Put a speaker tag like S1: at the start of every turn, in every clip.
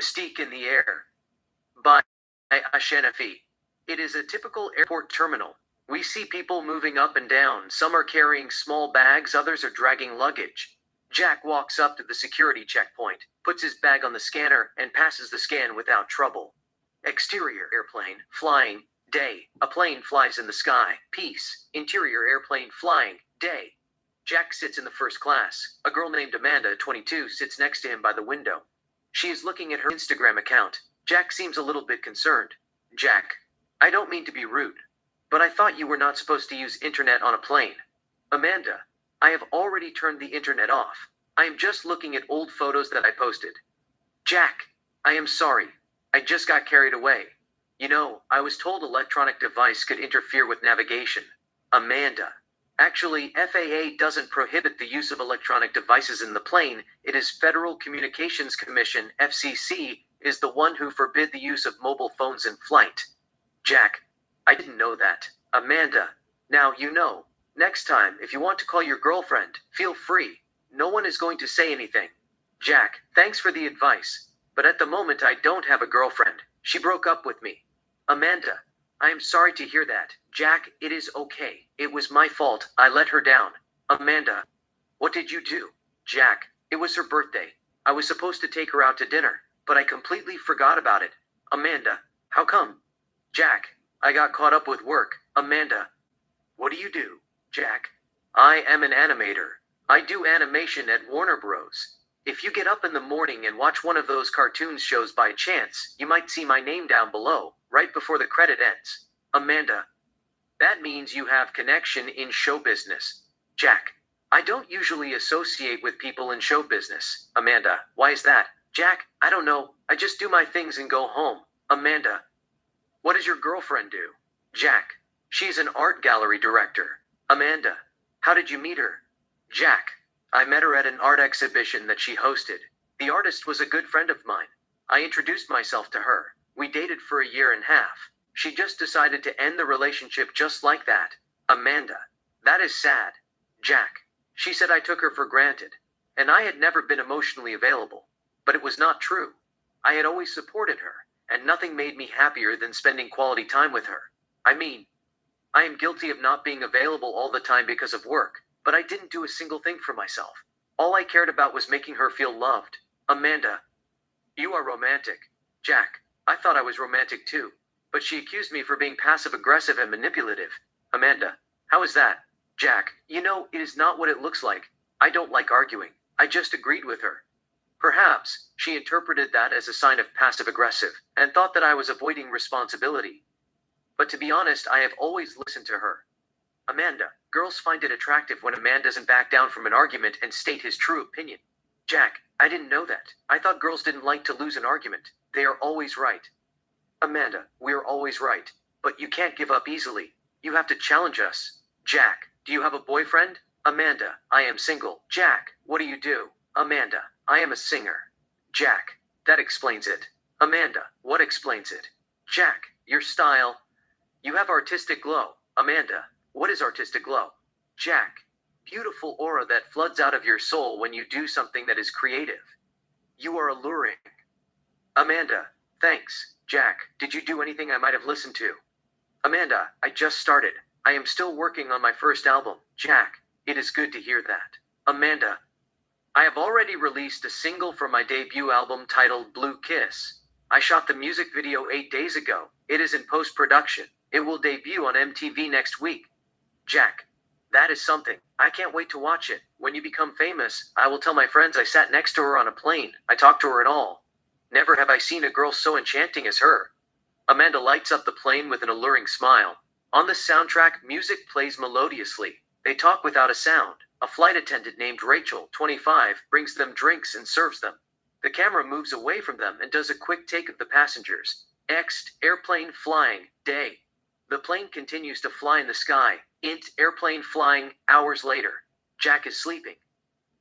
S1: Mystique in the Air by Ashenafi. It is a typical airport terminal. We see people moving up and down. Some are carrying small bags, others are dragging luggage. Jack walks up to the security checkpoint, puts his bag on the scanner, and passes the scan without trouble. Exterior airplane, flying, day. A plane flies in the sky, peace. Interior airplane flying, day. Jack sits in the first class. A girl named Amanda, 22, sits next to him by the window. She is looking at her Instagram account. Jack seems a little bit concerned. Jack, I don't mean to be rude, but I thought you were not supposed to use internet on a plane. Amanda, I have already turned the internet off. I am just looking at old photos that I posted. Jack, I am sorry. I just got carried away. You know, I was told electronic device could interfere with navigation. Amanda. Actually, FAA doesn't prohibit the use of electronic devices in the plane. It is Federal Communications Commission, FCC, is the one who forbid the use of mobile phones in flight. Jack, I didn't know that. Amanda, now you know. Next time, if you want to call your girlfriend, feel free. No one is going to say anything. Jack, thanks for the advice, but at the moment I don't have a girlfriend. She broke up with me. Amanda, I am sorry to hear that. Jack, it is okay. It was my fault. I let her down. Amanda, what did you do? Jack, it was her birthday. I was supposed to take her out to dinner, but I completely forgot about it. Amanda, how come? Jack, I got caught up with work. Amanda, what do you do? Jack, I am an animator. I do animation at Warner Bros. If you get up in the morning and watch one of those cartoons shows by chance, you might see my name down below, right before the credit ends. Amanda, that means you have connection in show business. Jack, I don't usually associate with people in show business. Amanda, why is that? Jack, I don't know. I just do my things and go home. Amanda, what does your girlfriend do? Jack, she's an art gallery director. Amanda, how did you meet her? Jack, I met her at an art exhibition that she hosted. The artist was a good friend of mine. I introduced myself to her. We dated for a year and a half. She just decided to end the relationship just like that. Amanda, that is sad. Jack, she said I took her for granted, and I had never been emotionally available. But it was not true. I had always supported her, and nothing made me happier than spending quality time with her. I mean, I am guilty of not being available all the time because of work, but I didn't do a single thing for myself. All I cared about was making her feel loved. Amanda, you are romantic. Jack, I thought I was romantic too, but she accused me for being passive-aggressive and manipulative. Amanda, how is that? Jack, you know, it is not what it looks like. I don't like arguing. I just agreed with her. Perhaps she interpreted that as a sign of passive-aggressive and thought that I was avoiding responsibility. But to be honest, I have always listened to her. Amanda, girls find it attractive when a man doesn't back down from an argument and state his true opinion. Jack, I didn't know that. I thought girls didn't like to lose an argument. They are always right. Amanda, we're always right. But you can't give up easily. You have to challenge us. Jack, do you have a boyfriend? Amanda, I am single. Jack, what do you do? Amanda, I am a singer. Jack, that explains it. Amanda, what explains it? Jack, your style. You have artistic glow. Amanda, what is artistic glow? Jack, beautiful aura that floods out of your soul when you do something that is creative. You are alluring. Amanda, thanks. Jack, did you do anything I might have listened to? Amanda, I just started. I am still working on my first album. Jack, it is good to hear that. Amanda, I have already released a single for my debut album titled Blue Kiss. I shot the music video 8 days ago. It is in post-production. It will debut on MTV next week. Jack, that is something. I can't wait to watch it. When you become famous, I will tell my friends I sat next to her on a plane. I talked to her and all. Never have I seen a girl so enchanting as her. Amanda lights up the plane with an alluring smile. On the soundtrack, music plays melodiously. They talk without a sound. A flight attendant named Rachel, 25, brings them drinks and serves them. The camera moves away from them and does a quick take of the passengers. Next, airplane flying, day. The plane continues to fly in the sky. Int, airplane flying, hours later. Jack is sleeping.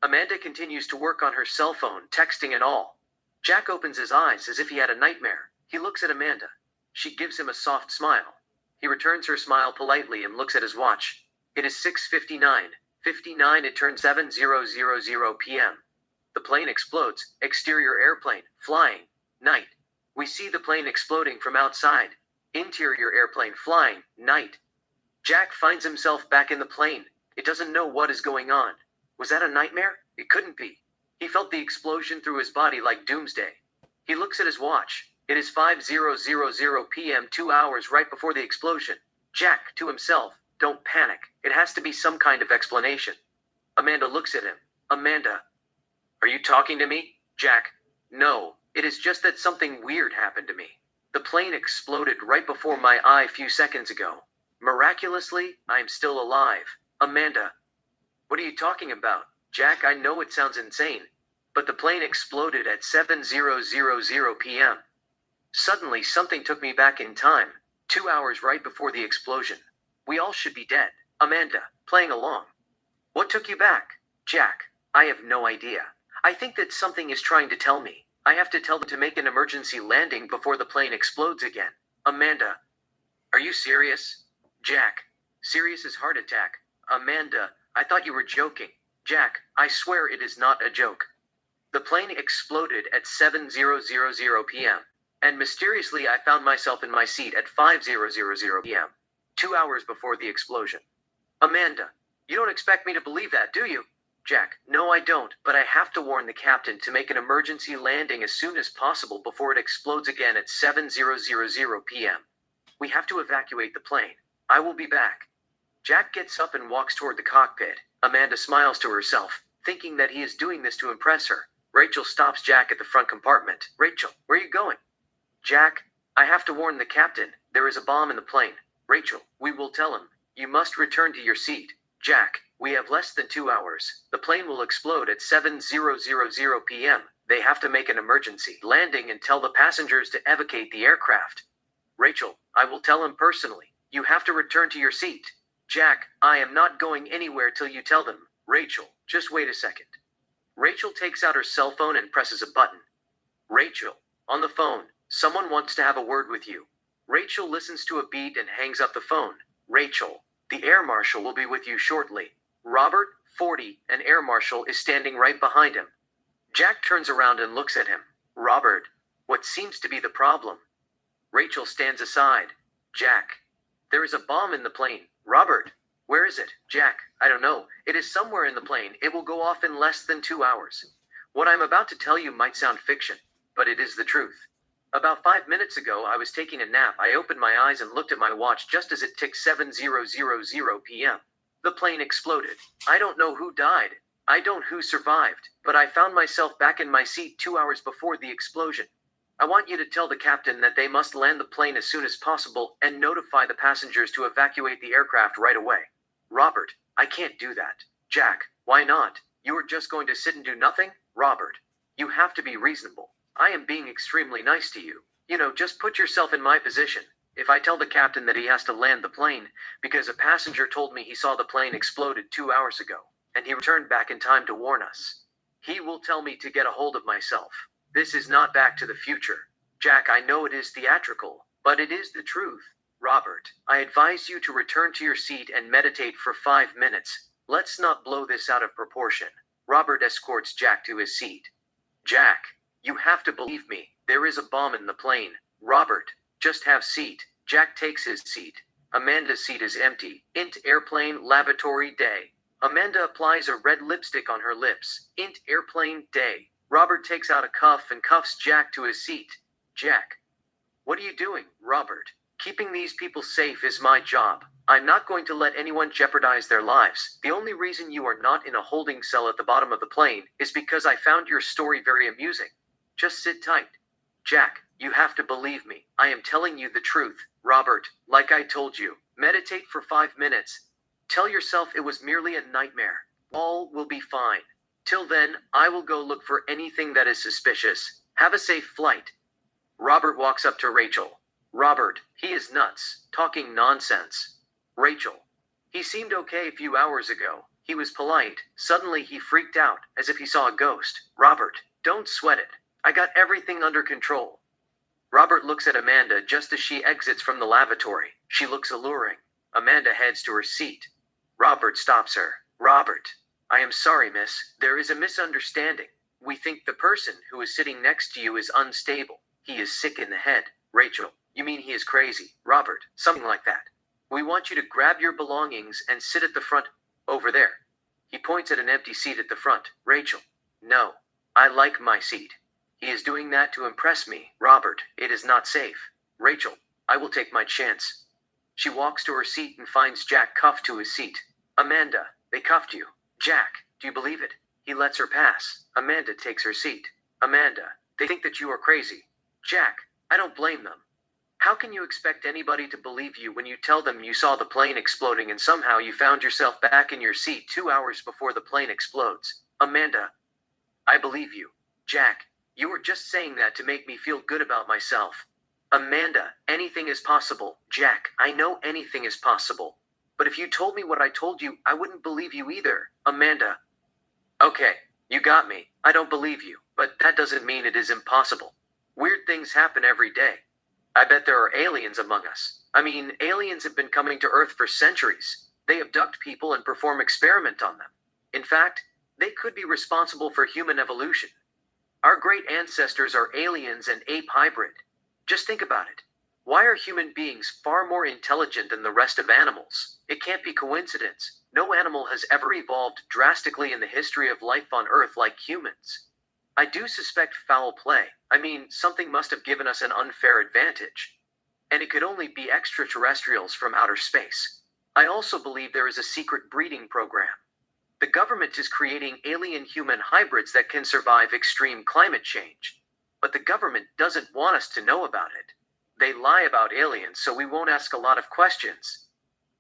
S1: Amanda continues to work on her cell phone, texting and all. Jack opens his eyes as if he had a nightmare. He looks at Amanda. She gives him a soft smile. He returns her smile politely and looks at his watch. It is 6:59. 59, it turns 7:000 p.m. The plane explodes. Exterior airplane, flying. Night. We see the plane exploding from outside. Interior airplane flying. Night. Jack finds himself back in the plane. It doesn't know what is going on. Was that a nightmare? It couldn't be. He felt the explosion through his body like doomsday. He looks at his watch. It is 5:00 p.m., 2 hours right before the explosion. Jack, to himself, don't panic. It has to be some kind of explanation. Amanda looks at him. Amanda, are you talking to me? Jack, no, it is just that something weird happened to me. The plane exploded right before my eye a few seconds ago. Miraculously, I'm still alive. Amanda, what are you talking about? Jack, I know it sounds insane, but the plane exploded at 7:00 p.m. Suddenly something took me back in time, 2 hours right before the explosion. We all should be dead. Amanda, playing along. What took you back? Jack, I have no idea. I think that something is trying to tell me. I have to tell them to make an emergency landing before the plane explodes again. Amanda, are you serious? Jack, serious as heart attack. Amanda, I thought you were joking. Jack, I swear it is not a joke. The plane exploded at 7:00 p.m. And mysteriously I found myself in my seat at 5:00 p.m. 2 hours before the explosion. Amanda, you don't expect me to believe that, do you? Jack, no I don't, but I have to warn the captain to make an emergency landing as soon as possible before it explodes again at 7:00 p.m. We have to evacuate the plane. I will be back. Jack gets up and walks toward the cockpit. Amanda smiles to herself, thinking that he is doing this to impress her. Rachel stops Jack at the front compartment. Rachel, where are you going? Jack, I have to warn the captain. There is a bomb in the plane. Rachel, we will tell him. You must return to your seat. Jack, we have less than 2 hours. The plane will explode at 7:00 p.m. They have to make an emergency landing and tell the passengers to evacuate the aircraft. Rachel, I will tell him personally. You have to return to your seat. Jack, I am not going anywhere till you tell them. Rachel, just wait a second. Rachel takes out her cell phone and presses a button. Rachel, on the phone, someone wants to have a word with you. Rachel listens to a beat and hangs up the phone. Rachel, the air marshal will be with you shortly. Robert, 40, an air marshal, is standing right behind him. Jack turns around and looks at him. Robert, what seems to be the problem? Rachel stands aside. Jack, there is a bomb in the plane. Robert, where is it? Jack, I don't know. It is somewhere in the plane. It will go off in less than 2 hours. What I'm about to tell you might sound fiction, but it is the truth. About 5 minutes ago, I was taking a nap. I opened my eyes and looked at my watch just as it ticked 7:00 p.m. The plane exploded. I don't know who died. I don't who survived, but I found myself back in my seat 2 hours before the explosion. I want you to tell the captain that they must land the plane as soon as possible and notify the passengers to evacuate the aircraft right away. Robert, I can't do that. Jack, why not? You are just going to sit and do nothing? Robert, you have to be reasonable. I am being extremely nice to you. Just put yourself in my position. If I tell the captain that he has to land the plane because a passenger told me he saw the plane exploded 2 hours ago, and he returned back in time to warn us, he will tell me to get a hold of myself. This is not Back to the Future. Jack, I know it is theatrical, but it is the truth. Robert, I advise you to return to your seat and meditate for 5 minutes. Let's not blow this out of proportion. Robert escorts Jack to his seat. Jack, you have to believe me. There is a bomb in the plane. Robert, just have seat. Jack takes his seat. Amanda's seat is empty. Int airplane lavatory day. Amanda applies a red lipstick on her lips. Int airplane day. Robert takes out a cuff and cuffs Jack to his seat. Jack, what are you doing, Robert? Keeping these people safe is my job. I'm not going to let anyone jeopardize their lives. The only reason you are not in a holding cell at the bottom of the plane is because I found your story very amusing. Just sit tight. Jack, you have to believe me. I am telling you the truth. Robert, like I told you, meditate for 5 minutes. Tell yourself it was merely a nightmare. All will be fine. Till then, I will go look for anything that is suspicious. Have a safe flight. Robert walks up to Rachel. Robert, he is nuts, talking nonsense. Rachel, he seemed okay a few hours ago. He was polite. Suddenly he freaked out, as if he saw a ghost. Robert, don't sweat it. I got everything under control. Robert looks at Amanda just as she exits from the lavatory. She looks alluring. Amanda heads to her seat. Robert stops her. Robert, I am sorry, miss. There is a misunderstanding. We think the person who is sitting next to you is unstable. He is sick in the head. Rachel, you mean he is crazy? Robert, something like that. We want you to grab your belongings and sit at the front, over there. He points at an empty seat at the front. Rachel, no. I like my seat. He is doing that to impress me. Robert, it is not safe. Rachel, I will take my chance. She walks to her seat and finds Jack cuffed to his seat. Amanda, they cuffed you. Jack, do you believe it? He lets her pass. Amanda takes her seat. Amanda, they think that you are crazy. Jack, I don't blame them. How can you expect anybody to believe you when you tell them you saw the plane exploding and somehow you found yourself back in your seat 2 hours before the plane explodes? Amanda, I believe you. Jack, you were just saying that to make me feel good about myself. Amanda, anything is possible. Jack, I know anything is possible. But if you told me what I told you, I wouldn't believe you either. Amanda, okay, you got me. I don't believe you, but that doesn't mean it is impossible. Weird things happen every day. I bet there are aliens among us. I mean, aliens have been coming to Earth for centuries. They abduct people and perform experiments on them. In fact, they could be responsible for human evolution. Our great ancestors are aliens and ape hybrid. Just think about it. Why are human beings far more intelligent than the rest of animals? It can't be coincidence. No animal has ever evolved drastically in the history of life on Earth like humans. I do suspect foul play. I mean, something must have given us an unfair advantage. And it could only be extraterrestrials from outer space. I also believe there is a secret breeding program. The government is creating alien-human hybrids that can survive extreme climate change. But the government doesn't want us to know about it. They lie about aliens so we won't ask a lot of questions.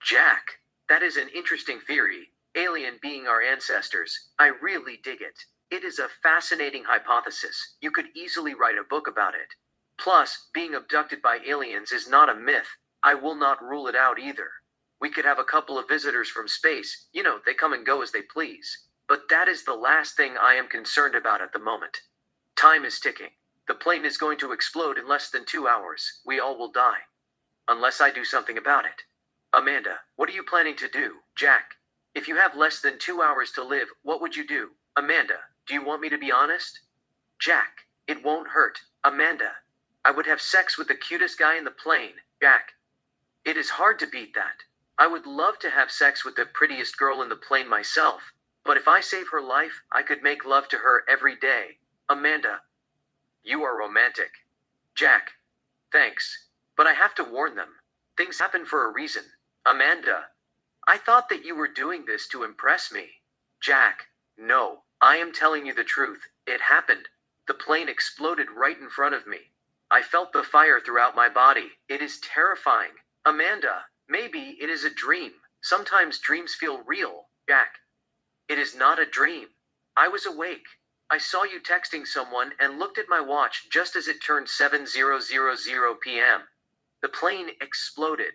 S1: Jack, that is an interesting theory. Alien being our ancestors. I really dig it. It is a fascinating hypothesis. You could easily write a book about it. Plus, being abducted by aliens is not a myth. I will not rule it out either. We could have a couple of visitors from space. You know, they come and go as they please. But that is the last thing I am concerned about at the moment. Time is ticking. The plane is going to explode in less than 2 hours. We all will die. Unless I do something about it. Amanda, what are you planning to do? Jack, if you have less than 2 hours to live, what would you do? Amanda, do you want me to be honest? Jack, it won't hurt. Amanda, I would have sex with the cutest guy in the plane. Jack, it is hard to beat that. I would love to have sex with the prettiest girl in the plane myself, but if I save her life, I could make love to her every day. Amanda, you are romantic. Jack, thanks, but I have to warn them. Things happen for a reason. Amanda, I thought that you were doing this to impress me. Jack, no, I am telling you the truth. It happened. The plane exploded right in front of me. I felt the fire throughout my body. It is terrifying. Amanda, maybe it is a dream. Sometimes dreams feel real. Jack, it is not a dream. I was awake. I saw you texting someone and looked at my watch just as it turned 7:00 p.m. The plane exploded.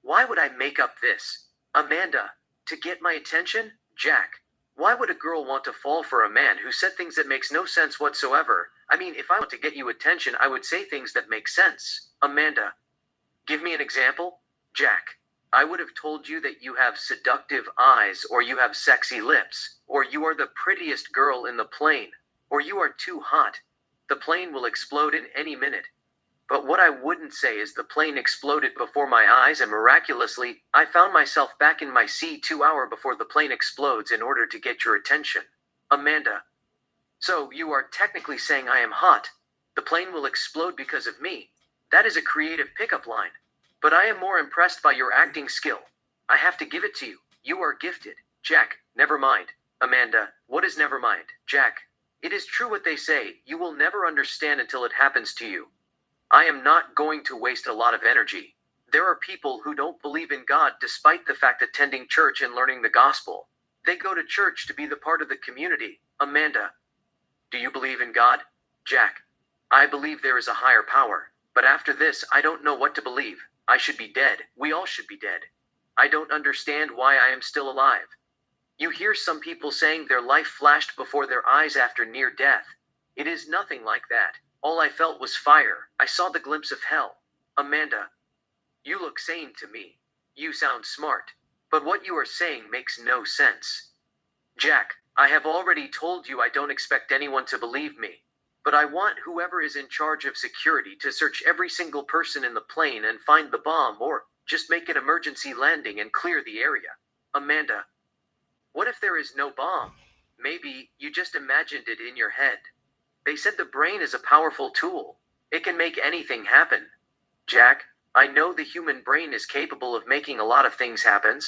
S1: Why would I make up this? Amanda, to get my attention? Jack, why would a girl want to fall for a man who said things that makes no sense whatsoever? I mean, if I want to get you attention, I would say things that make sense. Amanda, give me an example? Jack, I would have told you that you have seductive eyes, or you have sexy lips, or you are the prettiest girl in the plane, or you are too hot. The plane will explode in any minute. But what I wouldn't say is the plane exploded before my eyes and miraculously, I found myself back in my seat 2 hours before the plane explodes in order to get your attention. Amanda, so you are technically saying I am hot. The plane will explode because of me. That is a creative pickup line. But I am more impressed by your acting skill. I have to give it to you. You are gifted. Jack, never mind. Amanda, what is never mind? Jack, it is true what they say, you will never understand until it happens to you. I am not going to waste a lot of energy. There are people who don't believe in God despite the fact attending church and learning the gospel. They go to church to be the part of the community. Amanda, do you believe in God? Jack, I believe there is a higher power. But after this, I don't know what to believe. I should be dead. We all should be dead. I don't understand why I am still alive. You hear some people saying their life flashed before their eyes after near death. It is nothing like that. All I felt was fire. I saw the glimpse of hell. Amanda, you look sane to me. You sound smart. But what you are saying makes no sense. Jack, I have already told you I don't expect anyone to believe me. But I want whoever is in charge of security to search every single person in the plane and find the bomb, or just make an emergency landing and clear the area. Amanda, what if there is no bomb? Maybe you just imagined it in your head. They said the brain is a powerful tool. It can make anything happen. Jack, I know the human brain is capable of making a lot of things happen.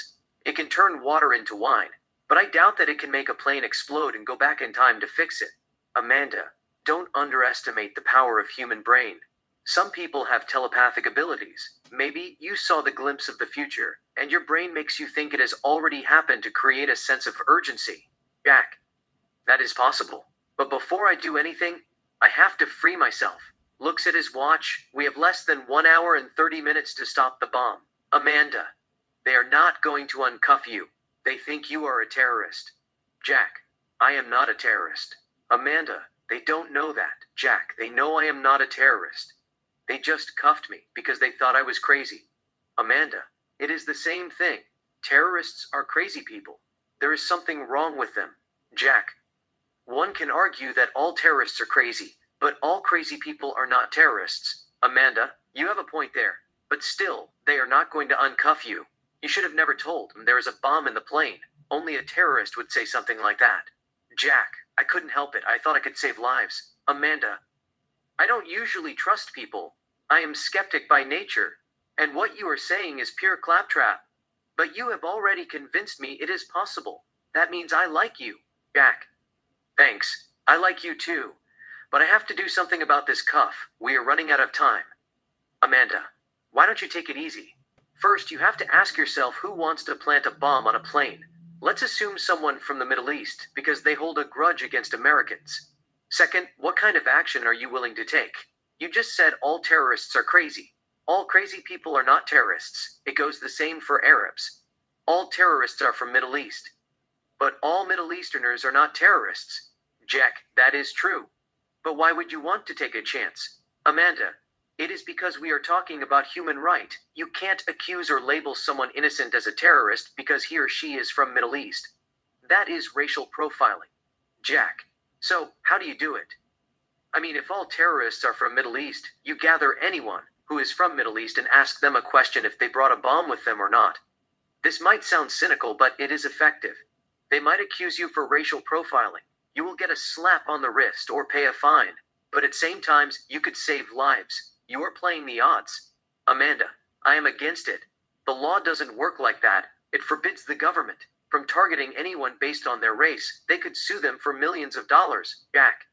S1: It can turn water into wine, but I doubt that it can make a plane explode and go back in time to fix it. Amanda, don't underestimate the power of human brain. Some people have telepathic abilities. Maybe you saw the glimpse of the future, and your brain makes you think it has already happened to create a sense of urgency. Jack, that is possible. But before I do anything, I have to free myself. Looks at his watch. We have less than 1 hour and 30 minutes to stop the bomb. Amanda, they are not going to uncuff you. They think you are a terrorist. Jack, I am not a terrorist. Amanda, they don't know that. Jack, they know I am not a terrorist. They just cuffed me because they thought I was crazy. Amanda, it is the same thing. Terrorists are crazy people. There is something wrong with them. Jack, one can argue that all terrorists are crazy, but all crazy people are not terrorists. Amanda, you have a point there. But still, they are not going to uncuff you. You should have never told them there is a bomb in the plane. Only a terrorist would say something like that. Jack, I couldn't help it. I thought I could save lives. Amanda, I don't usually trust people. I am skeptic by nature. And what you are saying is pure claptrap. But you have already convinced me it is possible. That means I like you. Jack, thanks. I like you too. But I have to do something about this cuff. We are running out of time. Amanda, why don't you take it easy? First, you have to ask yourself who wants to plant a bomb on a plane. Let's assume someone from the Middle East, because they hold a grudge against Americans. Second, what kind of action are you willing to take? You just said all terrorists are crazy. All crazy people are not terrorists. It goes the same for Arabs. All terrorists are from Middle East. But all Middle Easterners are not terrorists. Jack, that is true. But why would you want to take a chance? Amanda, it is because we are talking about human right. You can't accuse or label someone innocent as a terrorist because he or she is from Middle East. That is racial profiling. Jack, so how do you do it? I mean, if all terrorists are from Middle East, you gather anyone who is from Middle East and ask them a question if they brought a bomb with them or not. This might sound cynical, but it is effective. They might accuse you for racial profiling. You will get a slap on the wrist or pay a fine. But at same times, you could save lives. You are playing the odds. Amanda, I am against it. The law doesn't work like that. It forbids the government from targeting anyone based on their race. They could sue them for millions of dollars. Jack,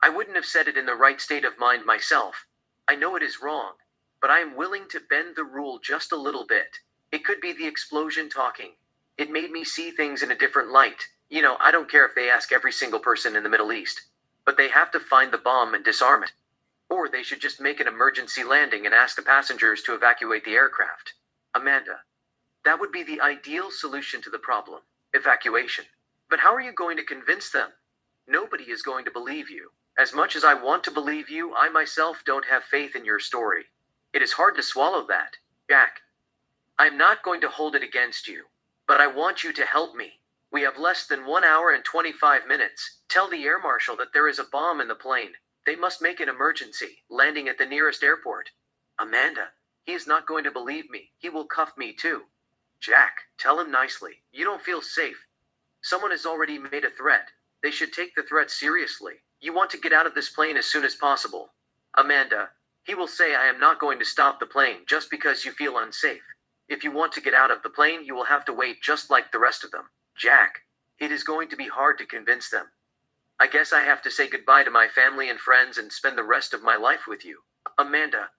S1: I wouldn't have said it in the right state of mind myself. I know it is wrong, but I am willing to bend the rule just a little bit. It could be the explosion talking. It made me see things in a different light. You know, I don't care if they ask every single person in the Middle East, but they have to find the bomb and disarm it. Or they should just make an emergency landing and ask the passengers to evacuate the aircraft. Amanda, that would be the ideal solution to the problem, evacuation. But how are you going to convince them? Nobody is going to believe you. As much as I want to believe you, I myself don't have faith in your story. It is hard to swallow that. Jack, I'm not going to hold it against you, but I want you to help me. We have less than 1 hour and 25 minutes. Tell the air marshal that there is a bomb in the plane. They must make an emergency landing at the nearest airport. Amanda, he is not going to believe me. He will cuff me too. Jack, tell him nicely. You don't feel safe. Someone has already made a threat. They should take the threat seriously. You want to get out of this plane as soon as possible. Amanda, he will say I am not going to stop the plane just because you feel unsafe. If you want to get out of the plane, you will have to wait just like the rest of them. Jack, it is going to be hard to convince them. I guess I have to say goodbye to my family and friends and spend the rest of my life with you. Amanda,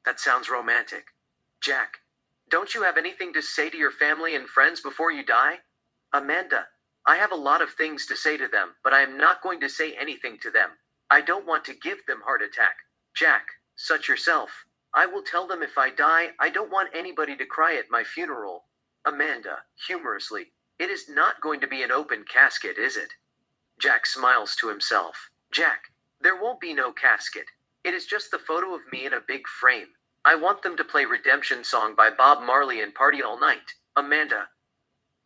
S1: that sounds romantic. Jack, don't you have anything to say to your family and friends before you die? Amanda, I have a lot of things to say to them, but I am not going to say anything to them. I don't want to give them heart attack. Jack, such yourself. I will tell them if I die, I don't want anybody to cry at my funeral. Amanda, humorously, it is not going to be an open casket, is it? Jack smiles to himself. Jack, there won't be no casket. It is just the photo of me in a big frame. I want them to play Redemption Song by Bob Marley and party all night. Amanda,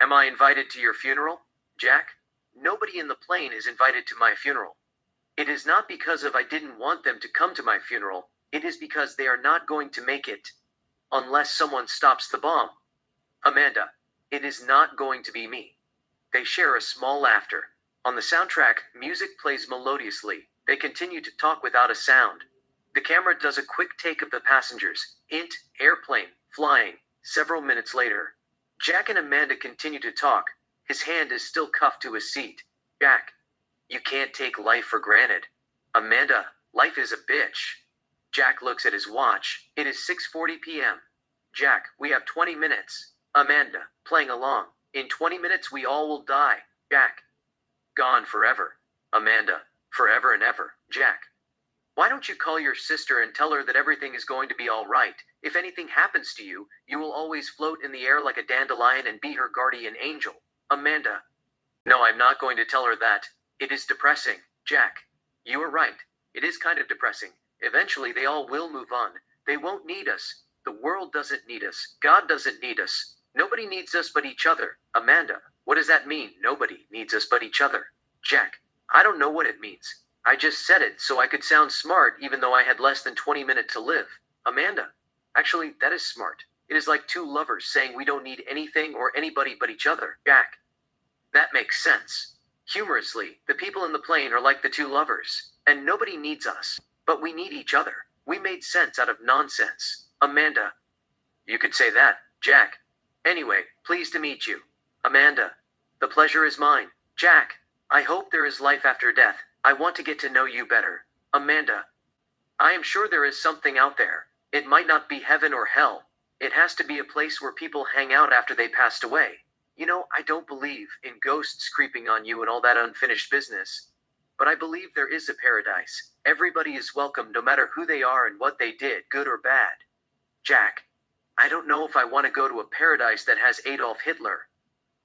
S1: am I invited to your funeral? Jack, nobody in the plane is invited to my funeral. It is not because of I didn't want them to come to my funeral, it is because they are not going to make it. Unless someone stops the bomb. Amanda. It is not going to be me. They share a small laughter. On the soundtrack, music plays melodiously. They continue to talk without a sound. The camera does a quick take of the passengers. Airplane, flying. Several minutes later. Jack and Amanda continue to talk. His hand is still cuffed to his seat. Jack. You can't take life for granted. Amanda, life is a bitch. Jack looks at his watch. It is 6:40 p.m. Jack, we have 20 minutes. Amanda, playing along. In 20 minutes we all will die. Jack. Gone forever. Amanda, forever and ever. Jack. Why don't you call your sister and tell her that everything is going to be all right? If anything happens to you, you will always float in the air like a dandelion and be her guardian angel. Amanda. No, I'm not going to tell her that. It is depressing. Jack. You are right. It is kind of depressing. Eventually they all will move on. They won't need us. The world doesn't need us. God doesn't need us. Nobody needs us but each other. Amanda. What does that mean? Nobody needs us but each other. Jack. I don't know what it means. I just said it so I could sound smart even though I had less than 20 minutes to live. Amanda. Actually, that is smart. It is like two lovers saying we don't need anything or anybody but each other. Jack. That makes sense. Humorously, the people in the plane are like the two lovers, and nobody needs us, but we need each other. We made sense out of nonsense. Amanda. You could say that, Jack. Anyway, pleased to meet you. Amanda. The pleasure is mine. Jack. I hope there is life after death. I want to get to know you better. Amanda. I am sure there is something out there. It might not be heaven or hell. It has to be a place where people hang out after they passed away. You know, I don't believe in ghosts creeping on you and all that unfinished business. But I believe there is a paradise. Everybody is welcome no matter who they are and what they did, good or bad. Jack. I don't know if I want to go to a paradise that has Adolf Hitler.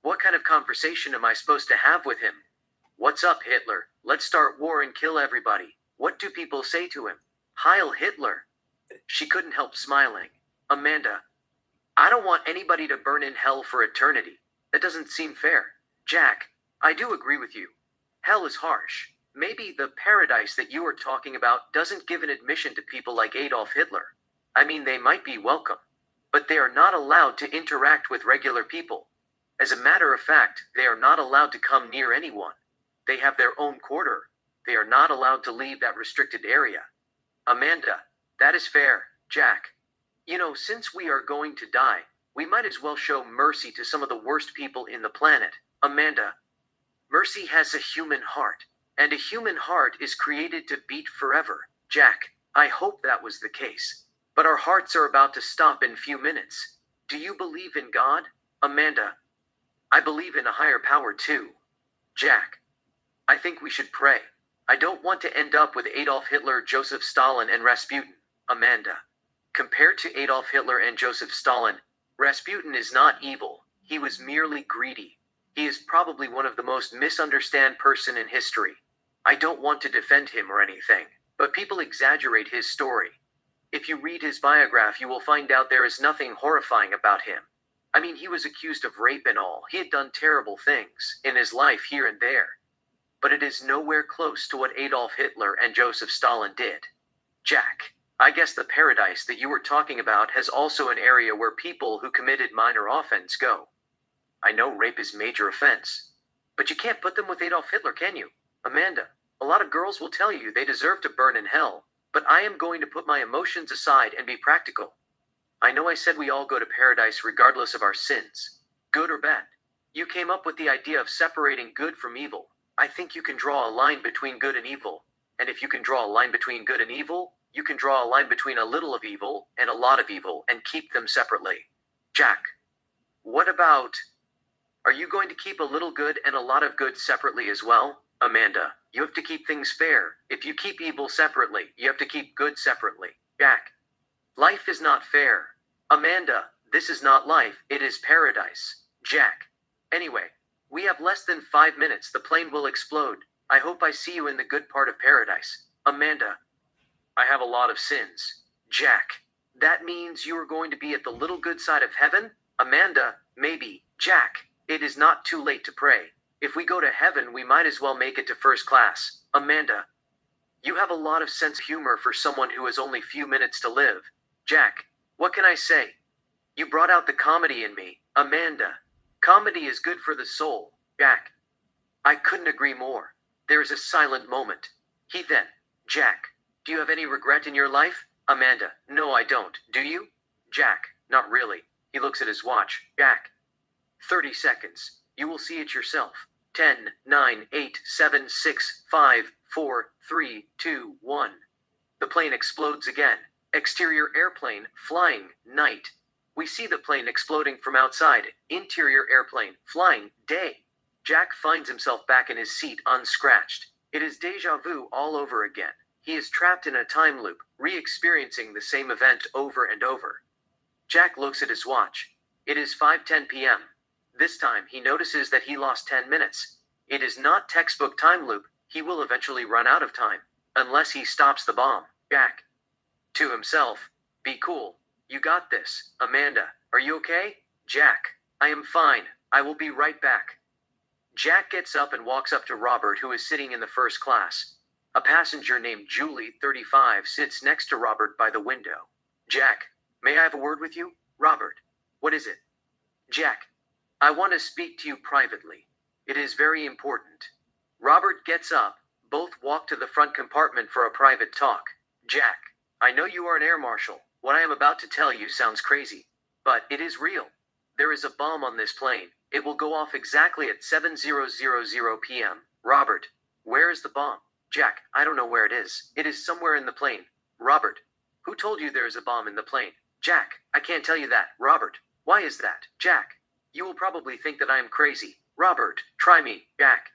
S1: What kind of conversation am I supposed to have with him? What's up, Hitler? Let's start war and kill everybody. What do people say to him? Heil Hitler. She couldn't help smiling. Amanda. I don't want anybody to burn in hell for eternity. That doesn't seem fair. Jack. I do agree with you. Hell is harsh. Maybe the paradise that you are talking about doesn't give an admission to people like Adolf Hitler. I mean, they might be welcome, but they are not allowed to interact with regular people. As a matter of fact, they are not allowed to come near anyone. They have their own quarter. They are not allowed to leave that restricted area. Amanda. That is fair, Jack. You know, since we are going to die, we might as well show mercy to some of the worst people in the planet. Amanda. Mercy has a human heart, and a human heart is created to beat forever. Jack. I hope that was the case. But our hearts are about to stop in few minutes. Do you believe in God? Amanda. I believe in a higher power too. Jack. I think we should pray. I don't want to end up with Adolf Hitler, Joseph Stalin, and Rasputin. Amanda. Compared to Adolf Hitler and Joseph Stalin, Rasputin is not evil. He was merely greedy. He is probably one of the most misunderstood person in history. I don't want to defend him or anything, but people exaggerate his story. If you read his biography, you will find out there is nothing horrifying about him. I mean, he was accused of rape and all. He had done terrible things in his life here and there. But it is nowhere close to what Adolf Hitler and Joseph Stalin did. Jack. I guess the paradise that you were talking about has also an area where people who committed minor offense go. I know rape is major offense, but you can't put them with Adolf Hitler, can you? Amanda, a lot of girls will tell you they deserve to burn in hell, but I am going to put my emotions aside and be practical. I know I said we all go to paradise regardless of our sins, good or bad. You came up with the idea of separating good from evil. I think you can draw a line between good and evil, and if you can draw a line between good and evil, you can draw a line between a little of evil and a lot of evil and keep them separately. Jack. What about... Are you going to keep a little good and a lot of good separately as well? Amanda. You have to keep things fair. If you keep evil separately, you have to keep good separately. Jack. Life is not fair. Amanda. This is not life, it is paradise. Jack. Anyway, we have less than 5 minutes. The plane will explode. I hope I see you in the good part of paradise. Amanda. I have a lot of sins. Jack. That means you are going to be at the little good side of heaven? Amanda. Maybe. Jack. It is not too late to pray. If we go to heaven, we might as well make it to first class. Amanda. You have a lot of sense of humor for someone who has only few minutes to live. Jack, what can I say? You brought out the comedy in me, Amanda. Comedy is good for the soul, Jack. I couldn't agree more. There is a silent moment. He then, Jack, do you have any regret in your life? Amanda, no, I don't. Do you? Jack, not really. He looks at his watch. Jack, 30 seconds. You will see it yourself. 10, 9, 8, 7, 6, 5, 4, 3, 2, 1. The plane explodes again. Exterior airplane, flying, night. We see the plane exploding from outside. Interior airplane, flying, day. Jack finds himself back in his seat unscratched. It is deja vu all over again. He is trapped in a time loop, re-experiencing the same event over and over. Jack looks at his watch. It is 5:10 p.m. This time he notices that he lost 10 minutes. It is not textbook time loop. He will eventually run out of time, unless he stops the bomb. Jack. To himself, be cool. You got this. Amanda, are you okay? Jack, I am fine. I will be right back. Jack gets up and walks up to Robert, who is sitting in the first class. A passenger named Julie, 35, sits next to Robert by the window. Jack, may I have a word with you? Robert, what is it? Jack, I want to speak to you privately. It is very important. Robert gets up. Both walk to the front compartment for a private talk. Jack, I know you are an air marshal. What I am about to tell you sounds crazy, but it is real. There is a bomb on this plane. It will go off exactly at 7:00 p.m. Robert, where is the bomb? Jack, I don't know where it is. It is somewhere in the plane. Robert, who told you there is a bomb in the plane? Jack, I can't tell you that. Robert, why is that? Jack, you will probably think that I am crazy. Robert, try me. Jack,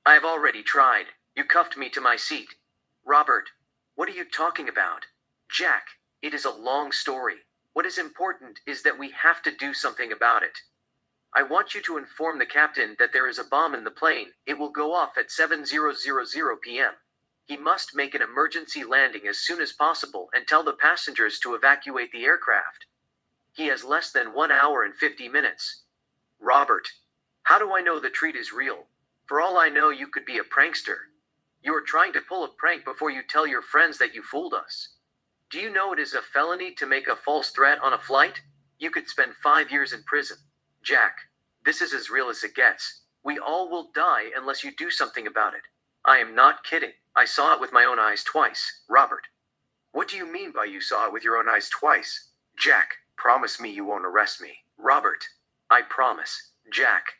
S1: I have already tried. You cuffed me to my seat. Robert, what are you talking about? Jack, it is a long story. What is important is that we have to do something about it. I want you to inform the captain that there is a bomb in the plane. It will go off at 7:00 p.m. He must make an emergency landing as soon as possible and tell the passengers to evacuate the aircraft. He has less than 1 hour and 50 minutes. Robert, how do I know the treat is real? For all I know, you could be a prankster. You are trying to pull a prank before you tell your friends that you fooled us. Do you know it is a felony to make a false threat on a flight? You could spend 5 years in prison. Jack, this is as real as it gets. We all will die unless you do something about it. I am not kidding. I saw it with my own eyes twice. Robert, what do you mean by you saw it with your own eyes twice? Jack, promise me you won't arrest me. Robert, I promise. Jack,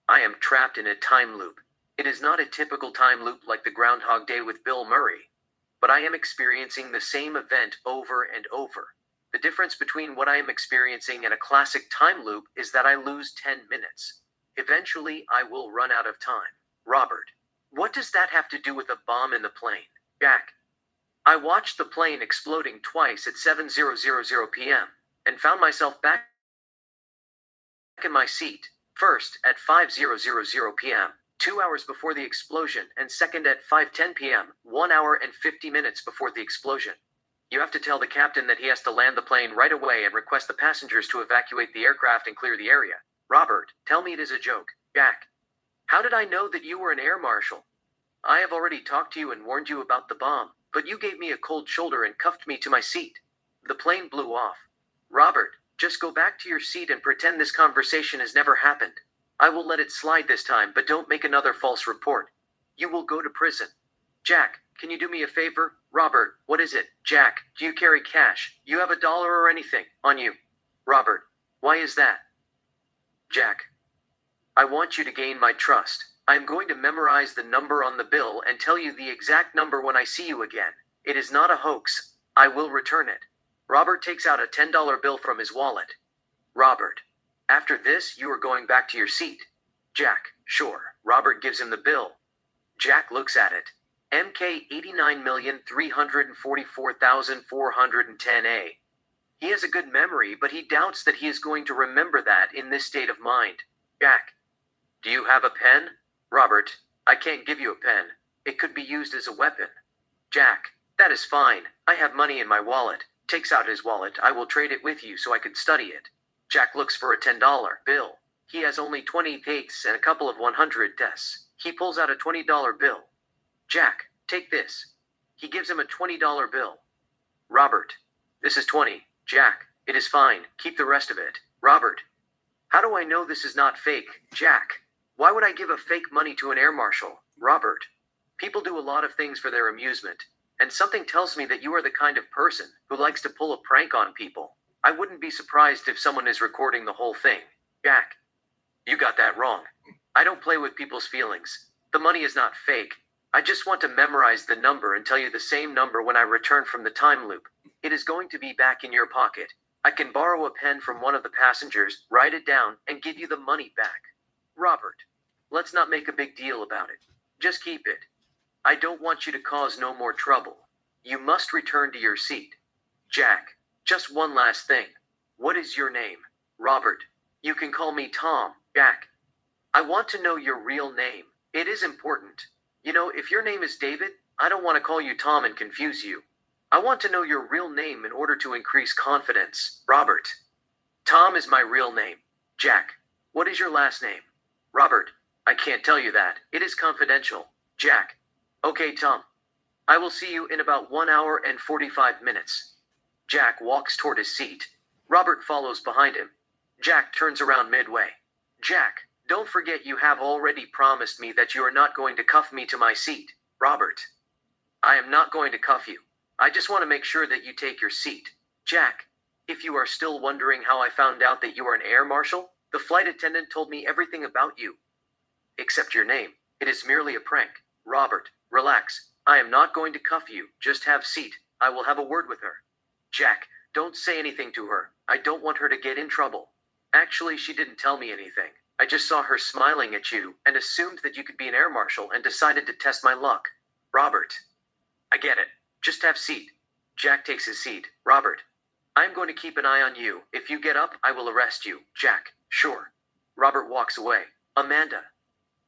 S1: I am trapped in a time loop. It is not a typical time loop like the Groundhog Day with Bill Murray, but I am experiencing the same event over and over. The difference between what I am experiencing and a classic time loop is that I lose 10 minutes. Eventually, I will run out of time. Robert, what does that have to do with a bomb in the plane? Jack, I watched the plane exploding twice at 7:00 p.m. and found myself back in my seat. First, at 5:00 p.m., 2 hours before the explosion, and second at 5:10 p.m., 1 hour and 50 minutes before the explosion. You have to tell the captain that he has to land the plane right away and request the passengers to evacuate the aircraft and clear the area. Robert, tell me it is a joke. Jack, how did I know that you were an air marshal? I have already talked to you and warned you about the bomb, but you gave me a cold shoulder and cuffed me to my seat. The plane blew off. Robert, just go back to your seat and pretend this conversation has never happened. I will let it slide this time, but don't make another false report. You will go to prison. Jack, can you do me a favor? Robert, what is it? Jack, do you carry cash? You have $1 or anything on you? Robert, why is that? Jack, I want you to gain my trust. I am going to memorize the number on the bill and tell you the exact number when I see you again. It is not a hoax. I will return it. Robert takes out a $10 bill from his wallet. Robert, after this, you are going back to your seat. Jack, sure. Robert gives him the bill. Jack looks at it. MK 89,344,410A. He has a good memory, but he doubts that he is going to remember that in this state of mind. Jack, do you have a pen? Robert, I can't give you a pen. It could be used as a weapon. Jack, that is fine. I have money in my wallet. Takes out his wallet. I will trade it with you so I could study it. Jack looks for a $10 bill. He has only 20 takes and a couple of 100 tests. He pulls out a $20 bill. Jack, take this. He gives him a $20 bill. Robert. This is 20. Jack. It is fine. Keep the rest of it. Robert. How do I know this is not fake? Jack. Why would I give a fake money to an air marshal? Robert. People do a lot of things for their amusement, and something tells me that you are the kind of person who likes to pull a prank on people. I wouldn't be surprised if someone is recording the whole thing. Jack. You got that wrong. I don't play with people's feelings. The money is not fake. I just want to memorize the number and tell you the same number when I return from the time loop. It is going to be back in your pocket. I can borrow a pen from one of the passengers, write it down, and give you the money back. Robert. Let's not make a big deal about it. Just keep it. I don't want you to cause no more trouble. You must return to your seat. Jack. Just one last thing. What is your name? Robert. You can call me Tom. Jack. I want to know your real name. It is important. You know, if your name is David, I don't want to call you Tom and confuse you. I want to know your real name in order to increase confidence. Robert. Tom is my real name. Jack. What is your last name? Robert. I can't tell you that. It is confidential. Jack. Okay, Tom. I will see you in about 1 hour and 45 minutes. Jack walks toward his seat. Robert follows behind him. Jack turns around midway. Jack. Don't forget you have already promised me that you are not going to cuff me to my seat. Robert. I am not going to cuff you. I just want to make sure that you take your seat. Jack. If you are still wondering how I found out that you are an air marshal, the flight attendant told me everything about you. Except your name. It is merely a prank. Robert. Relax. I am not going to cuff you. Just have seat. I will have a word with her. Jack. Don't say anything to her. I don't want her to get in trouble. Actually, she didn't tell me anything. I just saw her smiling at you and assumed that you could be an air marshal and decided to test my luck. Robert. I get it. Just have seat. Jack takes his seat. Robert. I'm going to keep an eye on you. If you get up, I will arrest you. Jack. Sure. Robert walks away. Amanda.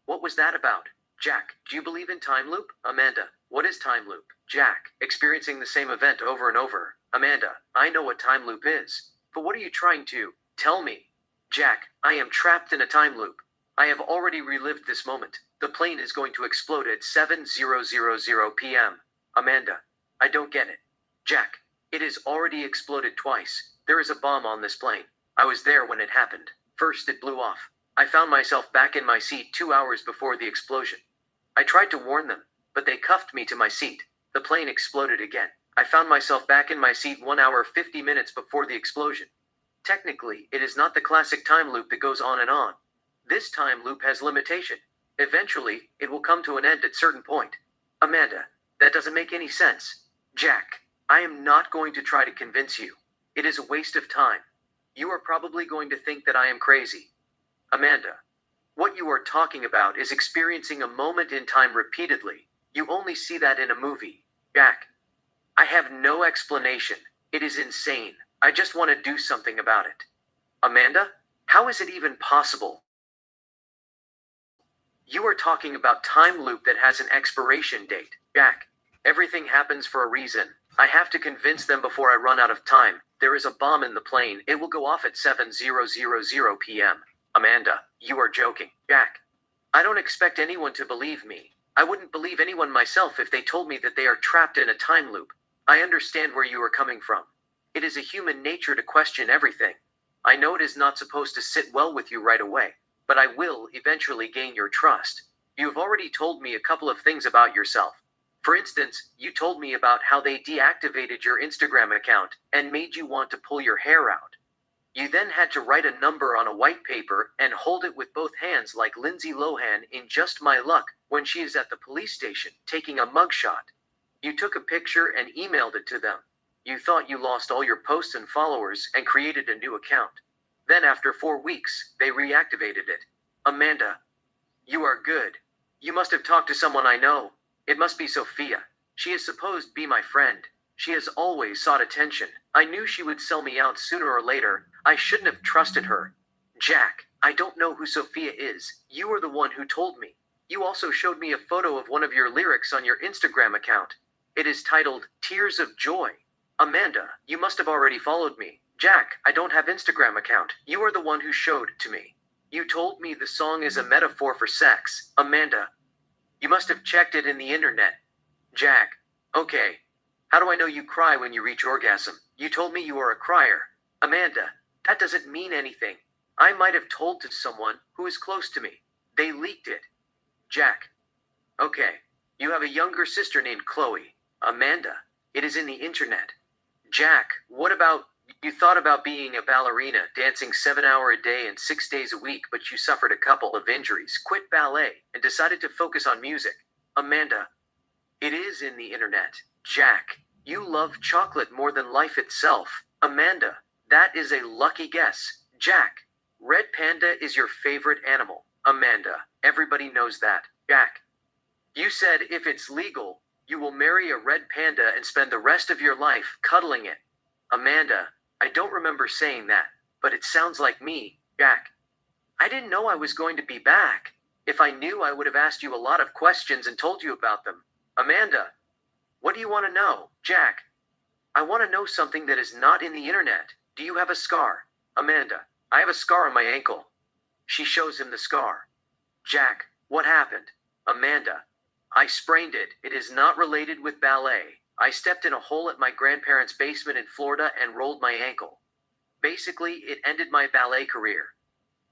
S1: What was that about? Jack. Do you believe in time loop? Amanda. What is time loop? Jack. Experiencing the same event over and over. Amanda. I know what time loop is. But what are you trying to tell me? Jack. I am trapped in a time loop. I have already relived this moment. The plane is going to explode at 7:00 p.m. Amanda. I don't get it. Jack. It has already exploded twice. There is a bomb on this plane. I was there when it happened. First it blew off. I found myself back in my seat 2 hours before the explosion. I tried to warn them, but they cuffed me to my seat. The plane exploded again. I found myself back in my seat 1 hour 50 minutes before the explosion. Technically, it is not the classic time loop that goes on and on. This time loop has limitation. Eventually, it will come to an end at certain point. Amanda, that doesn't make any sense. Jack, I am not going to try to convince you. It is a waste of time. You are probably going to think that I am crazy. Amanda, what you are talking about is experiencing a moment in time repeatedly. You only see that in a movie. Jack, I have no explanation. It is insane. I just want to do something about it. Amanda, how is it even possible? You are talking about time loop that has an expiration date. Jack, everything happens for a reason. I have to convince them before I run out of time. There is a bomb in the plane. It will go off at 7:00 p.m. Amanda, you are joking. Jack, I don't expect anyone to believe me. I wouldn't believe anyone myself if they told me that they are trapped in a time loop. I understand where you are coming from. It is a human nature to question everything. I know it is not supposed to sit well with you right away, but I will eventually gain your trust. You have already told me a couple of things about yourself. For instance, you told me about how they deactivated your Instagram account and made you want to pull your hair out. You then had to write a number on a white paper and hold it with both hands like Lindsay Lohan in Just My Luck when she is at the police station taking a mugshot. You took a picture and emailed it to them. You thought you lost all your posts and followers and created a new account. Then after 4 weeks, they reactivated it. Amanda, you are good. You must have talked to someone I know. It must be Sophia. She is supposed to be my friend. She has always sought attention. I knew she would sell me out sooner or later. I shouldn't have trusted her. Jack, I don't know who Sophia is. You are the one who told me. You also showed me a photo of one of your lyrics on your Instagram account. It is titled Tears of Joy. Amanda, you must have already followed me. Jack, I don't have Instagram account. You are the one who showed it to me. You told me the song is a metaphor for sex. Amanda, you must have checked it in the internet. Jack, Okay. How do I know you cry when you reach orgasm? You told me you are a crier. Amanda, that doesn't mean anything. I might have told to someone who is close to me. They leaked it. Jack. Okay. You have a younger sister named Chloe. Amanda. It is in the internet. Jack, what about you thought about being a ballerina, dancing 7 hours a day and 6 days a week, but you suffered a couple of injuries, quit ballet, and decided to focus on music. Amanda, it is in the internet. Jack, you love chocolate more than life itself. Amanda, that is a lucky guess. Jack, red panda is your favorite animal. Amanda, everybody knows that. Jack, you said if it's legal, you will marry a red panda and spend the rest of your life cuddling it. Amanda, I don't remember saying that, but it sounds like me. Jack, I didn't know I was going to be back. If I knew, I would have asked you a lot of questions and told you about them. Amanda, what do you want to know? Jack, I want to know something that is not in the internet. Do you have a scar? Amanda, I have a scar on my ankle. She shows him the scar. Jack, what happened? Amanda, I sprained it. It is not related with ballet. I stepped in a hole at my grandparents' basement in Florida and rolled my ankle. Basically, it ended my ballet career.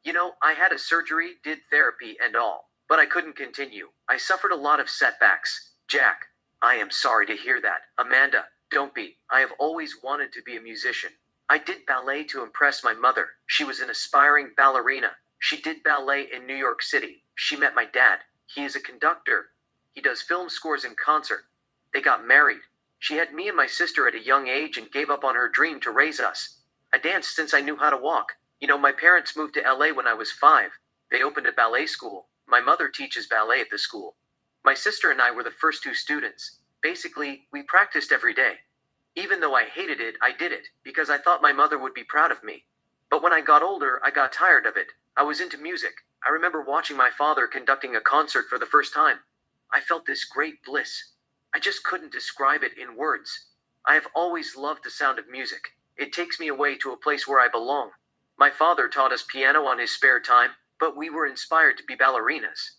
S1: You know, I had a surgery, did therapy and all, but I couldn't continue. I suffered a lot of setbacks. Jack, I am sorry to hear that. Amanda, don't be. I have always wanted to be a musician. I did ballet to impress my mother. She was an aspiring ballerina. She did ballet in New York City. She met my dad. He is a conductor. He does film scores in concert. They got married. She had me and my sister at a young age and gave up on her dream to raise us. I danced since I knew how to walk. You know, my parents moved to LA when I was 5. They opened a ballet school. My mother teaches ballet at the school. My sister and I were the first 2 students. Basically, we practiced every day. Even though I hated it, I did it, because I thought my mother would be proud of me. But when I got older, I got tired of it. I was into music. I remember watching my father conducting a concert for the first time. I felt this great bliss. I just couldn't describe it in words. I have always loved the sound of music. It takes me away to a place where I belong. My father taught us piano on his spare time, but we were inspired to be ballerinas.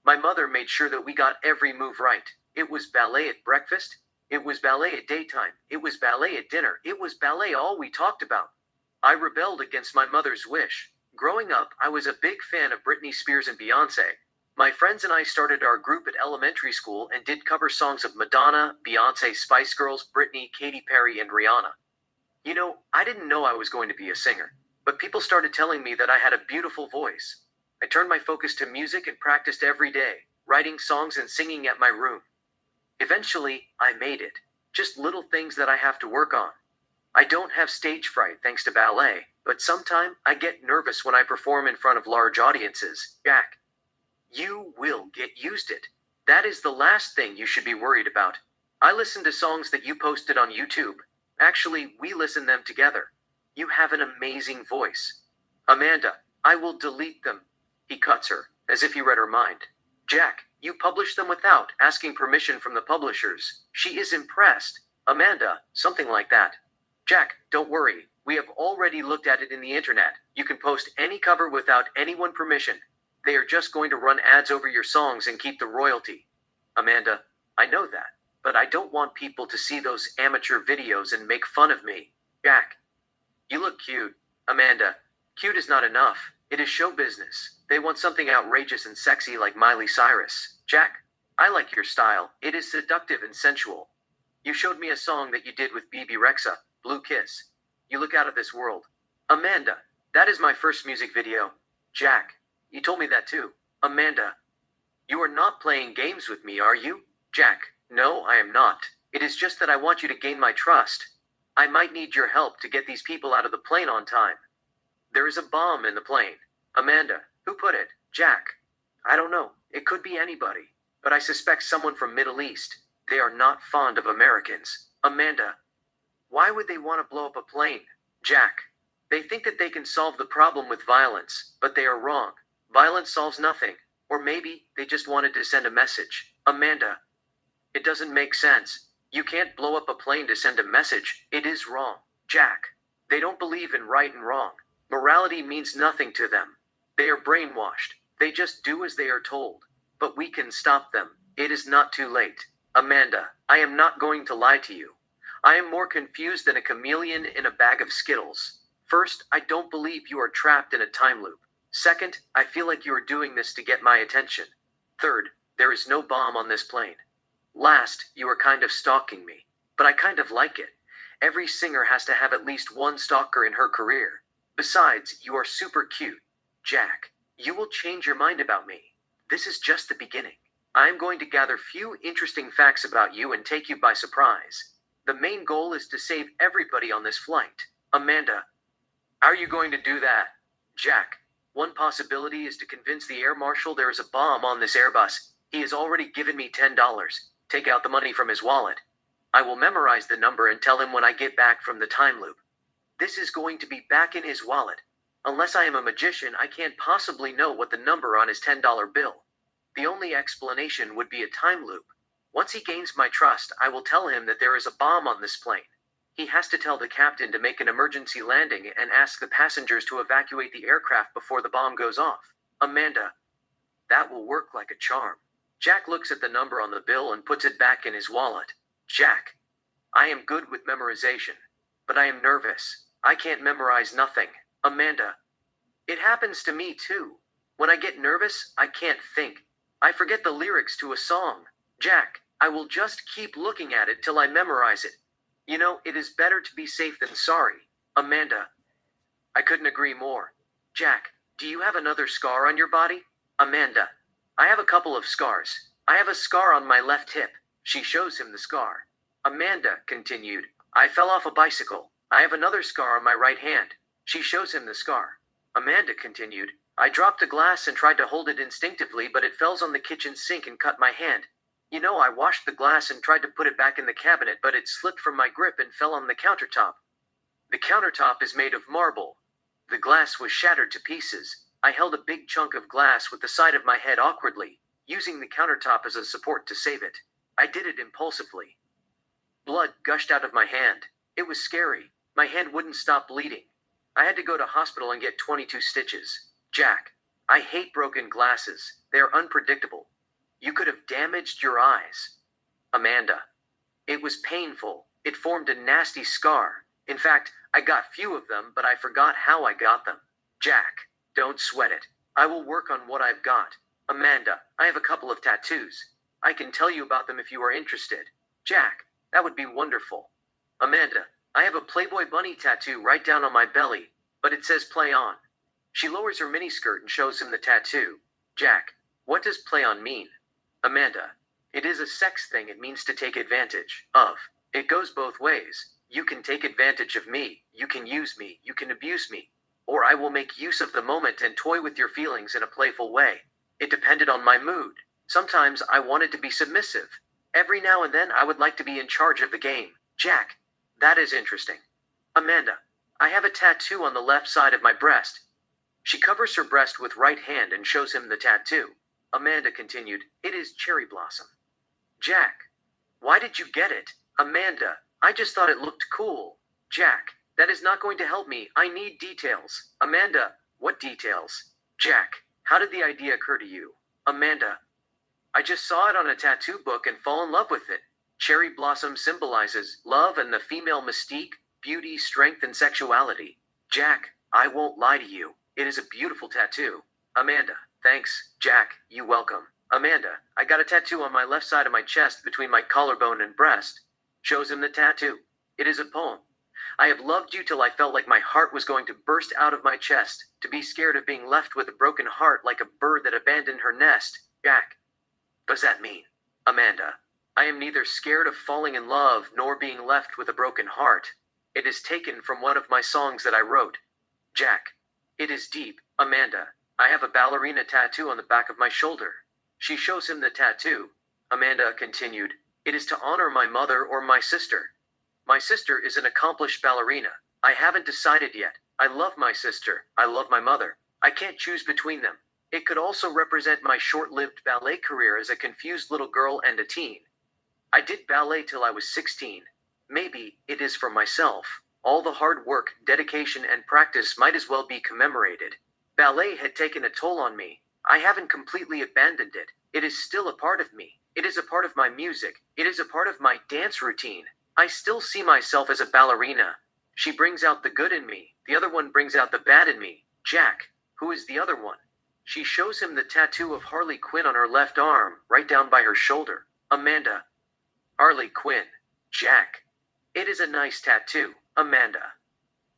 S1: My mother made sure that we got every move right. It was ballet at breakfast. It was ballet at daytime. It was ballet at dinner. It was ballet all we talked about. I rebelled against my mother's wish. Growing up, I was a big fan of Britney Spears and Beyonce. My friends and I started our group at elementary school and did cover songs of Madonna, Beyonce, Spice Girls, Britney, Katy Perry, and Rihanna. You know, I didn't know I was going to be a singer, but people started telling me that I had a beautiful voice. I turned my focus to music and practiced every day, writing songs and singing at my room. Eventually, I made it. Just little things that I have to work on. I don't have stage fright thanks to ballet, but sometimes I get nervous when I perform in front of large audiences. Jack, you will get used it. That is the last thing you should be worried about. I listened to songs that you posted on YouTube. Actually, we listened them together. You have an amazing voice. Amanda, I will delete them. He cuts her, as if he read her mind. Jack, you published them without asking permission from the publishers. She is impressed. Amanda, something like that. Jack, don't worry. We have already looked at it in the internet. You can post any cover without anyone permission. They are just going to run ads over your songs and keep the royalty. Amanda, I know that, but I don't want people to see those amateur videos and make fun of me. Jack, you look cute. Amanda, cute is not enough. It is show business. They want something outrageous and sexy like Miley Cyrus. Jack, I like your style. It is seductive and sensual. You showed me a song that you did with BB Rexa, Blue Kiss. You look out of this world. Amanda, that is my first music video. Jack, you told me that too. Amanda, you are not playing games with me, are you? Jack, no, I am not. It is just that I want you to gain my trust. I might need your help to get these people out of the plane on time. There is a bomb in the plane. Amanda, who put it? Jack, I don't know. It could be anybody. But I suspect someone from Middle East. They are not fond of Americans. Amanda, why would they want to blow up a plane? Jack, they think that they can solve the problem with violence, but they are wrong. Violence solves nothing. Or maybe they just wanted to send a message. Amanda, it doesn't make sense. You can't blow up a plane to send a message. It is wrong. Jack, they don't believe in right and wrong. Morality means nothing to them. They are brainwashed. They just do as they are told. But we can stop them. It is not too late. Amanda, I am not going to lie to you. I am more confused than a chameleon in a bag of Skittles. First, I don't believe you are trapped in a time loop. Second, I feel like you are doing this to get my attention. Third, there is no bomb on this plane. Last, you are kind of stalking me. But I kind of like it. Every singer has to have at least one stalker in her career. Besides, you are super cute. Jack, you will change your mind about me. This is just the beginning. I am going to gather few interesting facts about you and take you by surprise. The main goal is to save everybody on this flight. Amanda, how are you going to do that? Jack, one possibility is to convince the air marshal there is a bomb on this Airbus. He has already given me $10. Take out the money from his wallet. I will memorize the number and tell him when I get back from the time loop. This is going to be back in his wallet. Unless I am a magician, I can't possibly know what the number on his $10 bill. The only explanation would be a time loop. Once he gains my trust, I will tell him that there is a bomb on this plane. He has to tell the captain to make an emergency landing and ask the passengers to evacuate the aircraft before the bomb goes off. Amanda, that will work like a charm. Jack looks at the number on the bill and puts it back in his wallet. Jack, I am good with memorization, but I am nervous. I can't memorize nothing. Amanda, it happens to me too. When I get nervous, I can't think. I forget the lyrics to a song. Jack, I will just keep looking at it till I memorize it. You know, it is better to be safe than sorry. Amanda, I couldn't agree more. Jack, do you have another scar on your body? Amanda, I have a couple of scars. I have a scar on my left hip. She shows him the scar. Amanda continued, I fell off a bicycle. I have another scar on my right hand. She shows him the scar. Amanda continued, I dropped a glass and tried to hold it instinctively, but it fell on the kitchen sink and cut my hand. You know, I washed the glass and tried to put it back in the cabinet, but it slipped from my grip and fell on the countertop. The countertop is made of marble. The glass was shattered to pieces. I held a big chunk of glass with the side of my head awkwardly, using the countertop as a support to save it. I did it impulsively. Blood gushed out of my hand. It was scary. My hand wouldn't stop bleeding. I had to go to hospital and get 22 stitches. Jack, I hate broken glasses. They are unpredictable. You could have damaged your eyes. Amanda, it was painful. It formed a nasty scar. In fact, I got few of them, but I forgot how I got them. Jack, don't sweat it. I will work on what I've got. Amanda, I have a couple of tattoos. I can tell you about them if you are interested. Jack, that would be wonderful. Amanda, I have a Playboy bunny tattoo right down on my belly, but it says play on. She lowers her miniskirt and shows him the tattoo. Jack, what does play on mean? Amanda, it is a sex thing. It means to take advantage of. It goes both ways. You can take advantage of me, you can use me, you can abuse me. Or I will make use of the moment and toy with your feelings in a playful way. It depended on my mood. Sometimes I wanted to be submissive. Every now and then I would like to be in charge of the game. Jack, that is interesting. Amanda, I have a tattoo on the left side of my breast. She covers her breast with right hand and shows him the tattoo. Amanda continued, it is cherry blossom. Jack, why did you get it? Amanda, I just thought it looked cool. Jack, that is not going to help me. I need details. Amanda, what details? Jack, how did the idea occur to you? Amanda, I just saw it on a tattoo book and fall in love with it. Cherry blossom symbolizes love and the female mystique, beauty, strength, and sexuality. Jack, I won't lie to you. It is a beautiful tattoo. Amanda, thanks. Jack, you welcome. Amanda, I got a tattoo on my left side of my chest between my collarbone and breast. Shows him the tattoo. It is a poem. I have loved you till I felt like my heart was going to burst out of my chest, to be scared of being left with a broken heart like a bird that abandoned her nest. Jack, does that mean? Amanda, I am neither scared of falling in love nor being left with a broken heart. It is taken from one of my songs that I wrote. Jack, it is deep. Amanda, I have a ballerina tattoo on the back of my shoulder. She shows him the tattoo. Amanda continued, it is to honor my mother or my sister. My sister is an accomplished ballerina. I haven't decided yet. I love my sister. I love my mother. I can't choose between them. It could also represent my short-lived ballet career as a confused little girl and a teen. I did ballet till I was 16. Maybe it is for myself. All the hard work, dedication, and practice might as well be commemorated. Ballet had taken a toll on me. I haven't completely abandoned it. It is still a part of me. It is a part of my music. It is a part of my dance routine. I still see myself as a ballerina. She brings out the good in me. The other one brings out the bad in me. Jack, who is the other one? She shows him the tattoo of Harley Quinn on her left arm, right down by her shoulder. Amanda. Harley Quinn. Jack. It is a nice tattoo, Amanda.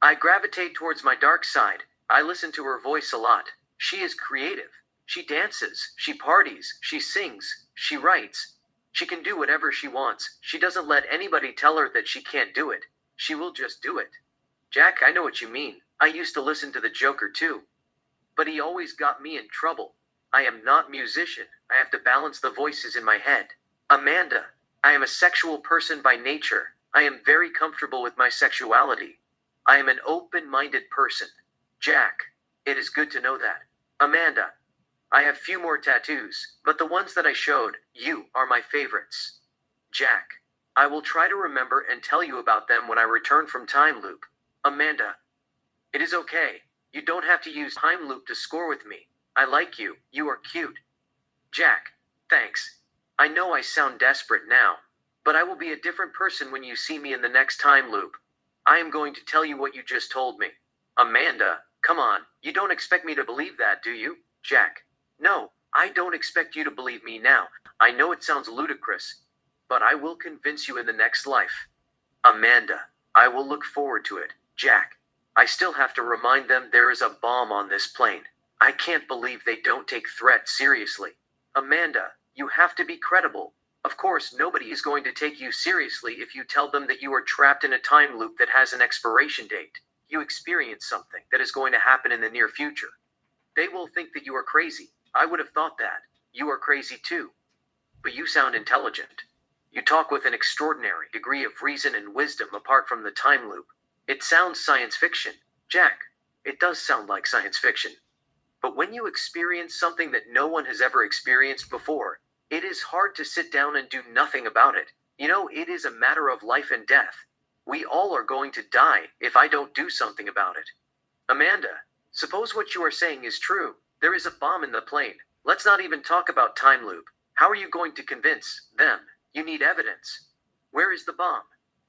S1: I gravitate towards my dark side. I listen to her voice a lot. She is creative. She dances, she parties, she sings, she writes. She can do whatever she wants. She doesn't let anybody tell her that she can't do it. She will just do it. Jack, I know what you mean. I used to listen to the Joker too. But he always got me in trouble. I am not a musician. I have to balance the voices in my head. Amanda, I am a sexual person by nature. I am very comfortable with my sexuality. I am an open-minded person. Jack, it is good to know that. Amanda, I have few more tattoos, but the ones that I showed you are my favorites. Jack, I will try to remember and tell you about them when I return from time loop. Amanda, it is okay. You don't have to use time loop to score with me. I like you. You are cute. Jack, thanks. I know I sound desperate now, but I will be a different person when you see me in the next time loop. I am going to tell you what you just told me. Amanda, come on. You don't expect me to believe that, do you? Jack, no, I don't expect you to believe me now. I know it sounds ludicrous, but I will convince you in the next life. Amanda, I will look forward to it. Jack, I still have to remind them there is a bomb on this plane. I can't believe they don't take threats seriously. Amanda, you have to be credible. Of course, nobody is going to take you seriously if you tell them that you are trapped in a time loop that has an expiration date. You experience something that is going to happen in the near future. They will think that you are crazy. I would have thought that. You are crazy too. But you sound intelligent. You talk with an extraordinary degree of reason and wisdom apart from the time loop. It sounds science fiction. Jack, it does sound like science fiction. But when you experience something that no one has ever experienced before, it is hard to sit down and do nothing about it. You know, it is a matter of life and death. We all are going to die if I don't do something about it. Amanda, suppose what you are saying is true. There is a bomb in the plane. Let's not even talk about time loop. How are you going to convince them? You need evidence. Where is the bomb?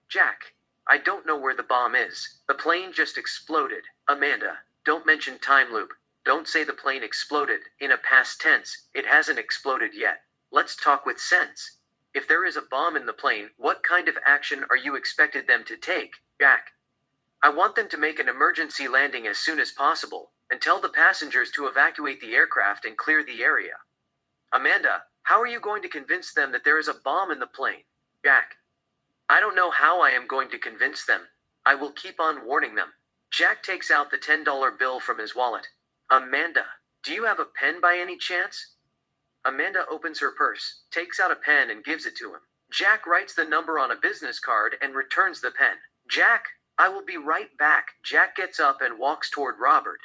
S1: Jack, I don't know where the bomb is. The plane just exploded. Amanda, don't mention time loop. Don't say the plane exploded in a past tense. It hasn't exploded yet. Let's talk with sense. If there is a bomb in the plane, what kind of action are you expected them to take? Jack, I want them to make an emergency landing as soon as possible and tell the passengers to evacuate the aircraft and clear the area. Amanda, how are you going to convince them that there is a bomb in the plane? Jack, I don't know how I am going to convince them. I will keep on warning them. Jack takes out the $10 bill from his wallet. Amanda, do you have a pen by any chance? Amanda opens her purse, takes out a pen and gives it to him. Jack writes the number on a business card and returns the pen. Jack, I will be right back. Jack gets up and walks toward Robert.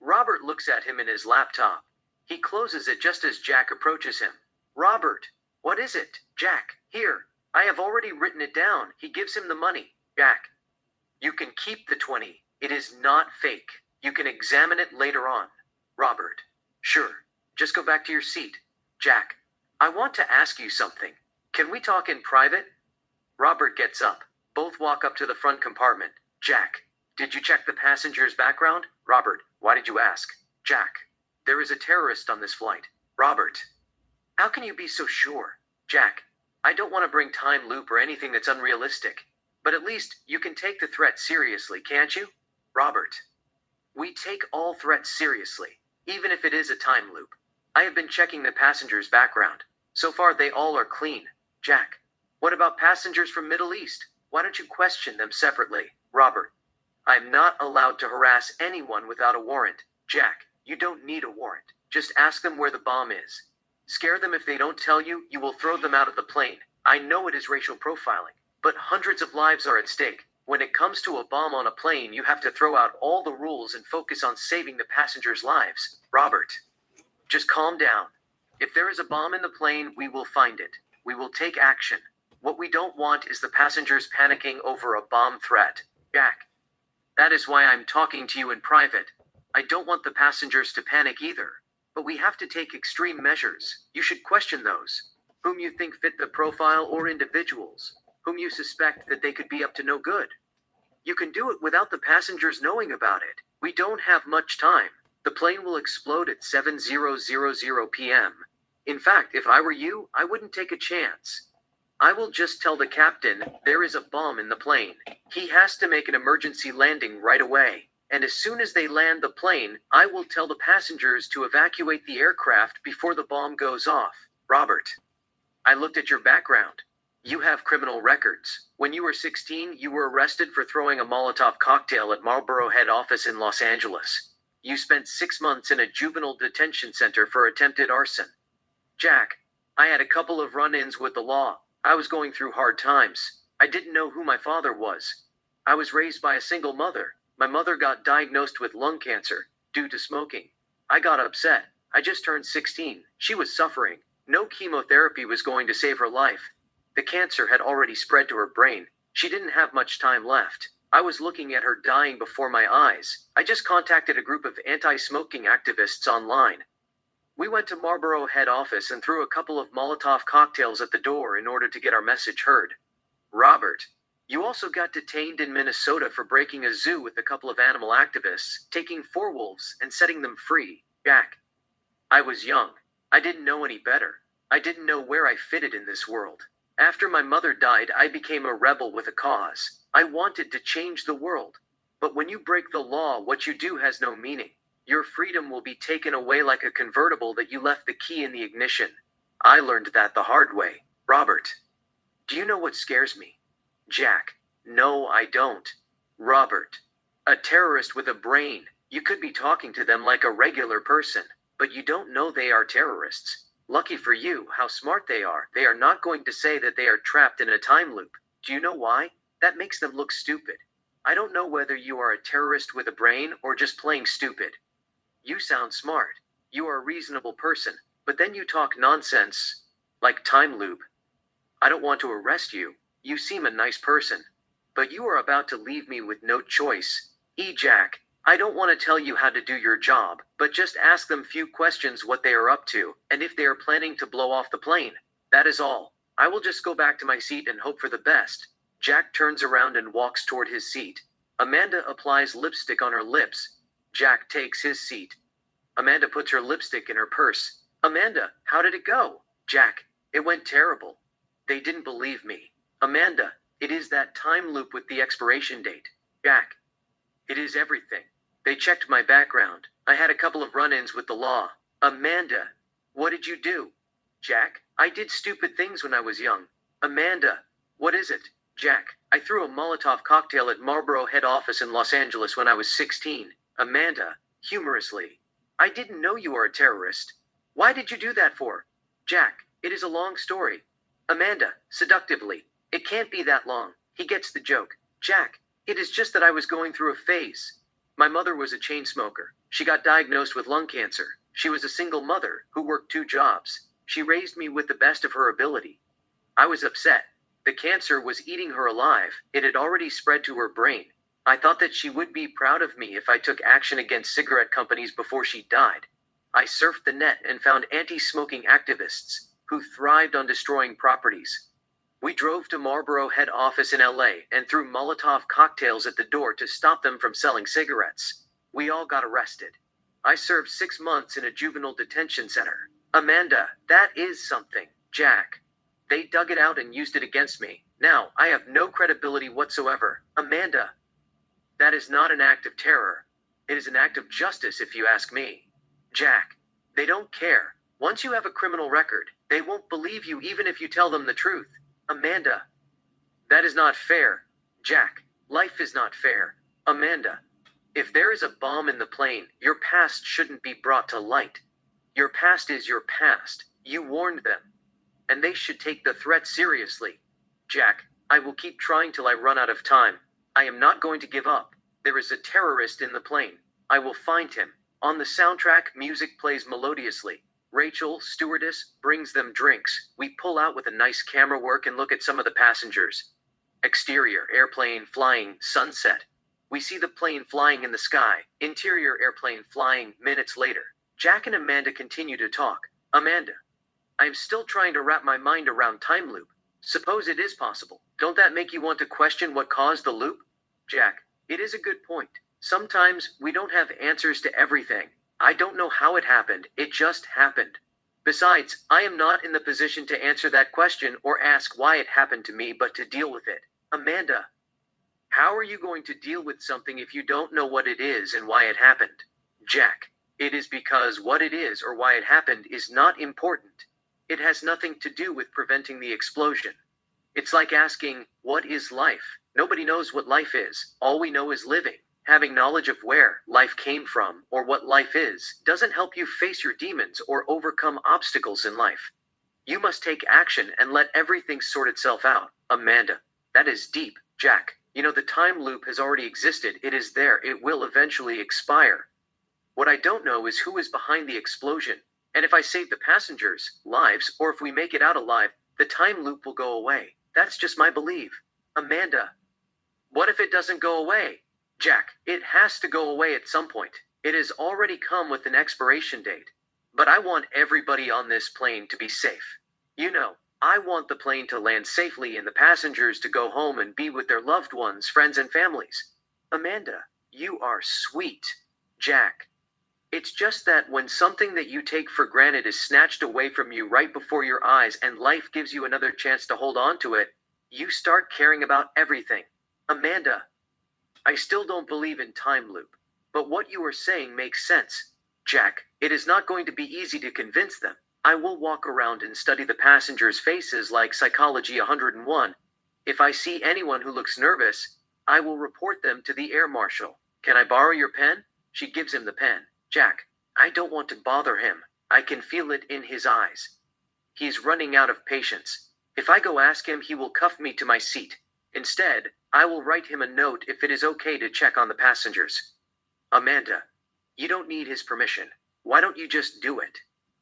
S1: Robert looks at him in his laptop. He closes it just as Jack approaches him. Robert, what is it? Jack, here. I have already written it down. He gives him the money. Jack, you can keep the 20. It is not fake. You can examine it later on. Robert, sure. Just go back to your seat. Jack, I want to ask you something. Can we talk in private? Robert gets up. Both walk up to the front compartment. Jack, did you check the passenger's background? Robert, why did you ask? Jack, there is a terrorist on this flight. Robert, how can you be so sure? Jack, I don't want to bring time loop or anything that's unrealistic. But at least you can take the threat seriously, can't you? Robert, we take all threats seriously, even if it is a time loop. I have been checking the passenger's background. So far they all are clean. Jack, what about passengers from Middle East? Why don't you question them separately? Robert, I'm not allowed to harass anyone without a warrant. Jack, you don't need a warrant. Just ask them where the bomb is. Scare them if they don't tell you, you will throw them out of the plane. I know it is racial profiling, but hundreds of lives are at stake. When it comes to a bomb on a plane, you have to throw out all the rules and focus on saving the passengers' lives. Robert, just calm down. If there is a bomb in the plane, we will find it. We will take action. What we don't want is the passengers panicking over a bomb threat. Jack, that is why I'm talking to you in private. I don't want the passengers to panic either. But we have to take extreme measures. You should question those. whom you think fit the profile, or individuals whom you suspect that they could be up to no good. You can do it without the passengers knowing about it. We don't have much time. The plane will explode at 7:00 p.m. In fact, if I were you, I wouldn't take a chance. I will just tell the captain there is a bomb in the plane. He has to make an emergency landing right away. And as soon as they land the plane, I will tell the passengers to evacuate the aircraft before the bomb goes off. Robert, I looked at your background. You have criminal records. When you were 16, you were arrested for throwing a Molotov cocktail at Marlboro head office in Los Angeles. You spent 6 months in a juvenile detention center for attempted arson. Jack, I had a couple of run-ins with the law. I was going through hard times. I didn't know who my father was. I was raised by a single mother. My mother got diagnosed with lung cancer due to smoking. I got upset. I just turned 16. She was suffering. No chemotherapy was going to save her life. The cancer had already spread to her brain. She didn't have much time left. I was looking at her dying before my eyes. I just contacted a group of anti-smoking activists online. We went to Marlboro head office and threw a couple of Molotov cocktails at the door in order to get our message heard. Robert, you also got detained in Minnesota for breaking a zoo with a couple of animal activists, taking 4 wolves and setting them free. Jack, I was young. I didn't know any better. I didn't know where I fitted in this world. After my mother died, I became a rebel with a cause. I wanted to change the world. But when you break the law, what you do has no meaning. Your freedom will be taken away like a convertible that you left the key in the ignition. I learned that the hard way. Robert, do you know what scares me? Jack, no, I don't. Robert, a terrorist with a brain. You could be talking to them like a regular person, but you don't know they are terrorists. Lucky for you, how smart they are. They are not going to say that they are trapped in a time loop. Do you know why? That makes them look stupid. I don't know whether you are a terrorist with a brain or just playing stupid. You sound smart. You are a reasonable person, but then you talk nonsense, like time loop. I don't want to arrest you. You seem a nice person. But you are about to leave me with no choice. Jack, I don't want to tell you how to do your job, but just ask them few questions what they are up to, and if they are planning to blow off the plane. That is all. I will just go back to my seat and hope for the best. Jack turns around and walks toward his seat. Amanda applies lipstick on her lips. Jack takes his seat. Amanda puts her lipstick in her purse. Amanda, how did it go? Jack, it went terrible. They didn't believe me. Amanda, it is that time loop with the expiration date. Jack, it is everything. They checked my background. I had a couple of run-ins with the law. Amanda, what did you do? Jack, I did stupid things when I was young. Amanda, what is it? Jack, I threw a Molotov cocktail at Marlboro head office in Los Angeles when I was 16. Amanda, humorously, I didn't know you were a terrorist. Why did you do that for? Jack, it is a long story. Amanda, seductively, it can't be that long. He gets the joke. Jack, it is just that I was going through a phase. My mother was a chain smoker. She got diagnosed with lung cancer. She was a single mother who worked 2 jobs. She raised me with the best of her ability. I was upset. The cancer was eating her alive. It had already spread to her brain. I thought that she would be proud of me if I took action against cigarette companies before she died. I surfed the net and found anti-smoking activists who thrived on destroying properties. We drove to Marlboro head office in LA and threw Molotov cocktails at the door to stop them from selling cigarettes. We all got arrested. I served 6 months in a juvenile detention center. Amanda, that is something. Jack, they dug it out and used it against me. Now, I have no credibility whatsoever. Amanda, that is not an act of terror. It is an act of justice, if you ask me. Jack, they don't care. Once you have a criminal record, they won't believe you even if you tell them the truth. Amanda, that is not fair. Jack, life is not fair. Amanda, if there is a bomb in the plane, your past shouldn't be brought to light. Your past is your past. You warned them. And they should take the threat seriously. Jack, I will keep trying till I run out of time. I am not going to give up. There is a terrorist in the plane. I will find him. On the soundtrack, music plays melodiously. Rachel, stewardess, brings them drinks. We pull out with a nice camera work and look at some of the passengers. Exterior, airplane flying, sunset. We see the plane flying in the sky. Interior, airplane flying, minutes later. Jack and Amanda continue to talk. Amanda, I am still trying to wrap my mind around time loop. Suppose it is possible. Don't that make you want to question what caused the loop? Jack, it is a good point. Sometimes we don't have answers to everything. I don't know how it happened, it just happened. Besides, I am not in the position to answer that question or ask why it happened to me, but to deal with it. Amanda, how are you going to deal with something if you don't know what it is and why it happened? Jack, it is because what it is or why it happened is not important. It has nothing to do with preventing the explosion. It's like asking, what is life? Nobody knows what life is. All we know is living. Having knowledge of where life came from or what life is doesn't help you face your demons or overcome obstacles in life. You must take action and let everything sort itself out. Amanda, that is deep. Jack, you know the time loop has already existed. It is there. It will eventually expire. What I don't know is who is behind the explosion. And if I save the passengers' lives, or if we make it out alive, the time loop will go away. That's just my belief. Amanda, what if it doesn't go away? Jack, it has to go away at some point. It has already come with an expiration date. But I want everybody on this plane to be safe. You know, I want the plane to land safely and the passengers to go home and be with their loved ones, friends, and families. Amanda, you are sweet. Jack, it's just that when something that you take for granted is snatched away from you right before your eyes and life gives you another chance to hold on to it, you start caring about everything. Amanda, I still don't believe in time loop, but what you are saying makes sense. Jack, it is not going to be easy to convince them. I will walk around and study the passengers' faces like Psychology 101. If I see anyone who looks nervous, I will report them to the air marshal. Can I borrow your pen? She gives him the pen. Jack, I don't want to bother him. I can feel it in his eyes. He's running out of patience. If I go ask him, he will cuff me to my seat. Instead, I will write him a note if it is okay to check on the passengers. Amanda, you don't need his permission. Why don't you just do it?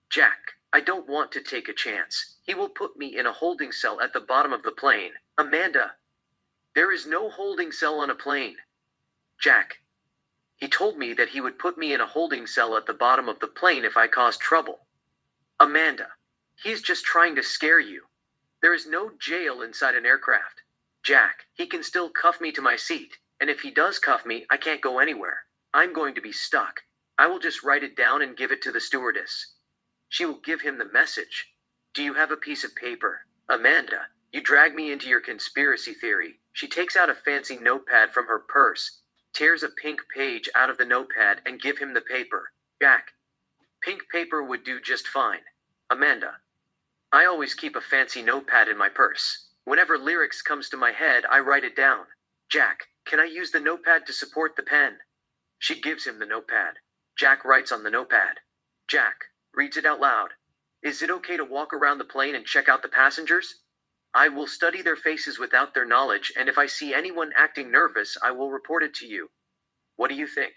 S1: Jack, I don't want to take a chance. He will put me in a holding cell at the bottom of the plane. Amanda, there is no holding cell on a plane. Jack, he told me that he would put me in a holding cell at the bottom of the plane if I caused trouble. Amanda, he's just trying to scare you. There is no jail inside an aircraft. Jack, he can still cuff me to my seat, and if he does cuff me, I can't go anywhere. I'm going to be stuck. I will just write it down and give it to the stewardess. She will give him the message. Do you have a piece of paper? Amanda, you drag me into your conspiracy theory. She takes out a fancy notepad from her purse, tears a pink page out of the notepad and give him the paper. Jack, pink paper would do just fine. Amanda, I always keep a fancy notepad in my purse. Whenever lyrics comes to my head, I write it down. Jack, can I use the notepad to support the pen? She gives him the notepad. Jack writes on the notepad. Jack reads it out loud. Is it okay to walk around the plane and check out the passengers? I will study their faces without their knowledge, and if I see anyone acting nervous, I will report it to you. What do you think?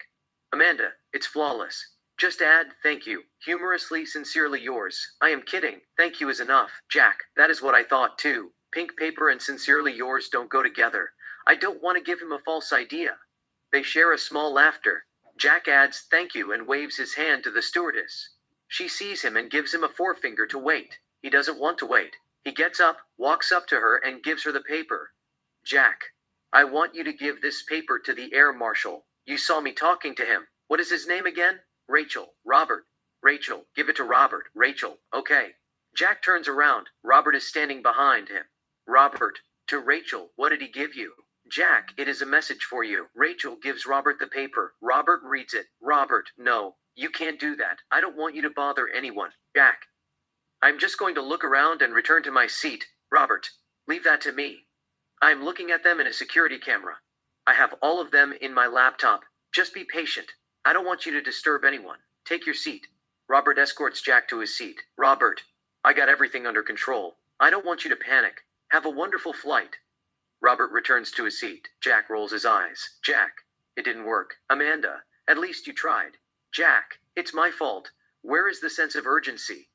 S1: Amanda, it's flawless. Just add, thank you. Humorously, sincerely yours. I am kidding. Thank you is enough. Jack, that is what I thought too. Pink paper and sincerely yours don't go together. I don't want to give him a false idea. They share a small laughter. Jack adds, thank you, and waves his hand to the stewardess. She sees him and gives him a forefinger to wait. He doesn't want to wait. He gets up, walks up to her, and gives her the paper. Jack, I want you to give this paper to the air marshal. You saw me talking to him. What is his name again? Rachel. Robert. Rachel, give it to Robert. Rachel, okay. Jack turns around. Robert is standing behind him. Robert, to Rachel, what did he give you? Jack, it is a message for you. Rachel gives Robert the paper. Robert reads it. Robert, no, you can't do that. I don't want you to bother anyone. Jack, I'm just going to look around and return to my seat. Robert, leave that to me. I'm looking at them in a security camera. I have all of them in my laptop. Just be patient. I don't want you to disturb anyone. Take your seat. Robert escorts Jack to his seat. Robert, I got everything under control. I don't want you to panic. Have a wonderful flight. Robert returns to his seat. Jack rolls his eyes. Jack, it didn't work. Amanda, at least you tried. Jack, it's my fault. Where is the sense of urgency?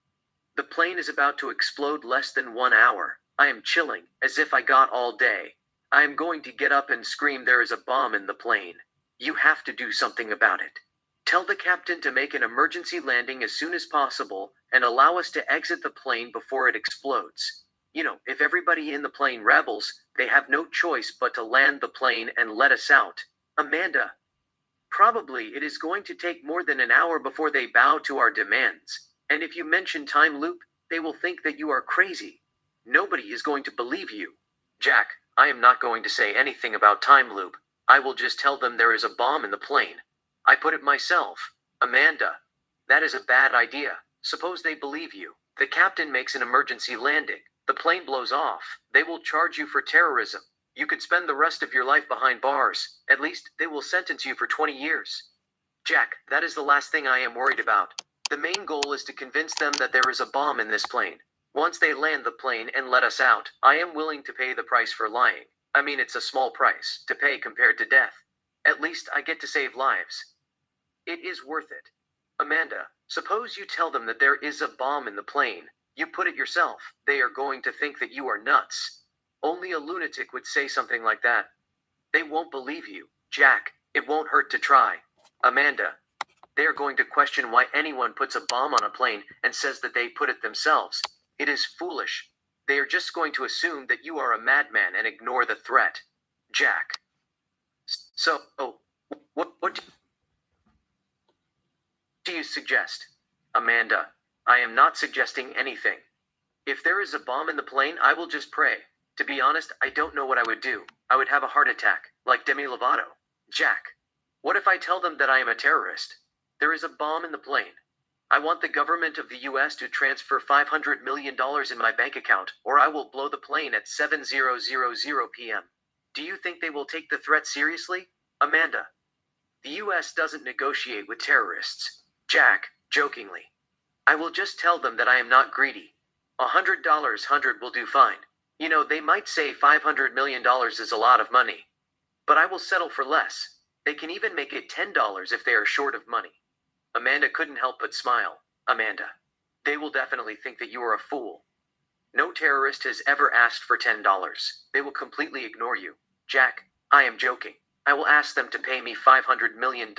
S1: The plane is about to explode less than 1 hour. I am chilling, as if I got all day. I am going to get up and scream there is a bomb in the plane. You have to do something about it. Tell the captain to make an emergency landing as soon as possible and allow us to exit the plane before it explodes. If everybody in the plane rebels, they have no choice but to land the plane and let us out. Amanda, probably it is going to take more than an hour before they bow to our demands. And if you mention time loop, they will think that you are crazy. Nobody is going to believe you. Jack, I am not going to say anything about time loop. I will just tell them there is a bomb in the plane. I put it myself. Amanda, that is a bad idea. Suppose they believe you. The captain makes an emergency landing. The plane blows off. They will charge you for terrorism. You could spend the rest of your life behind bars. At least, they will sentence you for 20 years. Jack, that is the last thing I am worried about. The main goal is to convince them that there is a bomb in this plane. Once they land the plane and let us out, I am willing to pay the price for lying. I mean, it's a small price to pay compared to death. At least I get to save lives. It is worth it. Amanda, suppose you tell them that there is a bomb in the plane. You put it yourself. They are going to think that you are nuts. Only a lunatic would say something like that. They won't believe you. Jack, it won't hurt to try. Amanda, they are going to question why anyone puts a bomb on a plane and says that they put it themselves. It is foolish. They are just going to assume that you are a madman and ignore the threat. Jack. So, what do you suggest? Amanda, I am not suggesting anything. If there is a bomb in the plane, I will just pray. To be honest, I don't know what I would do. I would have a heart attack, like Demi Lovato. Jack, what if I tell them that I am a terrorist? There is a bomb in the plane. I want the government of the US to transfer $500 million in my bank account, or I will blow the plane at 7:00 p.m. Do you think they will take the threat seriously? Amanda, the US doesn't negotiate with terrorists. Jack, jokingly. I will just tell them that I am not greedy. $100 will do fine. They might say $500 million is a lot of money. But I will settle for less. They can even make it $10 if they are short of money. Amanda couldn't help but smile. Amanda, they will definitely think that you are a fool. No terrorist has ever asked for $10. They will completely ignore you. Jack, I am joking. I will ask them to pay me $500 million.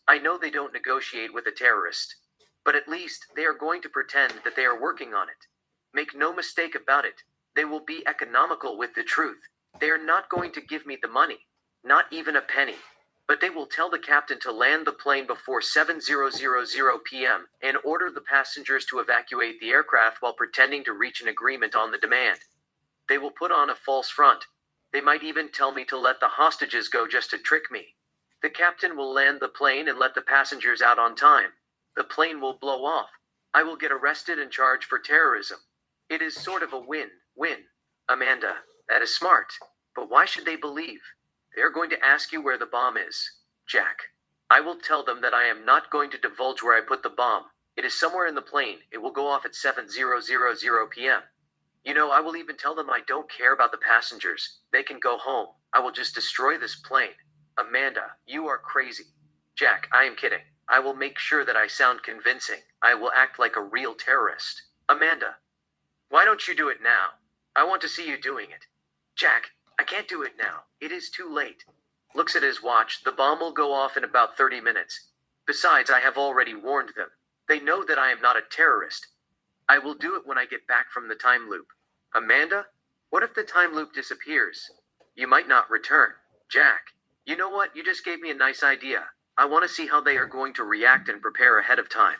S1: I know they don't negotiate with a terrorist. But at least they are going to pretend that they are working on it. Make no mistake about it. They will be economical with the truth. They are not going to give me the money. Not even a penny. But they will tell the captain to land the plane before 7:00 p.m. and order the passengers to evacuate the aircraft while pretending to reach an agreement on the demand. They will put on a false front. They might even tell me to let the hostages go just to trick me. The captain will land the plane and let the passengers out on time. The plane will blow off. I will get arrested and charged for terrorism. It is sort of a win-win. Amanda, that is smart. But why should they believe? They are going to ask you where the bomb is. Jack, I will tell them that I am not going to divulge where I put the bomb. It is somewhere in the plane. It will go off at 7:00 p.m. I will even tell them I don't care about the passengers. They can go home. I will just destroy this plane. Amanda, you are crazy. Jack, I am kidding. I will make sure that I sound convincing. I will act like a real terrorist. Amanda, why don't you do it now? I want to see you doing it. Jack, I can't do it now. It is too late. Looks at his watch. The bomb will go off in about 30 minutes. Besides, I have already warned them. They know that I am not a terrorist. I will do it when I get back from the time loop. Amanda, what if the time loop disappears? You might not return. Jack, you know what? You just gave me a nice idea. I want to see how they are going to react and prepare ahead of time.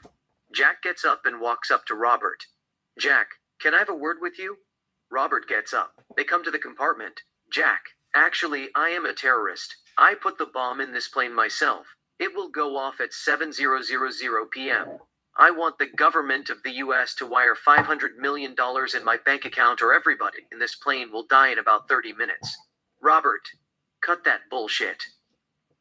S1: Jack gets up and walks up to Robert. Jack, can I have a word with you? Robert gets up. They come to the compartment. Jack, actually, I am a terrorist. I put the bomb in this plane myself. It will go off at 7:00 p.m. I want the government of the US to wire $500 million in my bank account or everybody in this plane will die in about 30 minutes. Robert, cut that bullshit.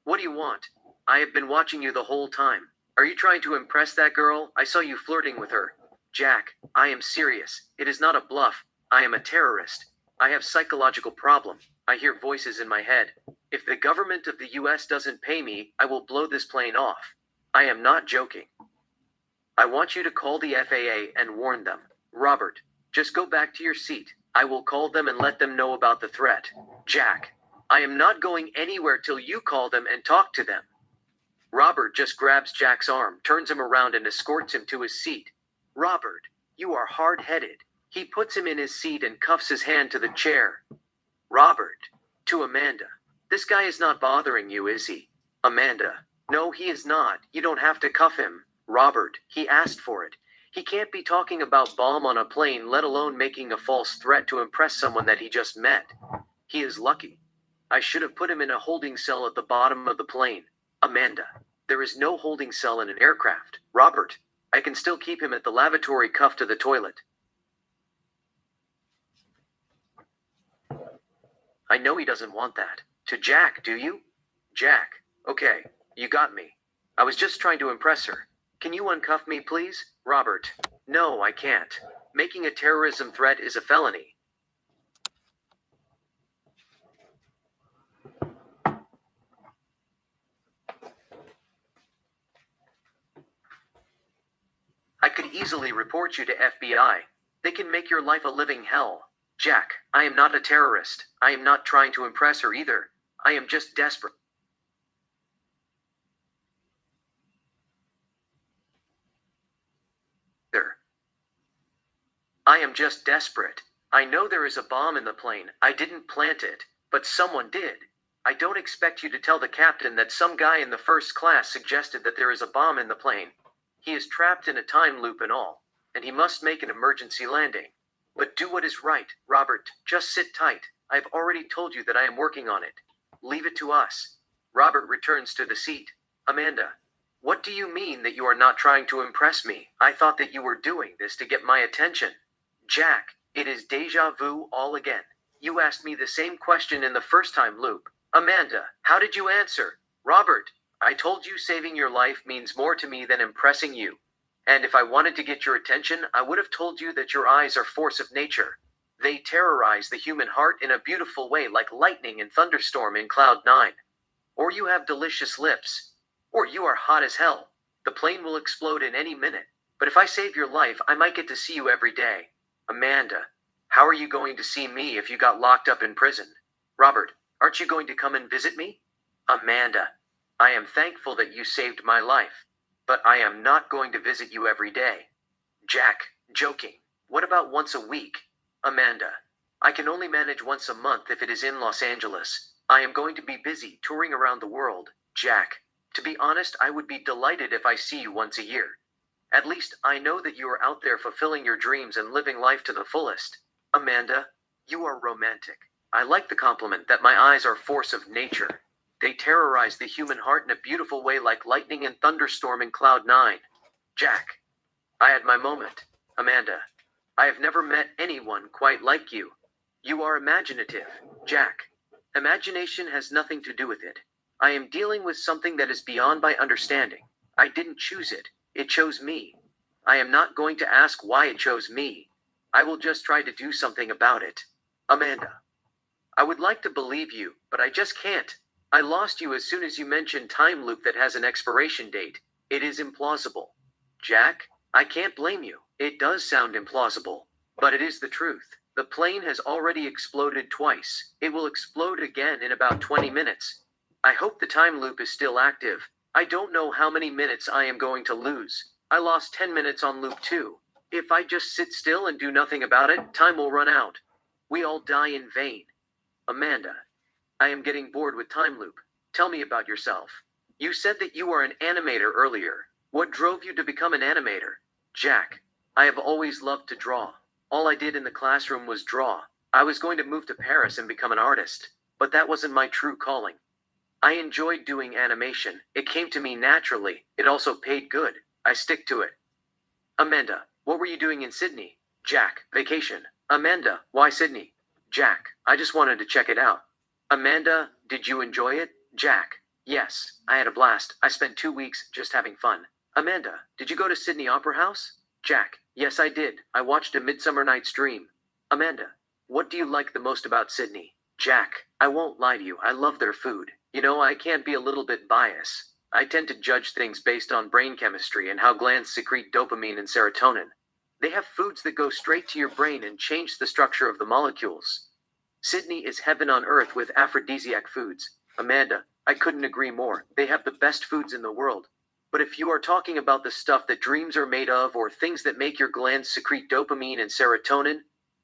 S1: What do you want? I have been watching you the whole time. Are you trying to impress that girl? I saw you flirting with her. Jack, I am serious. It is not a bluff. I am a terrorist. I have psychological problem. I hear voices in my head. If the government of the US doesn't pay me, I will blow this plane off. I am not joking. I want you to call the FAA and warn them. Robert, just go back to your seat. I will call them and let them know about the threat. Jack, I am not going anywhere till you call them and talk to them. Robert just grabs Jack's arm, turns him around, and escorts him to his seat. Robert, you are hard-headed. He puts him in his seat and cuffs his hand to the chair. Robert, to Amanda. This guy is not bothering you, is he? Amanda. No, he is not. You don't have to cuff him. Robert, he asked for it. He can't be talking about bomb on a plane, let alone making a false threat to impress someone that he just met. He is lucky. I should have put him in a holding cell at the bottom of the plane. Amanda. There is no holding cell in an aircraft. Robert, I can still keep him at the lavatory cuffed to the toilet. I know he doesn't want that. To Jack, do you? Jack. Okay, you got me. I was just trying to impress her. Can you uncuff me, please? Robert. No, I can't. Making a terrorism threat is a felony. I could easily report you to FBI. They can make your life a living hell. Jack, I am not a terrorist. I am not trying to impress her either. I am just desperate. I am just desperate. I know there is a bomb in the plane. I didn't plant it, but someone did. I don't expect you to tell the captain that some guy in the first class suggested that there is a bomb in the plane. He is trapped in a time loop and all, and he must make an emergency landing. But do what is right, Robert. Just sit tight. I've already told you that I am working on it. Leave it to us. Robert returns to the seat. Amanda. What do you mean that you are not trying to impress me? I thought that you were doing this to get my attention. Jack, it is deja vu all again. You asked me the same question in the first time loop. Amanda, how did you answer? Robert, I told you saving your life means more to me than impressing you. And if I wanted to get your attention, I would have told you that your eyes are force of nature. They terrorize the human heart in a beautiful way, like lightning and thunderstorm in Cloud 9. Or you have delicious lips. Or you are hot as hell. The plane will explode in any minute. But if I save your life, I might get to see you every day. Amanda, how are you going to see me if you got locked up in prison? Robert, aren't you going to come and visit me? Amanda, I am thankful that you saved my life, but I am not going to visit you every day. Jack, joking. What about once a week? Amanda, I can only manage once a month if it is in Los Angeles. I am going to be busy touring around the world. Jack, to be honest, I would be delighted if I see you once a year. At least I know that you are out there fulfilling your dreams and living life to the fullest. Amanda, you are romantic. I like the compliment that my eyes are force of nature. They terrorize the human heart in a beautiful way, like lightning and thunderstorm in Cloud 9. Jack, I had my moment. Amanda, I have never met anyone quite like you. You are imaginative. Jack, imagination has nothing to do with it. I am dealing with something that is beyond my understanding. I didn't choose it. It chose me. I am not going to ask why it chose me. I will just try to do something about it. Amanda. I would like to believe you, but I just can't. I lost you as soon as you mentioned time loop that has an expiration date. It is implausible. Jack, I can't blame you. It does sound implausible, but it is the truth. The plane has already exploded twice. It will explode again in about 20 minutes. I hope the time loop is still active. I don't know how many minutes I am going to lose. I lost 10 minutes on loop 2. If I just sit still and do nothing about it, time will run out. We all die in vain. Amanda, I am getting bored with time loop. Tell me about yourself. You said that you were an animator earlier. What drove you to become an animator? Jack, I have always loved to draw. All I did in the classroom was draw. I was going to move to Paris and become an artist, but that wasn't my true calling. I enjoyed doing animation. It came to me naturally. It also paid good. I stick to it. Amanda, what were you doing in Sydney? Jack, vacation. Amanda, why Sydney? Jack, I just wanted to check it out. Amanda, did you enjoy it? Jack, yes, I had a blast. I spent 2 weeks just having fun. Amanda, did you go to Sydney Opera House? Jack, yes I did. I watched A Midsummer Night's Dream. Amanda, what do you like the most about Sydney? Jack, I won't lie to you. I love their food. You know, I can't be a little bit biased. I tend to judge things based on brain chemistry and how glands secrete dopamine and serotonin. They have foods that go straight to your brain and change the structure of the molecules. Sydney is heaven on earth with aphrodisiac foods. Amanda, I couldn't agree more. They have the best foods in the world. But if you are talking about the stuff that dreams are made of or things that make your glands secrete dopamine and serotonin,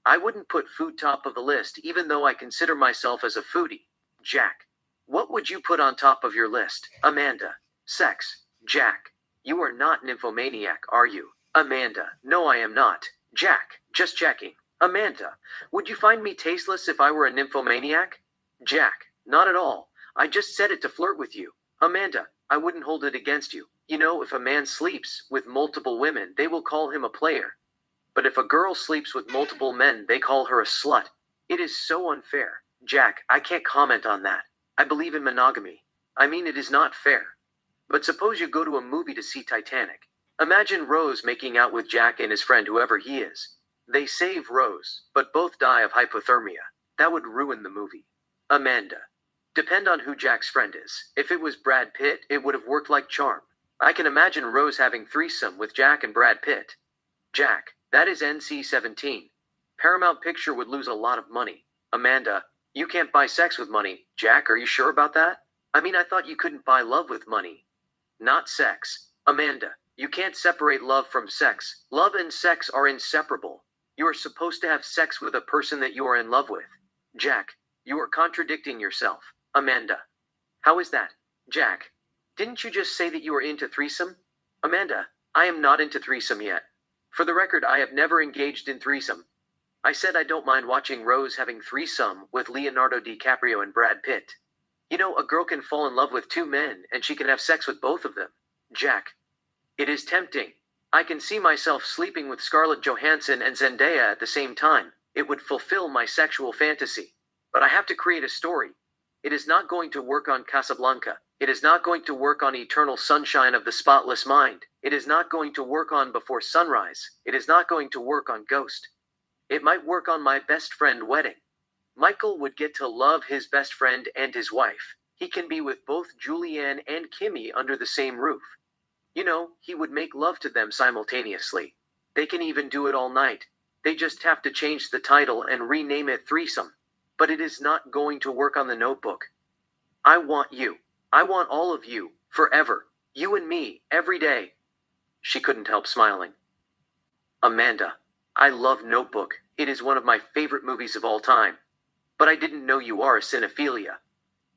S1: I wouldn't put food top of the list even though I consider myself as a foodie. Jack. What would you put on top of your list? Amanda. Sex. Jack. You are not nymphomaniac, are you? Amanda. No, I am not. Jack. Just checking. Amanda. Would you find me tasteless if I were a nymphomaniac? Jack. Not at all. I just said it to flirt with you. Amanda. I wouldn't hold it against you. You know, if a man sleeps with multiple women, they will call him a player. But if a girl sleeps with multiple men, they call her a slut. It is so unfair. Jack, I can't comment on that. I believe in monogamy. I mean, it is not fair. But suppose you go to a movie to see Titanic. Imagine Rose making out with Jack and his friend, whoever he is. They save Rose, but both die of hypothermia. That would ruin the movie. Amanda. Depend on who Jack's friend is. If it was Brad Pitt, it would have worked like charm. I can imagine Rose having threesome with Jack and Brad Pitt. Jack, that is NC-17. Paramount Picture would lose a lot of money. Amanda, you can't buy sex with money. Jack, are you sure about that? I mean, I thought you couldn't buy love with money. Not sex. Amanda, you can't separate love from sex. Love and sex are inseparable. You are supposed to have sex with a person that you are in love with. Jack, you are contradicting yourself. Amanda, how is that? Jack, didn't you just say that you were into threesome? Amanda, I am not into threesome yet. For the record, I have never engaged in threesome. I said I don't mind watching Rose having threesome with Leonardo DiCaprio and Brad Pitt. You know, a girl can fall in love with two men and she can have sex with both of them. Jack, it is tempting. I can see myself sleeping with Scarlett Johansson and Zendaya at the same time. It would fulfill my sexual fantasy. But I have to create a story. It is not going to work on Casablanca. It is not going to work on Eternal Sunshine of the Spotless Mind. It is not going to work on Before Sunrise. It is not going to work on Ghost. It might work on My Best Friend Wedding. Michael would get to love his best friend and his wife. He can be with both Julianne and Kimmy under the same roof. You know, he would make love to them simultaneously. They can even do it all night. They just have to change the title and rename it Threesome. But it is not going to work on The Notebook. I want you. I want all of you, forever. You and me, every day. She couldn't help smiling. Amanda, I love Notebook. It is one of my favorite movies of all time. But I didn't know you are a cinephilia.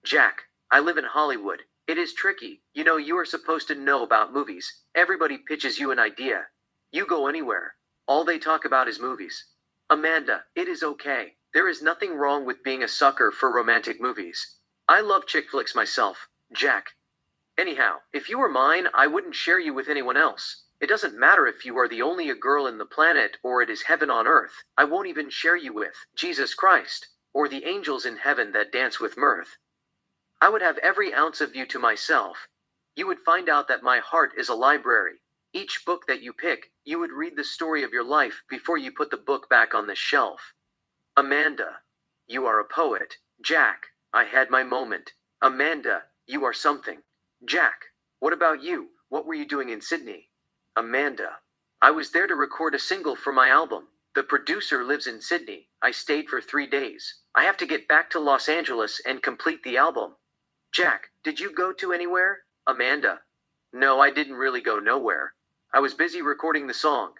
S1: Jack, I live in Hollywood. It is tricky. You know, you are supposed to know about movies. Everybody pitches you an idea. You go anywhere. All they talk about is movies. Amanda, it is okay. There is nothing wrong with being a sucker for romantic movies. I love chick flicks myself. Jack. Anyhow, if you were mine, I wouldn't share you with anyone else. It doesn't matter if you are the only a girl in the planet or it is heaven on earth. I won't even share you with Jesus Christ or the angels in heaven that dance with mirth. I would have every ounce of you to myself. You would find out that my heart is a library. Each book that you pick, you would read the story of your life before you put the book back on the shelf. Amanda, you are a poet. Jack, I had my moment. Amanda, you are something. Jack, what about you? What were you doing in Sydney? Amanda, I was there to record a single for my album. The producer lives in Sydney. I stayed for 3 days. I have to get back to Los Angeles and complete the album. Jack, did you go to anywhere? Amanda, no, I didn't really go nowhere. I was busy recording the song.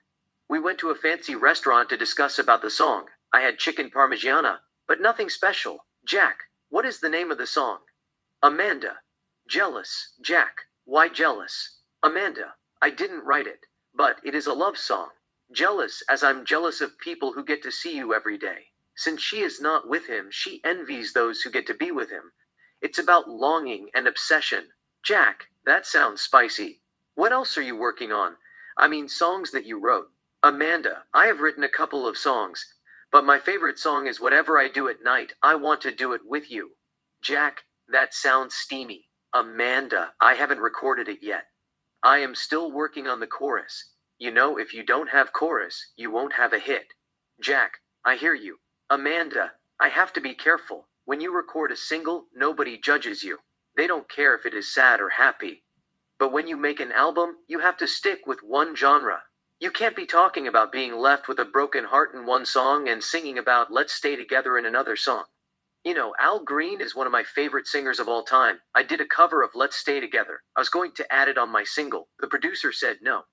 S1: We went to a fancy restaurant to discuss about the song. I had chicken parmigiana, but nothing special. Jack, what is the name of the song? Amanda, jealous. Jack, why jealous? Amanda, I didn't write it, but it is a love song. Jealous as I'm jealous of people who get to see you every day. Since she is not with him, she envies those who get to be with him. It's about longing and obsession. Jack, that sounds spicy. What else are you working on? I mean, songs that you wrote. Amanda, I have written a couple of songs, but my favorite song is Whatever I Do at Night, I Want to Do It With You. Jack, that sounds steamy. Amanda, I haven't recorded it yet. I am still working on the chorus. You know, if you don't have chorus, you won't have a hit. Jack, I hear you. Amanda, I have to be careful. When you record a single, nobody judges you. They don't care if it is sad or happy. But when you make an album, you have to stick with one genre. You can't be talking about being left with a broken heart in one song and singing about let's stay together in another song. You know, Al Green is one of my favorite singers of all time. I did a cover of Let's Stay Together. I was going to add it on my single. The producer said no.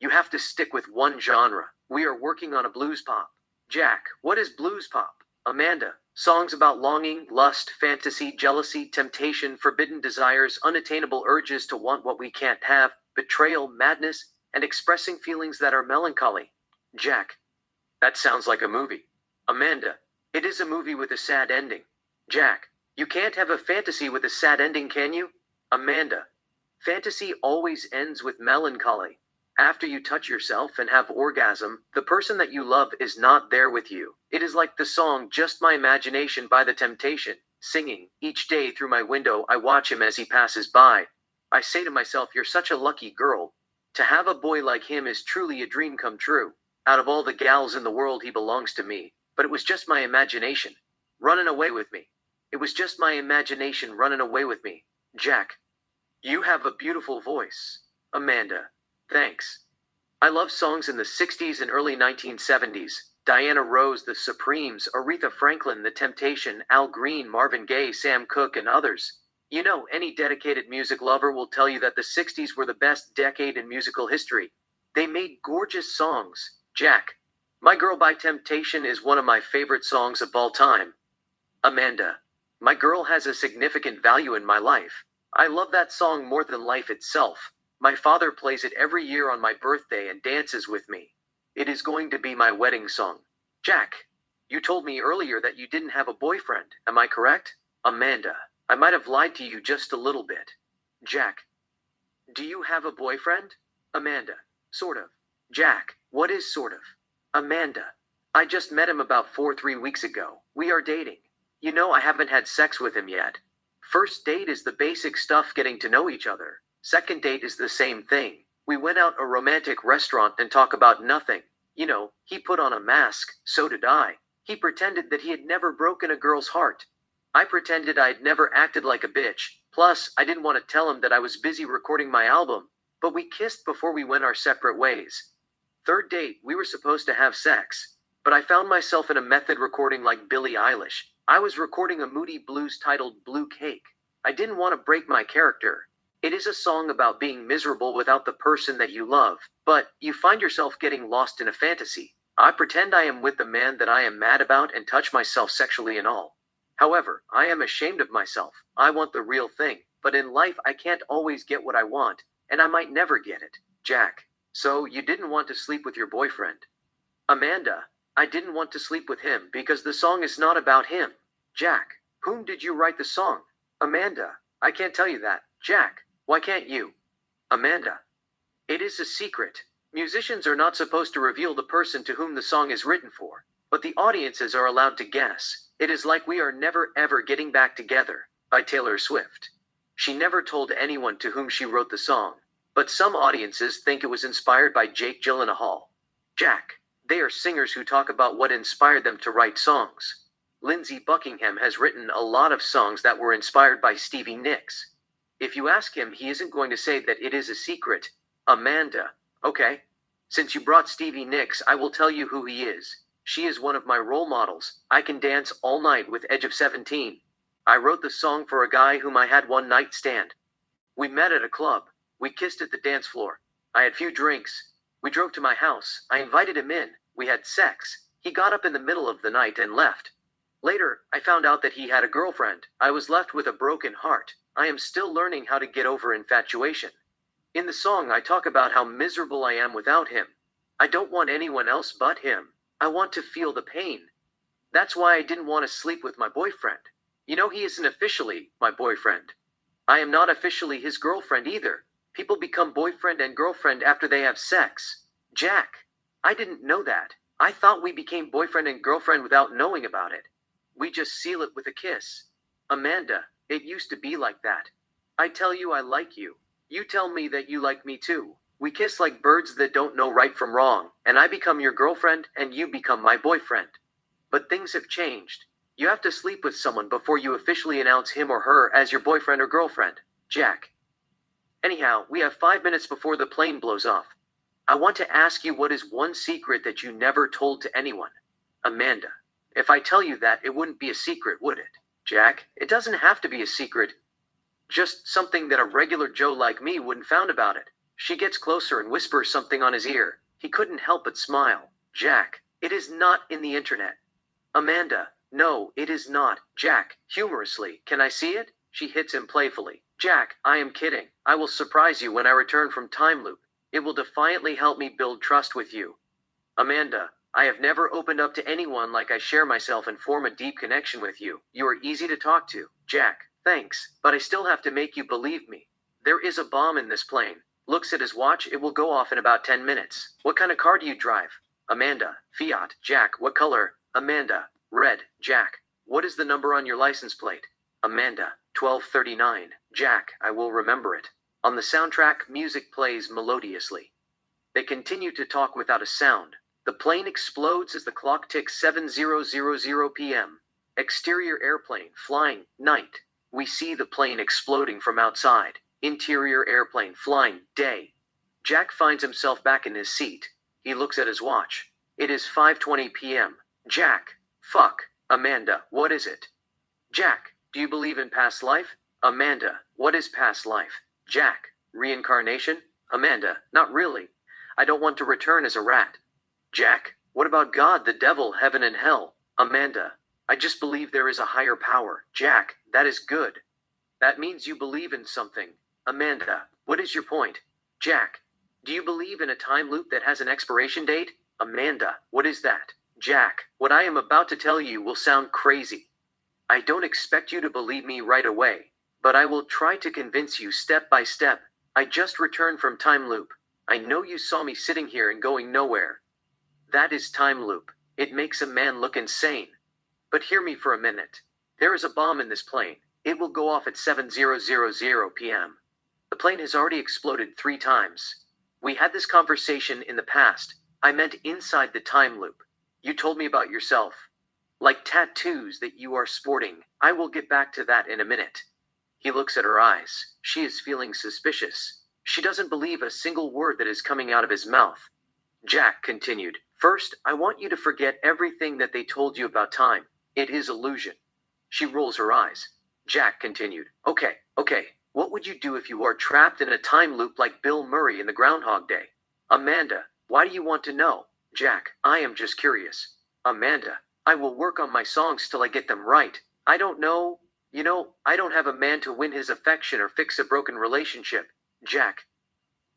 S1: You have to stick with one genre. We are working on a blues pop. Jack, what is blues pop? Amanda, songs about longing, lust, fantasy, jealousy, temptation, forbidden desires, unattainable urges to want what we can't have, betrayal, madness, and expressing feelings that are melancholy. Jack, that sounds like a movie. Amanda, it is a movie with a sad ending. Jack, you can't have a fantasy with a sad ending, can you? Amanda, fantasy always ends with melancholy. After you touch yourself and have orgasm, the person that you love is not there with you. It is like the song Just My Imagination by The Temptation, singing, each day through my window I watch him as he passes by. I say to myself, you're such a lucky girl. To have a boy like him is truly a dream come true. Out of all the gals in the world he belongs to me, but it was just my imagination. Running away with me. It was just my imagination running away with me. Jack, you have a beautiful voice. Amanda, thanks. I love songs in the 60s and early 1970s. Diana Rose, The Supremes, Aretha Franklin, The Temptation, Al Green, Marvin Gaye, Sam Cooke, and others. You know, any dedicated music lover will tell you that the 60s were the best decade in musical history. They made gorgeous songs. Jack, My Girl by Temptation is one of my favorite songs of all time. Amanda, My Girl has a significant value in my life. I love that song more than life itself. My father plays it every year on my birthday and dances with me. It is going to be my wedding song. Jack, you told me earlier that you didn't have a boyfriend, am I correct? Amanda, I might have lied to you just a little bit. Jack, do you have a boyfriend? Amanda, sort of. Jack, what is sort of? Amanda, I just met him about 3 weeks ago. We are dating. You know, I haven't had sex with him yet. First date is the basic stuff, getting to know each other. Second date is the same thing. We went out a romantic restaurant and talk about nothing. You know, he put on a mask, so did I. He pretended that he had never broken a girl's heart. I pretended I'd never acted like a bitch. Plus, I didn't want to tell him that I was busy recording my album. But we kissed before we went our separate ways. Third date, we were supposed to have sex. But I found myself in a method recording like Billie Eilish. I was recording a moody blues titled Blue Cake. I didn't want to break my character. It is a song about being miserable without the person that you love, but you find yourself getting lost in a fantasy. I pretend I am with the man that I am mad about and touch myself sexually and all. However, I am ashamed of myself. I want the real thing, but in life I can't always get what I want, and I might never get it. Jack, so you didn't want to sleep with your boyfriend? Amanda, I didn't want to sleep with him because the song is not about him. Jack, whom did you write the song? Amanda, I can't tell you that. Jack, why can't you? Amanda, it is a secret. Musicians are not supposed to reveal the person to whom the song is written for, but the audiences are allowed to guess. It is like We Are Never Ever Getting Back Together by Taylor Swift. She never told anyone to whom she wrote the song, but some audiences think it was inspired by Jake Gyllenhaal. Jack, they are singers who talk about what inspired them to write songs. Lindsey Buckingham has written a lot of songs that were inspired by Stevie Nicks. If you ask him, he isn't going to say that it is a secret. Amanda, okay. Since you brought Stevie Nicks, I will tell you who he is. She is one of my role models. I Can Dance All Night with Edge of 17. I wrote the song for a guy whom I had one night stand. We met at a club. We kissed at the dance floor. I had few drinks. We drove to my house. I invited him in. We had sex. He got up in the middle of the night and left. Later, I found out that he had a girlfriend. I was left with a broken heart. I am still learning how to get over infatuation. In the song, I talk about how miserable I am without him. I don't want anyone else but him. I want to feel the pain. That's why I didn't want to sleep with my boyfriend. You know, he isn't officially my boyfriend. I am not officially his girlfriend either. People become boyfriend and girlfriend after they have sex. Jack, I didn't know that. I thought we became boyfriend and girlfriend without knowing about it. We just seal it with a kiss. Amanda, it used to be like that. I tell you I like you. You tell me that you like me too. We kiss like birds that don't know right from wrong, and I become your girlfriend and you become my boyfriend. But things have changed. You have to sleep with someone before you officially announce him or her as your boyfriend or girlfriend. Jack. Anyhow, we have 5 minutes before the plane blows off. I want to ask you, what is one secret that you never told to anyone? Amanda. If I tell you that, it wouldn't be a secret, would it? Jack, it doesn't have to be a secret. Just something that a regular Joe like me wouldn't found about it. She gets closer and whispers something on his ear. He couldn't help but smile. Jack, it is not in the internet. Amanda, no, it is not. Jack, humorously, can I see it? She hits him playfully. Jack, I am kidding. I will surprise you when I return from Time Loop. It will defiantly help me build trust with you. Amanda, I have never opened up to anyone like I share myself and form a deep connection with you. You are easy to talk to. Jack, thanks, but I still have to make you believe me. There is a bomb in this plane. Looks at his watch, it will go off in about 10 minutes. What kind of car do you drive? Amanda, Fiat. Jack, what color? Amanda, red. Jack, what is the number on your license plate? Amanda, 1239. Jack, I will remember it. On the soundtrack, music plays melodiously. They continue to talk without a sound. The plane explodes as the clock ticks 7:00 p.m. Exterior airplane, flying, night. We see the plane exploding from outside. Interior airplane, flying, day. Jack finds himself back in his seat. He looks at his watch. It is 5:20 p.m. Jack, fuck. Amanda, what is it? Jack, do you believe in past life? Amanda, what is past life? Jack, reincarnation? Amanda, not really. I don't want to return as a rat. Jack, what about God, the devil, heaven and hell? Amanda, I just believe there is a higher power. Jack, that is good. That means you believe in something. Amanda, what is your point? Jack, do you believe in a time loop that has an expiration date? Amanda, what is that? Jack, what I am about to tell you will sound crazy. I don't expect you to believe me right away, but I will try to convince you step by step. I just returned from time loop. I know you saw me sitting here and going nowhere. That is time loop. It makes a man look insane. But hear me for a minute. There is a bomb in this plane. It will go off at 7:00 p.m. The plane has already exploded 3 times. We had this conversation in the past. I meant inside the time loop. You told me about yourself. Like tattoos that you are sporting. I will get back to that in a minute. He looks at her eyes. She is feeling suspicious. She doesn't believe a single word that is coming out of his mouth. Jack continued, first, I want you to forget everything that they told you about time. It is illusion. She rolls her eyes. Jack continued, okay. What would you do if you are trapped in a time loop like Bill Murray in the Groundhog Day? Amanda, why do you want to know? Jack, I am just curious. Amanda, I will work on my songs till I get them right. I don't know. I don't have a man to win his affection or fix a broken relationship. Jack,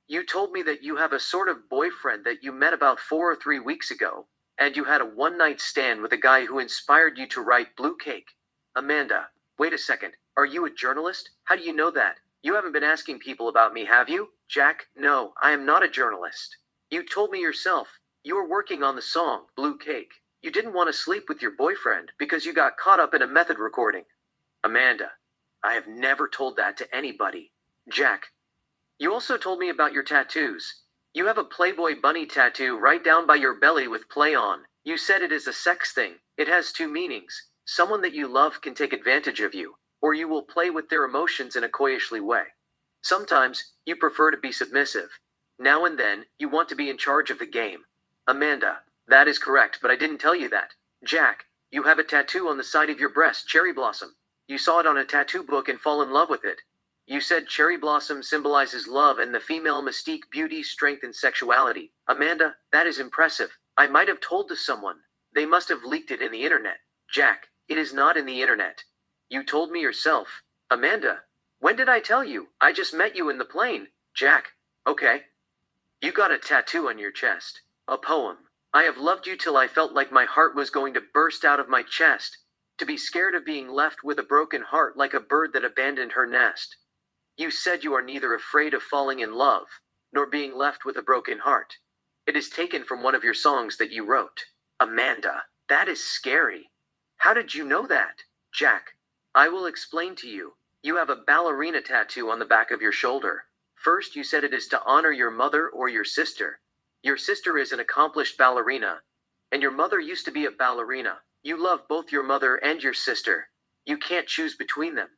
S1: you told me that you have a sort of boyfriend that you met about 4 or 3 weeks ago, and you had a one-night stand with a guy who inspired you to write Blue Cake. Amanda, wait a second. Are you a journalist? How do you know that? You haven't been asking people about me, have you? Jack, no, I am not a journalist. You told me yourself. You were working on the song, Blue Cake. You didn't want to sleep with your boyfriend because you got caught up in a method recording. Amanda, I have never told that to anybody. Jack, you also told me about your tattoos. You have a Playboy bunny tattoo right down by your belly with play on. You said it is a sex thing. It has 2 meanings. Someone that you love can take advantage of you, or you will play with their emotions in a coyishly way. Sometimes, you prefer to be submissive. Now and then, you want to be in charge of the game. Amanda, that is correct, but I didn't tell you that. Jack, you have a tattoo on the side of your breast, cherry blossom. You saw it on a tattoo book and fall in love with it. You said cherry blossom symbolizes love and the female mystique, beauty, strength, and sexuality. Amanda, that is impressive. I might have told to someone. They must have leaked it in the internet. Jack, it is not in the internet. You told me yourself. Amanda, when did I tell you? I just met you in the plane. Jack, okay. You got a tattoo on your chest. A poem. I have loved you till I felt like my heart was going to burst out of my chest. To be scared of being left with a broken heart like a bird that abandoned her nest. You said you are neither afraid of falling in love, nor being left with a broken heart. It is taken from one of your songs that you wrote. Amanda, that is scary. How did you know that? Jack, I will explain to you. You have a ballerina tattoo on the back of your shoulder. First, you said it is to honor your mother or your sister. Your sister is an accomplished ballerina, and your mother used to be a ballerina. You love both your mother and your sister. You can't choose between them.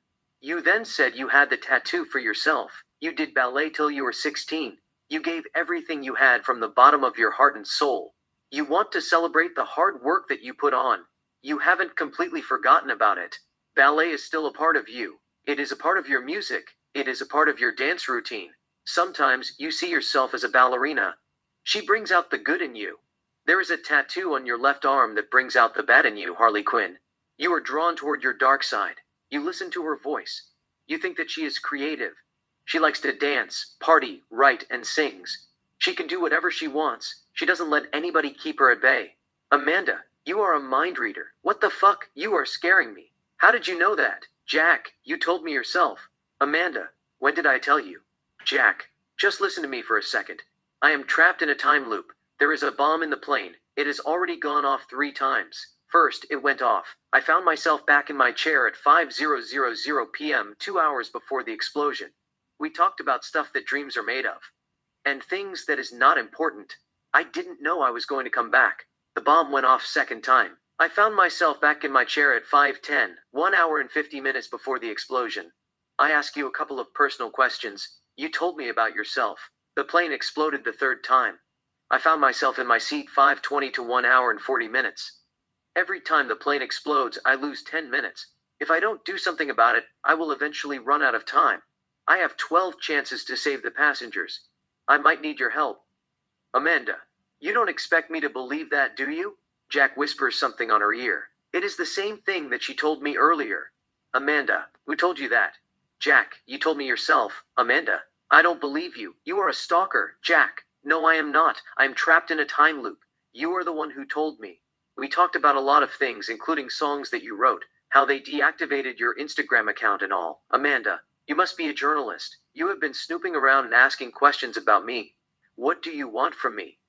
S1: You then said you had the tattoo for yourself. You did ballet till you were 16. You gave everything you had from the bottom of your heart and soul. You want to celebrate the hard work that you put on. You haven't completely forgotten about it. Ballet is still a part of you. It is a part of your music. It is a part of your dance routine. Sometimes you see yourself as a ballerina. She brings out the good in you. There is a tattoo on your left arm that brings out the bad in you, Harley Quinn. You are drawn toward your dark side. You listen to her voice. You think that she is creative. She likes to dance, party, write, and sings. She can do whatever she wants. She doesn't let anybody keep her at bay. Amanda, you are a mind reader. What the fuck? You are scaring me. How did you know that? Jack, you told me yourself. Amanda, when did I tell you? Jack, just listen to me for a second. I am trapped in a time loop. There is a bomb in the plane. It has already gone off 3 times. First, it went off. I found myself back in my chair at 5:00 p.m., 2 hours before the explosion. We talked about stuff that dreams are made of. And things that is not important. I didn't know I was going to come back. The bomb went off second time. I found myself back in my chair at 5:10, 1 hour and 50 minutes before the explosion. I asked you a couple of personal questions. You told me about yourself. The plane exploded the third time. I found myself in my seat 5:20 to 1 hour and 40 minutes. Every time the plane explodes, I lose 10 minutes. If I don't do something about it, I will eventually run out of time. I have 12 chances to save the passengers. I might need your help. Amanda, you don't expect me to believe that, do you? Jack whispers something on her ear. It is the same thing that she told me earlier. Amanda, who told you that? Jack, you told me yourself. Amanda, I don't believe you. You are a stalker. Jack, no, I am not. I am trapped in a time loop. You are the one who told me. We talked about a lot of things, including songs that you wrote, how they deactivated your Instagram account and all. Amanda, you must be a journalist. You have been snooping around and asking questions about me. What do you want from me?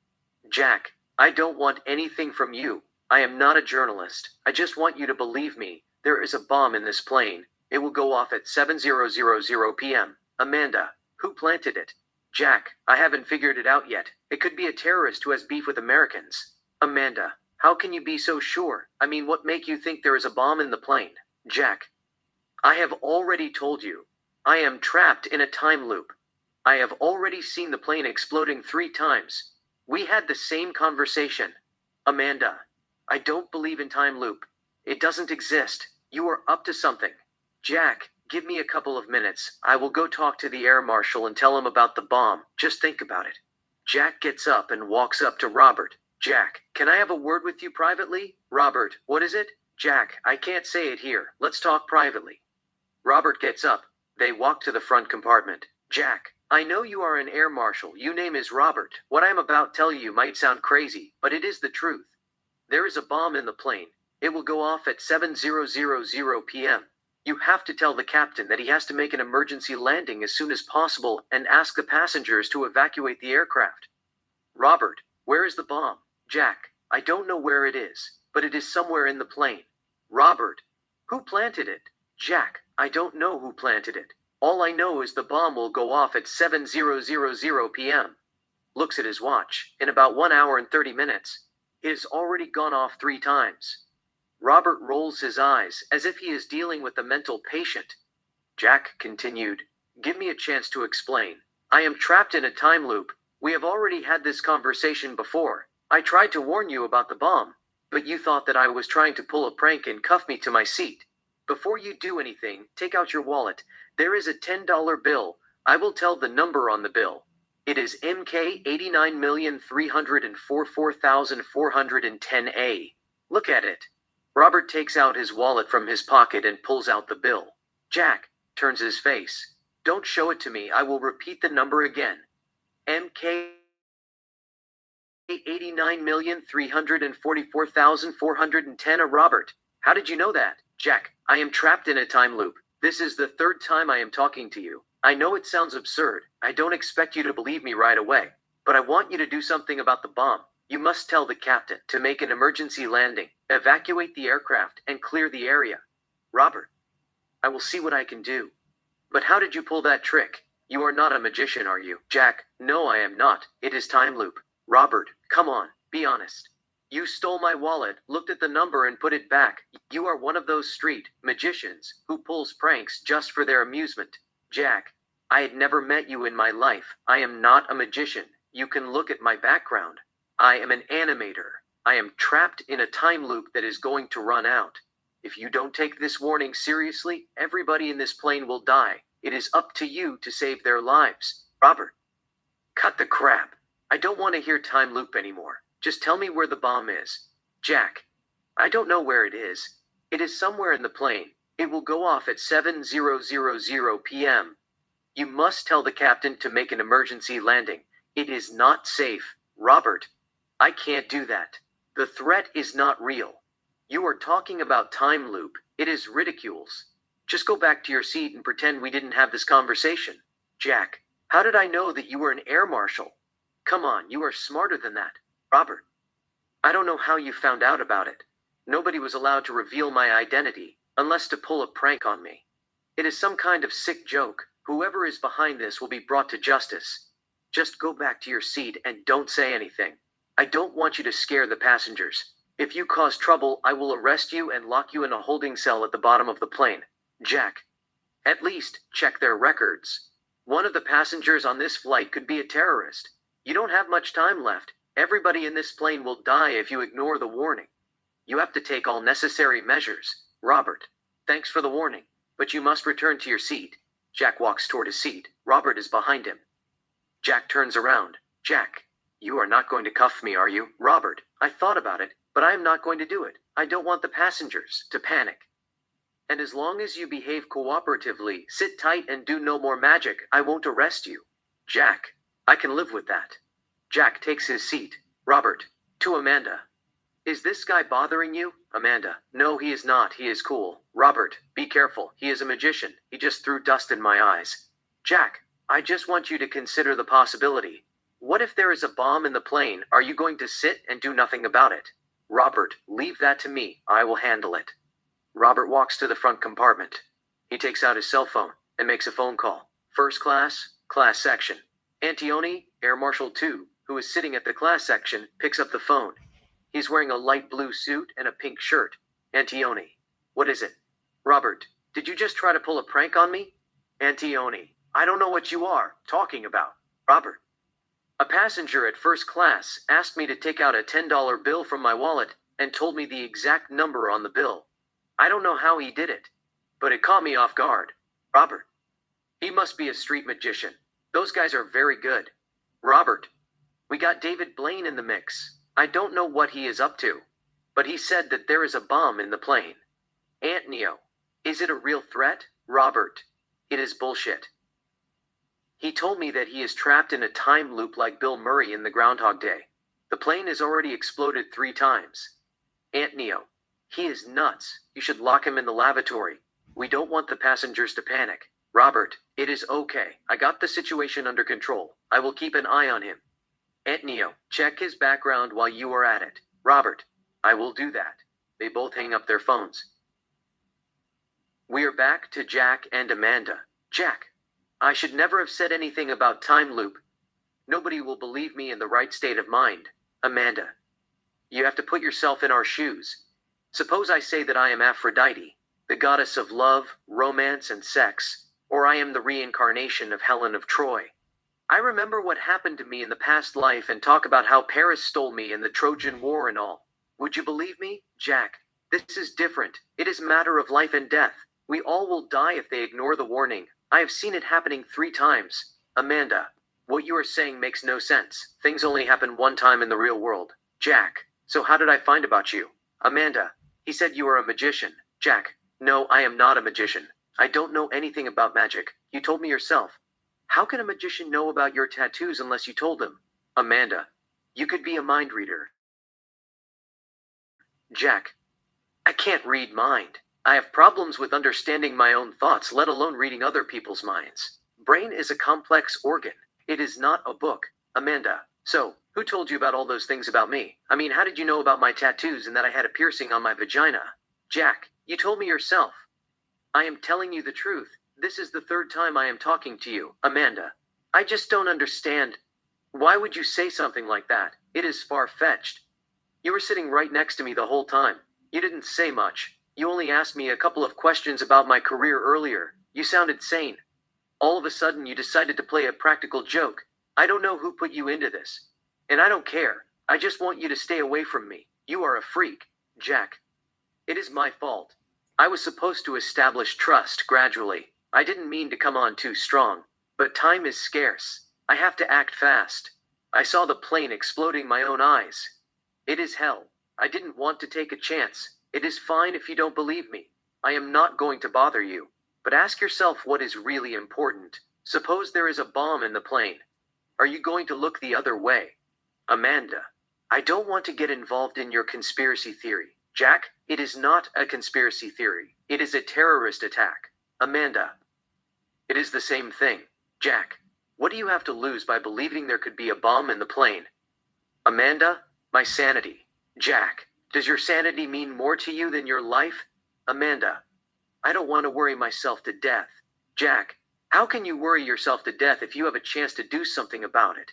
S1: Jack, I don't want anything from you. I am not a journalist. I just want you to believe me. There is a bomb in this plane. It will go off at 7:00 p.m. Amanda, who planted it? Jack, I haven't figured it out yet. It could be a terrorist who has beef with Americans. Amanda, how can you be so sure? I mean, what make you think there is a bomb in the plane? Jack, I have already told you. I am trapped in a time loop. I have already seen the plane exploding 3 times. We had the same conversation. Amanda, I don't believe in time loop. It doesn't exist. You are up to something. Jack, give me a couple of minutes. I will go talk to the air marshal and tell him about the bomb. Just think about it. Jack gets up and walks up to Robert. Jack, can I have a word with you privately? Robert, what is it? Jack, I can't say it here. Let's talk privately. Robert gets up. They walk to the front compartment. Jack, I know you are an air marshal. Your name is Robert. What I am about to tell you might sound crazy, but it is the truth. There is a bomb in the plane. It will go off at 7:00 p.m. You have to tell the captain that he has to make an emergency landing as soon as possible and ask the passengers to evacuate the aircraft. Robert, where is the bomb? Jack, I don't know where it is, but it is somewhere in the plane. Robert, who planted it? Jack, I don't know who planted it. All I know is the bomb will go off at 7:00 p.m. Looks at his watch. In about 1 hour and 30 minutes. It has already gone off 3 times. Robert rolls his eyes as if he is dealing with a mental patient. Jack continued, give me a chance to explain. I am trapped in a time loop. We have already had this conversation before. I tried to warn you about the bomb, but you thought that I was trying to pull a prank and cuff me to my seat. Before you do anything, take out your wallet. There is a $10 bill. I will tell the number on the bill. It is MK 89,344,410A. Look at it. Robert takes out his wallet from his pocket and pulls out the bill. Jack turns his face. Don't show it to me. I will repeat the number again. MK 89,344,410. Robert, how did you know that? Jack, I am trapped in a time loop. This is the 3rd time I am talking to you. I know it sounds absurd. I don't expect you to believe me right away. But I want you to do something about the bomb. You must tell the captain to make an emergency landing, evacuate the aircraft, and clear the area. Robert, I will see what I can do. But how did you pull that trick? You are not a magician, are you? Jack, no, I am not. It is time loop. Robert, come on, be honest. You stole my wallet, looked at the number, and put it back. You are one of those street magicians who pulls pranks just for their amusement. Jack, I had never met you in my life. I am not a magician. You can look at my background. I am an animator. I am trapped in a time loop that is going to run out. If you don't take this warning seriously, everybody in this plane will die. It is up to you to save their lives. Robert, cut the crap. I don't want to hear time loop anymore. Just tell me where the bomb is. Jack, I don't know where it is. It is somewhere in the plane. It will go off at 7:00 p.m. You must tell the captain to make an emergency landing. It is not safe. Robert, I can't do that. The threat is not real. You are talking about time loop. It is ridiculous. Just go back to your seat and pretend we didn't have this conversation. Jack, how did I know that you were an air marshal? Come on, you are smarter than that. Robert, I don't know how you found out about it. Nobody was allowed to reveal my identity, unless to pull a prank on me. It is some kind of sick joke. Whoever is behind this will be brought to justice. Just go back to your seat and don't say anything. I don't want you to scare the passengers. If you cause trouble, I will arrest you and lock you in a holding cell at the bottom of the plane. Jack, at least check their records. One of the passengers on this flight could be a terrorist. You don't have much time left. Everybody in this plane will die if you ignore the warning. You have to take all necessary measures. Robert, thanks for the warning, but you must return to your seat. Jack walks toward his seat. Robert is behind him. Jack turns around. Jack, you are not going to cuff me, are you? Robert, I thought about it, but I am not going to do it. I don't want the passengers to panic. And as long as you behave cooperatively, sit tight and do no more magic, I won't arrest you. Jack, I can live with that. Jack takes his seat. Robert, to Amanda. Is this guy bothering you? Amanda, no, he is not. He is cool. Robert, be careful. He is a magician. He just threw dust in my eyes. Jack, I just want you to consider the possibility. What if there is a bomb in the plane? Are you going to sit and do nothing about it? Robert, leave that to me. I will handle it. Robert walks to the front compartment. He takes out his cell phone and makes a phone call. First class, class section. Antione, Air Marshal 2, who is sitting at the class section, picks up the phone. He's wearing a light blue suit and a pink shirt. Antione, what is it? Robert, did you just try to pull a prank on me? Antione, I don't know what you are talking about. Robert, a passenger at first class asked me to take out a $10 bill from my wallet and told me the exact number on the bill. I don't know how he did it, but it caught me off guard. Robert, he must be a street magician. Those guys are very good. Robert, we got David Blaine in the mix. I don't know what he is up to, but he said that there is a bomb in the plane. Antonio, is it a real threat? Robert, it is bullshit. He told me that he is trapped in a time loop like Bill Murray in the Groundhog Day. The plane has already exploded 3 times. Antonio, he is nuts. You should lock him in the lavatory. We don't want the passengers to panic. Robert, it is okay. I got the situation under control. I will keep an eye on him. Antonio, check his background while you are at it. Robert, I will do that. They both hang up their phones. We are back to Jack and Amanda. Jack, I should never have said anything about time loop. Nobody will believe me in the right state of mind. Amanda, you have to put yourself in our shoes. Suppose I say that I am Aphrodite, the goddess of love, romance, and sex, or I am the reincarnation of Helen of Troy. I remember what happened to me in the past life and talk about how Paris stole me in the Trojan War and all. Would you believe me? Jack, this is different. It is a matter of life and death. We all will die if they ignore the warning. I have seen it happening 3 times. Amanda, what you are saying makes no sense. Things only happen 1 time in the real world. Jack, so how did I find about you? Amanda, he said you are a magician. Jack, no, I am not a magician. I don't know anything about magic. You told me yourself. How can a magician know about your tattoos unless you told them? Amanda, you could be a mind reader. Jack, I can't read mind. I have problems with understanding my own thoughts, let alone reading other people's minds. Brain is a complex organ. It is not a book. Amanda, so, who told you about all those things about me? I mean, how did you know about my tattoos and that I had a piercing on my vagina? Jack, you told me yourself. I am telling you the truth. This is the 3rd time I am talking to you. Amanda, I just don't understand. Why would you say something like that? It is far-fetched. You were sitting right next to me the whole time. You didn't say much. You only asked me a couple of questions about my career earlier. You sounded sane. All of a sudden you decided to play a practical joke. I don't know who put you into this. And I don't care. I just want you to stay away from me. You are a freak. Jack, it is my fault. I was supposed to establish trust gradually. I didn't mean to come on too strong. But time is scarce. I have to act fast. I saw the plane exploding my own eyes. It is hell. I didn't want to take a chance. It is fine if you don't believe me. I am not going to bother you. But ask yourself what is really important. Suppose there is a bomb in the plane. Are you going to look the other way? Amanda, I don't want to get involved in your conspiracy theory. Jack, it is not a conspiracy theory. It is a terrorist attack. Amanda, it is the same thing. Jack, what do you have to lose by believing there could be a bomb in the plane? Amanda, my sanity. Jack, does your sanity mean more to you than your life? Amanda, I don't want to worry myself to death. Jack, how can you worry yourself to death if you have a chance to do something about it?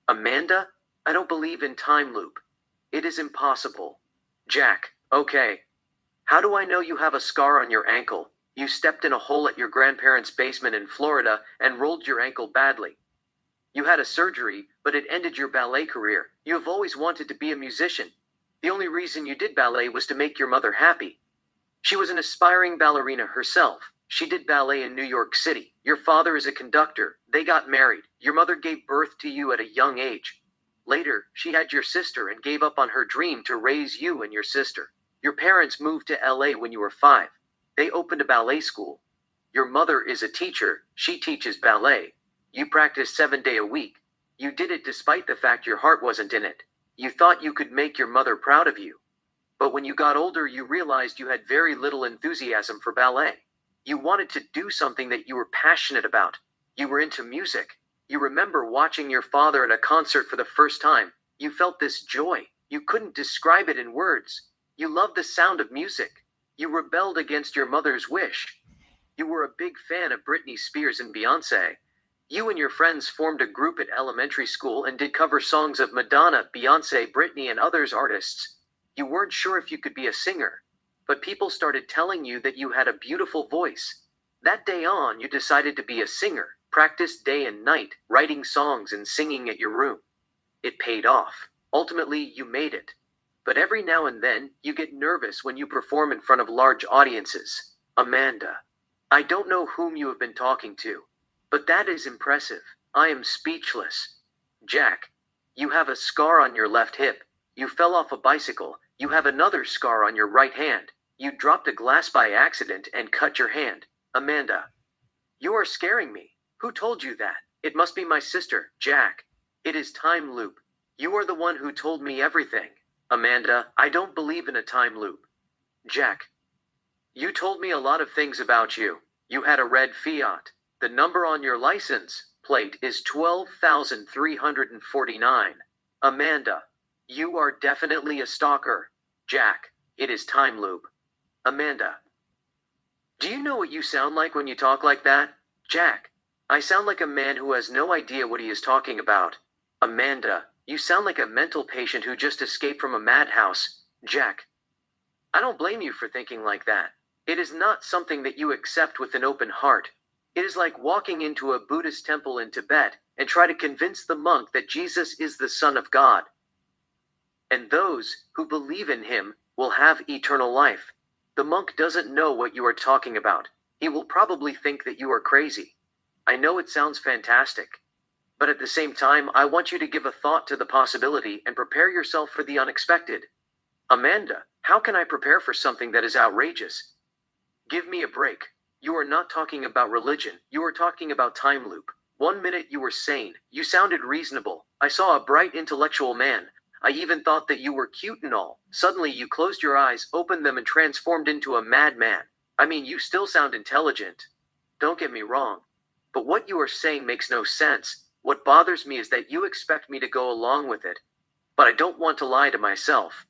S1: Amanda, I don't believe in time loop. It is impossible. Jack, okay. How do I know you have a scar on your ankle? You stepped in a hole at your grandparents' basement in Florida and rolled your ankle badly. You had a surgery, but it ended your ballet career. You have always wanted to be a musician. The only reason you did ballet was to make your mother happy. She was an aspiring ballerina herself. She did ballet in New York City. Your father is a conductor. They got married. Your mother gave birth to you at a young age. Later, she had your sister and gave up on her dream to raise you and your sister. Your parents moved to LA when you were 5. They opened a ballet school. Your mother is a teacher. She teaches ballet. You practice 7 days a week. You did it despite the fact your heart wasn't in it. You thought you could make your mother proud of you. But when you got older, you realized you had very little enthusiasm for ballet. You wanted to do something that you were passionate about. You were into music. You remember watching your father at a concert for the first time. You felt this joy. You couldn't describe it in words. You loved the sound of music. You rebelled against your mother's wish. You were a big fan of Britney Spears and Beyoncé. You and your friends formed a group at elementary school and did cover songs of Madonna, Beyoncé, Britney, and others artists. You weren't sure if you could be a singer, but people started telling you that you had a beautiful voice. That day on, you decided to be a singer, practiced day and night, writing songs and singing at your room. It paid off. Ultimately, you made it. But every now and then, you get nervous when you perform in front of large audiences. Amanda, I don't know whom you have been talking to, but that is impressive. I am speechless. Jack, you have a scar on your left hip. You fell off a bicycle. You have another scar on your right hand. You dropped a glass by accident and cut your hand. Amanda, you are scaring me. Who told you that? It must be my sister, Jack. It is time loop. You are the one who told me everything. Amanda, I don't believe in a time loop. Jack, you told me a lot of things about you. You had a red Fiat. The number on your license plate is 12,349. Amanda, you are definitely a stalker. Jack, it is time loop. Amanda, do you know what you sound like when you talk like that? Jack, I sound like a man who has no idea what he is talking about. Amanda, you sound like a mental patient who just escaped from a madhouse. Jack, I don't blame you for thinking like that. It is not something that you accept with an open heart. It is like walking into a Buddhist temple in Tibet and try to convince the monk that Jesus is the Son of God. And those who believe in him will have eternal life. The monk doesn't know what you are talking about. He will probably think that you are crazy. I know it sounds fantastic. But at the same time, I want you to give a thought to the possibility and prepare yourself for the unexpected. Amanda, how can I prepare for something that is outrageous? Give me a break. You are not talking about religion. You are talking about time loop. 1 minute you were sane. You sounded reasonable. I saw a bright intellectual man. I even thought that you were cute and all. Suddenly you closed your eyes, opened them, and transformed into a madman. I mean, you still sound intelligent. Don't get me wrong. But what you are saying makes no sense. What bothers me is that you expect me to go along with it. But I don't want to lie to myself.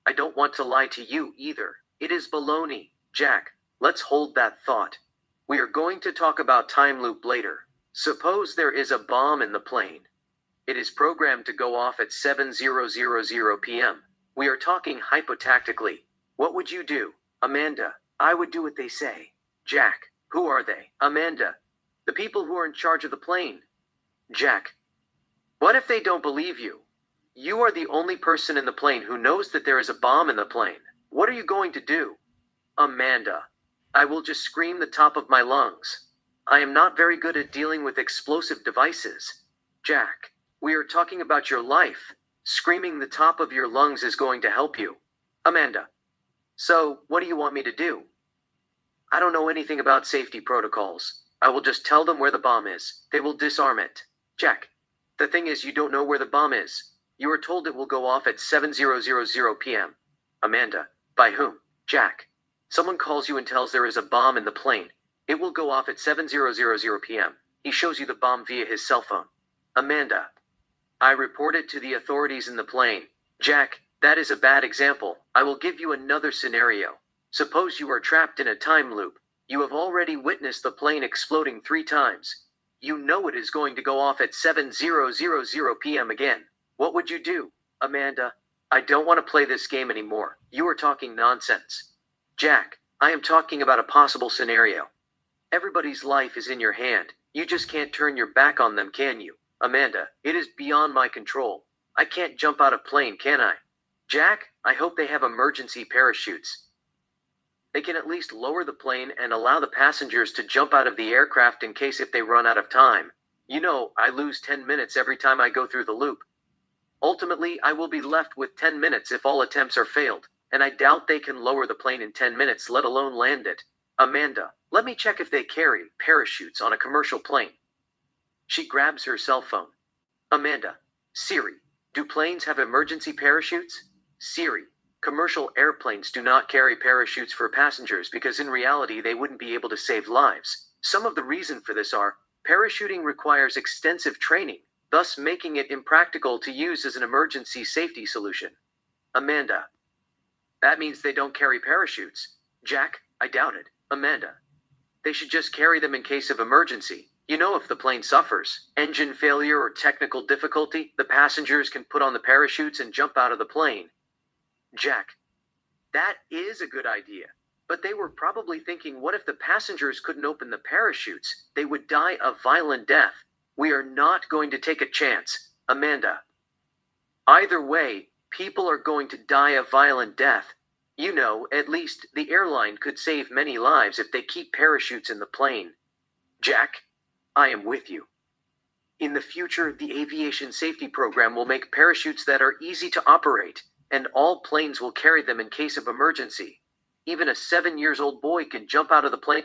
S1: I don't want to lie to you either. It is baloney. Jack, let's hold that thought. We are going to talk about time loop later. Suppose there is a bomb in the plane. It is programmed to go off at 7:00 p.m. We are talking hypothetically. What would you do? Amanda, I would do what they say. Jack, who are they? Amanda, the people who are in charge of the plane. Jack, what if they don't believe you? You are the only person in the plane who knows that there is a bomb in the plane. What are you going to do? Amanda. I will just scream the top of my lungs. I am not very good at dealing with explosive devices. Jack, we are talking about your life. Screaming the top of your lungs is going to help you. Amanda. So, what do you want me to do? I don't know anything about safety protocols. I will just tell them where the bomb is. They will disarm it. Jack. The thing is, you don't know where the bomb is. You are told it will go off at 7:00 p.m. Amanda. By whom? Jack. Someone calls you and tells there is a bomb in the plane. It will go off at 7:00 p.m. He shows you the bomb via his cell phone. Amanda. I reported to the authorities in the plane. Jack, that is a bad example. I will give you another scenario. Suppose you are trapped in a time loop. You have already witnessed the plane exploding 3 times. You know it is going to go off at 7:00 p.m. again. What would you do? Amanda, I don't want to play this game anymore. You are talking nonsense. Jack, I am talking about a possible scenario. Everybody's life is in your hand. You just can't turn your back on them, can you? Amanda, it is beyond my control. I can't jump out of plane, can I? Jack, I hope they have emergency parachutes. They can at least lower the plane and allow the passengers to jump out of the aircraft in case if they run out of time. You know, I lose 10 minutes every time I go through the loop. Ultimately, I will be left with 10 minutes if all attempts are failed, and I doubt they can lower the plane in 10 minutes, let alone land it. Amanda, let me check if they carry parachutes on a commercial plane. She grabs her cell phone. Amanda, Siri, do planes have emergency parachutes? Siri, commercial airplanes do not carry parachutes for passengers because in reality they wouldn't be able to save lives. Some of the reason for this are, parachuting requires extensive training, thus making it impractical to use as an emergency safety solution. Amanda, that means they don't carry parachutes. Jack, I doubt it. Amanda, they should just carry them in case of emergency. You know, if the plane suffers engine failure or technical difficulty, the passengers can put on the parachutes and jump out of the plane. Jack, that is a good idea. But they were probably thinking, what if the passengers couldn't open the parachutes? They would die a violent death. We are not going to take a chance. Amanda. Either way, people are going to die a violent death. You know, at least the airline could save many lives if they keep parachutes in the plane. Jack, I am with you. In the future, the aviation safety program will make parachutes that are easy to operate, and all planes will carry them in case of emergency. Even a 7-year-old boy can jump out of the plane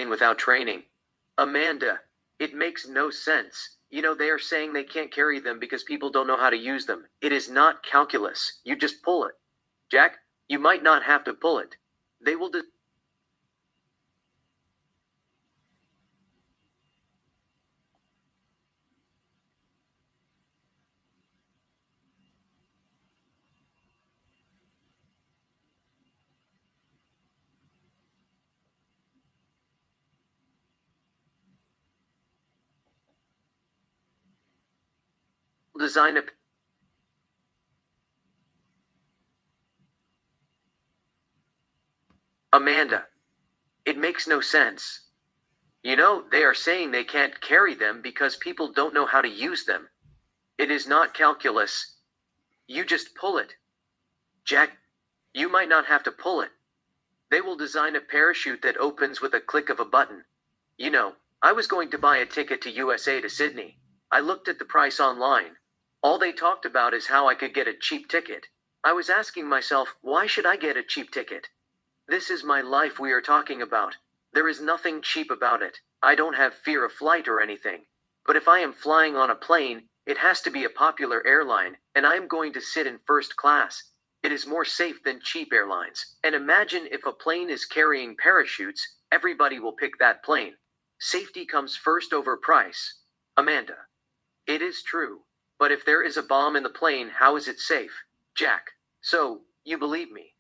S1: without training. Amanda, it makes no sense. You know, they are saying they can't carry them because people don't know how to use them. It is not calculus. You just pull it. Jack, you might not have to pull it. They will design a... Amanda, it makes no sense. You know, they are saying they can't carry them because people don't know how to use them. It is not calculus. You just pull it. Jack, you might not have to pull it. They will design a parachute that opens with a click of a button. You know, I was going to buy a ticket to USA to Sydney. I looked at the price online. All they talked about is how I could get a cheap ticket. I was asking myself, why should I get a cheap ticket? This is my life we are talking about. There is nothing cheap about it. I don't have fear of flight or anything. But if I am flying on a plane, it has to be a popular airline, and I am going to sit in first class. It is more safe than cheap airlines. And imagine if a plane is carrying parachutes, everybody will pick that plane. Safety comes first over price. Amanda. It is true. But if there is a bomb in the plane, how is it safe? Jack. So, you believe me?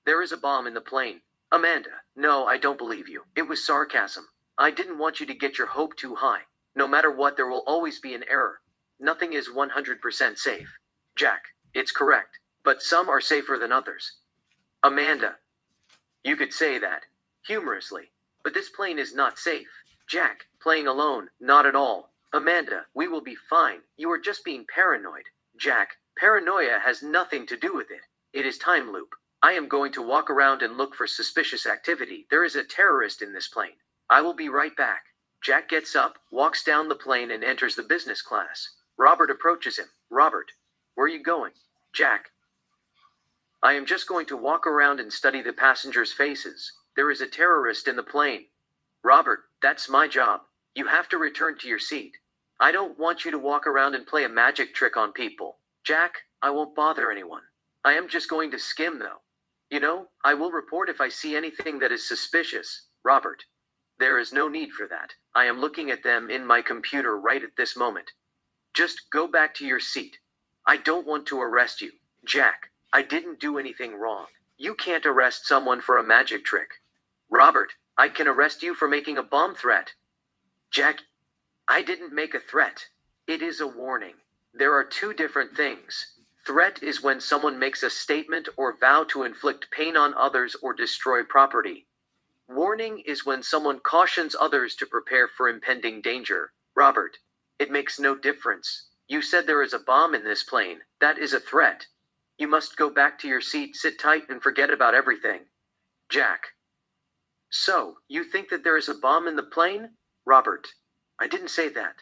S1: There is a bomb in the plane. Amanda. No, I don't believe you. It was sarcasm. I didn't want you to get your hope too high. No matter what, there will always be an error. Nothing is 100% safe. Jack. It's correct. But some are safer than others. Amanda. You could say that. Humorously. But this plane is not safe. Jack. Playing alone. Not at all. Amanda, we will be fine. You are just being paranoid. Jack, paranoia has nothing to do with it. It is time loop. I am going to walk around and look for suspicious activity. There is a terrorist in this plane. I will be right back. Jack gets up, walks down the plane, and enters the business class. Robert approaches him. Robert, where are you going? Jack, I am just going to walk around and study the passengers' faces. There is a terrorist in the plane. Robert, that's my job. You have to return to your seat. I don't want you to walk around and play a magic trick on people. Jack, I won't bother anyone. I am just going to skim though. You know, I will report if I see anything that is suspicious. Robert, there is no need for that. I am looking at them in my computer right at this moment. Just go back to your seat. I don't want to arrest you. Jack, I didn't do anything wrong. You can't arrest someone for a magic trick. Robert, I can arrest you for making a bomb threat. Jack, I didn't make a threat. It is a warning. There are two different things. Threat is when someone makes a statement or vow to inflict pain on others or destroy property. Warning is when someone cautions others to prepare for impending danger. Robert, it makes no difference. You said there is a bomb in this plane. That is a threat. You must go back to your seat, sit tight, and forget about everything. Jack. So, you think that there is a bomb in the plane? Robert, I didn't say that.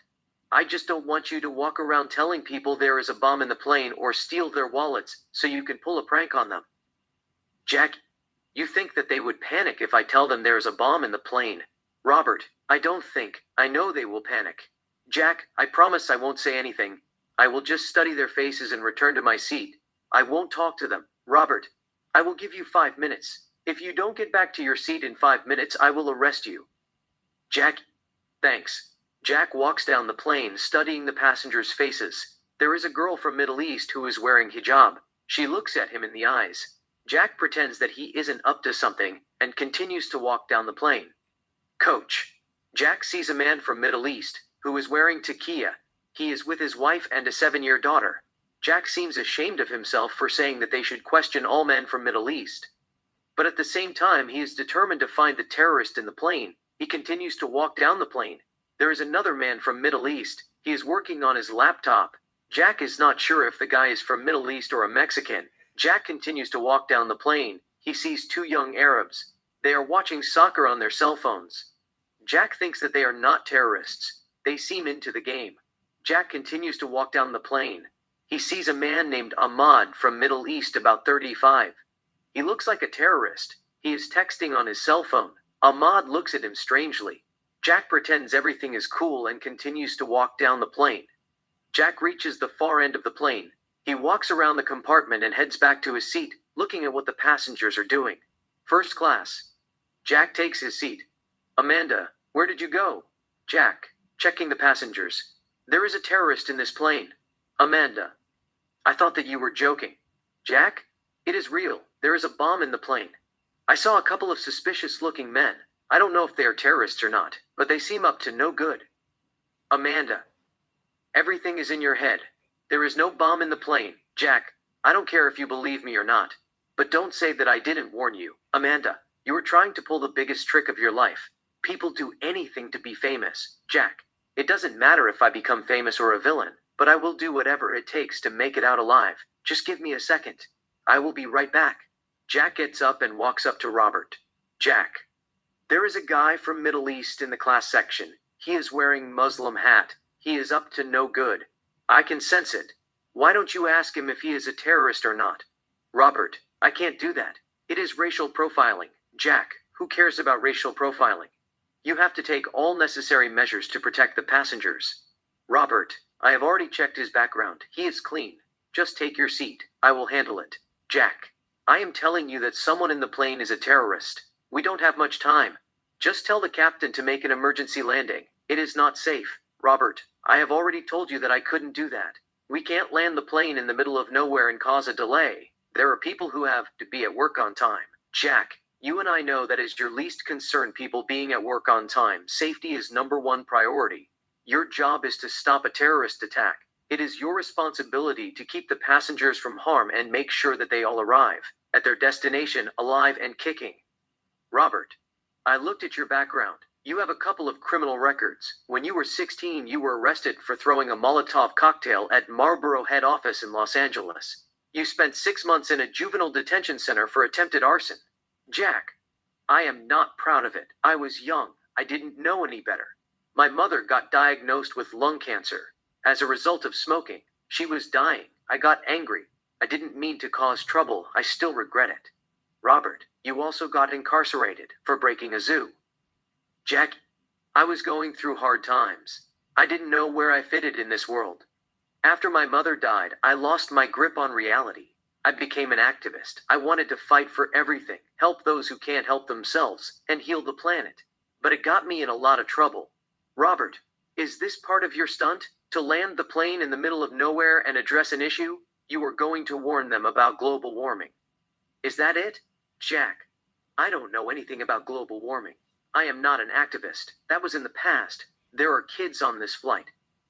S1: I just don't want you to walk around telling people there is a bomb in the plane or steal their wallets so you can pull a prank on them. Jack, you think that they would panic if I tell them there is a bomb in the plane? Robert, I don't think. I know they will panic. Jack, I promise I won't say anything. I will just study their faces and return to my seat. I won't talk to them. Robert, I will give you 5 minutes. If you don't get back to your seat in 5 minutes, I will arrest you. Jack, thanks. Jack walks down the plane, studying the passengers' faces. There is a girl from Middle East who is wearing hijab. She looks at him in the eyes. Jack pretends that he isn't up to something and continues to walk down the plane. Coach. Jack sees a man from Middle East who is wearing taqiyya. He is with his wife and a 7-year daughter. Jack seems ashamed of himself for saying that they should question all men from Middle East. But at the same time, he is determined to find the terrorist in the plane. He continues to walk down the plane. There is another man from Middle East. He is working on his laptop. Jack is not sure if the guy is from Middle East or a Mexican. Jack continues to walk down the plane. He sees 2 young Arabs. They are watching soccer on their cell phones. Jack thinks that they are not terrorists. They seem into the game. Jack continues to walk down the plane. He sees a man named Ahmad from Middle East, about 35. He looks like a terrorist. He is texting on his cell phone. Ahmad looks at him strangely. Jack pretends everything is cool and continues to walk down the plane. Jack reaches the far end of the plane. He walks around the compartment and heads back to his seat, looking at what the passengers are doing. First class. Jack takes his seat. Amanda, where did you go? Jack, checking the passengers. There is a terrorist in this plane. Amanda, I thought that you were joking. Jack, it is real. There is a bomb in the plane. I saw a couple of suspicious-looking men. I don't know if they are terrorists or not, but they seem up to no good. Amanda, everything is in your head. There is no bomb in the plane. Jack, I don't care if you believe me or not, but don't say that I didn't warn you. Amanda, you were trying to pull the biggest trick of your life. People do anything to be famous. Jack, it doesn't matter if I become famous or a villain, but I will do whatever it takes to make it out alive. Just give me a second. I will be right back. Jack gets up and walks up to Robert. Jack, there is a guy from Middle East in the class section. He is wearing Muslim hat. He is up to no good. I can sense it. Why don't you ask him if he is a terrorist or not? Robert, I can't do that. It is racial profiling. Jack, who cares about racial profiling? You have to take all necessary measures to protect the passengers. Robert, I have already checked his background. He is clean. Just take your seat. I will handle it. Jack, I am telling you that someone in the plane is a terrorist. We don't have much time. Just tell the captain to make an emergency landing. It is not safe. Robert, I have already told you that I couldn't do that. We can't land the plane in the middle of nowhere and cause a delay. There are people who have to be at work on time. Jack, you and I know that is your least concern, people being at work on time. Safety is #1 priority. Your job is to stop a terrorist attack. It is your responsibility to keep the passengers from harm and make sure that they all arrive at their destination alive and kicking. Robert, I looked at your background. You have a couple of criminal records. When you were 16, you were arrested for throwing a Molotov cocktail at Marlboro head office in Los Angeles. You spent 6 months in a juvenile detention center for attempted arson. Jack, I am not proud of it. I was young. I didn't know any better. My mother got diagnosed with lung cancer. As a result of smoking, she was dying. I got angry. I didn't mean to cause trouble. I still regret it. Robert, you also got incarcerated for breaking a zoo. Jack, I was going through hard times. I didn't know where I fitted in this world. After my mother died, I lost my grip on reality. I became an activist. I wanted to fight for everything, help those who can't help themselves, and heal the planet. But it got me in a lot of trouble. Robert, is this part of your stunt? To land the plane in the middle of nowhere and address an issue? You were going to warn them about global warming. Is that it? Jack, I don't know anything about global warming. I am not an activist. That was in the past. There are kids on this flight.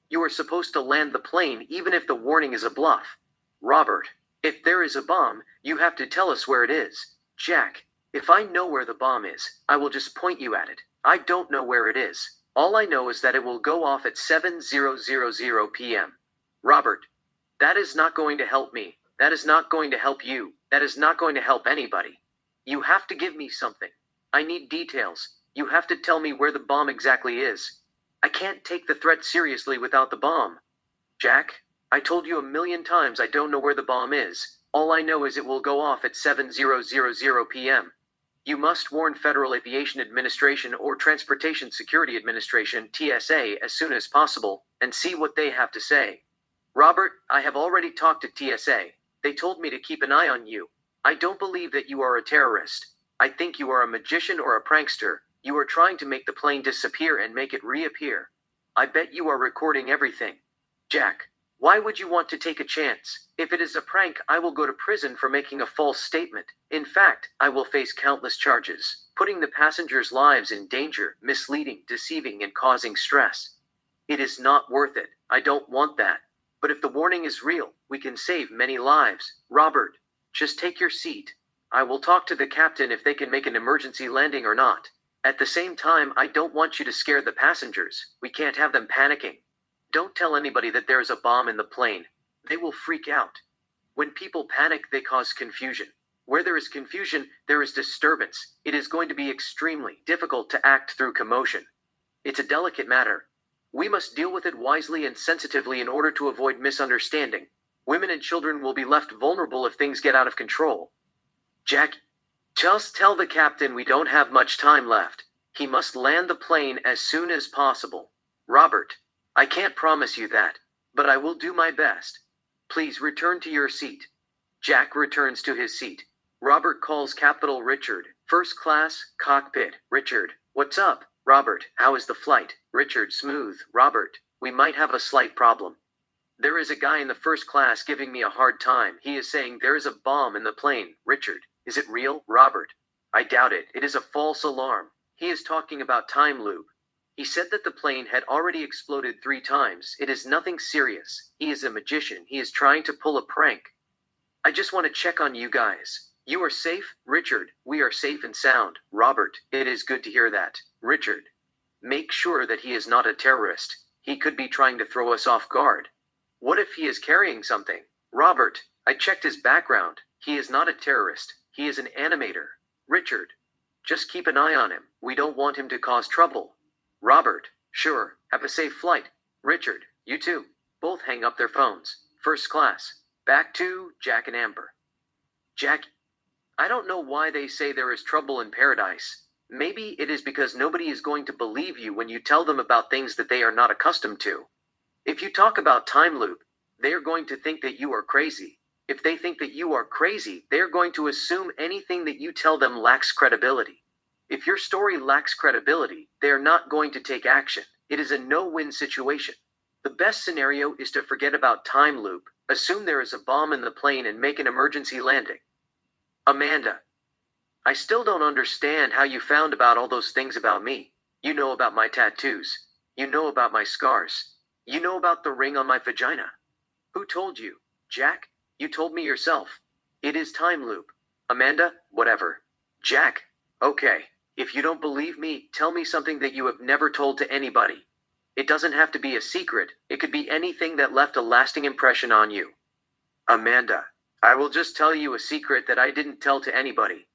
S1: You are supposed to land the plane even if the warning is a bluff. Robert, if there is a bomb, you have to tell us where it is. Jack, if I know where the bomb is, I will just point you at it. I don't know where it is. All I know is that it will go off at 7:00 p.m. Robert, that is not going to help me. That is not going to help you. That is not going to help anybody. You have to give me something. I need details. You have to tell me where the bomb exactly is. I can't take the threat seriously without the bomb. Jack, I told you a million times I don't know where the bomb is. All I know is it will go off at 7:00 p.m. You must warn Federal Aviation Administration or Transportation Security Administration (TSA) as soon as possible and see what they have to say. Robert, I have already talked to TSA. They told me to keep an eye on you. I don't believe that you are a terrorist. I think you are a magician or a prankster. You are trying to make the plane disappear and make it reappear. I bet you are recording everything. Jack, why would you want to take a chance? If it is a prank, I will go to prison for making a false statement. In fact, I will face countless charges, putting the passengers' lives in danger, misleading, deceiving, and causing stress. It is not worth it. I don't want that. But if the warning is real, we can save many lives. Robert, just take your seat. I will talk to the captain if they can make an emergency landing or not. At the same time, I don't want you to scare the passengers. We can't have them panicking. Don't tell anybody that there is a bomb in the plane. They will freak out. When people panic, they cause confusion. Where there is confusion, there is disturbance. It is going to be extremely difficult to act through commotion. It's a delicate matter. We must deal with it wisely and sensitively in order to avoid misunderstanding. Women and children will be left vulnerable if things get out of control. Jack, just tell the captain we don't have much time left. He must land the plane as soon as possible. Robert, I can't promise you that, but I will do my best. Please return to your seat. Jack returns to his seat. Robert calls Capital Richard. First class, cockpit. Richard, what's up? Robert, how is the flight? Richard, smooth. Robert, we might have a slight problem. There is a guy in the first class giving me a hard time. He is saying there is a bomb in the plane. Richard, is it real? Robert, I doubt it. It is a false alarm. He is talking about time loop. He said that the plane had already exploded 3 times. It is nothing serious. He is a magician. He is trying to pull a prank. I just want to check on you guys. You are safe? Richard, we are safe and sound. Robert, it is good to hear that. Richard, make sure that he is not a terrorist. He could be trying to throw us off guard. What if he is carrying something? Robert, I checked his background. He is not a terrorist. He is an animator. Richard, just keep an eye on him. We don't want him to cause trouble. Robert, sure. Have a safe flight. Richard, you too. Both hang up their phones. First class. Back to Jack and Amber. Jack, I don't know why they say there is trouble in paradise. Maybe it is because nobody is going to believe you when you tell them about things that they are not accustomed to. If you talk about time loop, they are going to think that you are crazy. If they think that you are crazy, they are going to assume anything that you tell them lacks credibility. If your story lacks credibility, they are not going to take action. It is a no-win situation. The best scenario is to forget about time loop, assume there is a bomb in the plane, and make an emergency landing. Amanda, I still don't understand how you found about all those things about me. You know about my tattoos. You know about my scars. You know about the ring on my vagina. Who told you? Jack, you told me yourself. It is time loop. Amanda, whatever. Jack, okay. If you don't believe me, tell me something that you have never told to anybody. It doesn't have to be a secret, it could be anything that left a lasting impression on you. Amanda, I will just tell you a secret that I didn't tell to anybody.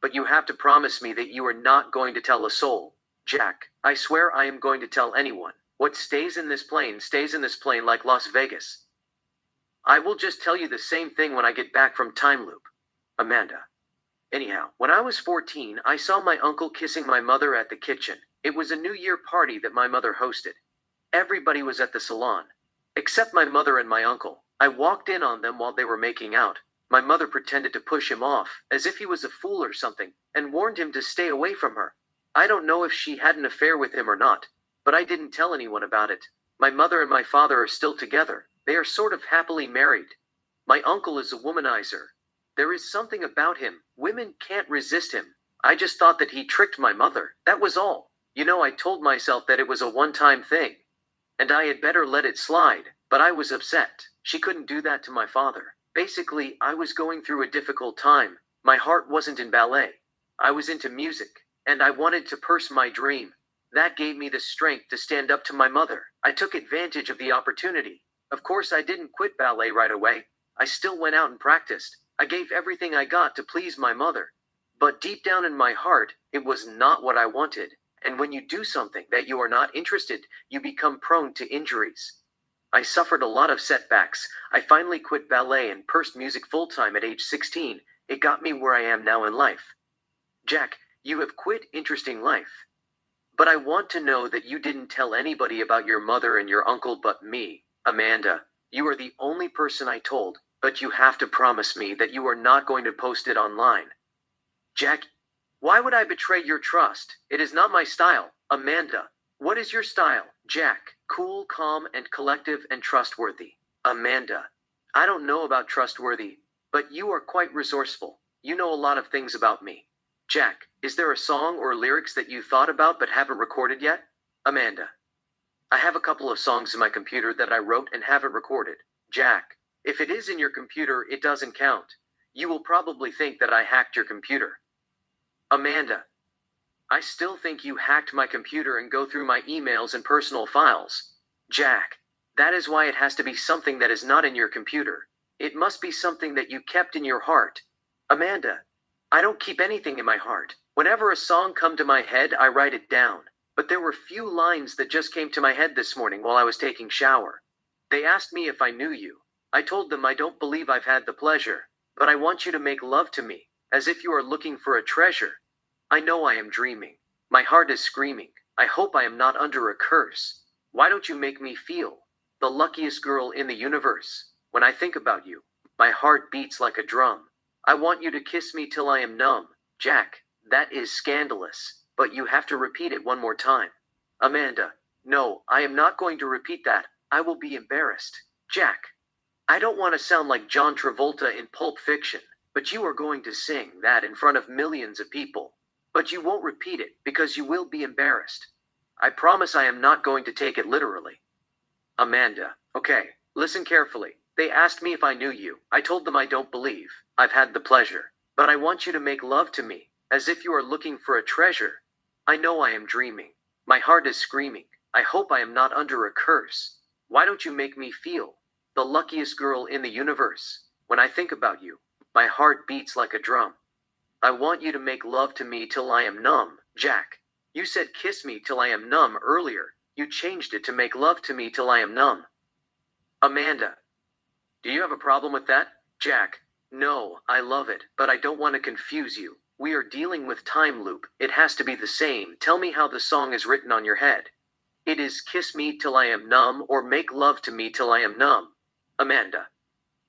S1: But you have to promise me that you are not going to tell a soul. Jack, I swear I am going to tell anyone. What stays in this plane stays in this plane like Las Vegas. I will just tell you the same thing when I get back from Time Loop. Amanda. Anyhow, when I was 14, I saw my uncle kissing my mother at the kitchen. It was a New Year party that my mother hosted. Everybody was at the salon, except my mother and my uncle. I walked in on them while they were making out. My mother pretended to push him off, as if he was a fool or something, and warned him to stay away from her. I don't know if she had an affair with him or not, but I didn't tell anyone about it. My mother and my father are still together. They are sort of happily married. My uncle is a womanizer. There is something about him. Women can't resist him. I just thought that he tricked my mother. That was all. I told myself that it was a one-time thing, and I had better let it slide, but I was upset. She couldn't do that to my father. Basically, I was going through a difficult time. My heart wasn't in ballet. I was into music, and I wanted to pursue my dream. That gave me the strength to stand up to my mother. I took advantage of the opportunity. Of course, I didn't quit ballet right away. I still went out and practiced. I gave everything I got to please my mother. But deep down in my heart, it was not what I wanted. And when you do something that you are not interested, you become prone to injuries. I suffered a lot of setbacks. I finally quit ballet and pursued music full-time at age 16. It got me where I am now in life. Jack, you have quit interesting life. But I want to know that you didn't tell anybody about your mother and your uncle but me. Amanda, you are the only person I told, but you have to promise me that you are not going to post it online. Jack, why would I betray your trust? It is not my style. Amanda, what is your style? Jack, cool, calm, and collective and trustworthy. Amanda, I don't know about trustworthy, but you are quite resourceful. You know a lot of things about me. Jack, is there a song or lyrics that you thought about but haven't recorded yet? Amanda, I have a couple of songs in my computer that I wrote and haven't recorded. Jack, if it is in your computer, it doesn't count. You will probably think that I hacked your computer. Amanda, I still think you hacked my computer and go through my emails and personal files. Jack, that is why it has to be something that is not in your computer. It must be something that you kept in your heart. Amanda, I don't keep anything in my heart. Whenever a song come to my head, I write it down. But there were few lines that just came to my head this morning while I was taking shower. They asked me if I knew you. I told them I don't believe I've had the pleasure, but I want you to make love to me, as if you are looking for a treasure. I know I am dreaming. My heart is screaming. I hope I am not under a curse. Why don't you make me feel the luckiest girl in the universe? When I think about you, my heart beats like a drum. I want you to kiss me till I am numb. Jack, that is scandalous, but you have to repeat it one more time. Amanda, no, I am not going to repeat that. I will be embarrassed. Jack, I don't want to sound like John Travolta in Pulp Fiction, but you are going to sing that in front of millions of people. But you won't repeat it because you will be embarrassed. I promise I am not going to take it literally. Amanda, okay, listen carefully. They asked me if I knew you. I told them I don't believe I've had the pleasure. But I want you to make love to me, as if you are looking for a treasure. I know I am dreaming. My heart is screaming. I hope I am not under a curse. Why don't you make me feel the luckiest girl in the universe? When I think about you, my heart beats like a drum. I want you to make love to me till I am numb. Jack, you said kiss me till I am numb earlier. You changed it to make love to me till I am numb. Amanda, do you have a problem with that? Jack, no, I love it, but I don't want to confuse you. We are dealing with time loop. It has to be the same. Tell me how the song is written on your head. It is kiss me till I am numb or make love to me till I am numb. Amanda,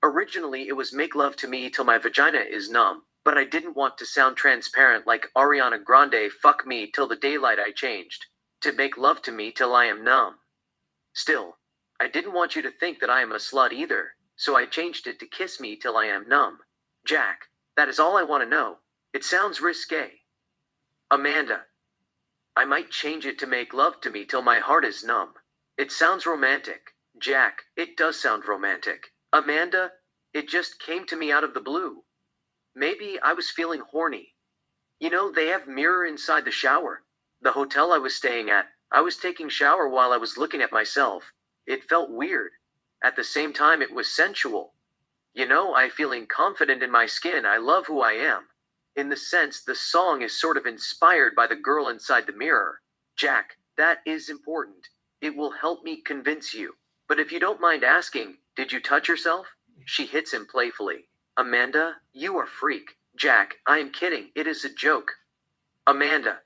S1: originally it was make love to me till my vagina is numb, but I didn't want to sound transparent like Ariana Grande, fuck me till the daylight. I changed to make love to me till I am numb. Still, I didn't want you to think that I am a slut either, so I changed it to kiss me till I am numb. Jack, that is all I want to know. It sounds risque. Amanda, I might change it to make love to me till my heart is numb. It sounds romantic. Jack, it does sound romantic. Amanda, it just came to me out of the blue. Maybe I was feeling horny. They have mirror inside the shower. The hotel I was staying at, I was taking shower while I was looking at myself. It felt weird. At the same time, it was sensual. I feeling confident in my skin. I love who I am. In the sense, the song is sort of inspired by the girl inside the mirror. Jack, that is important. It will help me convince you. But if you don't mind asking, did you touch yourself? She hits him playfully. Amanda, you are a freak. Jack, I am kidding. It is a joke. Amanda,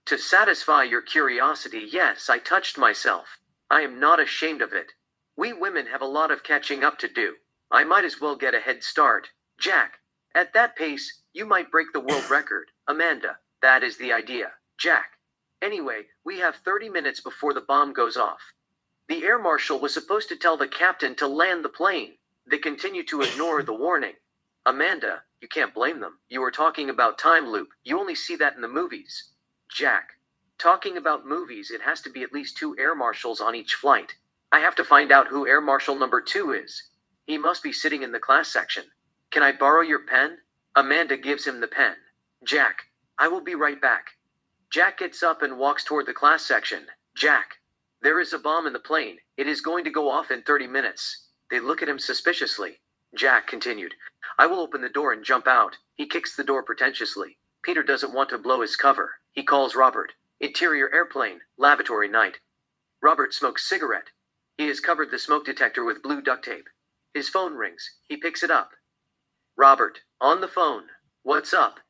S1: to satisfy your curiosity, yes, I touched myself. I am not ashamed of it. We women have a lot of catching up to do. I might as well get a head start. Jack, at that pace, you might break the world record. Amanda, that is the idea. Jack. Anyway, we have 30 minutes before the bomb goes off. The air marshal was supposed to tell the captain to land the plane. They continue to ignore the warning. Amanda, you can't blame them. You were talking about time loop. You only see that in the movies. Jack. Talking about movies, it has to be at least 2 air marshals on each flight. I have to find out who air marshal number 2 is. He must be sitting in the class section. Can I borrow your pen? Amanda gives him the pen. Jack. I will be right back. Jack gets up and walks toward the class section. Jack. There is a bomb in the plane. It is going to go off in 30 minutes. They look at him suspiciously. Jack continued. I will open the door and jump out. He kicks the door pretentiously. Peter doesn't want to blow his cover. He calls Robert. Interior airplane, lavatory night. Robert smokes cigarette. He has covered the smoke detector with blue duct tape. His phone rings. He picks it up. Robert, on the phone. What's up?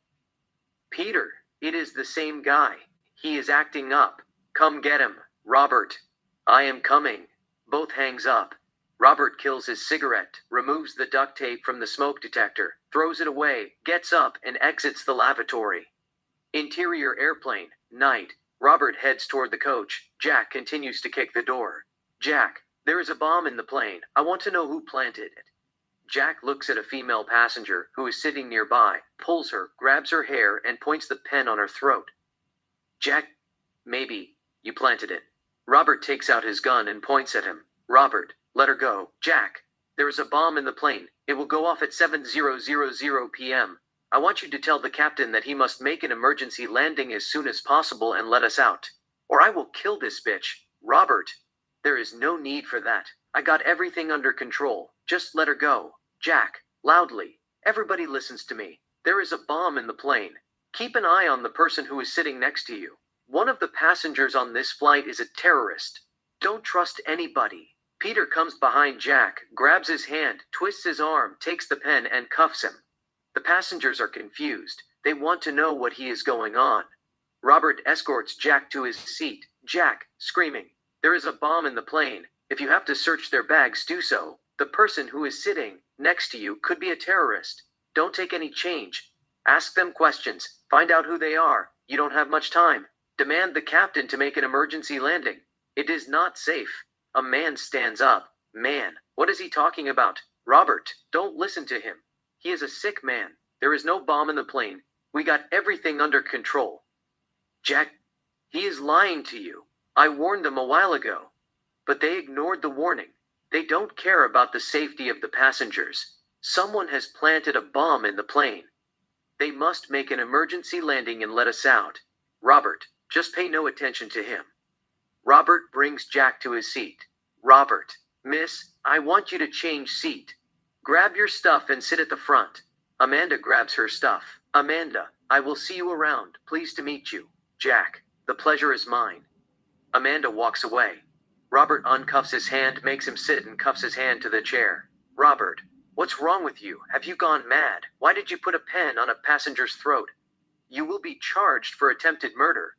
S1: Peter, it is the same guy. He is acting up. Come get him. Robert, I am coming. Both hangs up. Robert kills his cigarette, removes the duct tape from the smoke detector, throws it away, gets up, and exits the lavatory. Interior airplane, night. Robert heads toward the coach. Jack continues to kick the door. Jack, there is a bomb in the plane. I want to know who planted it. Jack looks at a female passenger who is sitting nearby, pulls her, grabs her hair, and points the pen on her throat. Jack, maybe you planted it. Robert takes out his gun and points at him. Robert, let her go. Jack, there is a bomb in the plane. It will go off at 7:00 p.m. I want you to tell the captain that he must make an emergency landing as soon as possible and let us out. Or I will kill this bitch. Robert, there is no need for that. I got everything under control. Just let her go. Jack, loudly. Everybody listens to me. There is a bomb in the plane. Keep an eye on the person who is sitting next to you. One of the passengers on this flight is a terrorist. Don't trust anybody. Peter comes behind Jack, grabs his hand, twists his arm, takes the pen, and cuffs him. The passengers are confused. They want to know what he is going on. Robert escorts Jack to his seat. Jack, screaming. There is a bomb in the plane. If you have to search their bags, do so. The person who is sitting next to you could be a terrorist. Don't take any change. Ask them questions. Find out who they are. You don't have much time. Demand the captain to make an emergency landing. It is not safe. A man stands up. Man, what is he talking about? Robert, don't listen to him. He is a sick man. There is no bomb in the plane. We got everything under control. Jack, he is lying to you. I warned them a while ago. But they ignored the warning. They don't care about the safety of the passengers. Someone has planted a bomb in the plane. They must make an emergency landing and let us out. Robert, just pay no attention to him. Robert brings Jack to his seat. Robert, miss, I want you to change seat. Grab your stuff and sit at the front. Amanda grabs her stuff. Amanda, I will see you around. Pleased to meet you. Jack, the pleasure is mine. Amanda walks away. Robert uncuffs his hand, makes him sit, and cuffs his hand to the chair. Robert, what's wrong with you? Have you gone mad? Why did you put a pen on a passenger's throat? You will be charged for attempted murder.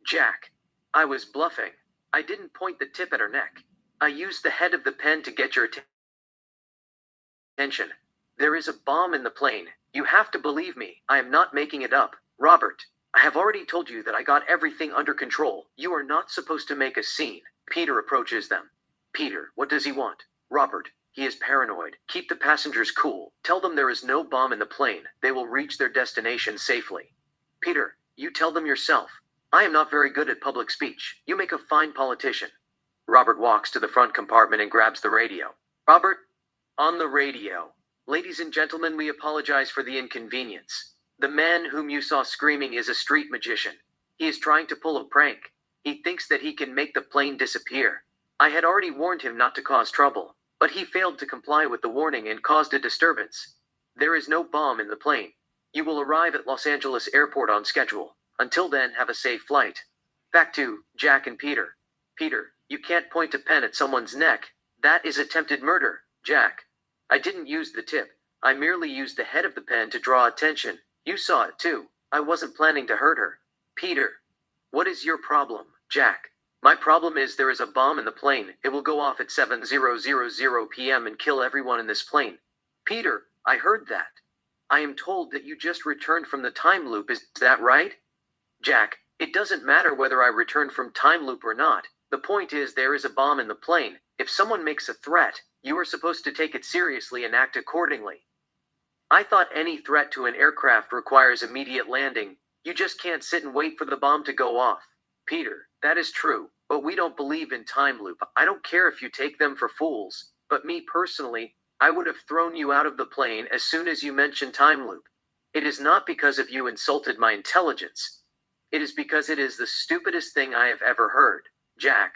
S1: Jack, I was bluffing. I didn't point the tip at her neck. I used the head of the pen to get your attention. There is a bomb in the plane. You have to believe me. I am not making it up. Robert, I have already told you that I got everything under control. You are not supposed to make a scene. Peter approaches them. Peter, what does he want? Robert, he is paranoid. Keep the passengers cool. Tell them there is no bomb in the plane. They will reach their destination safely. Peter, you tell them yourself. I am not very good at public speech. You make a fine politician. Robert walks to the front compartment and grabs the radio. Robert, on the radio. Ladies and gentlemen, we apologize for the inconvenience. The man whom you saw screaming is a street magician. He is trying to pull a prank. He thinks that he can make the plane disappear. I had already warned him not to cause trouble, but he failed to comply with the warning and caused a disturbance. There is no bomb in the plane. You will arrive at Los Angeles Airport on schedule. Until then, have a safe flight. Back to Jack and Peter. Peter, you can't point a pen at someone's neck. That is attempted murder, Jack. I didn't use the tip. I merely used the head of the pen to draw attention. You saw it too. I wasn't planning to hurt her. Peter. What is your problem, Jack? My problem is there is a bomb in the plane. It will go off at 7:00 p.m. and kill everyone in this plane. Peter, I heard that. I am told that you just returned from the time loop. Is that right? Jack, it doesn't matter whether I returned from time loop or not. The point is there is a bomb in the plane. If someone makes a threat, you are supposed to take it seriously and act accordingly. I thought any threat to an aircraft requires immediate landing. You just can't sit and wait for the bomb to go off. Peter, that is true, but we don't believe in time loop. I don't care if you take them for fools, but me personally, I would have thrown you out of the plane as soon as you mentioned time loop. It is not because of you insulted my intelligence. It is because it is the stupidest thing I have ever heard. Jack,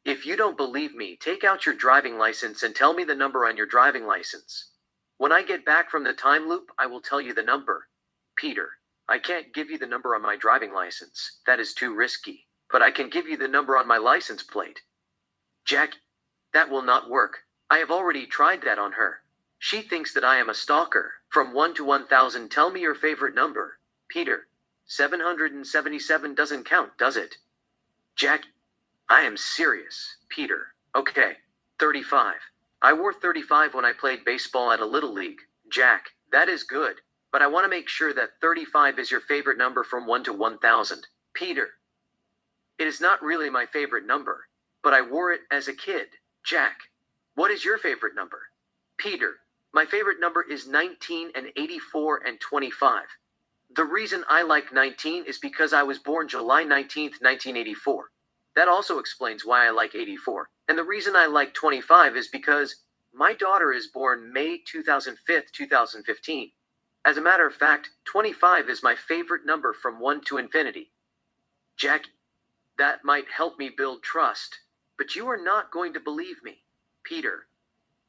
S1: if you don't believe me, take out your driving license and tell me the number on your driving license. When I get back from the time loop, I will tell you the number. Peter, I can't give you the number on my driving license. That is too risky. But I can give you the number on my license plate. Jack, that will not work. I have already tried that on her. She thinks that I am a stalker. From 1 to 1,000, tell me your favorite number. Peter, 777 doesn't count, does it? Jack, I am serious. Peter, okay. 35. I wore 35 when I played baseball at a little league. Jack, that is good. But I want to make sure that 35 is your favorite number from 1 to 1,000. Peter, it is not really my favorite number, but I wore it as a kid. Jack, what is your favorite number? Peter, my favorite number is 19 and 84 and 25. The reason I like 19 is because I was born July 19th, 1984. That also explains why I like 84. And the reason I like 25 is because my daughter is born May 2005, 2015. As a matter of fact, 25 is my favorite number from 1 to infinity. Jack, that might help me build trust, but you are not going to believe me. Peter,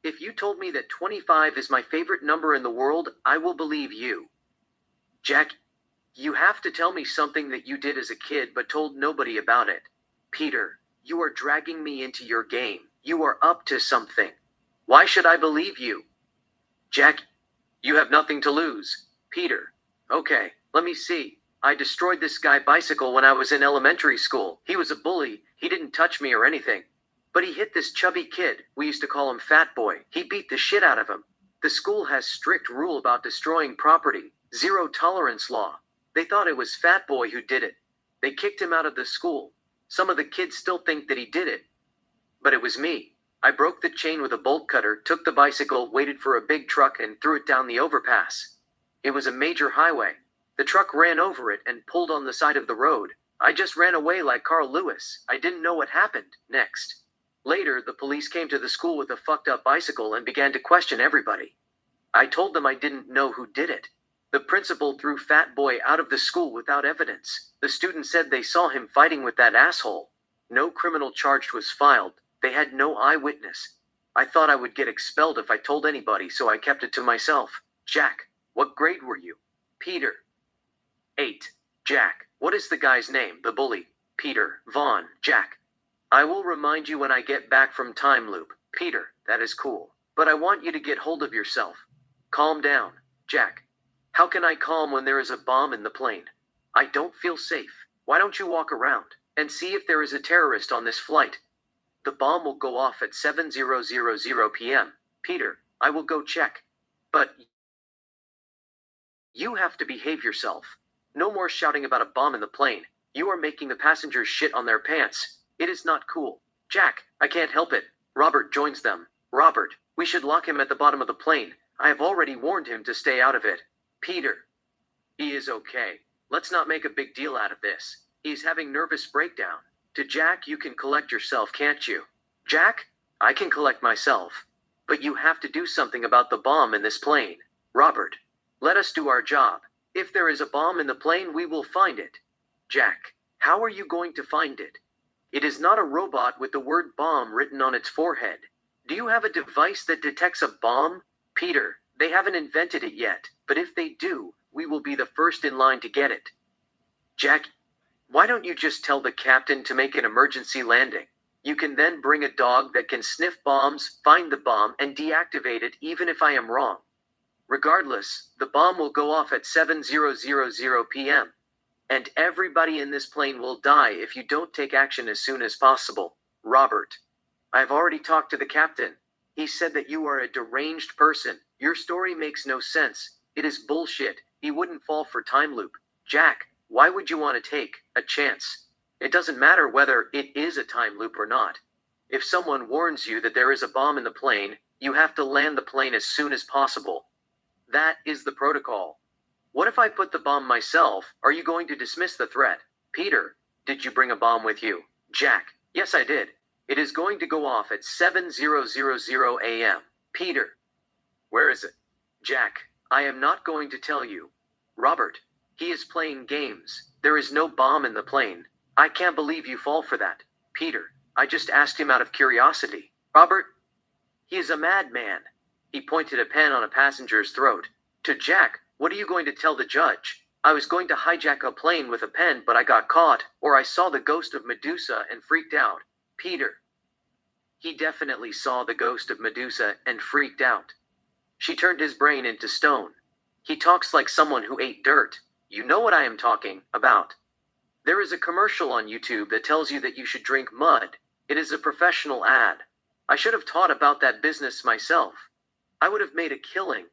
S1: if you told me that 25 is my favorite number in the world, I will believe you. Jack, you have to tell me something that you did as a kid but told nobody about it. Peter, you are dragging me into your game. You are up to something. Why should I believe you? Jack, you have nothing to lose. Peter, okay, let me see. I destroyed this guy's bicycle when I was in elementary school. He was a bully. He didn't touch me or anything. But he hit this chubby kid. We used to call him Fat Boy. He beat the shit out of him. The school has strict rule about destroying property. Zero tolerance law. They thought it was Fat Boy who did it. They kicked him out of the school. Some of the kids still think that he did it. But it was me. I broke the chain with a bolt cutter, took the bicycle, waited for a big truck, and threw it down the overpass. It was a major highway. The truck ran over it and pulled on the side of the road. I just ran away like Carl Lewis. I didn't know what happened next. Later, the police came to the school with a fucked up bicycle and began to question everybody. I told them I didn't know who did it. The principal threw Fat Boy out of the school without evidence. The students said they saw him fighting with that asshole. No criminal charge was filed. They had no eyewitness. I thought I would get expelled if I told anybody, so I kept it to myself. Jack, what grade were you? Peter. 8. Jack, what is the guy's name, the bully? Peter. Vaughn. Jack. I will remind you when I get back from time loop. Peter, that is cool. But I want you to get hold of yourself. Calm down. Jack. How can I calm when there is a bomb in the plane? I don't feel safe. Why don't you walk around and see if there is a terrorist on this flight? The bomb will go off at 7:00 p.m. Peter, I will go check. But you have to behave yourself. No more shouting about a bomb in the plane. You are making the passengers shit on their pants. It is not cool. Jack, I can't help it. Robert joins them. Robert, we should lock him at the bottom of the plane. I have already warned him to stay out of it. Peter. He is okay. Let's not make a big deal out of this. He's having nervous breakdown. To Jack, you can collect yourself, can't you? Jack, I can collect myself. But you have to do something about the bomb in this plane. Robert, let us do our job. If there is a bomb in the plane, we will find it. Jack, how are you going to find it? It is not a robot with the word bomb written on its forehead. Do you have a device that detects a bomb? Peter, they haven't invented it yet, but if they do, we will be the first in line to get it. Jack, why don't you just tell the captain to make an emergency landing? You can then bring a dog that can sniff bombs, find the bomb, and deactivate it even if I am wrong. Regardless, the bomb will go off at 7:00 p.m. And everybody in this plane will die if you don't take action as soon as possible. Robert, I've already talked to the captain. He said that you are a deranged person. Your story makes no sense. It is bullshit. He wouldn't fall for time loop. Jack, why would you want to take a chance? It doesn't matter whether it is a time loop or not. If someone warns you that there is a bomb in the plane, you have to land the plane as soon as possible. That is the protocol. What if I put the bomb myself? Are you going to dismiss the threat? Peter, did you bring a bomb with you? Jack, yes I did. It is going to go off at 7:00 a.m. Peter, where is it? Jack, I am not going to tell you. Robert, he is playing games. There is no bomb in the plane. I can't believe you fall for that. Peter, I just asked him out of curiosity. Robert, he is a madman. He pointed a pen on a passenger's throat. To Jack, what are you going to tell the judge? I was going to hijack a plane with a pen, but I got caught, or I saw the ghost of Medusa and freaked out. Peter, he definitely saw the ghost of Medusa and freaked out. She turned his brain into stone. He talks like someone who ate dirt. You know what I am talking about. There is a commercial on YouTube that tells you that you should drink mud. It is a professional ad. I should have taught about that business myself. I would have made a killing.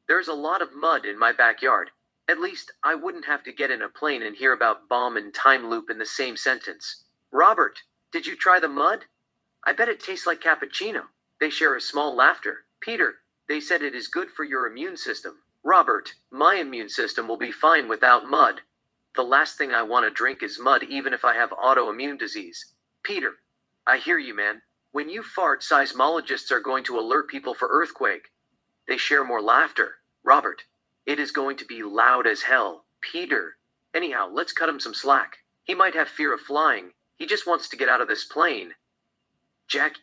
S1: There's a lot of mud in my backyard. At least I wouldn't have to get in a plane and hear about bomb and time loop in the same sentence. Robert, did you try the mud? I bet it tastes like cappuccino. They share a small laughter. Peter, they said it is good for your immune system. Robert, my immune system will be fine without mud. The last thing I want to drink is mud even if I have autoimmune disease. Peter, I hear you, man. When you fart, seismologists are going to alert people for earthquake. They share more laughter. Robert, it is going to be loud as hell. Peter, anyhow, let's cut him some slack. He might have fear of flying. He just wants to get out of this plane. Jack,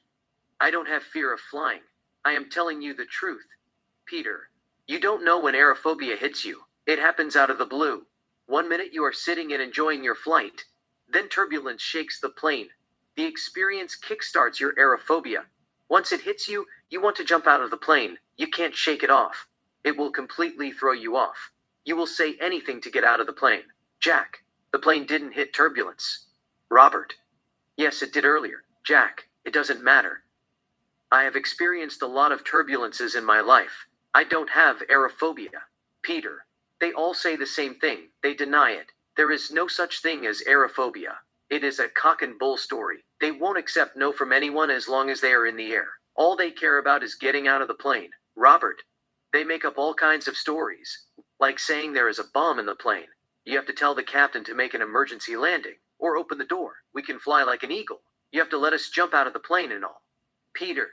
S1: I don't have fear of flying. I am telling you the truth. Peter, you don't know when aerophobia hits you. It happens out of the blue. 1 minute you are sitting and enjoying your flight. Then turbulence shakes the plane. The experience kickstarts your aerophobia. Once it hits you, you want to jump out of the plane. You can't shake it off. It will completely throw you off. You will say anything to get out of the plane. Jack, the plane didn't hit turbulence. Robert, yes, it did earlier. Jack, it doesn't matter. I have experienced a lot of turbulences in my life. I don't have aerophobia. Peter, they all say the same thing. They deny it. There is no such thing as aerophobia. It is a cock and bull story. They won't accept no from anyone as long as they are in the air. All they care about is getting out of the plane. Robert, they make up all kinds of stories, like saying there is a bomb in the plane. You have to tell the captain to make an emergency landing, or open the door. We can fly like an eagle. You have to let us jump out of the plane and all. Peter,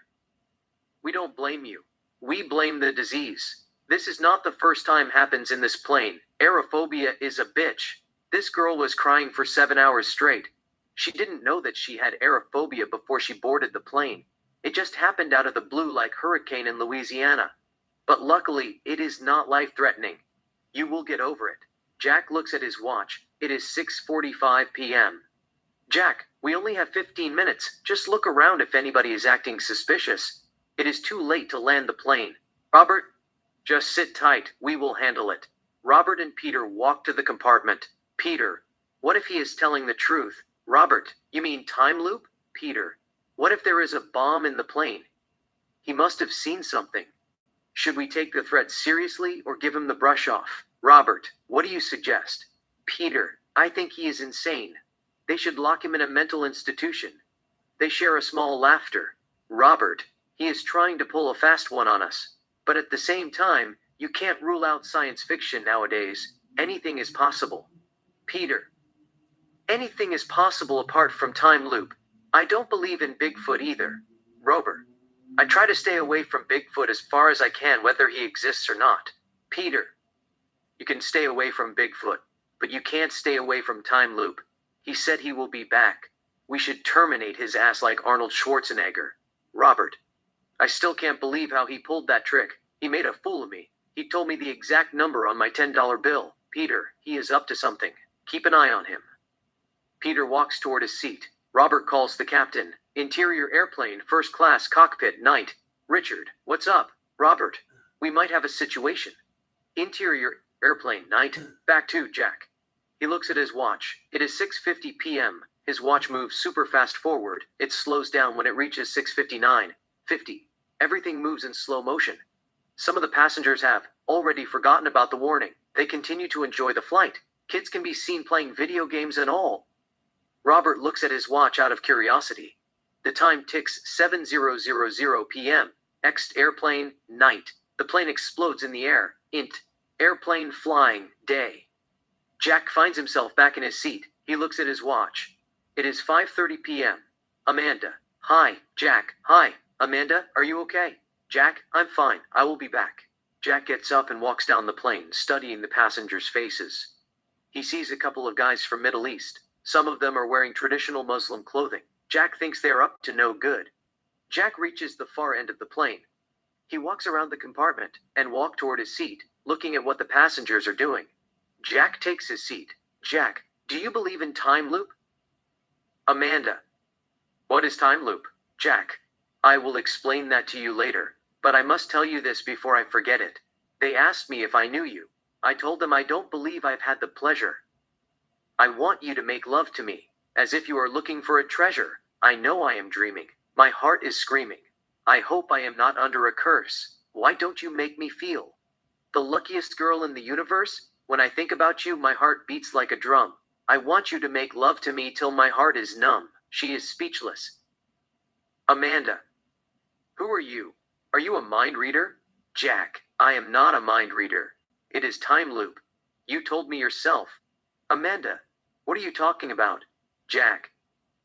S1: we don't blame you. We blame the disease. This is not the first time happens in this plane. Aerophobia is a bitch. This girl was crying for 7 hours straight. She didn't know that she had aerophobia before she boarded the plane. It just happened out of the blue like hurricane in Louisiana. But luckily, it is not life-threatening. You will get over it. Jack looks at his watch. It is 6:45 p.m. Jack, we only have 15 minutes. Just look around if anybody is acting suspicious. It is too late to land the plane. Robert, just sit tight. We will handle it. Robert and Peter walk to the compartment. Peter, what if he is telling the truth? Robert, you mean time loop? Peter, what if there is a bomb in the plane? He must have seen something. Should we take the threat seriously or give him the brush off? Robert, what do you suggest? Peter, I think he is insane. They should lock him in a mental institution. They share a small laughter. Robert, he is trying to pull a fast one on us. But at the same time, you can't rule out science fiction nowadays. Anything is possible. Peter, anything is possible apart from time loop. I don't believe in Bigfoot either. Robert, I try to stay away from Bigfoot as far as I can whether he exists or not. Peter, You can stay away from Bigfoot, but you can't stay away from Time Loop. He said he will be back. We should terminate his ass like Arnold Schwarzenegger. Robert. I still can't believe how he pulled that trick. He made a fool of me. He told me the exact number on my $10 bill. Peter, he is up to something. Keep an eye on him. Peter walks toward his seat. Robert calls the captain. Interior airplane, first class cockpit, night. Richard, what's up? Robert, we might have a situation. Interior airplane, night. Back to Jack. He looks at his watch. It is 6:50 p.m. His watch moves super fast forward. It slows down when it reaches 6:59:50. Everything moves in slow motion. Some of the passengers have already forgotten about the warning. They continue to enjoy the flight. Kids can be seen playing video games and all. Robert looks at his watch out of curiosity. The time ticks 7:00 p.m. Next airplane, night. The plane explodes in the air. Int. Airplane flying, day. Jack finds himself back in his seat. He looks at his watch. It is 5:30 p.m. Amanda. Hi, Jack. Hi, Amanda, are you okay? Jack, I'm fine. I will be back. Jack gets up and walks down the plane, studying the passengers' faces. He sees a couple of guys from Middle East. Some of them are wearing traditional Muslim clothing. Jack thinks they are up to no good. Jack reaches the far end of the plane. He walks around the compartment and walks toward his seat, looking at what the passengers are doing. Jack takes his seat. Jack, do you believe in time loop? Amanda. What is time loop? Jack. I will explain that to you later, but I must tell you this before I forget it. They asked me if I knew you. I told them I don't believe I've had the pleasure. I want you to make love to me, as if you are looking for a treasure. I know I am dreaming. My heart is screaming. I hope I am not under a curse. Why don't you make me feel the luckiest girl in the universe? When I think about you, my heart beats like a drum. I want you to make love to me till my heart is numb. She is speechless. Amanda. Who are you? Are you a mind reader? Jack, I am not a mind reader. It is time loop. You told me yourself. Amanda, what are you talking about? Jack,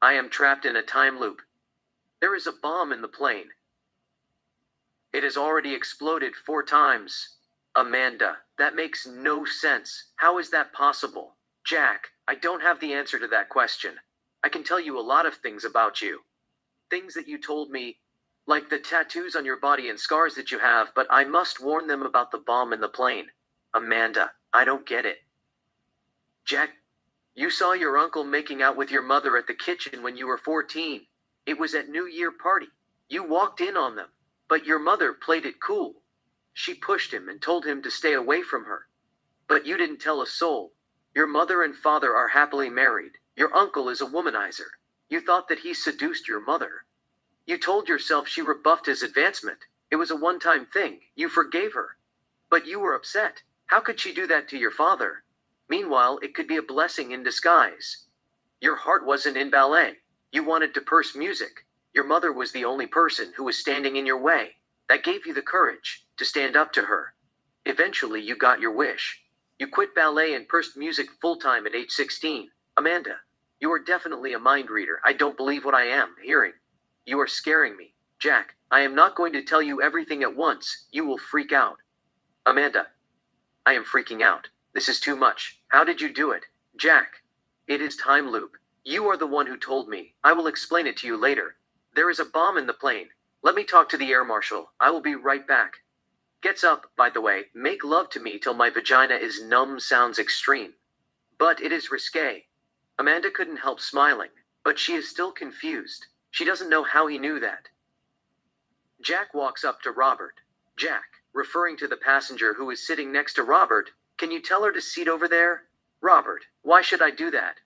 S1: I am trapped in a time loop. There is a bomb in the plane. It has already exploded 4 times. Amanda, that makes no sense. How is that possible? Jack, I don't have the answer to that question. I can tell you a lot of things about you. Things that you told me, like the tattoos on your body and scars that you have, but I must warn them about the bomb in the plane. Amanda, I don't get it. Jack, you saw your uncle making out with your mother at the kitchen when you were 14. It was at New Year party. You walked in on them, but your mother played it cool. She pushed him and told him to stay away from her. But you didn't tell a soul. Your mother and father are happily married. Your uncle is a womanizer. You thought that he seduced your mother. You told yourself she rebuffed his advancement. It was a one-time thing. You forgave her. But you were upset. How could she do that to your father? Meanwhile, it could be a blessing in disguise. Your heart wasn't in ballet. You wanted to purse music. Your mother was the only person who was standing in your way. That gave you the courage to stand up to her. Eventually, you got your wish. You quit ballet and pursed music full-time at age 16. Amanda, you are definitely a mind reader. I don't believe what I am hearing. You are scaring me. Jack, I am not going to tell you everything at once. You will freak out. Amanda, I am freaking out. This is too much. How did you do it? Jack, it is time loop. You are the one who told me. I will explain it to you later. There is a bomb in the plane. Let me talk to the air marshal. I will be right back. Gets up, by the way, make love to me till my vagina is numb sounds extreme. But it is risque. Amanda couldn't help smiling, but she is still confused. She doesn't know how he knew that. Jack walks up to Robert. Jack, referring to the passenger who is sitting next to Robert, can you tell her to seat over there? Robert, why should I do that?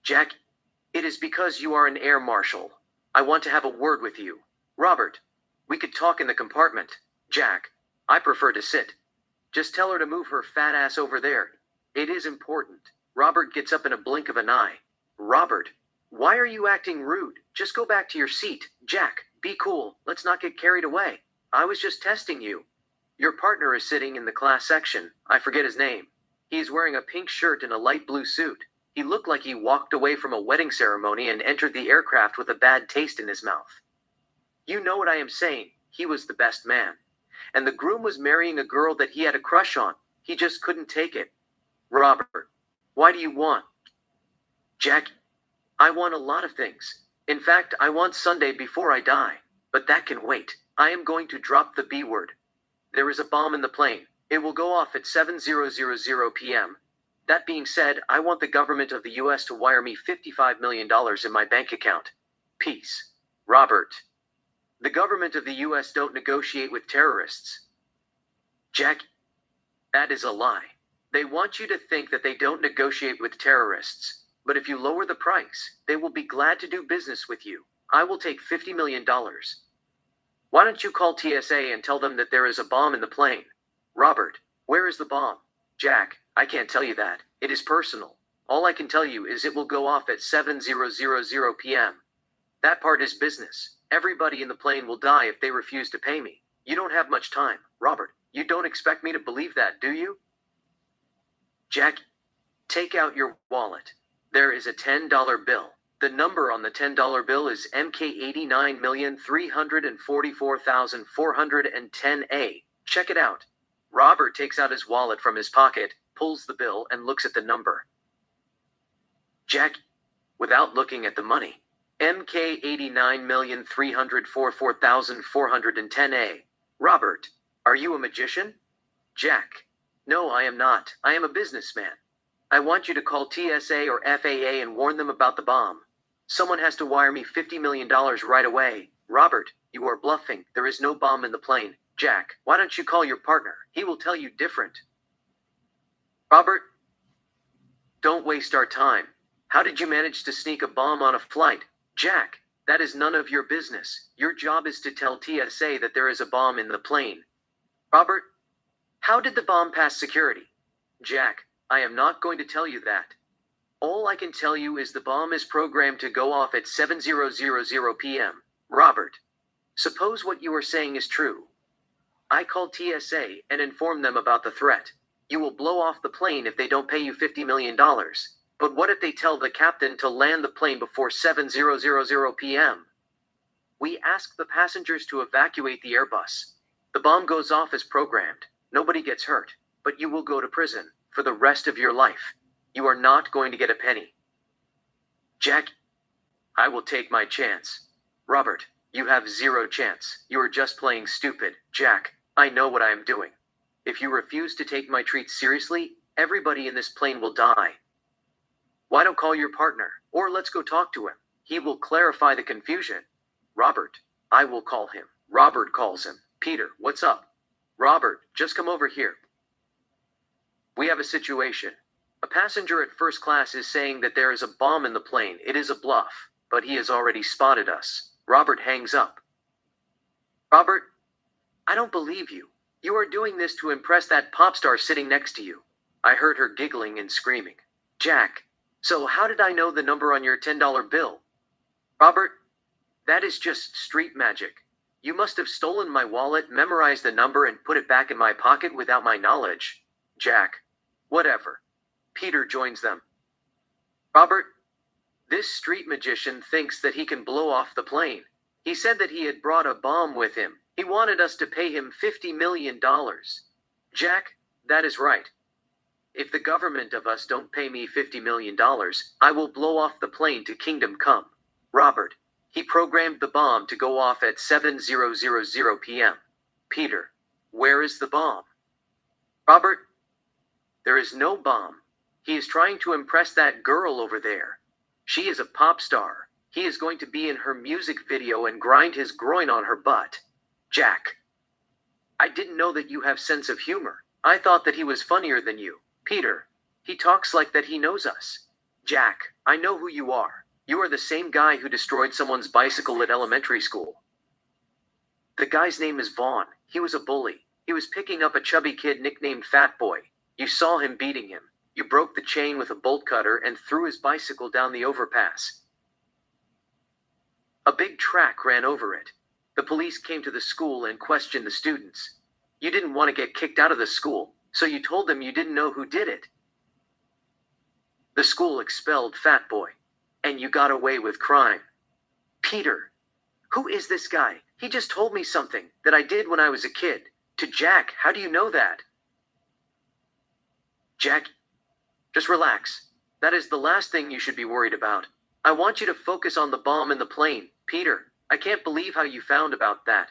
S1: Jack, it is because you are an air marshal. I want to have a word with you. Robert, we could talk in the compartment. Jack, I prefer to sit. Just tell her to move her fat ass over there. It is important. Robert gets up in a blink of an eye. Robert, why are you acting rude? Just go back to your seat. Jack, be cool. Let's not get carried away. I was just testing you. Your partner is sitting in the class section. I forget his name. He is wearing a pink shirt and a light blue suit. He looked like he walked away from a wedding ceremony and entered the aircraft with a bad taste in his mouth. You know what I am saying. He was the best man. And the groom was marrying a girl that he had a crush on. He just couldn't take it. Robert, why do you want? Jack, I want a lot of things. In fact, I want Sunday before I die. But that can wait. I am going to drop the B word. There is a bomb in the plane. It will go off at 7:00 p.m. That being said, I want the government of the US to wire me $55 million in my bank account. Peace. Robert. The government of the US don't negotiate with terrorists. Jack, that is a lie. They want you to think that they don't negotiate with terrorists. But if you lower the price, they will be glad to do business with you. I will take $50 million. Why don't you call TSA and tell them that there is a bomb in the plane? Robert, where is the bomb? Jack, I can't tell you that. It is personal. All I can tell you is it will go off at 7:00 p.m. That part is business. Everybody in the plane will die if they refuse to pay me. You don't have much time, Robert. You don't expect me to believe that, do you? Jack, take out your wallet. There is a $10 bill. The number on the $10 bill is MK89,344,410A. Check it out. Robert takes out his wallet from his pocket, pulls the bill, and looks at the number. Jack, without looking at the money, MK89,344,410A. Robert, are you a magician? Jack, no, I am not. I am a businessman. I want you to call TSA or FAA and warn them about the bomb. Someone has to wire me $50 million right away. Robert, you are bluffing. There is no bomb in the plane. Jack, why don't you call your partner? He will tell you different. Robert, don't waste our time. How did you manage to sneak a bomb on a flight? Jack, that is none of your business. Your job is to tell TSA that there is a bomb in the plane. Robert, how did the bomb pass security? Jack, I am not going to tell you that. All I can tell you is the bomb is programmed to go off at 7:00 p.m. Robert, suppose what you are saying is true. I called TSA and informed them about the threat. You will blow off the plane if they don't pay you $50 million. But what if they tell the captain to land the plane before 7:00 p.m.? We ask the passengers to evacuate the Airbus. The bomb goes off as programmed. Nobody gets hurt, but you will go to prison for the rest of your life. You are not going to get a penny. Jack, I will take my chance. Robert, you have zero chance. You are just playing stupid. Jack, I know what I am doing. If you refuse to take my treat seriously, everybody in this plane will die. Why don't call your partner, or let's go talk to him. He will clarify the confusion. Robert, I will call him. Robert calls him. Peter, what's up? Robert, just come over here. We have a situation. A passenger at first class is saying that there is a bomb in the plane. It is a bluff, but he has already spotted us. Robert hangs up. Robert, I don't believe you. You are doing this to impress that pop star sitting next to you. I heard her giggling and screaming. Jack, so how did I know the number on your $10 bill? Robert, that is just street magic. You must have stolen my wallet, memorized the number, and put it back in my pocket without my knowledge. Jack, whatever. Peter joins them. Robert, this street magician thinks that he can blow off the plane. He said that he had brought a bomb with him. He wanted us to pay him $50 million. Jack, that is right. If the government of us don't pay me $50 million, I will blow off the plane to Kingdom Come. Robert, he programmed the bomb to go off at 7:00 p.m. Peter, where is the bomb? Robert, there is no bomb. He is trying to impress that girl over there. She is a pop star. He is going to be in her music video and grind his groin on her butt. Jack, I didn't know that you have sense of humor. I thought that he was funnier than you. Peter, he talks like that he knows us. Jack, I know who you are. You are the same guy who destroyed someone's bicycle at elementary school. The guy's name is Vaughn. He was a bully. He was picking up a chubby kid nicknamed Fat Boy. You saw him beating him. You broke the chain with a bolt cutter and threw his bicycle down the overpass. A big track ran over it. The police came to the school and questioned the students. You didn't want to get kicked out of the school, so you told them you didn't know who did it. The school expelled Fat Boy, and you got away with crime. Peter, who is this guy? He just told me something that I did when I was a kid. To Jack, how do you know that? Jack, just relax. That is the last thing you should be worried about. I want you to focus on the bomb in the plane. Peter, I can't believe how you found about that.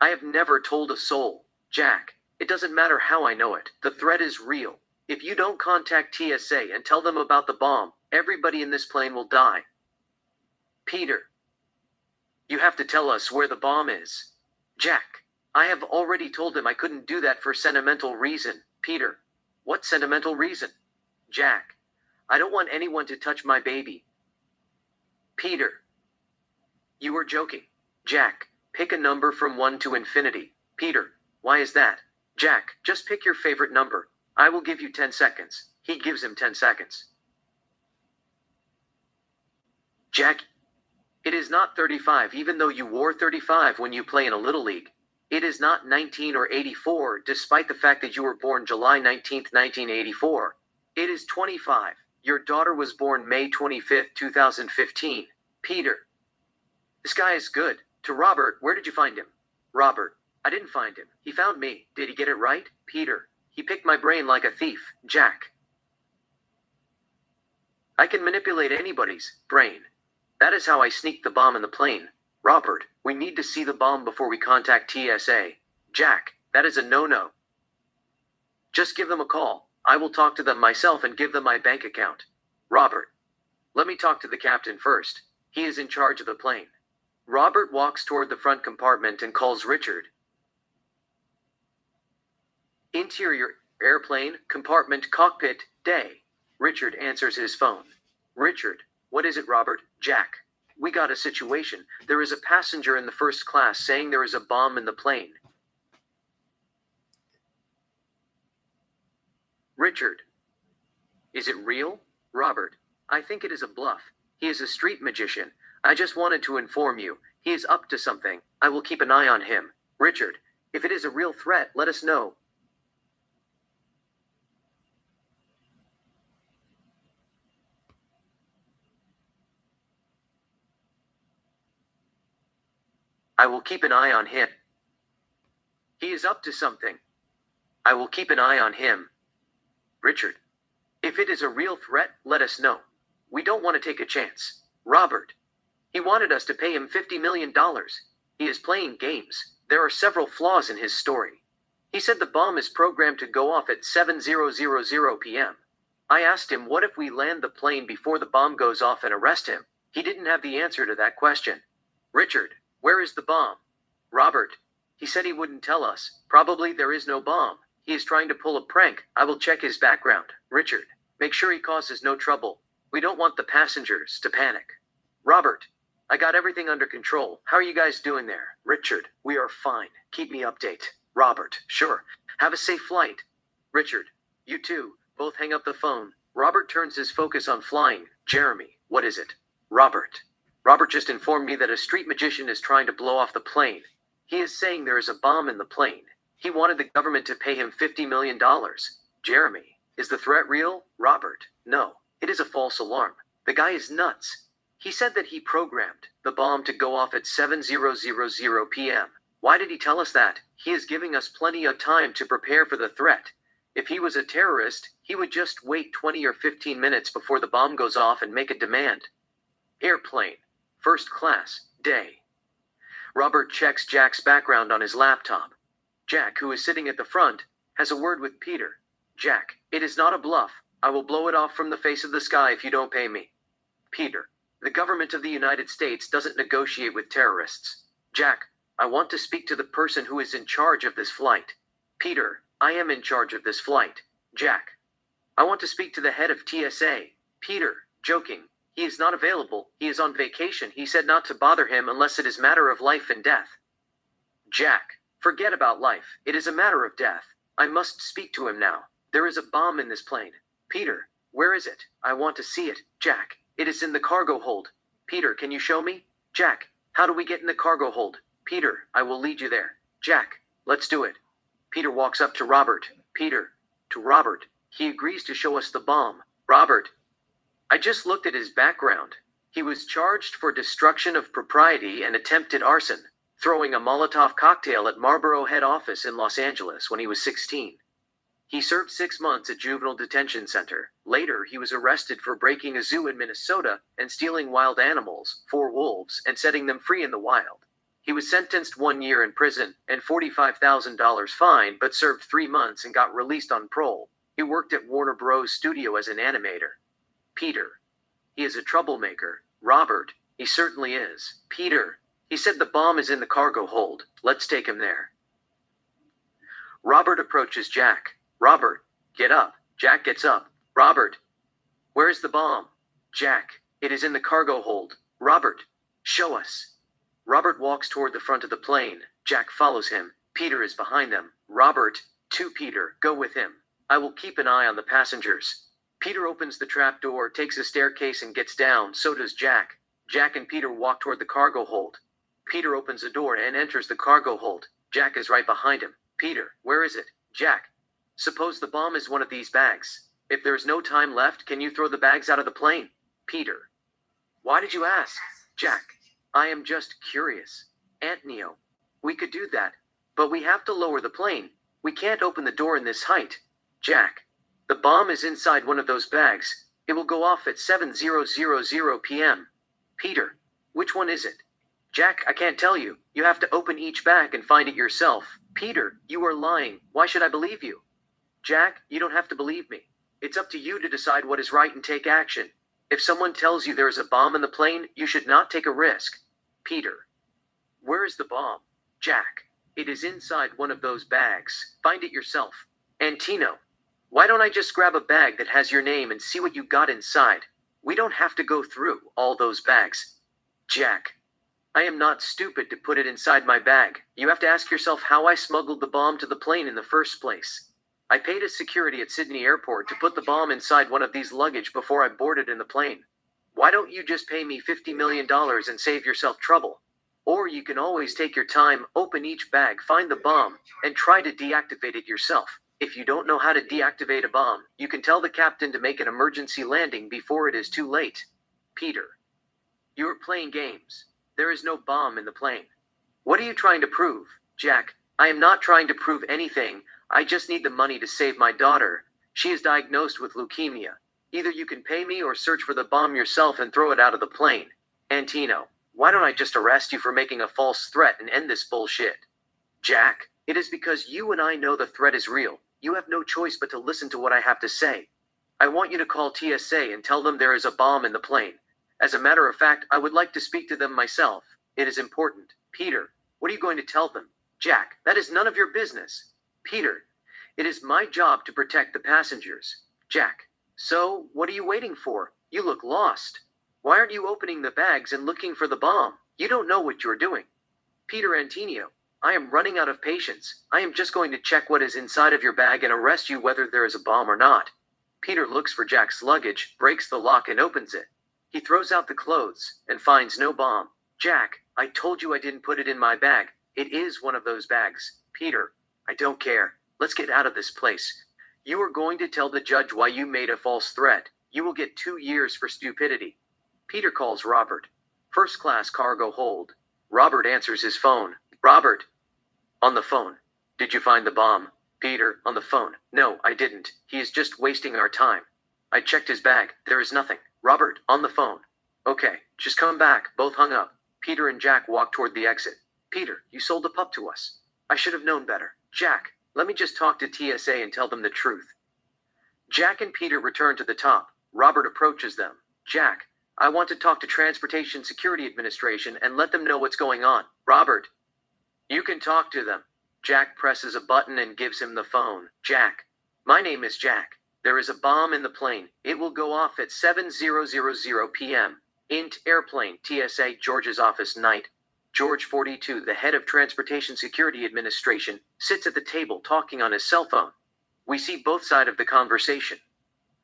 S1: I have never told a soul. Jack, it doesn't matter how I know it. The threat is real. If you don't contact TSA and tell them about the bomb, everybody in this plane will die. Peter, you have to tell us where the bomb is. Jack, I have already told him I couldn't do that for sentimental reason. Peter, what sentimental reason? Jack, I don't want anyone to touch my baby. Peter, you were joking. Jack, pick a number from 1 to infinity. Peter, why is that? Jack, just pick your favorite number. I will give you 10 seconds. He gives him 10 seconds. Jack, it is not 35 even though you wore 35 when you play in a Little League. It is not 19 or 84 despite the fact that you were born July 19th, 1984. It is 25. Your daughter was born May 25th, 2015. Peter, this guy is good. To Robert, where did you find him? Robert, I didn't find him. He found me. Did he get it right? Peter, he picked my brain like a thief. Jack, I can manipulate anybody's brain. That is how I sneaked the bomb in the plane. Robert, we need to see the bomb before we contact TSA. Jack, that is a no-no. Just give them a call. I will talk to them myself and give them my bank account. Robert, let me talk to the captain first. He is in charge of the plane. Robert walks toward the front compartment and calls Richard. Interior, airplane, compartment, cockpit, day. Richard answers his phone. Richard, what is it, Robert? Jack, we got a situation. There is a passenger in the first class saying there is a bomb in the plane. Richard, is it real? Robert, I think it is a bluff. He is a street magician. I just wanted to inform you. He is up to something. I will keep an eye on him. Richard, if it is a real threat, let us know. I will keep an eye on him. He is up to something. I will keep an eye on him. Richard, if it is a real threat, let us know. We don't want to take a chance. Robert, he wanted us to pay him $50 million. He is playing games. There are several flaws in his story. He said the bomb is programmed to go off at 7:00 p.m. I asked him, what if we land the plane before the bomb goes off and arrest him? He didn't have the answer to that question. Richard, where is the bomb? Robert, he said he wouldn't tell us. Probably there is no bomb. He is trying to pull a prank. I will check his background. Richard, make sure he causes no trouble. We don't want the passengers to panic. Robert, I got everything under control. How are you guys doing there? Richard, we are fine. Keep me update. Robert, sure. Have a safe flight. Richard, you too. Both hang up the phone. Robert turns his focus on flying. Jeremy, what is it? Robert just informed me that a street magician is trying to blow off the plane. He is saying there is a bomb in the plane. He wanted the government to pay him $50 million. Jeremy, is the threat real? Robert, no. It is a false alarm. The guy is nuts. He said that he programmed the bomb to go off at 7:00 p.m. Why did he tell us that? He is giving us plenty of time to prepare for the threat. If he was a terrorist, he would just wait 20 or 15 minutes before the bomb goes off and make a demand. Airplane, first class, day. Robert checks Jack's background on his laptop. Jack, who is sitting at the front, has a word with Peter. Jack, it is not a bluff. I will blow it off from the face of the sky if you don't pay me. Peter, the government of the United States doesn't negotiate with terrorists. Jack, I want to speak to the person who is in charge of this flight. Peter, I am in charge of this flight. Jack, I want to speak to the head of TSA. Peter, joking. He is not available. He is on vacation. He said not to bother him unless it is matter of life and death. Jack, forget about life. It is a matter of death. I must speak to him now. There is a bomb in this plane. Peter, where is it? I want to see it. Jack, it is in the cargo hold. Peter, can you show me? Jack, how do we get in the cargo hold? Peter, I will lead you there. Jack, let's do it. Peter walks up to Robert. Peter, to Robert. He agrees to show us the bomb. Robert, I just looked at his background. He was charged for destruction of property and attempted arson, throwing a Molotov cocktail at Marlboro head office in Los Angeles when he was 16. He served 6 months at juvenile detention center. Later, he was arrested for breaking a zoo in Minnesota and stealing wild animals, 4 wolves, and setting them free in the wild. He was sentenced 1 year in prison and $45,000 fine, but served 3 months and got released on parole. He worked at Warner Bros. Studio as an animator. Peter. He is a troublemaker. Robert. He certainly is. Peter. He said the bomb is in the cargo hold. Let's take him there. Robert approaches Jack. Robert, get up. Jack gets up. Robert. Where is the bomb? Jack. It is in the cargo hold. Robert. Show us. Robert walks toward the front of the plane. Jack follows him. Peter is behind them. Robert. To Peter. Go with him. I will keep an eye on the passengers. Peter opens the trap door, takes a staircase, and gets down. So does Jack. Jack and Peter walk toward the cargo hold. Peter opens a door and enters the cargo hold. Jack is right behind him. Peter, where is it? Jack. Suppose the bomb is one of these bags. If there is no time left, can you throw the bags out of the plane? Peter. Why did you ask? Jack. I am just curious. Antonio. We could do that, but we have to lower the plane. We can't open the door in this height. Jack. The bomb is inside one of those bags. It will go off at 7:00 p.m. Peter. Which one is it? Jack, I can't tell you. You have to open each bag and find it yourself. Peter, you are lying. Why should I believe you? Jack, you don't have to believe me. It's up to you to decide what is right and take action. If someone tells you there is a bomb in the plane, you should not take a risk. Peter. Where is the bomb? Jack. It is inside one of those bags. Find it yourself. Antino. Why don't I just grab a bag that has your name and see what you got inside? We don't have to go through all those bags. Jack. I am not stupid to put it inside my bag. You have to ask yourself how I smuggled the bomb to the plane in the first place. I paid a security at Sydney Airport to put the bomb inside one of these luggage before I boarded in the plane. Why don't you just pay me $50 million and save yourself trouble? Or you can always take your time, open each bag, find the bomb, and try to deactivate it yourself. If you don't know how to deactivate a bomb, you can tell the captain to make an emergency landing before it is too late. Peter. You are playing games. There is no bomb in the plane. What are you trying to prove? Jack, I am not trying to prove anything. I just need the money to save my daughter. She is diagnosed with leukemia. Either you can pay me or search for the bomb yourself and throw it out of the plane. Antino, why don't I just arrest you for making a false threat and end this bullshit? Jack, it is because you and I know the threat is real. You have no choice but to listen to what I have to say. I want you to call TSA and tell them there is a bomb in the plane. As a matter of fact, I would like to speak to them myself. It is important. Peter, what are you going to tell them? Jack, that is none of your business. Peter, it is my job to protect the passengers. Jack, so what are you waiting for? You look lost. Why aren't you opening the bags and looking for the bomb? You don't know what you're doing. Peter Antonio, I am running out of patience. I am just going to check what is inside of your bag and arrest you whether there is a bomb or not. Peter looks for Jack's luggage, breaks the lock and opens it. He throws out the clothes and finds no bomb. Jack, I told you I didn't put it in my bag. It is one of those bags. Peter, I don't care. Let's get out of this place. You are going to tell the judge why you made a false threat. You will get 2 years for stupidity. Peter calls Robert. First class cargo hold. Robert answers his phone. Robert. On the phone. Did you find the bomb? Peter, on the phone. No, I didn't. He is just wasting our time. I checked his bag. There is nothing. Robert, on the phone. Okay, just come back. Both hung up. Peter and Jack walk toward the exit. Peter, you sold the pup to us. I should have known better. Jack, let me just talk to TSA and tell them the truth. Jack and Peter return to the top. Robert approaches them. Jack, I want to talk to Transportation Security Administration and let them know what's going on. Robert, you can talk to them. Jack presses a button and gives him the phone. Jack, my name is Jack. There is a bomb in the plane. It will go off at 7:00 p.m. Int airplane, TSA, George's office, night. George 42, the head of Transportation Security Administration, sits at the table talking on his cell phone. We see both sides of the conversation.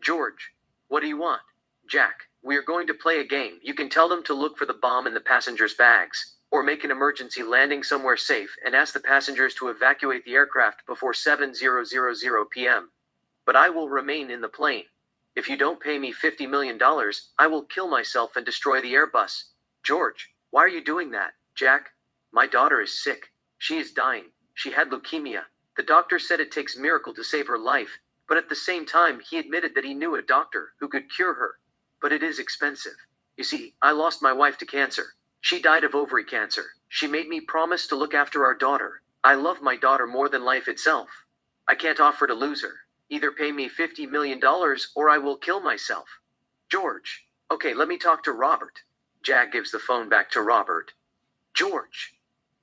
S1: George, what do you want? Jack, we are going to play a game. You can tell them to look for the bomb in the passengers' bags, or make an emergency landing somewhere safe and ask the passengers to evacuate the aircraft before 7:00 p.m. But I will remain in the plane. If you don't pay me $50 million, I will kill myself and destroy the Airbus. George, why are you doing that? Jack, my daughter is sick. She is dying. She had leukemia. The doctor said it takes miracle to save her life, but at the same time, he admitted that he knew a doctor who could cure her. But it is expensive. You see, I lost my wife to cancer. She died of ovary cancer. She made me promise to look after our daughter. I love my daughter more than life itself. I can't offer to lose her. Either pay me $50 million or I will kill myself. George. Okay, let me talk to Robert. Jack gives the phone back to Robert. George.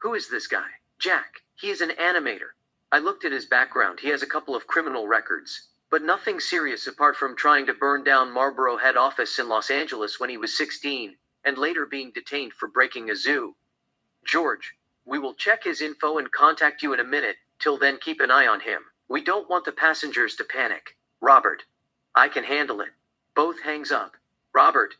S1: Who is this guy? Jack. He is an animator. I looked at his background. He has a couple of criminal records, but nothing serious apart from trying to burn down Marlboro head office in Los Angeles when he was 16, and later being detained for breaking a zoo. George. We will check his info and contact you in a minute. Till then, keep an eye on him. We don't want the passengers to panic. Robert. I can handle it. Both hangs up. Robert.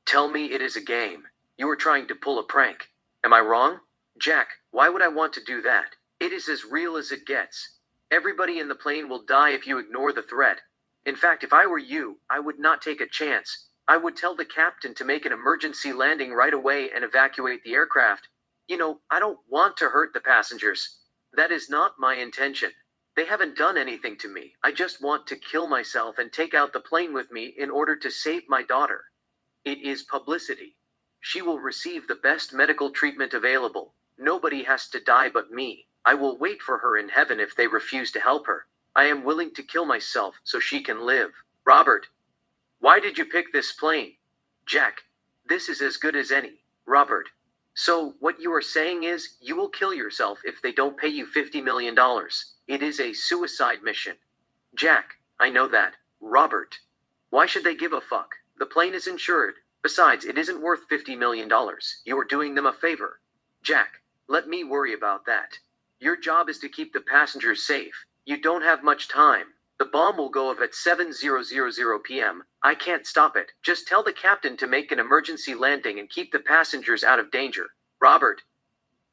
S1: Tell me it is a game. You are trying to pull a prank. Am I wrong? Jack, why would I want to do that? It is as real as it gets. Everybody in the plane will die if you ignore the threat. In fact, if I were you, I would not take a chance. I would tell the captain to make an emergency landing right away and evacuate the aircraft. You know, I don't want to hurt the passengers. That is not my intention. They haven't done anything to me. I just want to kill myself and take out the plane with me in order to save my daughter. It is publicity. She will receive the best medical treatment available. Nobody has to die but me. I will wait for her in heaven if they refuse to help her. I am willing to kill myself so she can live. Robert. Why did you pick this plane? Jack. This is as good as any. Robert. So, what you are saying is, you will kill yourself if they don't pay you $50 million. It is a suicide mission. Jack. I know that. Robert. Why should they give a fuck? The plane is insured. Besides, it isn't worth $50 million. You are doing them a favor. Jack. Let me worry about that. Your job is to keep the passengers safe. You don't have much time. The bomb will go off at 7:00 p.m. I can't stop it. Just tell the captain to make an emergency landing and keep the passengers out of danger. Robert.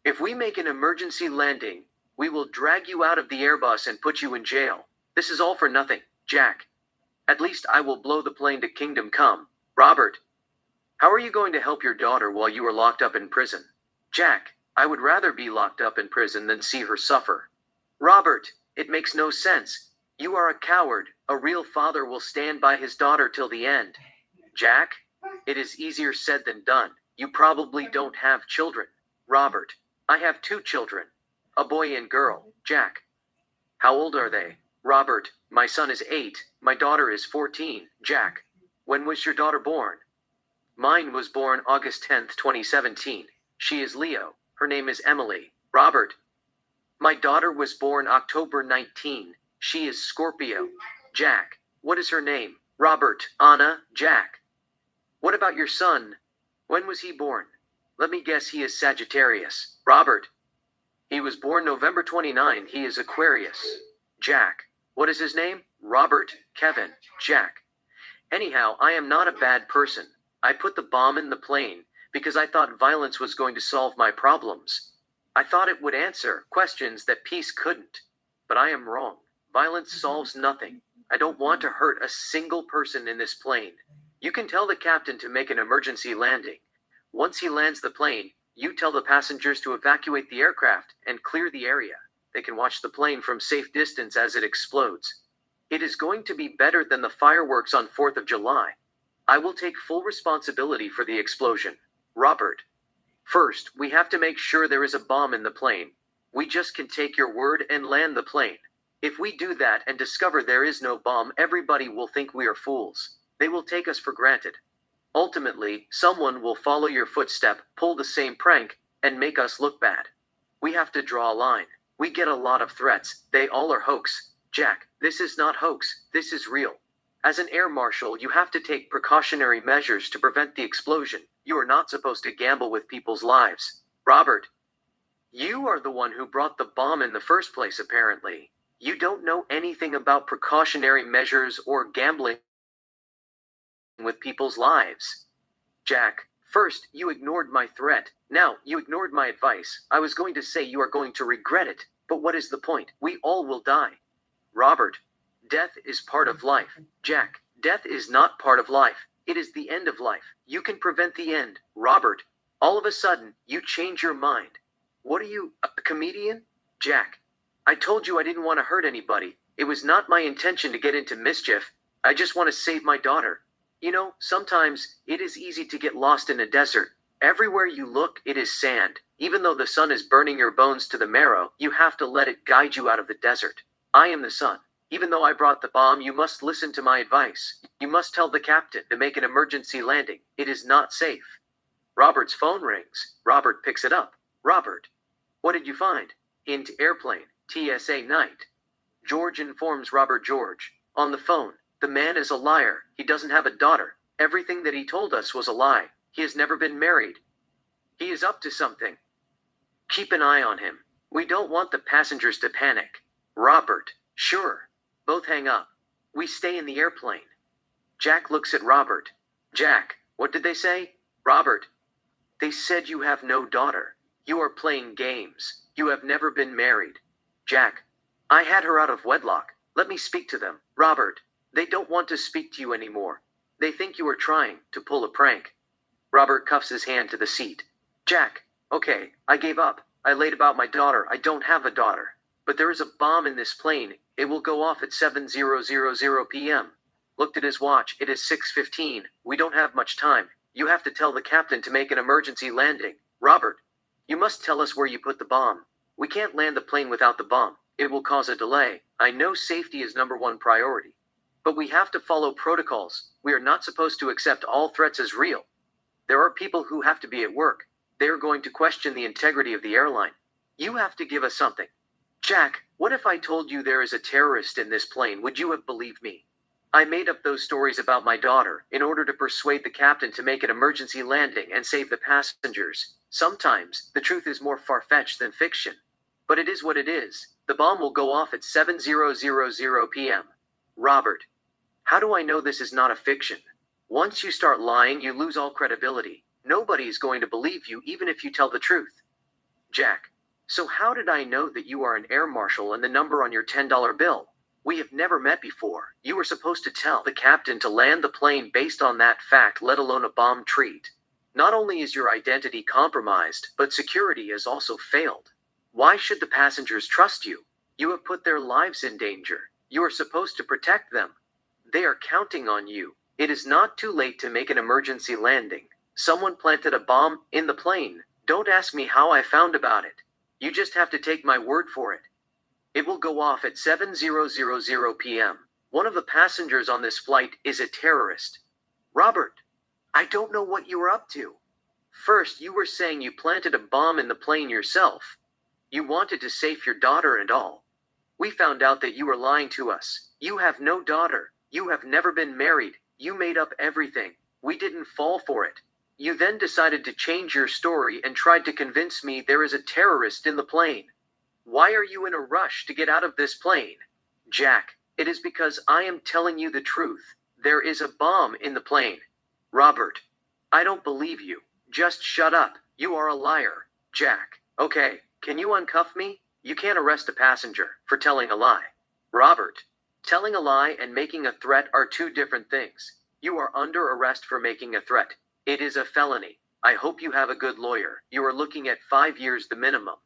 S1: If we make an emergency landing, we will drag you out of the Airbus and put you in jail. This is all for nothing, Jack. At least I will blow the plane to kingdom come. Robert. How are you going to help your daughter while you are locked up in prison? Jack. I would rather be locked up in prison than see her suffer. Robert, it makes no sense. You are a coward. A real father will stand by his daughter till the end. Jack, it is easier said than done. You probably don't have children. Robert, I have 2 children. A boy and girl. Jack. How old are they? Robert, my son is 8. My daughter is 14. Jack. When was your daughter born? Mine was born August 10th, 2017. She is Leo. Her name is Emily. Robert. My daughter was born October 19. She is Scorpio. Jack. What is her name? Robert. Anna. Jack. What about your son? When was he born? Let me guess, he is Sagittarius. Robert. He was born November 29. He is Aquarius. Jack. What is his name? Robert. Kevin. Jack. Anyhow, I am not a bad person. I put the bomb in the plane because I thought violence was going to solve my problems. I thought it would answer questions that peace couldn't. But I am wrong. Violence solves nothing. I don't want to hurt a single person in this plane. You can tell the captain to make an emergency landing. Once he lands the plane, you tell the passengers to evacuate the aircraft and clear the area. They can watch the plane from safe distance as it explodes. It is going to be better than the fireworks on 4th of July. I will take full responsibility for the explosion. Robert. First, we have to make sure there is a bomb in the plane. We just can take your word and land the plane. If we do that and discover there is no bomb, everybody will think we are fools. They will take us for granted. Ultimately, someone will follow your footstep, pull the same prank, and make us look bad. We have to draw a line. We get a lot of threats. They all are hoax. Jack, this is not hoax. This is real. As an air marshal, you have to take precautionary measures to prevent the explosion. You are not supposed to gamble with people's lives. Robert. You are the one who brought the bomb in the first place, apparently. You don't know anything about precautionary measures or gambling with people's lives. Jack. First, you ignored my threat. Now, you ignored my advice. I was going to say you are going to regret it. But what is the point? We all will die. Robert. Death is part of life. Jack. Death is not part of life. It is the end of life. You can prevent the end. Robert. All of a sudden, you change your mind. What are you, a comedian? Jack. I told you I didn't want to hurt anybody. It was not my intention to get into mischief. I just want to save my daughter. You know, sometimes it is easy to get lost in a desert. Everywhere you look, it is sand. Even though the sun is burning your bones to the marrow, you have to let it guide you out of the desert. I am the sun. Even though I brought the bomb, you must listen to my advice. You must tell the captain to make an emergency landing. It is not safe. Robert's phone rings. Robert picks it up. Robert, what did you find? Into airplane. TSA night. George informs Robert. George, on the phone. The man is a liar. He doesn't have a daughter. Everything that he told us was a lie. He has never been married. He is up to something. Keep an eye on him. We don't want the passengers to panic. Robert, sure. Both hang up. We stay in the airplane. Jack looks at Robert. Jack, what did they say? Robert, they said you have no daughter. You are playing games. You have never been married. Jack, I had her out of wedlock. Let me speak to them. Robert, they don't want to speak to you anymore. They think you are trying to pull a prank. Robert cuffs his hand to the seat. Jack, okay, I gave up. I lied about my daughter. I don't have a daughter. But there is a bomb in this plane. It will go off at 7:00 p.m. Looked at his watch. It is 6:15. We don't have much time. You have to tell the captain to make an emergency landing. Robert, you must tell us where you put the bomb. We can't land the plane without the bomb. It will cause a delay. I know safety is #1 priority. But we have to follow protocols. We are not supposed to accept all threats as real. There are people who have to be at work. They are going to question the integrity of the airline. You have to give us something. Jack, what if I told you there is a terrorist in this plane? Would you have believed me? I made up those stories about my daughter in order to persuade the captain to make an emergency landing and save the passengers. Sometimes, the truth is more far-fetched than fiction. But it is what it is. The bomb will go off at 7:00 p.m. Robert, how do I know this is not a fiction? Once you start lying, you lose all credibility. Nobody is going to believe you even if you tell the truth. Jack, so how did I know that you are an air marshal and the number on your $10 bill? We have never met before. You were supposed to tell the captain to land the plane based on that fact, let alone a bomb treat. Not only is your identity compromised, but security has also failed. Why should the passengers trust you? You have put their lives in danger. You are supposed to protect them. They are counting on you. It is not too late to make an emergency landing. Someone planted a bomb in the plane. Don't ask me how I found about it. You just have to take my word for it. It will go off at 7:00 p.m. One of the passengers on this flight is a terrorist. Robert, I don't know what you were up to. First, you were saying you planted a bomb in the plane yourself. You wanted to save your daughter and all. We found out that you were lying to us. You have no daughter. You have never been married. You made up everything. We didn't fall for it. You then decided to change your story and tried to convince me there is a terrorist in the plane. Why are you in a rush to get out of this plane? Jack, it is because I am telling you the truth. There is a bomb in the plane. Robert, I don't believe you. Just shut up. You are a liar. Jack, okay, can you uncuff me? You can't arrest a passenger for telling a lie. Robert, telling a lie and making a threat are two different things. You are under arrest for making a threat. It is a felony. I hope you have a good lawyer. You are looking at 5 years the minimum.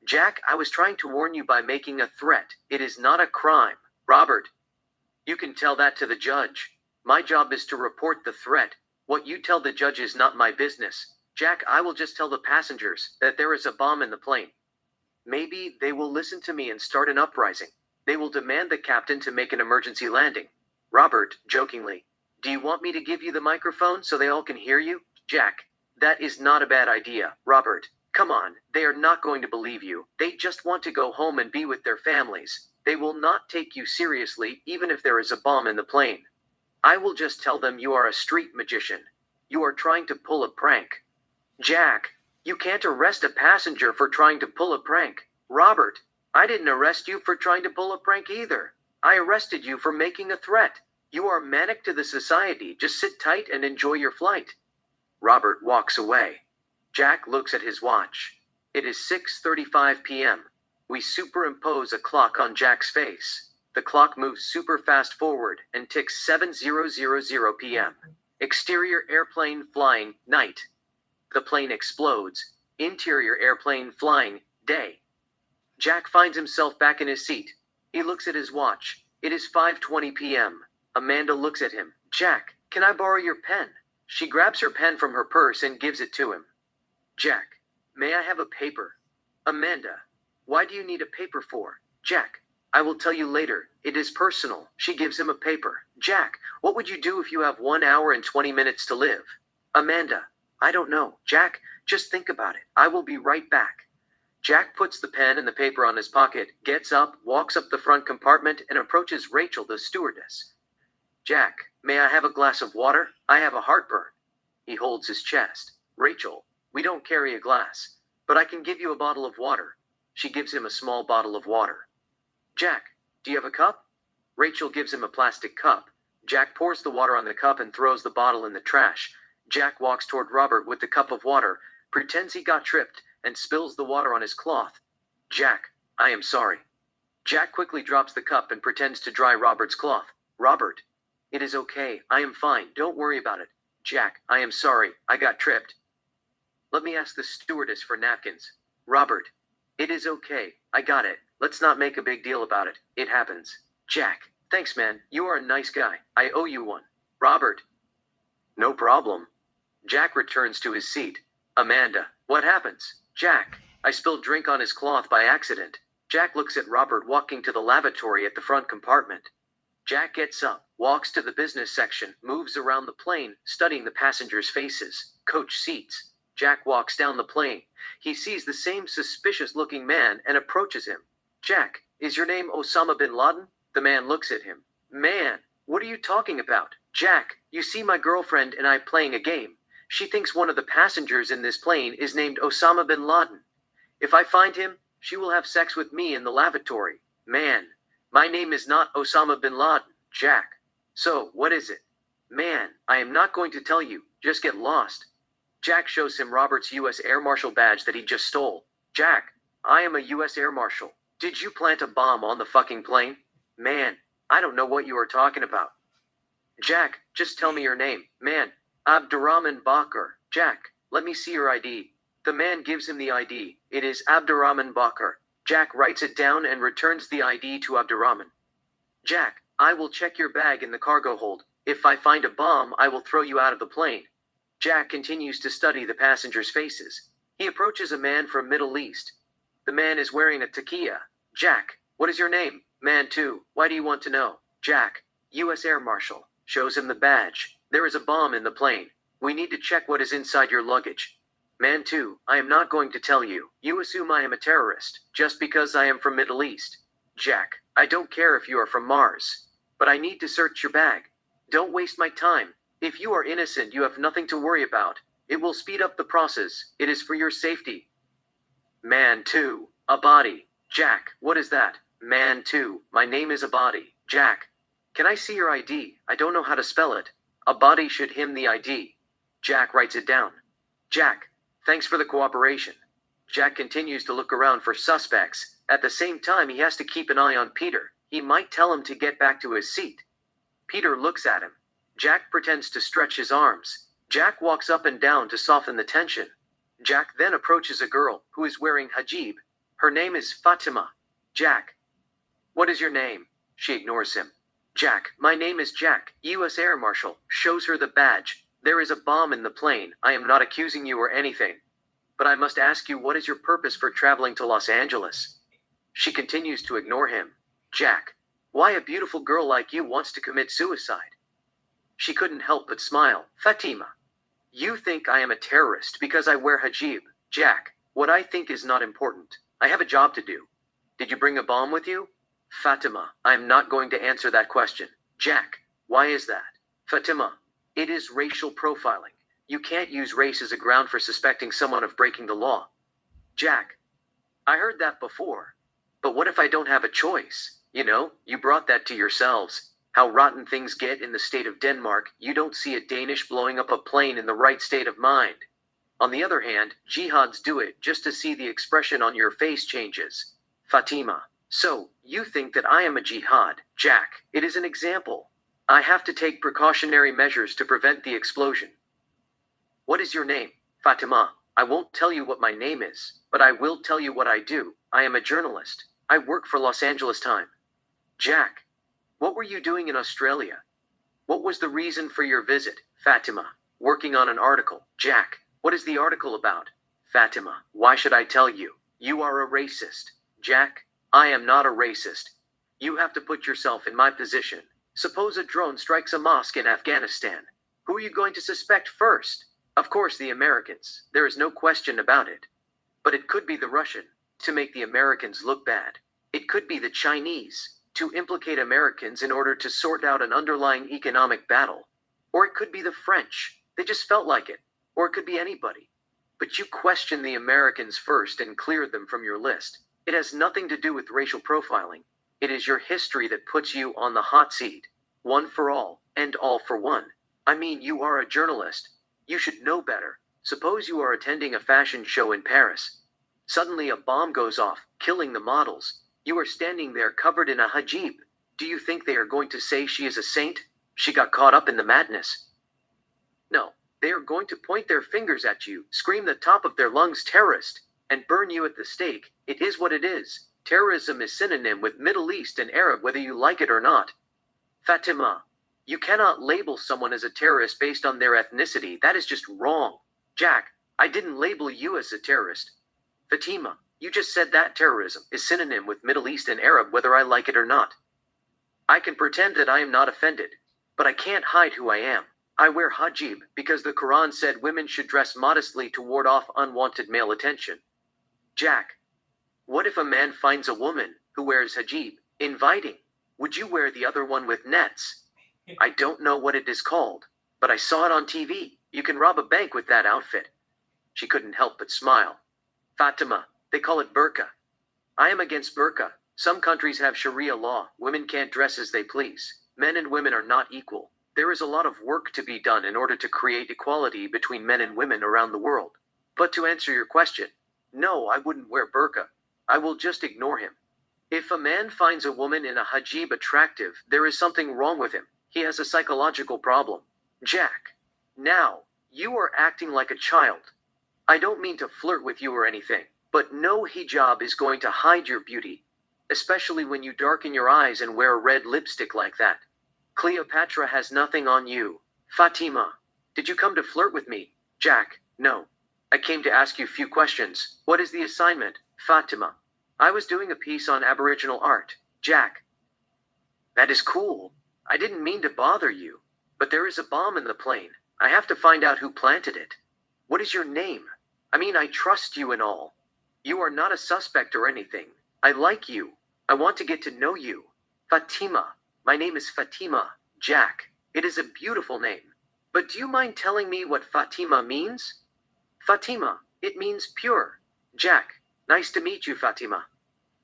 S1: Jack, I was trying to warn you by making a threat. It is not a crime. Robert, you can tell that to the judge. My job is to report the threat. What you tell the judge is not my business. Jack, I will just tell the passengers that there is a bomb in the plane. Maybe they will listen to me and start an uprising. They will demand the captain to make an emergency landing. Robert, jokingly, do you want me to give you the microphone so they all can hear you? Jack, that is not a bad idea. Robert, come on, they are not going to believe you. They just want to go home and be with their families. They will not take you seriously even if there is a bomb in the plane. I will just tell them you are a street magician. You are trying to pull a prank. Jack, you can't arrest a passenger for trying to pull a prank. Robert, I didn't arrest you for trying to pull a prank either. I arrested you for making a threat. You are manic to the society. Just sit tight and enjoy your flight. Robert walks away. Jack looks at his watch. It is 6:35 p.m. We superimpose a clock on Jack's face. The clock moves super fast forward and ticks 7:00 p.m. Exterior airplane flying, night. The plane explodes. Interior airplane flying, day. Jack finds himself back in his seat. He looks at his watch. It is 5:20 p.m. Amanda looks at him. Jack, can I borrow your pen? She grabs her pen from her purse and gives it to him. Jack, may I have a paper? Amanda, why do you need a paper for? Jack, I will tell you later. It is personal. She gives him a paper. Jack, what would you do if you have 1 hour and 20 minutes to live? Amanda, I don't know. Jack, just think about it. I will be right back. Jack puts the pen and the paper on his pocket, gets up, walks up the front compartment, and approaches Rachel, the stewardess. Jack, may I have a glass of water? I have a heartburn. He holds his chest. Rachel, we don't carry a glass, but I can give you a bottle of water. She gives him a small bottle of water. Jack, do you have a cup? Rachel gives him a plastic cup. Jack pours the water on the cup and throws the bottle in the trash. Jack walks toward Robert with the cup of water, pretends he got tripped, and spills the water on his cloth. Jack, I am sorry. Jack quickly drops the cup and pretends to dry Robert's cloth. Robert, it is okay. I am fine. Don't worry about it. Jack, I am sorry. I got tripped. Let me ask the stewardess for napkins. Robert, it is okay. I got it. Let's not make a big deal about it. It happens. Jack, thanks, man. You are a nice guy. I owe you one. Robert, no problem. Jack returns to his seat. Amanda, what happens? Jack, I spilled drink on his cloth by accident. Jack looks at Robert walking to the lavatory at the front compartment. Jack gets up, walks to the business section, moves around the plane, studying the passengers' faces. Coach seats. Jack walks down the plane. He sees the same suspicious-looking man and approaches him. Jack, is your name Osama bin Laden? The man looks at him. Man, what are you talking about? Jack, you see my girlfriend and I playing a game. She thinks one of the passengers in this plane is named Osama bin Laden. If I find him, she will have sex with me in the lavatory. Man, my name is not Osama bin Laden, Jack. So, what is it? Man, I am not going to tell you. Just get lost. Jack shows him Robert's U.S. Air Marshal badge that he just stole. Jack, I am a U.S. Air Marshal. Did you plant a bomb on the fucking plane? Man, I don't know what you are talking about. Jack, just tell me your name. Man, Abdurrahman Bakr. Jack, let me see your ID. The man gives him the ID. It is Abdurrahman Bakr. Jack writes it down and returns the ID to Abdurrahman. Jack, I will check your bag in the cargo hold. If I find a bomb, I will throw you out of the plane. Jack continues to study the passengers' faces. He approaches a man from Middle East. The man is wearing a taqiyya. Jack, what is your name? Man 2, why do you want to know? Jack, U.S. Air Marshal. Shows him the badge. There is a bomb in the plane. We need to check what is inside your luggage. Man 2, I am not going to tell you. You assume I am a terrorist, just because I am from Middle East. Jack, I don't care if you are from Mars. But I need to search your bag. Don't waste my time. If you are innocent, you have nothing to worry about. It will speed up the process. It is for your safety. Man 2, a body. Jack, what is that? Man 2, my name is Abadi. Jack, can I see your ID? I don't know how to spell it. Abadi should him the ID. Jack writes it down. Jack, thanks for the cooperation. Jack continues to look around for suspects. At the same time, he has to keep an eye on Peter. He might tell him to get back to his seat. Peter looks at him. Jack pretends to stretch his arms. Jack walks up and down to soften the tension. Jack then approaches a girl who is wearing hijab. Her name is Fatima. Jack, what is your name? She ignores him. Jack, my name is Jack, U.S. Air Marshal. Shows her the badge. There is a bomb in the plane. I am not accusing you or anything. But I must ask you, what is your purpose for traveling to Los Angeles? She continues to ignore him. Jack, why a beautiful girl like you wants to commit suicide? She couldn't help but smile. Fatima, you think I am a terrorist because I wear hijab. Jack, what I think is not important. I have a job to do. Did you bring a bomb with you? Fatima, I am not going to answer that question. Jack, why is that? Fatima, it is racial profiling. You can't use race as a ground for suspecting someone of breaking the law. Jack, I heard that before. But what if I don't have a choice? You know, you brought that to yourselves. How rotten things get in the state of Denmark, you don't see a Danish blowing up a plane in the right state of mind. On the other hand, jihads do it just to see the expression on your face changes. Fatima, so, you think that I am a jihad. Jack, it is an example. I have to take precautionary measures to prevent the explosion. What is your name? Fatima. I won't tell you what my name is, but I will tell you what I do. I am a journalist. I work for Los Angeles Times. Jack, what were you doing in Australia? What was the reason for your visit? Fatima, working on an article. Jack, what is the article about? Fatima, why should I tell you? You are a racist. Jack, I am not a racist. You have to put yourself in my position. Suppose a drone strikes a mosque in Afghanistan. Who are you going to suspect first? Of course, the Americans. There is no question about it. But it could be the Russian, to make the Americans look bad. It could be the Chinese, to implicate Americans in order to sort out an underlying economic battle. Or it could be the French. They just felt like it. Or it could be anybody. But you question the Americans first and clear them from your list. It has nothing to do with racial profiling. It is your history that puts you on the hot seat. One for all, and all for one. I mean, you are a journalist. You should know better. Suppose you are attending a fashion show in Paris. Suddenly a bomb goes off, killing the models. You are standing there covered in a hijab. Do you think they are going to say she is a saint? She got caught up in the madness. No, they are going to point their fingers at you, scream the top of their lungs terrorist, and burn you at the stake. It is what it is. Terrorism is synonym with Middle East and Arab whether you like it or not. Fatima, you cannot label someone as a terrorist based on their ethnicity. That is just wrong. Jack, I didn't label you as a terrorist. Fatima, you just said that terrorism is synonym with Middle East and Arab whether I like it or not. I can pretend that I am not offended, but I can't hide who I am. I wear hijab because the Quran said women should dress modestly to ward off unwanted male attention. Jack, what if a man finds a woman who wears hijab inviting? Would you wear the other one with nets? I don't know what it is called, but I saw it on TV. You can rob a bank with that outfit. She couldn't help but smile. Fatima, they call it burqa. I am against burqa. Some countries have Sharia law. Women can't dress as they please. Men and women are not equal. There is a lot of work to be done in order to create equality between men and women around the world. But to answer your question, no, I wouldn't wear burqa. I will just ignore him. If a man finds a woman in a hijab attractive, there is something wrong with him. He has a psychological problem. Jack, now, you are acting like a child. I don't mean to flirt with you or anything, but no hijab is going to hide your beauty, especially when you darken your eyes and wear a red lipstick like that. Cleopatra has nothing on you. Fatima, did you come to flirt with me? Jack, no. I came to ask you a few questions. What is the assignment? Fatima, I was doing a piece on Aboriginal art. Jack, that is cool. I didn't mean to bother you, but there is a bomb in the plane. I have to find out who planted it. What is your name? I mean, I trust you and all. You are not a suspect or anything. I like you. I want to get to know you. Fatima. My name is Fatima. Jack. It is a beautiful name. But do you mind telling me what Fatima means? Fatima. It means pure. Jack. Nice to meet you, Fatima.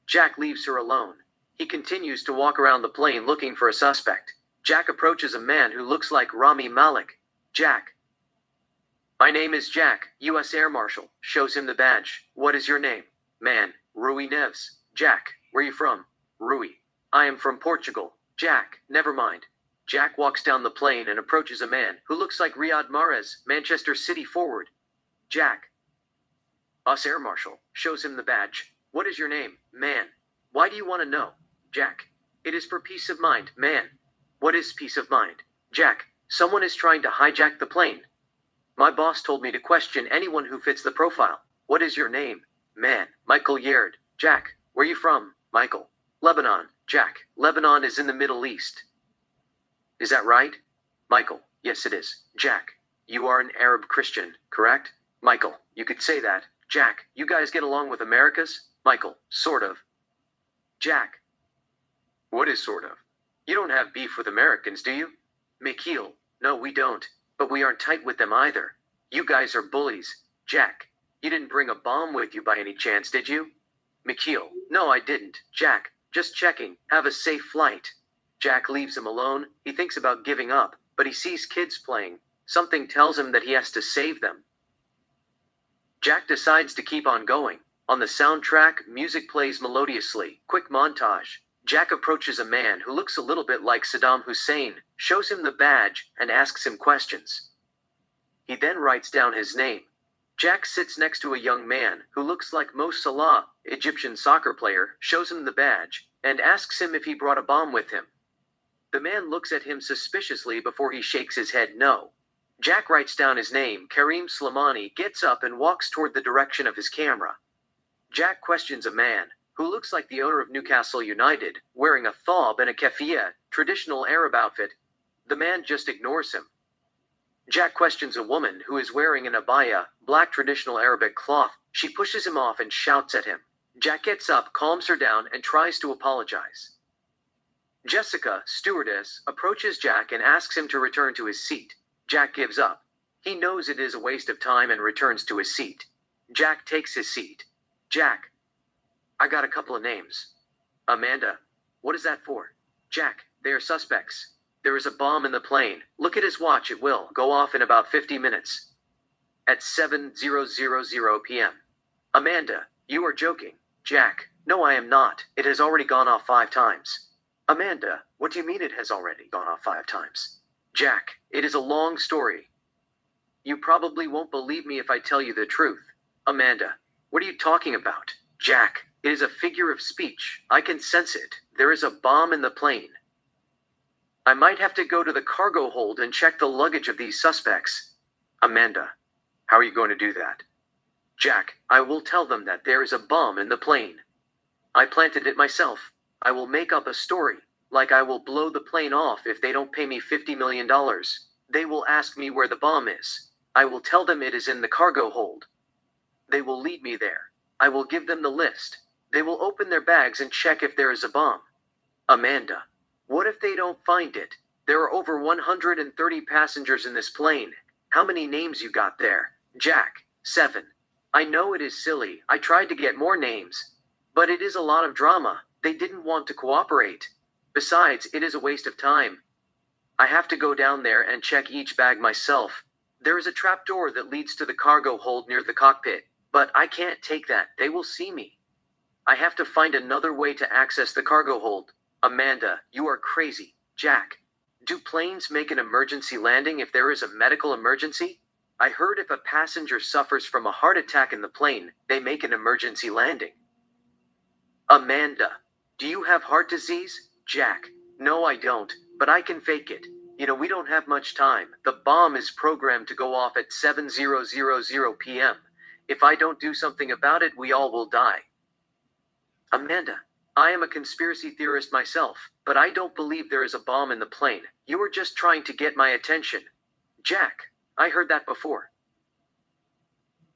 S1: Jack leaves her alone. He continues to walk around the plane looking for a suspect. Jack approaches a man who looks like Rami Malek. Jack. My name is Jack, U.S. Air Marshal. Shows him the badge. What is your name? Man, Rui Neves. Jack, where you from? Rui. I am from Portugal. Jack, never mind. Jack walks down the plane and approaches a man who looks like Riyad Mahrez, Manchester City forward. Jack. US Air Marshal. Shows him the badge. What is your name? Man. Why do you want to know? Jack. It is for peace of mind, man. What is peace of mind? Jack. Someone is trying to hijack the plane. My boss told me to question anyone who fits the profile. What is your name? Man. Michael Yard. Jack. Where you from? Michael. Lebanon. Jack. Lebanon is in the Middle East. Is that right? Michael. Yes, it is. Jack. You are an Arab Christian, correct? Michael. You could say that. Jack. You guys get along with Americas? Michael. Sort of. Jack. What is sort of? You don't have beef with Americans, do you? Mikhail. No, we don't. But we aren't tight with them either. You guys are bullies. Jack. You didn't bring a bomb with you by any chance, did you? Mikhail. No, I didn't. Jack. Just checking. Have a safe flight. Jack leaves him alone. He thinks about giving up, but he sees kids playing. Something tells him that he has to save them. Jack decides to keep on going. On the soundtrack, music plays melodiously. Quick montage. Jack approaches a man who looks a little bit like Saddam Hussein, shows him the badge, and asks him questions. He then writes down his name. Jack sits next to a young man who looks like Mo Salah, Egyptian soccer player, shows him the badge, and asks him if he brought a bomb with him. The man looks at him suspiciously before he shakes his head no. Jack writes down his name. Karim Slimani gets up and walks toward the direction of his camera. Jack questions a man, who looks like the owner of Newcastle United, wearing a thob and a keffiyeh, traditional Arab outfit. The man just ignores him. Jack questions a woman who is wearing an abaya, black traditional Arabic cloth. She pushes him off and shouts at him. Jack gets up, calms her down, and tries to apologize. Jessica, stewardess, approaches Jack and asks him to return to his seat. Jack gives up. He knows it is a waste of time and returns to his seat. Jack takes his seat. Jack, I got a couple of names. Amanda, what is that for? Jack, they are suspects. There is a bomb in the plane. Look at his watch. It will go off in about 50 minutes. At 7:00 p.m. Amanda, you are joking. Jack, no, I am not. It has already gone off 5 times. Amanda, what do you mean it has already gone off 5 times? Jack, it is a long story. You probably won't believe me if I tell you the truth. Amanda, what are you talking about? Jack, it is a figure of speech. I can sense it. There is a bomb in the plane. I might have to go to the cargo hold and check the luggage of these suspects. Amanda, how are you going to do that? Jack, I will tell them that there is a bomb in the plane. I planted it myself. I will make up a story, like I will blow the plane off if they don't pay me $50 million. They will ask me where the bomb is. I will tell them it is in the cargo hold. They will lead me there. I will give them the list. They will open their bags and check if there is a bomb. Amanda, what if they don't find it? There are over 130 passengers in this plane. How many names you got there? Jack, 7. I know it is silly. I tried to get more names. But it is a lot of drama. They didn't want to cooperate. Besides, it is a waste of time. I have to go down there and check each bag myself. There is a trapdoor that leads to the cargo hold near the cockpit, but I can't take that. They will see me. I have to find another way to access the cargo hold. Amanda, you are crazy. Jack, do planes make an emergency landing if there is a medical emergency? I heard if a passenger suffers from a heart attack in the plane, they make an emergency landing. Amanda, do you have heart disease? Jack, no, I don't, but I can fake it. We don't have much time. The bomb is programmed to go off at 7:00 p.m. If I don't do something about it, we all will die. Amanda, I am a conspiracy theorist myself, but I don't believe there is a bomb in the plane. You are just trying to get my attention. Jack, I heard that before.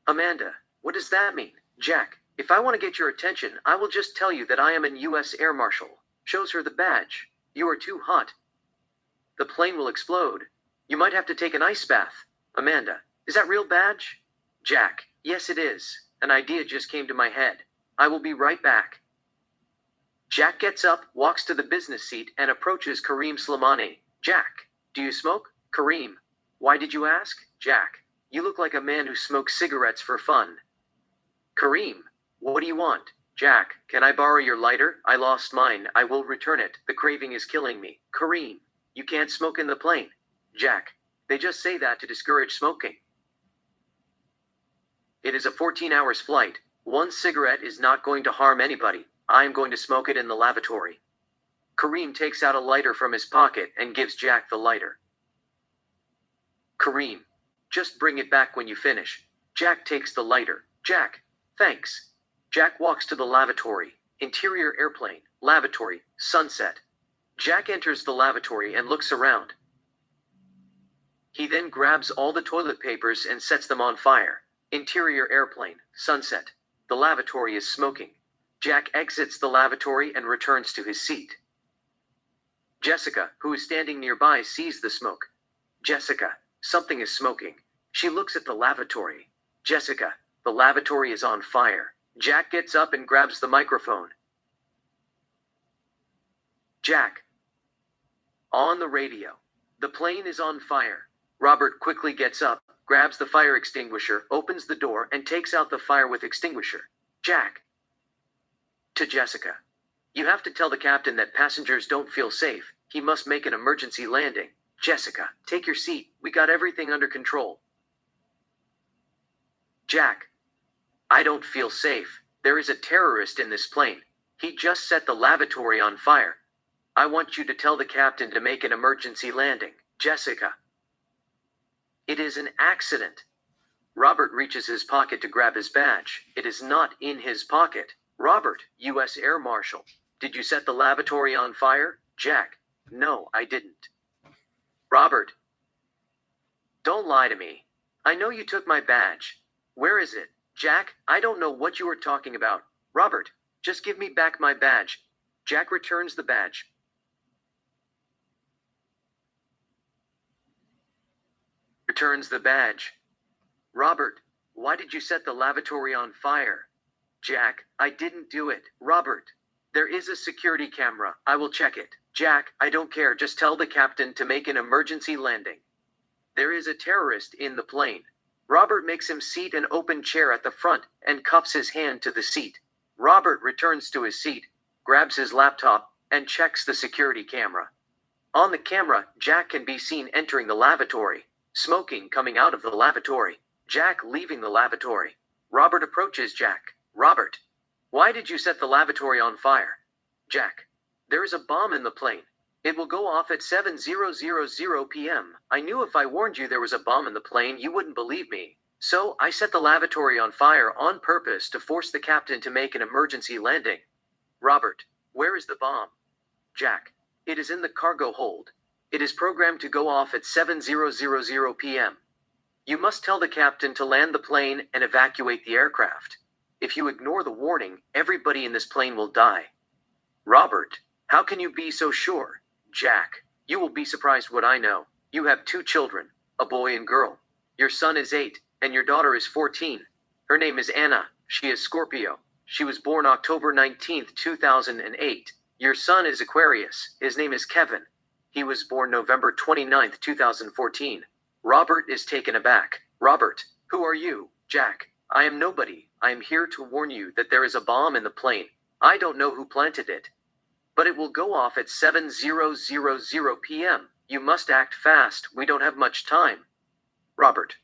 S1: Amanda, what does that mean? Jack, if I want to get your attention, I will just tell you that I am an U.S. Air Marshal. Shows her the badge. You are too hot. The plane will explode. You might have to take an ice bath. Amanda, is that real badge? Jack, yes it is. An idea just came to my head. I will be right back. Jack gets up, walks to the business seat, and approaches Karim Slimani. Jack, do you smoke? Karim, why did you ask? Jack, you look like a man who smokes cigarettes for fun. Karim, what do you want? Jack, can I borrow your lighter? I lost mine. I will return it. The craving is killing me. Karim, you can't smoke in the plane. Jack, they just say that to discourage smoking. It is a 14 hours flight. One cigarette is not going to harm anybody. I am going to smoke it in the lavatory. Karim takes out a lighter from his pocket and gives Jack the lighter. Karim, just bring it back when you finish. Jack takes the lighter. Jack, thanks. Jack walks to the lavatory. Interior airplane, lavatory, sunset. Jack enters the lavatory and looks around. He then grabs all the toilet papers and sets them on fire. Interior airplane, sunset. The lavatory is smoking. Jack exits the lavatory and returns to his seat. Jessica, who is standing nearby, sees the smoke. Jessica, something is smoking. She looks at the lavatory. Jessica, the lavatory is on fire. Jack gets up and grabs the microphone. Jack. On the radio. The plane is on fire. Robert quickly gets up, grabs the fire extinguisher, opens the door, and takes out the fire with extinguisher. Jack. To Jessica. You have to tell the captain that passengers don't feel safe. He must make an emergency landing. Jessica, take your seat. We got everything under control. Jack, I don't feel safe. There is a terrorist in this plane. He just set the lavatory on fire. I want you to tell the captain to make an emergency landing. Jessica. It is an accident. Robert reaches his pocket to grab his badge. It is not in his pocket. Robert, U.S. Air Marshal. Did you set the lavatory on fire? Jack. No, I didn't. Robert. Don't lie to me. I know you took my badge. Where is it? Jack, I don't know what you are talking about. Robert, just give me back my badge. Jack returns the badge. Returns the badge. Robert, why did you set the lavatory on fire? Jack, I didn't do it. Robert, there is a security camera. I will check it. Jack, I don't care. Just tell the captain to make an emergency landing. There is a terrorist in the plane. Robert makes him seat an open chair at the front and cuffs his hand to the seat. Robert returns to his seat, grabs his laptop, and checks the security camera. On the camera, Jack can be seen entering the lavatory, smoking coming out of the lavatory. Jack leaving the lavatory. Robert approaches Jack. Robert, why did you set the lavatory on fire? Jack, there is a bomb in the plane. It will go off at 7:00 p.m. I knew if I warned you there was a bomb in the plane, you wouldn't believe me. So I set the lavatory on fire on purpose to force the captain to make an emergency landing. Robert, where is the bomb? Jack, it is in the cargo hold. It is programmed to go off at 7:00 p.m. You must tell the captain to land the plane and evacuate the aircraft. If you ignore the warning, everybody in this plane will die. Robert, how can you be so sure? Jack, you will be surprised what I know. You have 2 children, a boy and girl. Your son is 8, and your daughter is 14. Her name is Anna. She is Scorpio. She was born October 19th, 2008. Your son is Aquarius. His name is Kevin. He was born November 29th, 2014. Robert is taken aback. Robert, who are you? Jack, I am nobody. I am here to warn you that there is a bomb in the plane. I don't know who planted it, but it will go off at 7:00 p.m. You must act fast. We don't have much time. Robert,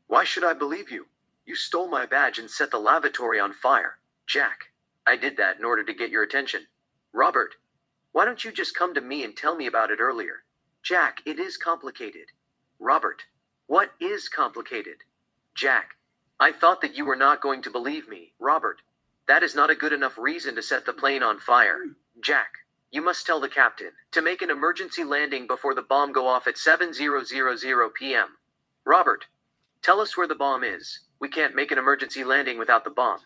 S1: why should I believe you? You stole my badge and set the lavatory on fire. Jack, I did that in order to get your attention. Robert, why don't you just come to me and tell me about it earlier? Jack, it is complicated. Robert, what is complicated? Jack, I thought that you were not going to believe me. Robert, that is not a good enough reason to set the plane on fire. Jack, you must tell the captain to make an emergency landing before the bomb go off at 7:00 p.m. Robert, tell us where the bomb is. We can't make an emergency landing without the bomb.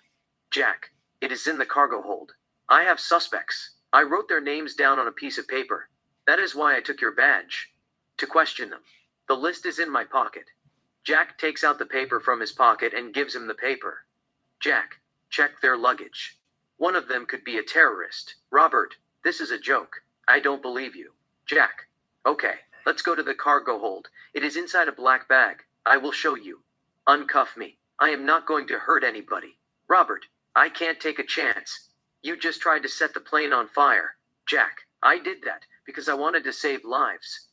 S1: Jack, it is in the cargo hold. I have suspects. I wrote their names down on a piece of paper. That is why I took your badge. To question them. The list is in my pocket. Jack takes out the paper from his pocket and gives him the paper. Jack, check their luggage. One of them could be a terrorist. Robert, this is a joke. I don't believe you. Jack, okay, let's go to the cargo hold. It is inside a black bag. I will show you. Uncuff me. I am not going to hurt anybody. Robert, I can't take a chance. You just tried to set the plane on fire. Jack, I did that because I wanted to save lives.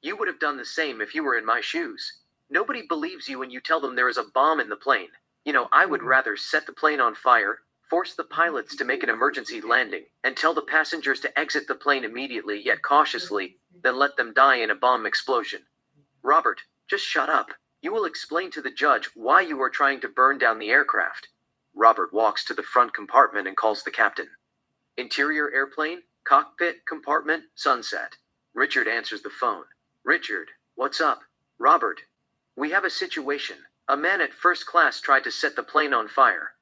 S1: You would have done the same if you were in my shoes. Nobody believes you when you tell them there is a bomb in the plane. You know, I would rather set the plane on fire, force the pilots to make an emergency landing, and tell the passengers to exit the plane immediately yet cautiously, than let them die in a bomb explosion. Robert, just shut up. You will explain to the judge why you are trying to burn down the aircraft. Robert walks to the front compartment and calls the captain. Interior airplane, cockpit, compartment, sunset. Richard answers the phone. Richard, what's up? Robert, we have a situation. A man at first class tried to set the plane on fire.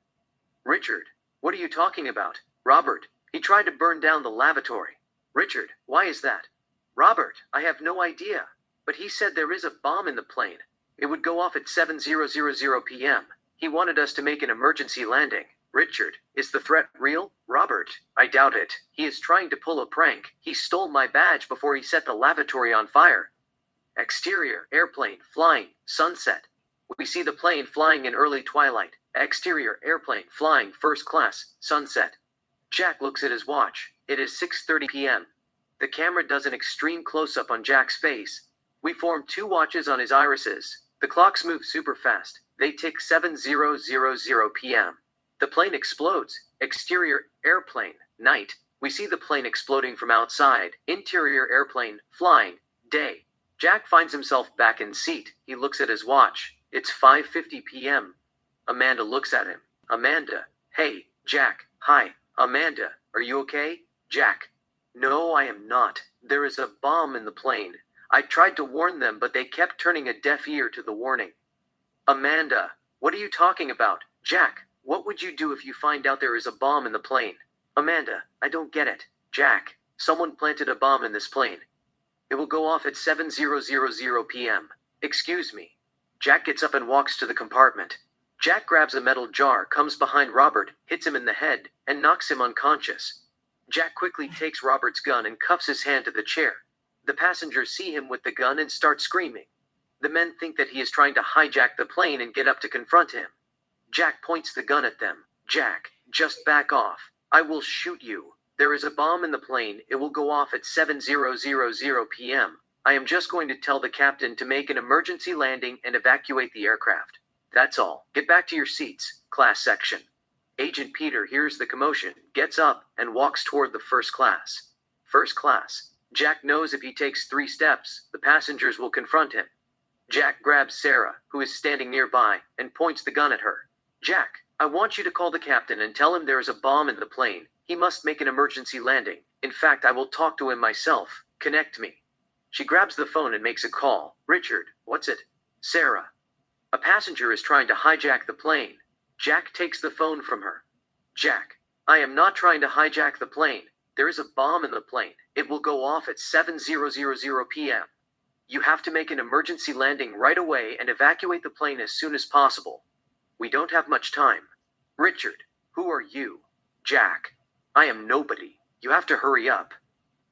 S1: Richard, what are you talking about? Robert, he tried to burn down the lavatory. Richard, why is that? Robert, I have no idea. But he said there is a bomb in the plane. It would go off at 7:00 p.m. He wanted us to make an emergency landing. Richard, is the threat real? Robert, I doubt it. He is trying to pull a prank. He stole my badge before he set the lavatory on fire. Exterior, airplane, flying, sunset. We see the plane flying in early twilight. Exterior, airplane, flying, first class, sunset. Jack looks at his watch. It is 6:30 p.m. The camera does an extreme close-up on Jack's face. We form 2 watches on his irises. The clocks move super fast. They tick 7:00 p.m. The plane explodes. Exterior airplane. Night. We see the plane exploding from outside. Interior airplane. Flying. Day. Jack finds himself back in seat. He looks at his watch. It's 5:50 p.m. Amanda looks at him. Amanda. Hey, Jack. Hi. Amanda. Are you okay? Jack. No, I am not. There is a bomb in the plane. I tried to warn them, but they kept turning a deaf ear to the warning. Amanda. What are you talking about? Jack. What would you do if you find out there is a bomb in the plane? Amanda. I don't get it. Jack. Someone planted a bomb in this plane. It will go off at 7:00 p.m. Excuse me. Jack gets up and walks to the compartment. Jack grabs a metal jar, comes behind Robert, hits him in the head, and knocks him unconscious. Jack quickly takes Robert's gun and cuffs his hand to the chair. The passengers see him with the gun and start screaming. The men think that he is trying to hijack the plane and get up to confront him. Jack points the gun at them. Jack, just back off. I will shoot you. There is a bomb in the plane. It will go off at 7:00 p.m. I am just going to tell the captain to make an emergency landing and evacuate the aircraft. That's all. Get back to your seats, class section. Agent Peter hears the commotion, gets up, and walks toward the first class. First class. Jack knows if he takes 3 steps, the passengers will confront him. Jack grabs Sarah, who is standing nearby, and points the gun at her. Jack, I want you to call the captain and tell him there is a bomb in the plane. He must make an emergency landing. In fact, I will talk to him myself. Connect me. She grabs the phone and makes a call. Richard, what's it? Sarah. A passenger is trying to hijack the plane. Jack takes the phone from her. Jack, I am not trying to hijack the plane. There is a bomb in the plane. It will go off at 7:00 p.m. You have to make an emergency landing right away and evacuate the plane as soon as possible. We don't have much time. Richard, who are you? Jack, I am nobody. You have to hurry up.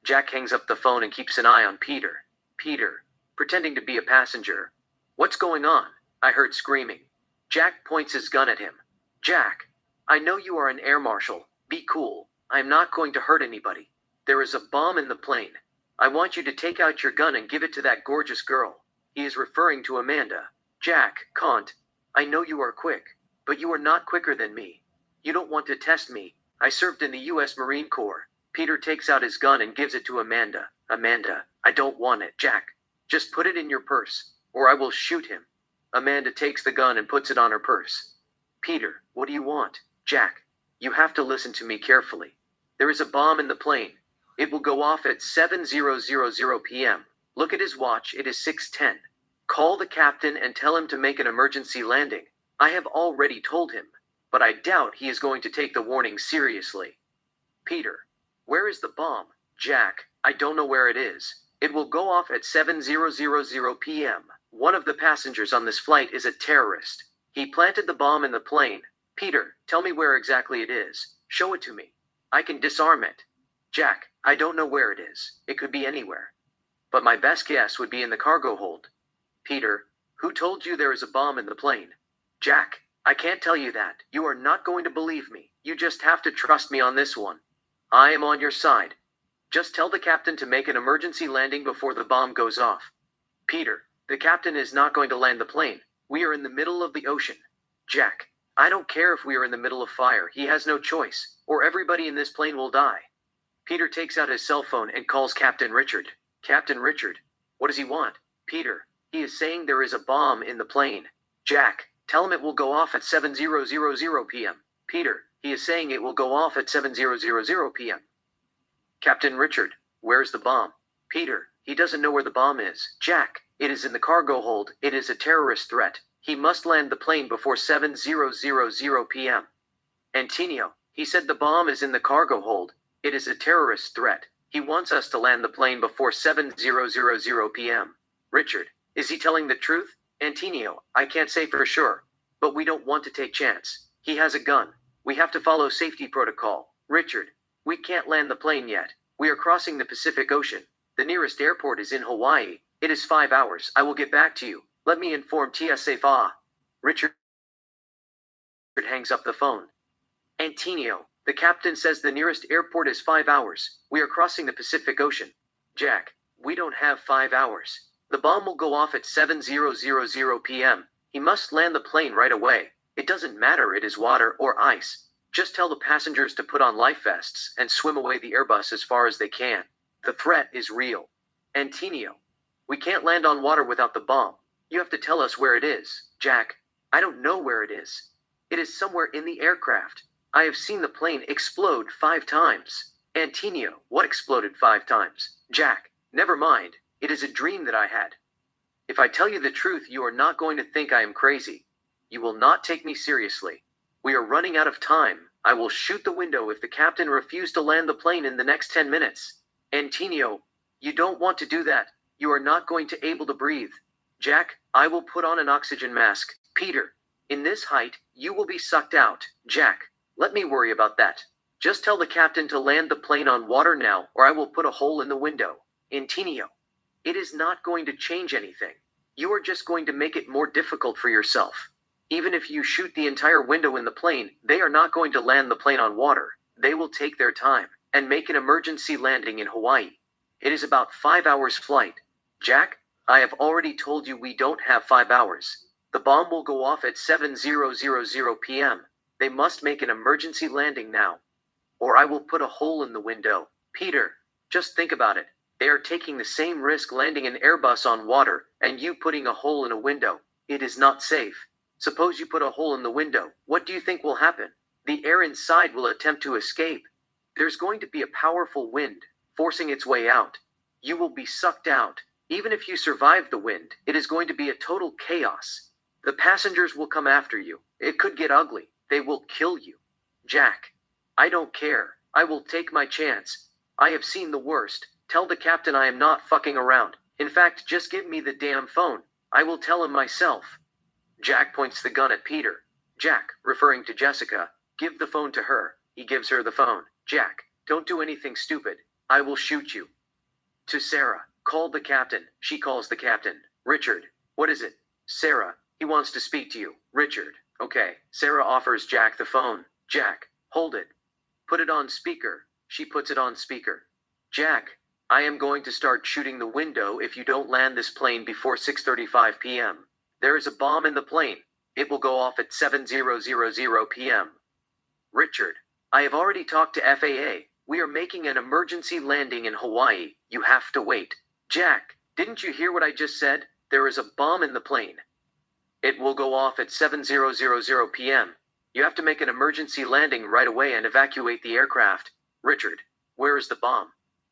S1: Jack hangs up the phone and keeps an eye on Peter. Peter, pretending to be a passenger. What's going on? I heard screaming. Jack points his gun at him. Jack, I know you are an air marshal. Be cool. I am not going to hurt anybody. There is a bomb in the plane. I want you to take out your gun and give it to that gorgeous girl. He is referring to Amanda. Jack, can't. I know you are quick, but you are not quicker than me. You don't want to test me. I served in the U.S. Marine Corps. Peter takes out his gun and gives it to Amanda. Amanda, I don't want it. Jack, just put it in your purse, or I will shoot him. Amanda takes the gun and puts it on her purse. Peter, what do you want? Jack, you have to listen to me carefully. There is a bomb in the plane. It will go off at 7:00 p.m. Look at his watch. It is 6:10. Call the captain and tell him to make an emergency landing. I have already told him, but I doubt he is going to take the warning seriously. Peter, where is the bomb? Jack, I don't know where it is. It will go off at 7:00 p.m. One of the passengers on this flight is a terrorist. He planted the bomb in the plane. Peter, tell me where exactly it is. Show it to me. I can disarm it. Jack, I don't know where it is. It could be anywhere. But my best guess would be in the cargo hold. Peter, who told you there is a bomb in the plane? Jack, I can't tell you that. You are not going to believe me. You just have to trust me on this one. I am on your side. Just tell the captain to make an emergency landing before the bomb goes off. Peter, the captain is not going to land the plane. We are in the middle of the ocean. Jack, I don't care if we are in the middle of fire. He has no choice, or everybody in this plane will die. Peter takes out his cell phone and calls Captain Richard. Captain Richard, what does he want? Peter, he is saying there is a bomb in the plane. Jack, tell him it will go off at 7:00 p.m. Peter, he is saying it will go off at 7:00 p.m. Captain Richard, where's the bomb? Peter, he doesn't know where the bomb is. Jack, it is in the cargo hold. It is a terrorist threat. He must land the plane before 7:00 p.m. Antonio, he said the bomb is in the cargo hold. It is a terrorist threat. He wants us to land the plane before 7:00 p.m. Richard, is he telling the truth? Antonio, I can't say for sure, but we don't want to take chance. He has a gun. We have to follow safety protocol. Richard, we can't land the plane yet. We are crossing the Pacific Ocean. The nearest airport is in Hawaii. It is 5 hours. I will get back to you. Let me inform TSA. Richard hangs up the phone. Antonio, the captain says the nearest airport is 5 hours. We are crossing the Pacific Ocean. Jack, we don't have 5 hours. The bomb will go off at 7:00 p.m. He must land the plane right away. It doesn't matter it is water or ice. Just tell the passengers to put on life vests and swim away the Airbus as far as they can. The threat is real. Antonio, we can't land on water without the bomb. You have to tell us where it is. Jack, I don't know where it is. It is somewhere in the aircraft. I have seen the plane explode 5 times. Antonio, what exploded 5 times? Jack, never mind. It is a dream that I had. If I tell you the truth, you are not going to think I am crazy. You will not take me seriously. We are running out of time. I will shoot the window if the captain refuses to land the plane in the next 10 minutes. Antonio, you don't want to do that. You are not going to able to breathe. Jack, I will put on an oxygen mask. Peter, in this height, you will be sucked out. Jack, let me worry about that. Just tell the captain to land the plane on water now, or I will put a hole in the window. Antonio, it is not going to change anything. You are just going to make it more difficult for yourself. Even if you shoot the entire window in the plane, they are not going to land the plane on water. They will take their time and make an emergency landing in Hawaii. It is about 5 hours flight. Jack, I have already told you we don't have 5 hours. The bomb will go off at 7:00 p.m. They must make an emergency landing now, or I will put a hole in the window. Peter, just think about it. They are taking the same risk landing an Airbus on water and you putting a hole in a window. It is not safe. Suppose you put a hole in the window. What do you think will happen? The air inside will attempt to escape. There's going to be a powerful wind forcing its way out. You will be sucked out. Even if you survive the wind, it is going to be a total chaos. The passengers will come after you. It could get ugly. They will kill you. Jack, I don't care. I will take my chance. I have seen the worst. Tell the captain I am not fucking around. In fact, just give me the damn phone. I will tell him myself. Jack points the gun at Peter. Jack, referring to Jessica, give the phone to her. He gives her the phone. Jack, don't do anything stupid. I will shoot you. To Sarah, call the captain. She calls the captain. Richard, what is it? Sarah, he wants to speak to you. Richard, okay. Sarah offers Jack the phone. Jack, hold it. Put it on speaker. She puts it on speaker. Jack, I am going to start shooting the window if you don't land this plane before 6:35 p.m. There is a bomb in the plane. It will go off at 7:00 p.m. Richard, I have already talked to FAA. We are making an emergency landing in Hawaii. You have to wait. Jack, didn't you hear what I just said? There is a bomb in the plane. It will go off at 7:00 p.m. You have to make an emergency landing right away and evacuate the aircraft. Richard, where is the bomb?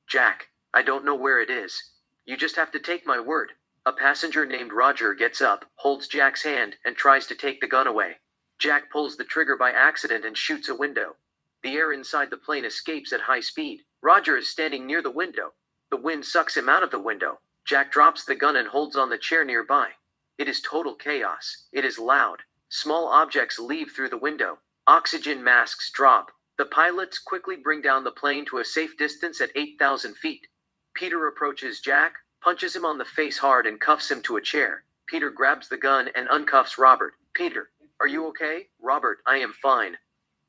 S1: Jack, I don't know where it is. You just have to take my word. A passenger named Roger gets up, holds Jack's hand, and tries to take the gun away. Jack pulls the trigger by accident and shoots a window. The air inside the plane escapes at high speed. Roger is standing near the window. The wind sucks him out of the window. Jack drops the gun and holds on the chair nearby. It is total chaos. It is loud. Small objects leave through the window. Oxygen masks drop. The pilots quickly bring down the plane to a safe distance at 8,000 feet. Peter approaches Jack, punches him on the face hard and cuffs him to a chair. Peter grabs the gun and uncuffs Robert. Peter, are you okay? Robert, I am fine.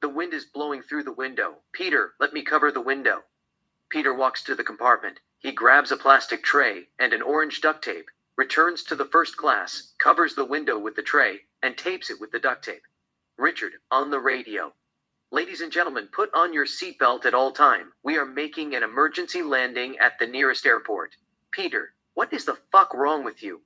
S1: The wind is blowing through the window. Peter, let me cover the window. Peter walks to the compartment. He grabs a plastic tray and an orange duct tape, returns to the first class, covers the window with the tray, and tapes it with the duct tape. Richard, on the radio. Ladies and gentlemen, put on your seatbelt at all time. We are making an emergency landing at the nearest airport. Peter, what is the fuck wrong with you?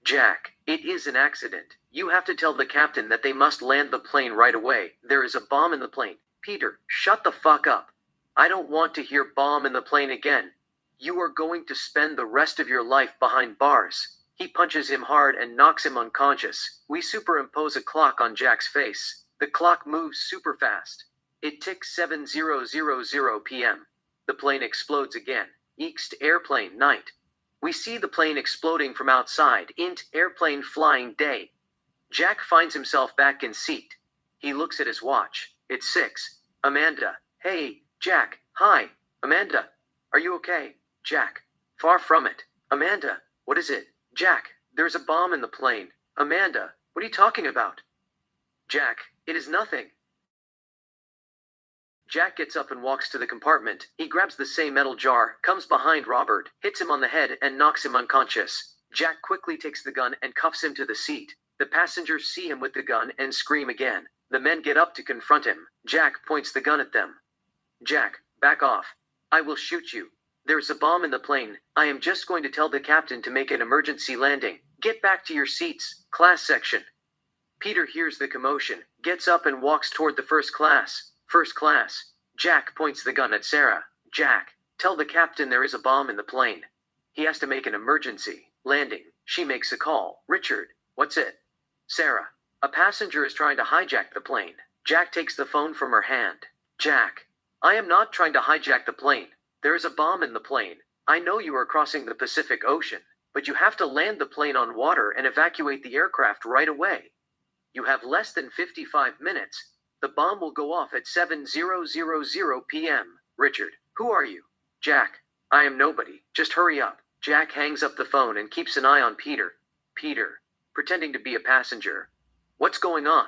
S1: Jack, it is an accident. You have to tell the captain that they must land the plane right away. There is a bomb in the plane. Peter, shut the fuck up. I don't want to hear bomb in the plane again. You are going to spend the rest of your life behind bars. He punches him hard and knocks him unconscious. We superimpose a clock on Jack's face. The clock moves super fast. It ticks 7:00 p.m. The plane explodes again. Ext airplane night. We see the plane exploding from outside. Int airplane flying day. Jack finds himself back in seat. He looks at his watch. It's 6. Amanda. Hey, Jack. Hi. Amanda. Are you okay? Jack. Far from it. Amanda. What is it? Jack. There's a bomb in the plane. Amanda. What are you talking about? Jack. It is nothing. Jack gets up and walks to the compartment. He grabs the same metal jar, comes behind Robert, hits him on the head, and knocks him unconscious. Jack quickly takes the gun and cuffs him to the seat. The passengers see him with the gun and scream again. The men get up to confront him. Jack points the gun at them. Jack, back off. I will shoot you. There's a bomb in the plane. I am just going to tell the captain to make an emergency landing. Get back to your seats, class section. Peter hears the commotion, gets up and walks toward the first class. First class. Jack points the gun at Sarah. Jack, tell the captain there is a bomb in the plane. He has to make an emergency landing. She makes a call. Richard, what's it? Sarah, a passenger is trying to hijack the plane. Jack takes the phone from her hand. Jack, I am not trying to hijack the plane. There is a bomb in the plane. I know you are crossing the Pacific Ocean, but you have to land the plane on water and evacuate the aircraft right away. You have less than 55 minutes. The bomb will go off at 7:00 p.m. Richard, who are you? Jack, I am nobody. Just hurry up. Jack hangs up the phone and keeps an eye on Peter. Peter, pretending to be a passenger. What's going on?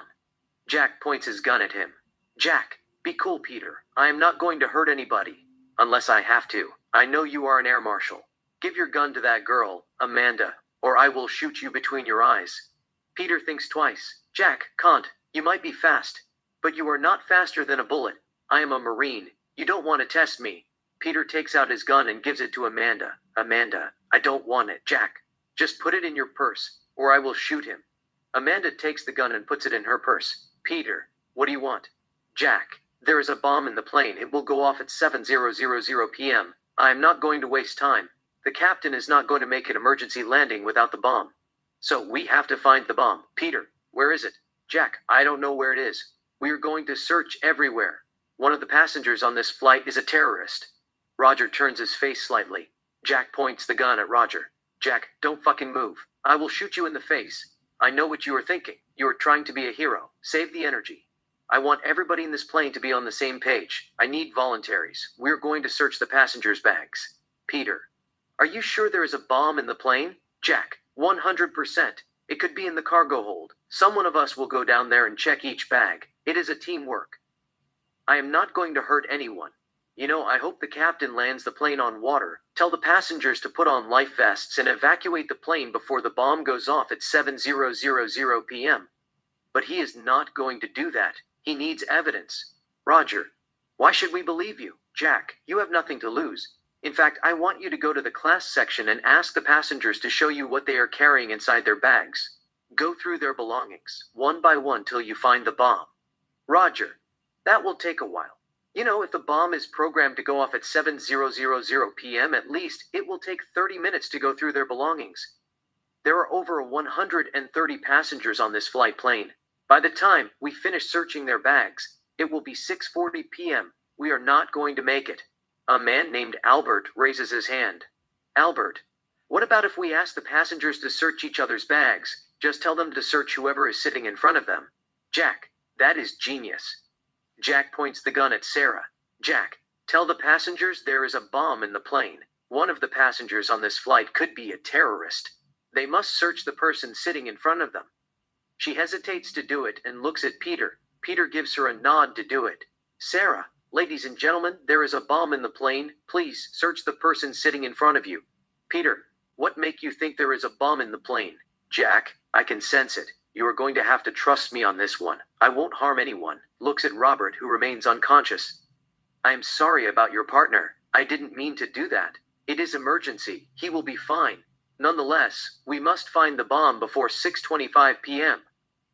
S1: Jack points his gun at him. Jack, be cool, Peter. I am not going to hurt anybody. Unless I have to. I know you are an air marshal. Give your gun to that girl, Amanda, or I will shoot you between your eyes. Peter thinks twice. Jack, can't. You might be fast. But you are not faster than a bullet. I am a Marine. You don't want to test me. Peter takes out his gun and gives it to Amanda. Amanda, I don't want it. Jack, just put it in your purse, or I will shoot him. Amanda takes the gun and puts it in her purse. Peter, what do you want? Jack, there is a bomb in the plane. It will go off at 7:00 p.m. I am not going to waste time. The captain is not going to make an emergency landing without the bomb. So we have to find the bomb. Peter, where is it? Jack, I don't know where it is. We are going to search everywhere. One of the passengers on this flight is a terrorist. Roger turns his face slightly. Jack points the gun at Roger. Jack, don't fucking move. I will shoot you in the face. I know what you are thinking. You are trying to be a hero. Save the energy. I want everybody in this plane to be on the same page. I need voluntaries. We're going to search the passengers' bags. Peter, are you sure there is a bomb in the plane? Jack, 100%. It could be in the cargo hold. Someone of us will go down there and check each bag. It is a teamwork. I am not going to hurt anyone. You know, I hope the captain lands the plane on water. Tell the passengers to put on life vests and evacuate the plane before the bomb goes off at 7:00 p.m. But he is not going to do that. He needs evidence. Roger, why should we believe you? Jack, you have nothing to lose. In fact, I want you to go to the class section and ask the passengers to show you what they are carrying inside their bags. Go through their belongings, one by one till you find the bomb. Roger, that will take a while. You know, if the bomb is programmed to go off at 7:00 p.m. at least, it will take 30 minutes to go through their belongings. There are over 130 passengers on this flight plane. By the time we finish searching their bags, it will be 6:40 p.m. We are not going to make it. A man named Albert raises his hand. Albert, what about if we ask the passengers to search each other's bags? Just tell them to search whoever is sitting in front of them. Jack, that is genius. Jack points the gun at Sarah. Jack, tell the passengers there is a bomb in the plane. One of the passengers on this flight could be a terrorist. They must search the person sitting in front of them. She hesitates to do it and looks at Peter. Peter gives her a nod to do it. Sarah, ladies and gentlemen, there is a bomb in the plane. Please search the person sitting in front of you. Peter, what make you think there is a bomb in the plane? Jack, I can sense it. You are going to have to trust me on this one. I won't harm anyone. Looks at Robert, who remains unconscious. I am sorry about your partner. I didn't mean to do that. It is emergency. He will be fine. Nonetheless, we must find the bomb before 6:25 p.m.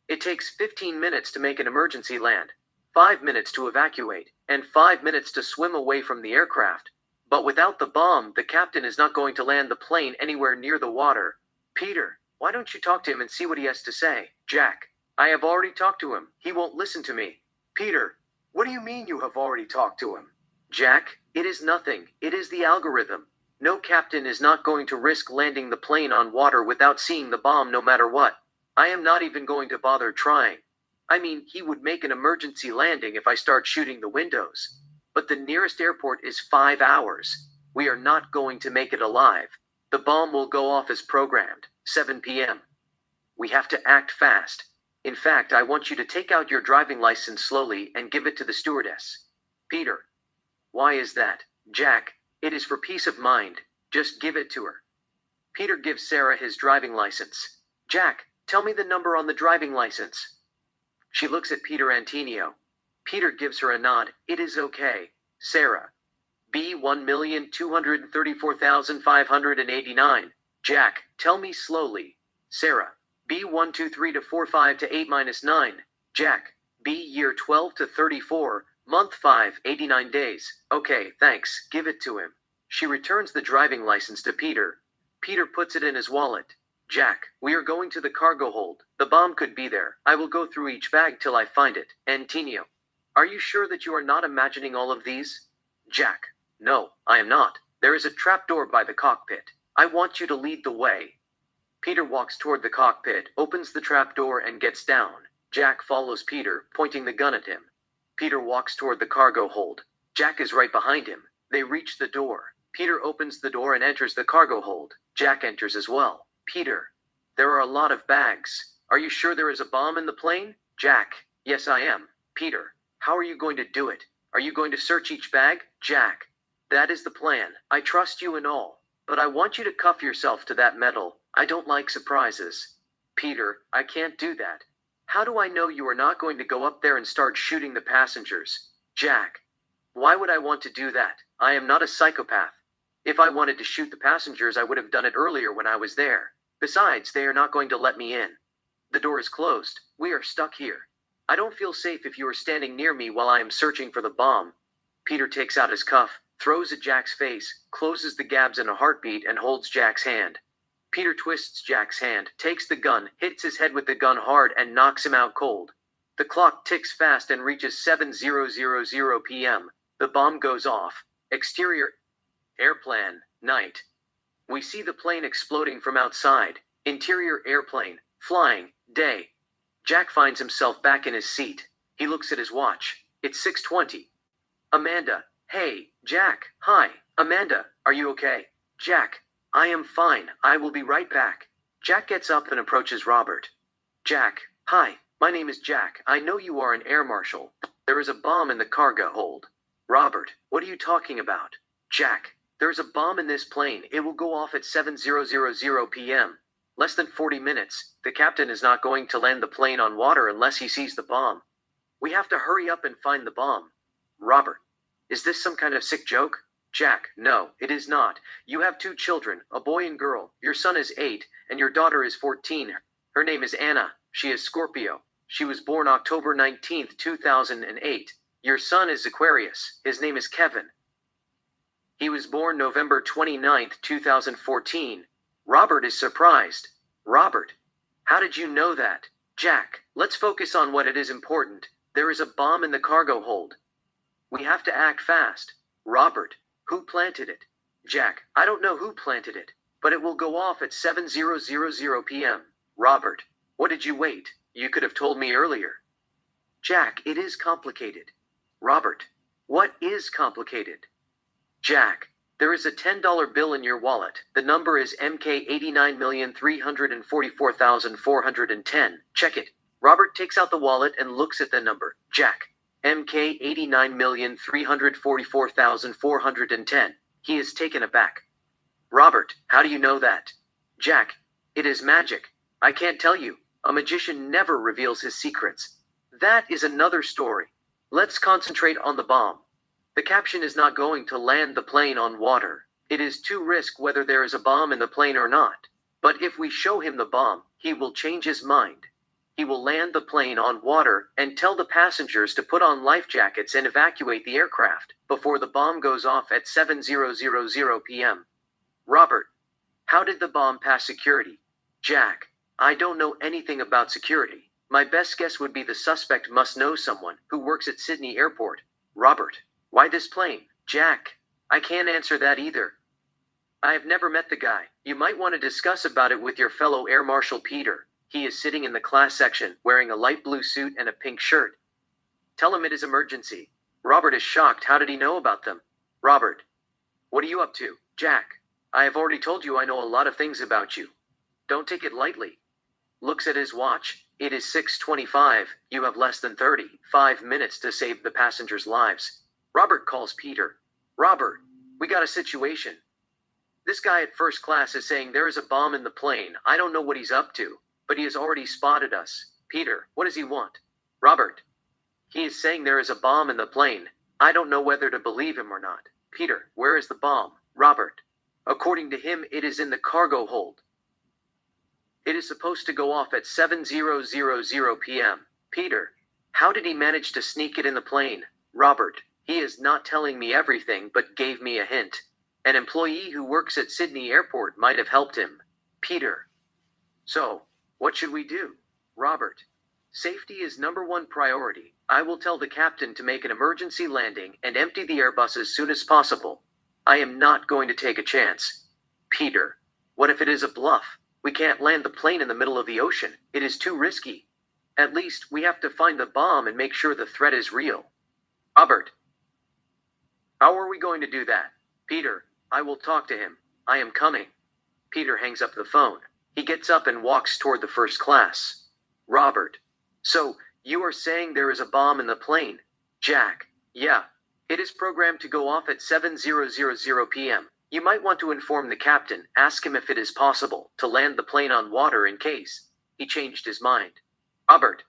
S1: It takes 15 minutes to make an emergency land, 5 minutes to evacuate, and 5 minutes to swim away from the aircraft. But without the bomb, the captain is not going to land the plane anywhere near the water. Peter, why don't you talk to him and see what he has to say? Jack, I have already talked to him. He won't listen to me. Peter, what do you mean you have already talked to him? Jack, it is nothing. It is the algorithm. No captain is not going to risk landing the plane on water without seeing the bomb no matter what. I am not even going to bother trying. I mean, he would make an emergency landing if I start shooting the windows. But the nearest airport is 5 hours. We are not going to make it alive. The bomb will go off as programmed, 7 p.m. We have to act fast. In fact, I want you to take out your driving license slowly and give it to the stewardess. Peter, why is that? Jack, it is for peace of mind. Just give it to her. Peter gives Sarah his driving license. Jack, Tell me the number on the driving license. She looks at Peter Antonio. Peter gives her a nod. It is okay, Sarah. B 1,234,589. Jack, tell me slowly. Sarah. B 123 to 45 to 8 minus 9. Jack. B year 12 to 34, month 5, 89 days. Okay, thanks, give it to him. She returns the driving license to Peter. Peter puts it in his wallet. Jack, we are going to the cargo hold. The bomb could be there. I will go through each bag till I find it. Antonio. Are you sure that you are not imagining all of these? Jack. No, I am not. There is a trapdoor by the cockpit. I want you to lead the way. Peter walks toward the cockpit, opens the trapdoor, and gets down. Jack follows Peter, pointing the gun at him. Peter walks toward the cargo hold. Jack is right behind him. They reach the door. Peter opens the door and enters the cargo hold. Jack enters as well. Peter. There are a lot of bags. Are you sure there is a bomb in the plane? Jack. Yes, I am. Peter. How are you going to do it? Are you going to search each bag? Jack. That is the plan. I trust you and all. But I want you to cuff yourself to that metal. I don't like surprises. Peter, I can't do that. How do I know you are not going to go up there and start shooting the passengers? Jack. Why would I want to do that? I am not a psychopath. If I wanted to shoot the passengers, I would have done it earlier when I was there. Besides, they are not going to let me in. The door is closed. We are stuck here. I don't feel safe if you are standing near me while I am searching for the bomb. Peter takes out his cuff, throws at Jack's face, closes the gabs in a heartbeat, and holds Jack's hand. Peter twists Jack's hand, takes the gun, hits his head with the gun hard, and knocks him out cold. The clock ticks fast and reaches 7:00 p.m. The bomb goes off. Exterior. Airplane. Night. We see the plane exploding from outside. Interior airplane. Flying. Day. Jack finds himself back in his seat. He looks at his watch. It's 6:20. Amanda. Hey, Jack. Hi. Amanda, are you okay? Jack. I am fine. I will be right back. Jack gets up and approaches Robert. Jack. Hi. My name is Jack. I know you are an air marshal. There is a bomb in the cargo hold. Robert. What are you talking about? Jack. There is a bomb in this plane. It will go off at 7:00 p.m. Less than 40 minutes. The captain is not going to land the plane on water unless he sees the bomb. We have to hurry up and find the bomb. Robert. Is this some kind of sick joke? Jack. No, it is not. You have 2 children, a boy and girl. Your son is 8, and your daughter is 14. Her name is Anna. She is Scorpio. She was born October 19th, 2008. Your son is Aquarius. His name is Kevin. He was born November 29th, 2014. Robert is surprised. Robert. How did you know that? Jack. Let's focus on what it is important. There is a bomb in the cargo hold. We have to act fast. Robert. Who planted it? Jack. I don't know who planted it, but it will go off at 7:00 p.m. Robert. What did you wait? You could have told me earlier. Jack. It is complicated. Robert. What is complicated? Jack. There is a $10 bill in your wallet. The number is MK89,344,410. Check it. Robert takes out the wallet and looks at the number. Jack. MK89,344,410. He is taken aback. Robert, how do you know that? Jack. It is magic. I can't tell you. A magician never reveals his secrets. That is another story. Let's concentrate on the bomb. The captain is not going to land the plane on water. It is too risky whether there is a bomb in the plane or not. But if we show him the bomb, he will change his mind. He will land the plane on water and tell the passengers to put on life jackets and evacuate the aircraft before the bomb goes off at 7:00 p.m. Robert. How did the bomb pass security? Jack. I don't know anything about security. My best guess would be the suspect must know someone who works at Sydney Airport. Robert. Why this plane? Jack. I can't answer that either. I have never met the guy. You might want to discuss about it with your fellow Air Marshal Peter. He is sitting in the class section, wearing a light blue suit and a pink shirt. Tell him it is emergency. Robert is shocked. How did he know about them? Robert. What are you up to? Jack. I have already told you I know a lot of things about you. Don't take it lightly. Looks at his watch. It is 6:25. You have less than 35 minutes to save the passengers' lives. Robert calls Peter. Robert, we got a situation. This guy at first class is saying there is a bomb in the plane. I don't know what he's up to. But he has already spotted us. Peter, what does he want? Robert, he is saying there is a bomb in the plane. I don't know whether to believe him or not. Peter, where is the bomb? Robert, according to him, it is in the cargo hold. It is supposed to go off at 7:00 p.m. Peter, how did he manage to sneak it in the plane? Robert, he is not telling me everything but gave me a hint. An employee who works at Sydney Airport might have helped him. Peter, so, what should we do? Robert, safety is #1 priority. I will tell the captain to make an emergency landing and empty the Airbus as soon as possible. I am not going to take a chance. Peter, what if it is a bluff? We can't land the plane in the middle of the ocean. It is too risky. At least we have to find the bomb and make sure the threat is real. Robert, how are we going to do that? Peter, I will talk to him. I am coming. Peter hangs up the phone. He gets up and walks toward the first class. Robert, so you are saying there is a bomb in the plane? Jack, yeah. It is programmed to go off at 7:00 p.m. You might want to inform the captain, ask him if it is possible to land the plane on water in case he changed his mind. Robert,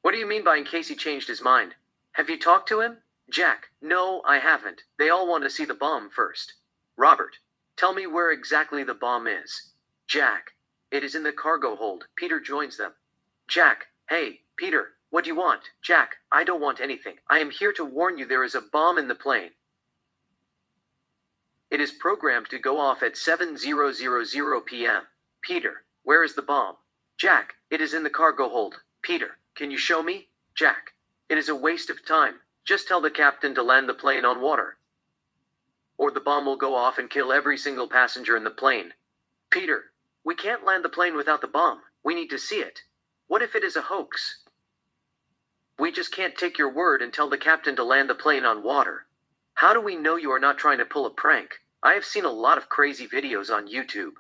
S1: what do you mean by in case he changed his mind? Have you talked to him? Jack, no, I haven't. They all want to see the bomb first. Robert, tell me where exactly the bomb is. Jack, it is in the cargo hold. Peter joins them. Jack, hey, Peter, what do you want? Jack, I don't want anything. I am here to warn you there is a bomb in the plane. It is programmed to go off at 7:00 p.m. Peter, where is the bomb? Jack, it is in the cargo hold. Peter, can you show me? Jack, it is a waste of time. Just tell the captain to land the plane on water. Or the bomb will go off and kill every single passenger in the plane. Peter, we can't land the plane without the bomb. We need to see it. What if it is a hoax? We just can't take your word and tell the captain to land the plane on water. How do we know you are not trying to pull a prank? I have seen a lot of crazy videos on YouTube.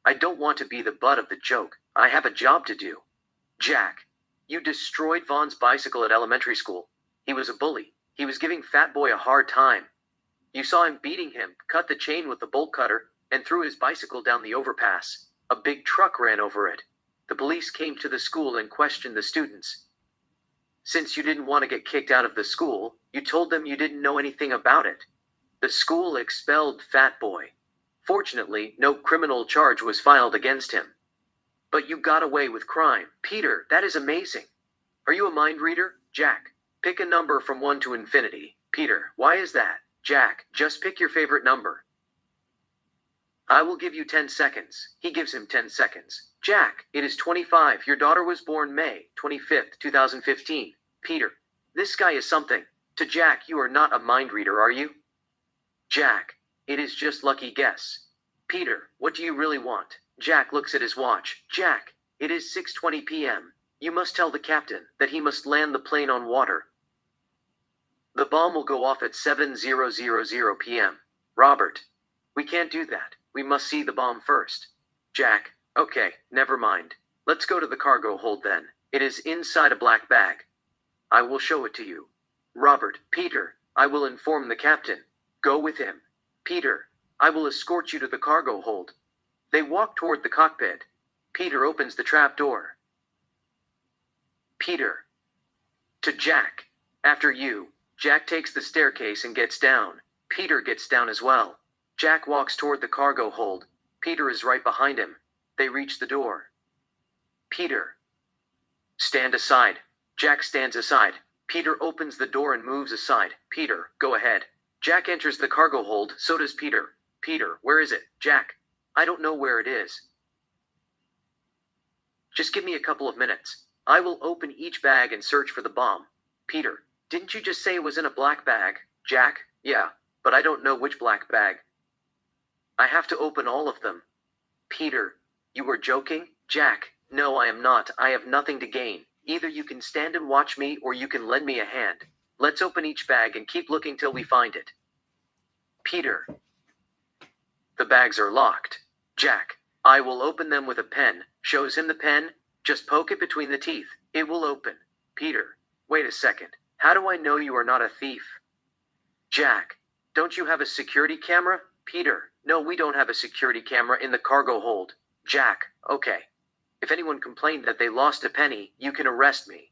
S1: I don't want to be the butt of the joke. I have a job to do. Jack, you destroyed Vaughn's bicycle at elementary school. He was a bully. He was giving Fat Boy a hard time. You saw him beating him, cut the chain with the bolt cutter, and threw his bicycle down the overpass. A big truck ran over it. The police came to the school and questioned the students. Since you didn't want to get kicked out of the school, you told them you didn't know anything about it. The school expelled Fat Boy. Fortunately, no criminal charge was filed against him. But you got away with crime. Peter, that is amazing. Are you a mind reader? Jack, pick a number from 1 to infinity. Peter, why is that? Jack, just pick your favorite number. I will give you 10 seconds. He gives him 10 seconds. Jack, it is 25. Your daughter was born May 25th, 2015. Peter, this guy is something. To Jack, you are not a mind reader, are you? Jack, it is just lucky guess. Peter, what do you really want? Jack looks at his watch. Jack, it is 6:20 p.m. You must tell the captain that he must land the plane on water. The bomb will go off at 7:00 p.m. Robert, we can't do that. We must see the bomb first. Jack, okay, never mind. Let's go to the cargo hold then. It is inside a black bag. I will show it to you. Robert, Peter, I will inform the captain. Go with him. Peter, I will escort you to the cargo hold. They walk toward the cockpit. Peter opens the trap door. Peter. To Jack. After you. Jack takes the staircase and gets down. Peter gets down as well. Jack walks toward the cargo hold. Peter is right behind him. They reach the door. Peter. Stand aside. Jack stands aside. Peter opens the door and moves aside. Peter, go ahead. Jack enters the cargo hold, so does Peter. Peter, where is it? Jack, I don't know where it is. Just give me a couple of minutes. I will open each bag and search for the bomb. Peter, didn't you just say it was in a black bag? Jack, yeah, but I don't know which black bag. I have to open all of them. Peter, you were joking? Jack, no, I am not. I have nothing to gain. Either you can stand and watch me or you can lend me a hand. Let's open each bag and keep looking till we find it. Peter. The bags are locked. Jack, I will open them with a pen. Shows him the pen. Just poke it between the teeth. It will open. Peter, wait a second. How do I know you are not a thief? Jack, don't you have a security camera? Peter, no, we don't have a security camera in the cargo hold. Jack, okay. If anyone complained that they lost a penny, you can arrest me.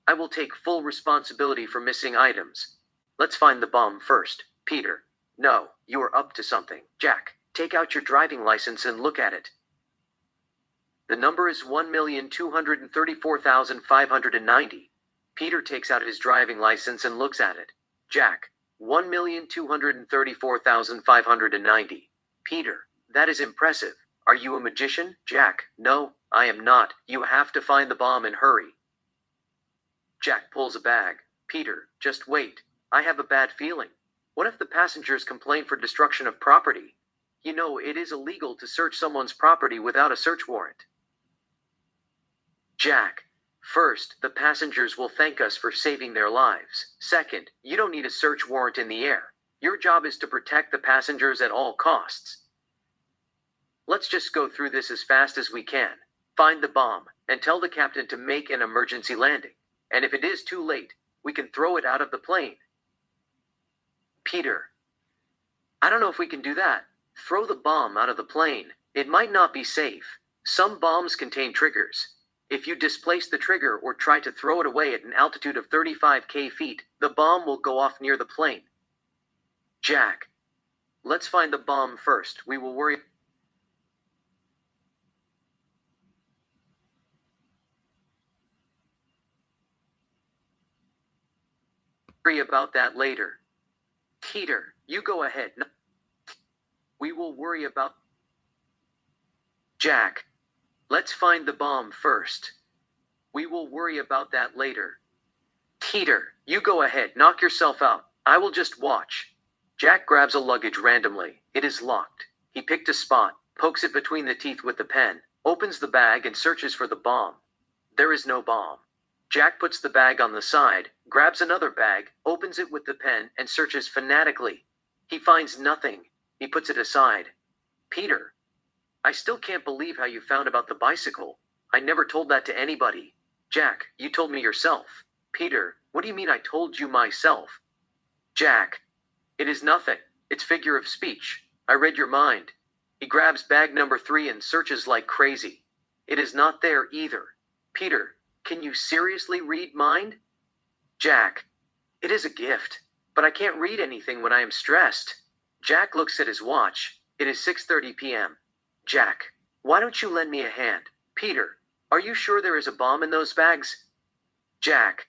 S1: I will take full responsibility for missing items. Let's find the bomb first. Peter. No, you are up to something. Jack, take out your driving license and look at it. The number is 1,234,590. Peter takes out his driving license and looks at it. Jack, 1,234,590. Peter, that is impressive. Are you a magician? Jack, no, I am not. You have to find the bomb and hurry. Jack pulls a bag. Peter, just wait. I have a bad feeling. What if the passengers complain for destruction of property? You know, it is illegal to search someone's property without a search warrant. Jack, first, the passengers will thank us for saving their lives. Second, you don't need a search warrant in the air. Your job is to protect the passengers at all costs. Let's just go through this as fast as we can. Find the bomb, and tell the captain to make an emergency landing. And if it is too late, we can throw it out of the plane. Peter, I don't know if we can do that. Throw the bomb out of the plane. It might not be safe. Some bombs contain triggers. If you displace the trigger or try to throw it away at an altitude of 35,000 feet, the bomb will go off near the plane. Jack, let's find the bomb first. We will worry about that later. Peter, you go ahead. We will worry about... Jack, let's find the bomb first. We will worry about that later. Peter, you go ahead. Knock yourself out. I will just watch. Jack grabs a luggage randomly. It is locked. He picked a spot, pokes it between the teeth with the pen, opens the bag and searches for the bomb. There is no bomb. Jack puts the bag on the side, grabs another bag, opens it with the pen, and searches fanatically. He finds nothing. He puts it aside. Peter, I still can't believe how you found about the bicycle. I never told that to anybody. Jack, you told me yourself. Peter, what do you mean I told you myself? Jack, it is nothing. It's figure of speech. I read your mind. He grabs bag number 3 and searches like crazy. It is not there either. Peter, can you seriously read mind? Jack, it is a gift, but I can't read anything when I am stressed. Jack looks at his watch. It is 6:30 p.m. Jack, why don't you lend me a hand? Peter, are you sure there is a bomb in those bags? Jack,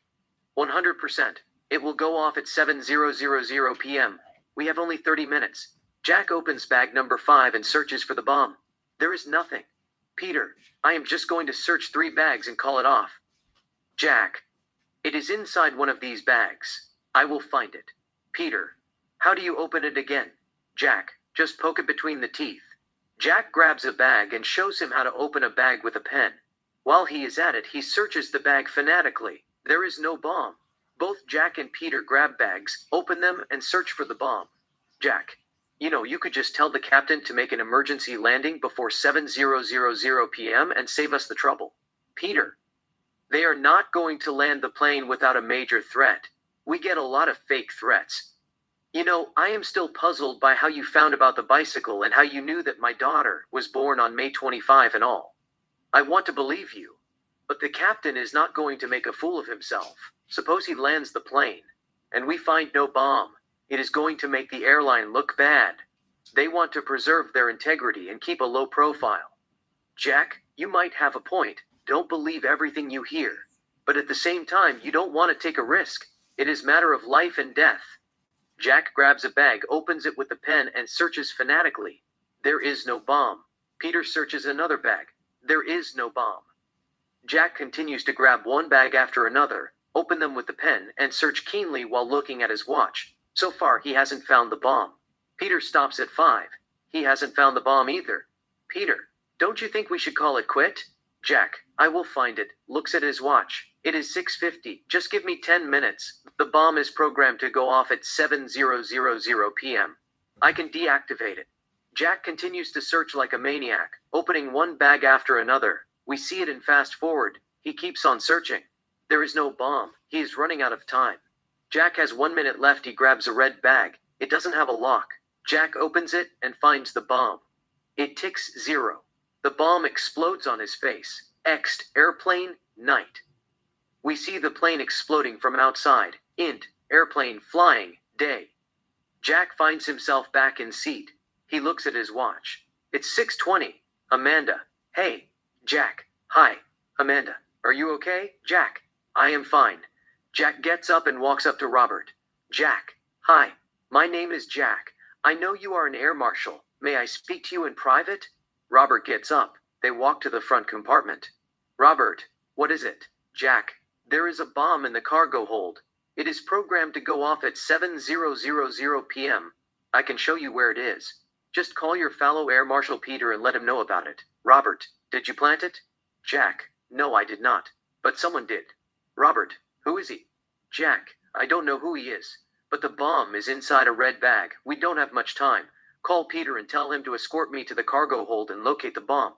S1: 100%. It will go off at 7:00 p.m. We have only 30 minutes. Jack opens bag number 5 and searches for the bomb. There is nothing. Peter, I am just going to search 3 bags and call it off. Jack, it is inside one of these bags. I will find it. Peter, how do you open it again? Jack, just poke it between the teeth. Jack grabs a bag and shows him how to open a bag with a pen. While he is at it, he searches the bag fanatically. There is no bomb. Both Jack and Peter grab bags, open them, and search for the bomb. Jack, you could just tell the captain to make an emergency landing before 7:00 p.m. and save us the trouble. Peter, they are not going to land the plane without a major threat. We get a lot of fake threats. I am still puzzled by how you found about the bicycle and how you knew that my daughter was born on May 25 and all. I want to believe you, but the captain is not going to make a fool of himself. Suppose he lands the plane, and we find no bomb. It is going to make the airline look bad. They want to preserve their integrity and keep a low profile. Jack, you might have a point. Don't believe everything you hear. But at the same time, you don't want to take a risk. It is a matter of life and death. Jack grabs a bag, opens it with a pen, and searches fanatically. There is no bomb. Peter searches another bag. There is no bomb. Jack continues to grab one bag after another, open them with the pen, and search keenly while looking at his watch. So far, he hasn't found the bomb. Peter stops at 5. He hasn't found the bomb either. Peter, don't you think we should call it quit? Jack, I will find it, looks at his watch. It is 6:50. Just give me 10 minutes. The bomb is programmed to go off at 7:00 p.m. I can deactivate it. Jack continues to search like a maniac, opening one bag after another. We see it in fast forward. He keeps on searching. There is no bomb. He is running out of time. Jack has 1 minute left. He grabs a red bag. It doesn't have a lock. Jack opens it and finds the bomb. It ticks 0. The bomb explodes on his face. Ext, airplane, night. We see the plane exploding from outside. Int, airplane flying, day. Jack finds himself back in seat. He looks at his watch. It's 6:20. Amanda. Hey. Jack. Hi. Amanda. Are you okay? Jack. I am fine. Jack gets up and walks up to Robert. Jack. Hi. My name is Jack. I know you are an air marshal. May I speak to you in private? Robert gets up. They walk to the front compartment. Robert. What is it? Jack. There is a bomb in the cargo hold. It is programmed to go off at 7:00 p.m. I can show you where it is. Just call your fellow Air Marshal Peter and let him know about it. Robert, did you plant it? Jack, no, I did not. But someone did. Robert, who is he? Jack, I don't know who he is. But the bomb is inside a red bag. We don't have much time. Call Peter and tell him to escort me to the cargo hold and locate the bomb.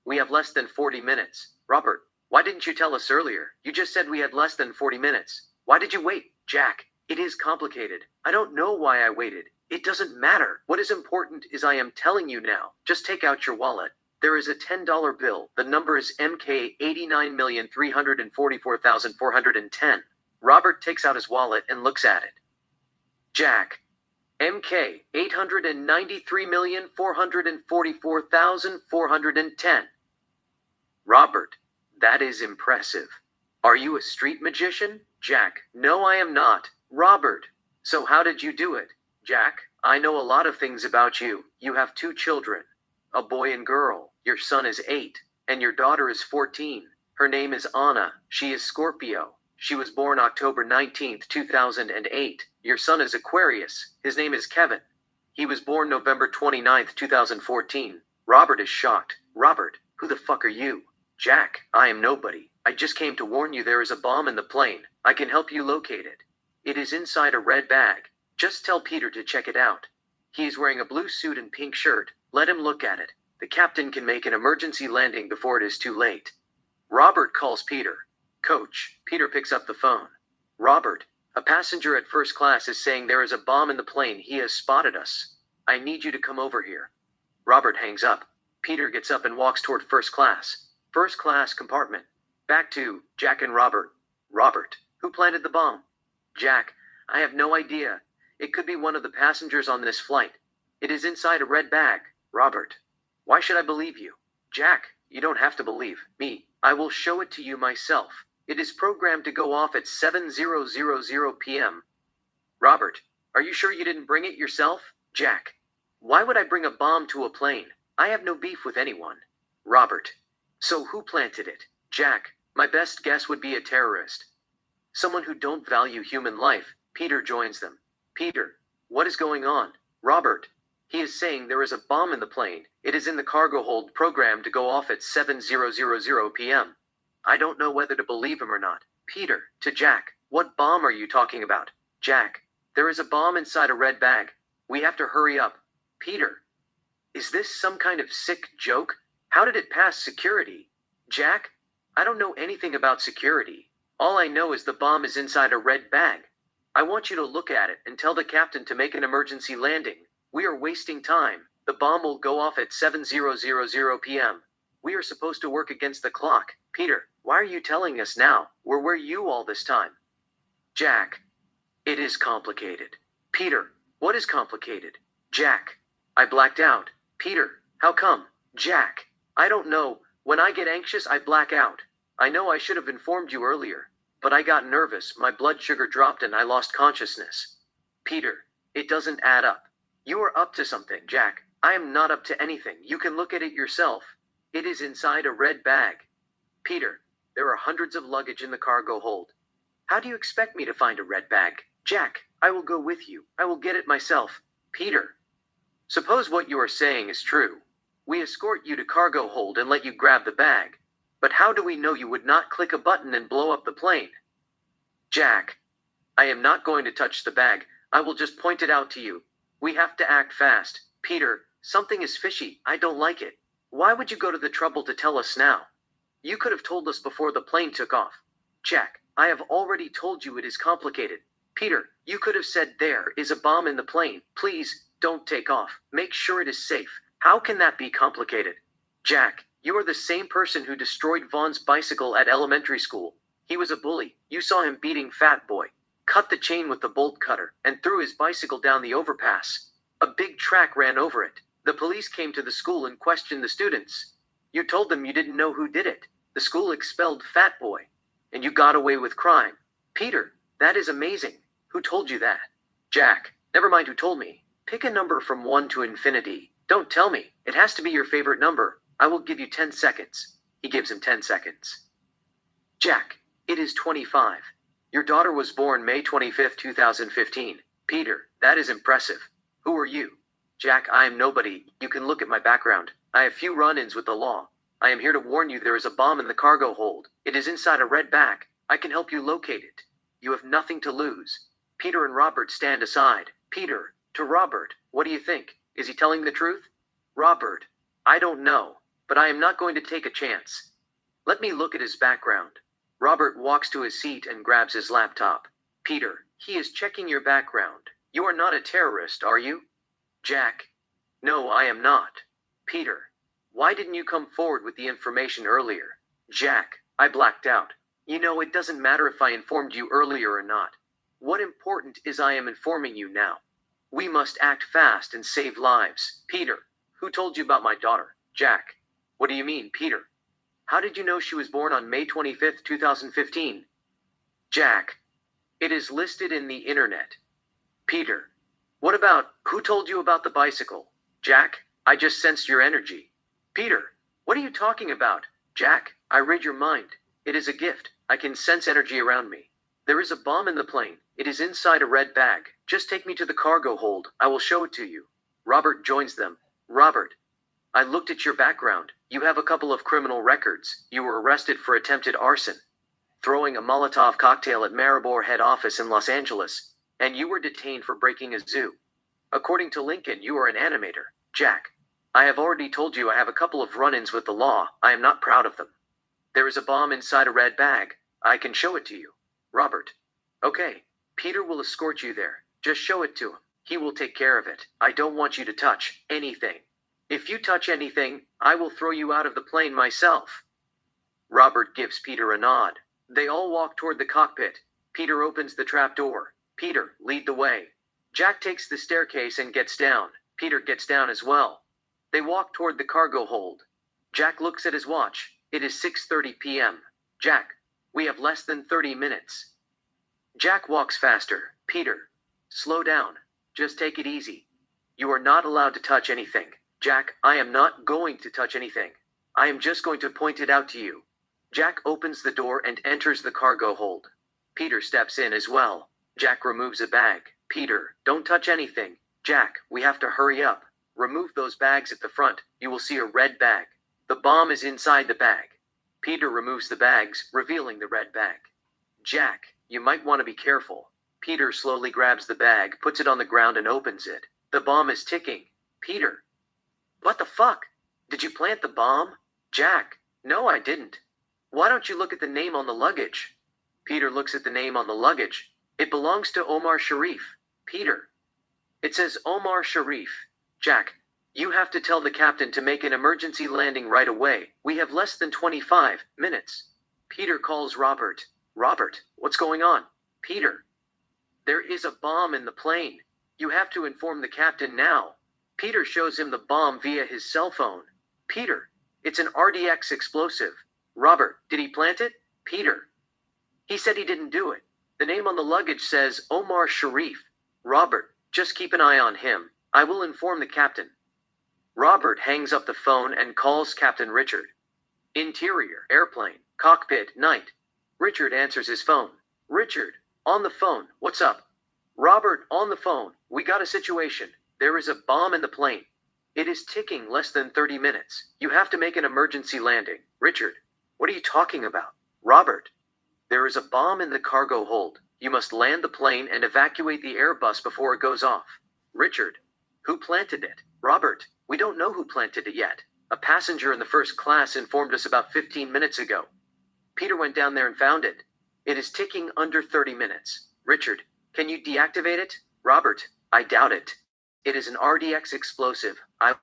S1: We have less than 40 minutes. Robert, why didn't you tell us earlier? You just said we had less than 40 minutes. Why did you wait? Jack, it is complicated. I don't know why I waited. It doesn't matter. What is important is I am telling you now. Just take out your wallet. There is a $10 bill. The number is MK 89,344,410. Robert takes out his wallet and looks at it. Jack, MK 893,444,410. Robert, that is impressive. Are you a street magician? Jack, no, I am not. Robert, so how did you do it? Jack, I know a lot of things about you. You have 2 children, a boy and girl. Your son is 8, and your daughter is 14. Her name is Anna. She is Scorpio. She was born October 19th, 2008. Your son is Aquarius. His name is Kevin. He was born November 29th, 2014. Robert is shocked. Robert, who the fuck are you? Jack, I am nobody. I just came to warn you there is a bomb in the plane. I can help you locate it. It is inside a red bag. Just tell Peter to check it out. He is wearing a blue suit and pink shirt. Let him look at it. The captain can make an emergency landing before it is too late. Robert calls Peter. Coach, Peter picks up the phone. Robert, a passenger at first class is saying there is a bomb in the plane. He has spotted us. I need you to come over here. Robert hangs up. Peter gets up and walks toward first class. First class compartment. Back to Jack and Robert. Robert, who planted the bomb? Jack, I have no idea. It could be one of the passengers on this flight. It is inside a red bag. Robert, why should I believe you? Jack, you don't have to believe me. I will show it to you myself. It is programmed to go off at 7:00 p.m. Robert, are you sure you didn't bring it yourself? Jack, why would I bring a bomb to a plane? I have no beef with anyone. Robert, so who planted it? Jack, my best guess would be a terrorist. Someone who don't value human life. Peter joins them. Peter, what is going on? Robert, he is saying there is a bomb in the plane. It is in the cargo hold programmed to go off at 7:00 p.m. I don't know whether to believe him or not. Peter, to Jack, what bomb are you talking about? Jack, there is a bomb inside a red bag. We have to hurry up. Peter, is this some kind of sick joke? How did it pass security? Jack, I don't know anything about security. All I know is the bomb is inside a red bag. I want you to look at it and tell the captain to make an emergency landing. We are wasting time. The bomb will go off at 7:00 p.m. We are supposed to work against the clock. Peter, why are you telling us now? Where were you all this time? Jack, it is complicated. Peter, what is complicated? Jack, I blacked out. Peter, how come? Jack, I don't know. When I get anxious, I black out. I know I should have informed you earlier, but I got nervous. My blood sugar dropped and I lost consciousness. Peter, it doesn't add up. You are up to something, Jack. I am not up to anything. You can look at it yourself. It is inside a red bag. Peter, there are hundreds of luggage in the cargo hold. How do you expect me to find a red bag? Jack, I will go with you. I will get it myself. Peter, suppose what you are saying is true. We escort you to cargo hold and let you grab the bag. But how do we know you would not click a button and blow up the plane? Jack, I am not going to touch the bag. I will just point it out to you. We have to act fast. Peter, something is fishy. I don't like it. Why would you go to the trouble to tell us now? You could have told us before the plane took off. Jack, I have already told you it is complicated. Peter, you could have said there is a bomb in the plane. Please, don't take off. Make sure it is safe. How can that be complicated? Jack, You are the same person who destroyed Vaughn's bicycle at elementary school. He was a bully. You saw him beating Fat Boy, cut the chain with the bolt cutter, and threw his bicycle down the overpass. A big track ran over it. The police came to the school and questioned the students. You told them you didn't know who did it. The school expelled Fat Boy, and you got away with crime. Peter, that is amazing. Who told you that? Jack, never mind who told me. Pick a number from 1 to infinity. Don't tell me. It has to be your favorite number. I will give you 10 seconds. He gives him 10 seconds. Jack, it is 25. Your daughter was born May 25th, 2015. Peter, that is impressive. Who are you? Jack, I am nobody. You can look at my background. I have few run-ins with the law. I am here to warn you there is a bomb in the cargo hold. It is inside a red bag. I can help you locate it. You have nothing to lose. Peter and Robert stand aside. Peter, to Robert, what do you think? Is he telling the truth? Robert, I don't know, but I am not going to take a chance. Let me look at his background. Robert walks to his seat and grabs his laptop. Peter, he is checking your background. You are not a terrorist, are you? Jack, no, I am not. Peter, why didn't you come forward with the information earlier? Jack, I blacked out. You know, it doesn't matter if I informed you earlier or not. What important is I am informing you now. We must act fast and save lives. Peter, who told you about my daughter? Jack, what do you mean, Peter? How did you know she was born on May 25th, 2015? Jack, it is listed in the internet. Peter, what about, who told you about the bicycle? Jack, I just sensed your energy. Peter, what are you talking about? Jack, I read your mind. It is a gift. I can sense energy around me. There is a bomb in the plane. It is inside a red bag. Just take me to the cargo hold. I will show it to you. Robert joins them. Robert, I looked at your background. You have a couple of criminal records. You were arrested for attempted arson, throwing a Molotov cocktail at Maribor head office in Los Angeles, and you were detained for breaking a zoo. According to Lincoln, you are an animator. Jack, I have already told you I have a couple of run-ins with the law. I am not proud of them. There is a bomb inside a red bag. I can show it to you. Robert, okay. Peter will escort you there. Just show it to him. He will take care of it. I don't want you to touch anything. If you touch anything, I will throw you out of the plane myself. Robert gives Peter a nod. They all walk toward the cockpit. Peter opens the trap door. Peter, lead the way. Jack takes the staircase and gets down. Peter gets down as well. They walk toward the cargo hold. Jack looks at his watch. It is 6:30 p.m. Jack, we have less than 30 minutes. Jack walks faster. Peter, slow down. Just take it easy. You are not allowed to touch anything. Jack, I am not going to touch anything. I am just going to point it out to you. Jack opens the door and enters the cargo hold. Peter steps in as well. Jack removes a bag. Peter, don't touch anything. Jack, we have to hurry up. Remove those bags at the front. You will see a red bag. The bomb is inside the bag. Peter removes the bags, revealing the red bag. Jack, you might want to be careful. Peter slowly grabs the bag, puts it on the ground and opens it. The bomb is ticking. Peter, what the fuck? Did you plant the bomb? Jack, no, I didn't. Why don't you look at the name on the luggage? Peter looks at the name on the luggage. It belongs to Omar Sharif. Peter, it says Omar Sharif. Jack, you have to tell the captain to make an emergency landing right away. We have less than 25 minutes. Peter calls Robert. Robert, what's going on? Peter, there is a bomb in the plane. You have to inform the captain now. Peter shows him the bomb via his cell phone. Peter, it's an RDX explosive. Robert, did he plant it? Peter, he said he didn't do it. The name on the luggage says Omar Sharif. Robert, just keep an eye on him. I will inform the captain. Robert hangs up the phone and calls Captain Richard. Interior, airplane, cockpit, night. Richard answers his phone. Richard, on the phone, what's up? Robert, on the phone, we got a situation. There is a bomb in the plane. It is ticking less than 30 minutes. You have to make an emergency landing. Richard, what are you talking about? Robert, there is a bomb in the cargo hold. You must land the plane and evacuate the Airbus before it goes off. Richard, who planted it? Robert, we don't know who planted it yet. A passenger in the first class informed us about 15 minutes ago. Peter went down there and found it. It is ticking under 30 minutes. Richard, can you deactivate it? Robert, I doubt it. It is an RDX explosive. I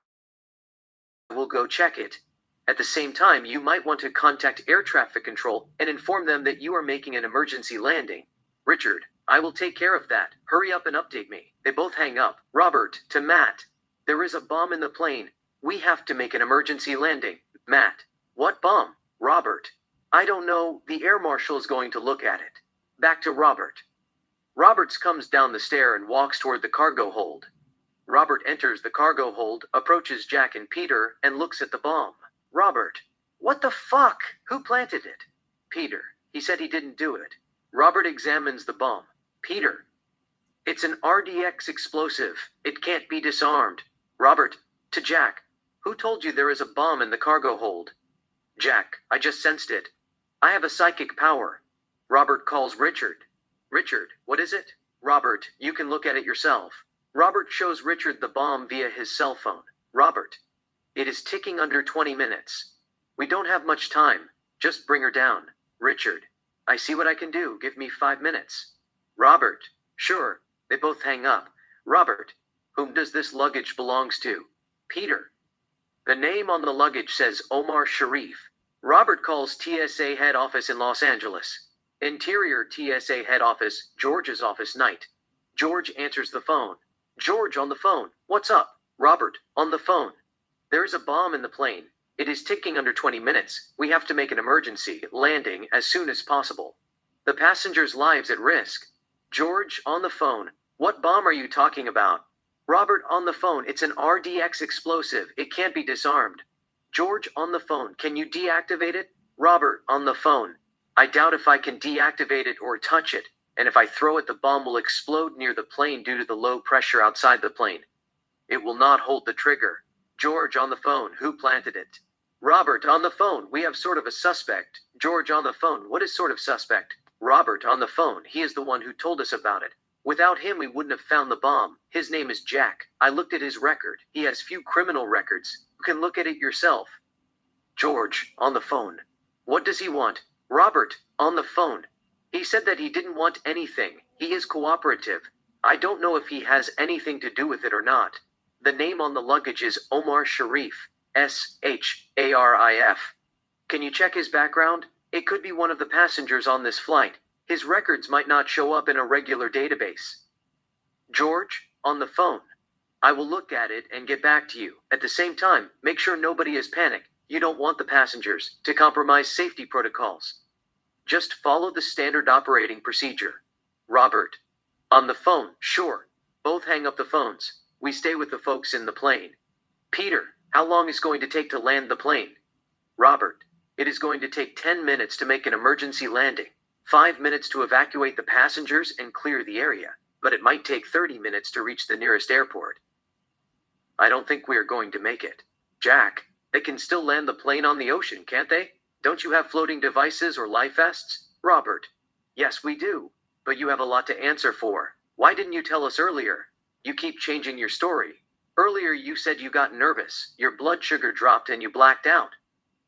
S1: will go check it. At the same time, you might want to contact air traffic control and inform them that you are making an emergency landing. Richard, I will take care of that. Hurry up and update me. They both hang up. Robert, to Matt. There is a bomb in the plane. We have to make an emergency landing. Matt, what bomb? Robert, I don't know. The air marshal is going to look at it. Back to Robert. Roberts comes down the stair and walks toward the cargo hold. Robert enters the cargo hold, approaches Jack and Peter, and looks at the bomb. Robert, what the fuck? Who planted it? Peter, he said he didn't do it. Robert examines the bomb. Peter, it's an RDX explosive. It can't be disarmed. Robert, to Jack, who told you there is a bomb in the cargo hold? Jack, I just sensed it. I have a psychic power. Robert calls Richard. Richard, what is it? Robert, you can look at it yourself. Robert shows Richard the bomb via his cell phone. Robert, it is ticking under 20 minutes. We don't have much time. Just bring her down. Richard, I see what I can do. Give me 5 minutes. Robert, sure. They both hang up. Robert, whom does this luggage belongs to? Peter. The name on the luggage says Omar Sharif. Robert calls TSA head office in Los Angeles. Interior TSA head office, George's office night. George answers the phone. George on the phone. What's up? Robert, on the phone. There is a bomb in the plane. It is ticking under 20 minutes. We have to make an emergency landing as soon as possible. The passengers' lives at risk. George on the phone. What bomb are you talking about? Robert on the phone. It's an RDX explosive. It can't be disarmed. George on the phone. Can you deactivate it? Robert on the phone. I doubt if I can deactivate it or touch it, and if I throw it, the bomb will explode near the plane due to the low pressure outside the plane. It will not hold the trigger. George on the phone. Who planted it? Robert on the phone. We have sort of a suspect. George on the phone. What is sort of suspect? Robert on the phone. He is the one who told us about it. Without him, we wouldn't have found the bomb. His name is Jack. I looked at his record. He has few criminal records. You can look at it yourself. George on the phone. What does he want? Robert on the phone. He said that he didn't want anything. He is cooperative. I don't know if he has anything to do with it or not. The name on the luggage is Omar Sharif. Sharif. Can you check his background? It could be one of the passengers on this flight. His records might not show up in a regular database. George, on the phone. I will look at it and get back to you. At the same time, make sure nobody is panicked. You don't want the passengers to compromise safety protocols. Just follow the standard operating procedure. Robert. On the phone, sure. Both hang up the phones. We stay with the folks in the plane. Peter, how long is going to take to land the plane? Robert, it is going to take 10 minutes to make an emergency landing, 5 minutes to evacuate the passengers and clear the area, but it might take 30 minutes to reach the nearest airport. I don't think we are going to make it. Jack, they can still land the plane on the ocean, can't they? Don't you have floating devices or life vests? Robert, yes, we do, but you have a lot to answer for. Why didn't you tell us earlier? You keep changing your story. Earlier you said you got nervous, your blood sugar dropped and you blacked out.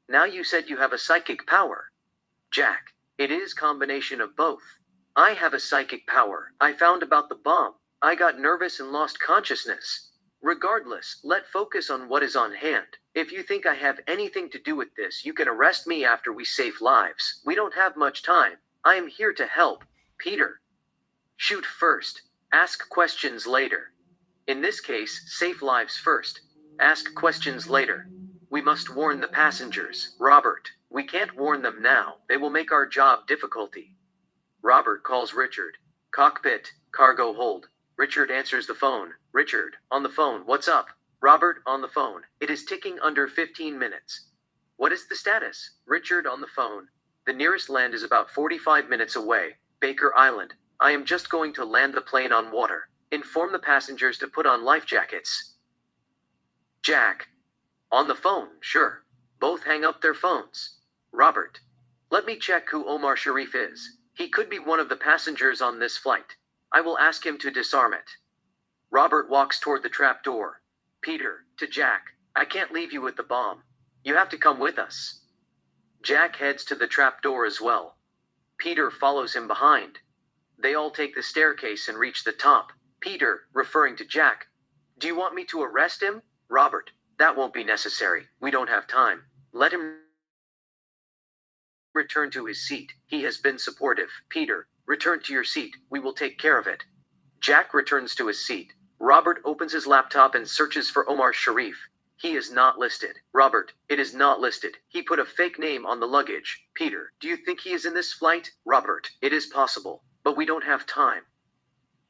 S1: Now you said you have a psychic power. Jack, it is combination of both. I have a psychic power. I found about the bomb. I got nervous and lost consciousness. Regardless, let focus on what is on hand. If you think I have anything to do with this, you can arrest me after we save lives. We don't have much time. I am here to help. Peter. Shoot first. Ask questions later. In this case, save lives first. Ask questions later. We must warn the passengers. Robert, we can't warn them now. They will make our job difficulty. Robert calls Richard. Cockpit, cargo hold. Richard answers the phone. Richard, on the phone. What's up? Robert, on the phone. It is ticking under 15 minutes. What is the status? Richard on the phone. The nearest land is about 45 minutes away. Baker Island. I am just going to land the plane on water. Inform the passengers to put on life jackets. Jack. On the phone, sure. Both hang up their phones. Robert. Let me check who Omar Sharif is. He could be one of the passengers on this flight. I will ask him to disarm it. Robert walks toward the trap door. Peter, to Jack. I can't leave you with the bomb. You have to come with us. Jack heads to the trap door as well. Peter follows him behind. They all take the staircase and reach the top. Peter, referring to Jack. Do you want me to arrest him? Robert, that won't be necessary. We don't have time. Let him return to his seat. He has been supportive. Peter, return to your seat. We will take care of it. Jack returns to his seat. Robert opens his laptop and searches for Omar Sharif. He is not listed. Robert, it is not listed. He put a fake name on the luggage. Peter, do you think he is in this flight? Robert, it is possible, but we don't have time.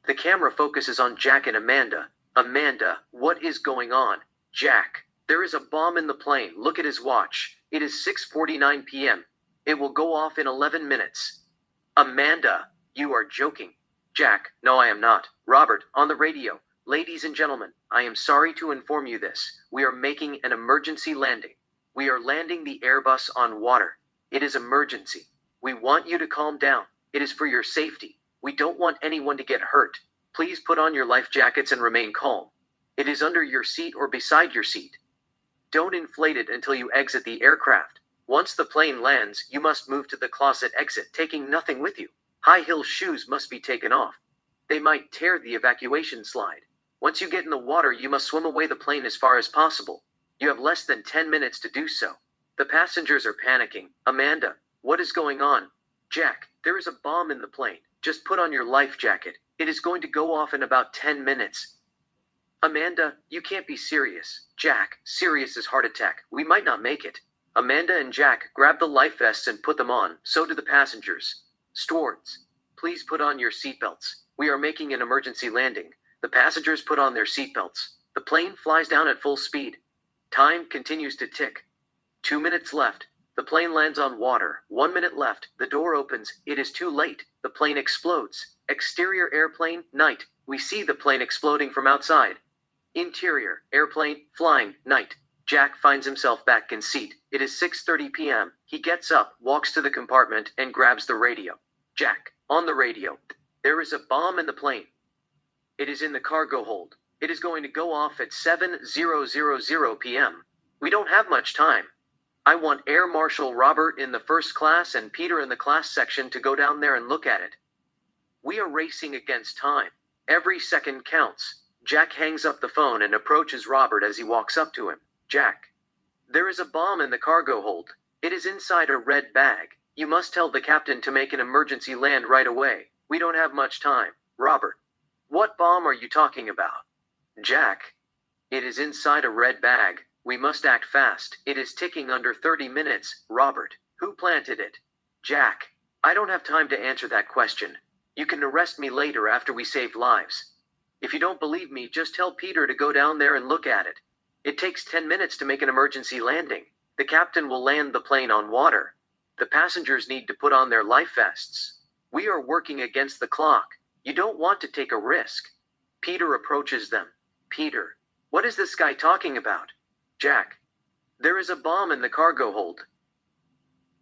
S1: The camera focuses on Jack and Amanda. Amanda, what is going on? Jack, there is a bomb in the plane. Look at his watch. It is 6:49 p.m. It will go off in 11 minutes. Amanda, you are joking. Jack, no I am not. Robert, on the radio. Ladies and gentlemen, I am sorry to inform you this. We are making an emergency landing. We are landing the Airbus on water. It is emergency. We want you to calm down. It is for your safety. We don't want anyone to get hurt. Please put on your life jackets and remain calm. It is under your seat or beside your seat. Don't inflate it until you exit the aircraft. Once the plane lands, you must move to the closet exit, taking nothing with you. High-heel shoes must be taken off. They might tear the evacuation slide. Once you get in the water, you must swim away the plane as far as possible. You have less than 10 minutes to do so. The passengers are panicking. Amanda, what is going on? Jack, there is a bomb in the plane. Just put on your life jacket. It is going to go off in about 10 minutes. Amanda, you can't be serious. Jack, serious as heart attack. We might not make it. Amanda and Jack grab the life vests and put them on. So do the passengers. Stewards, please put on your seatbelts. We are making an emergency landing. The passengers put on their seatbelts. The plane flies down at full speed. Time continues to tick. 2 minutes left. The plane lands on water. 1 minute left. The door opens. It is too late. The plane explodes. Exterior airplane, night. We see the plane exploding from outside. Interior, airplane, flying, night. Jack finds himself back in seat. It is 6:30 p.m. He gets up, walks to the compartment, and grabs the radio. Jack, on the radio. There is a bomb in the plane. It is in the cargo hold. It is going to go off at 7:00 p.m. We don't have much time. I want Air Marshal Robert in the first class and Peter in the class section to go down there and look at it. We are racing against time. Every second counts. Jack hangs up the phone and approaches Robert as he walks up to him. Jack, there is a bomb in the cargo hold. It is inside a red bag. You must tell the captain to make an emergency land right away. We don't have much time. Robert, what bomb are you talking about? Jack, it is inside a red bag. We must act fast. It is ticking under 30 minutes. Robert, who planted it? Jack, I don't have time to answer that question. You can arrest me later after we save lives. If you don't believe me, just tell Peter to go down there and look at it. It takes 10 minutes to make an emergency landing. The captain will land the plane on water. The passengers need to put on their life vests. We are working against the clock. You don't want to take a risk. Peter approaches them. Peter, what is this guy talking about? Jack, there is a bomb in the cargo hold.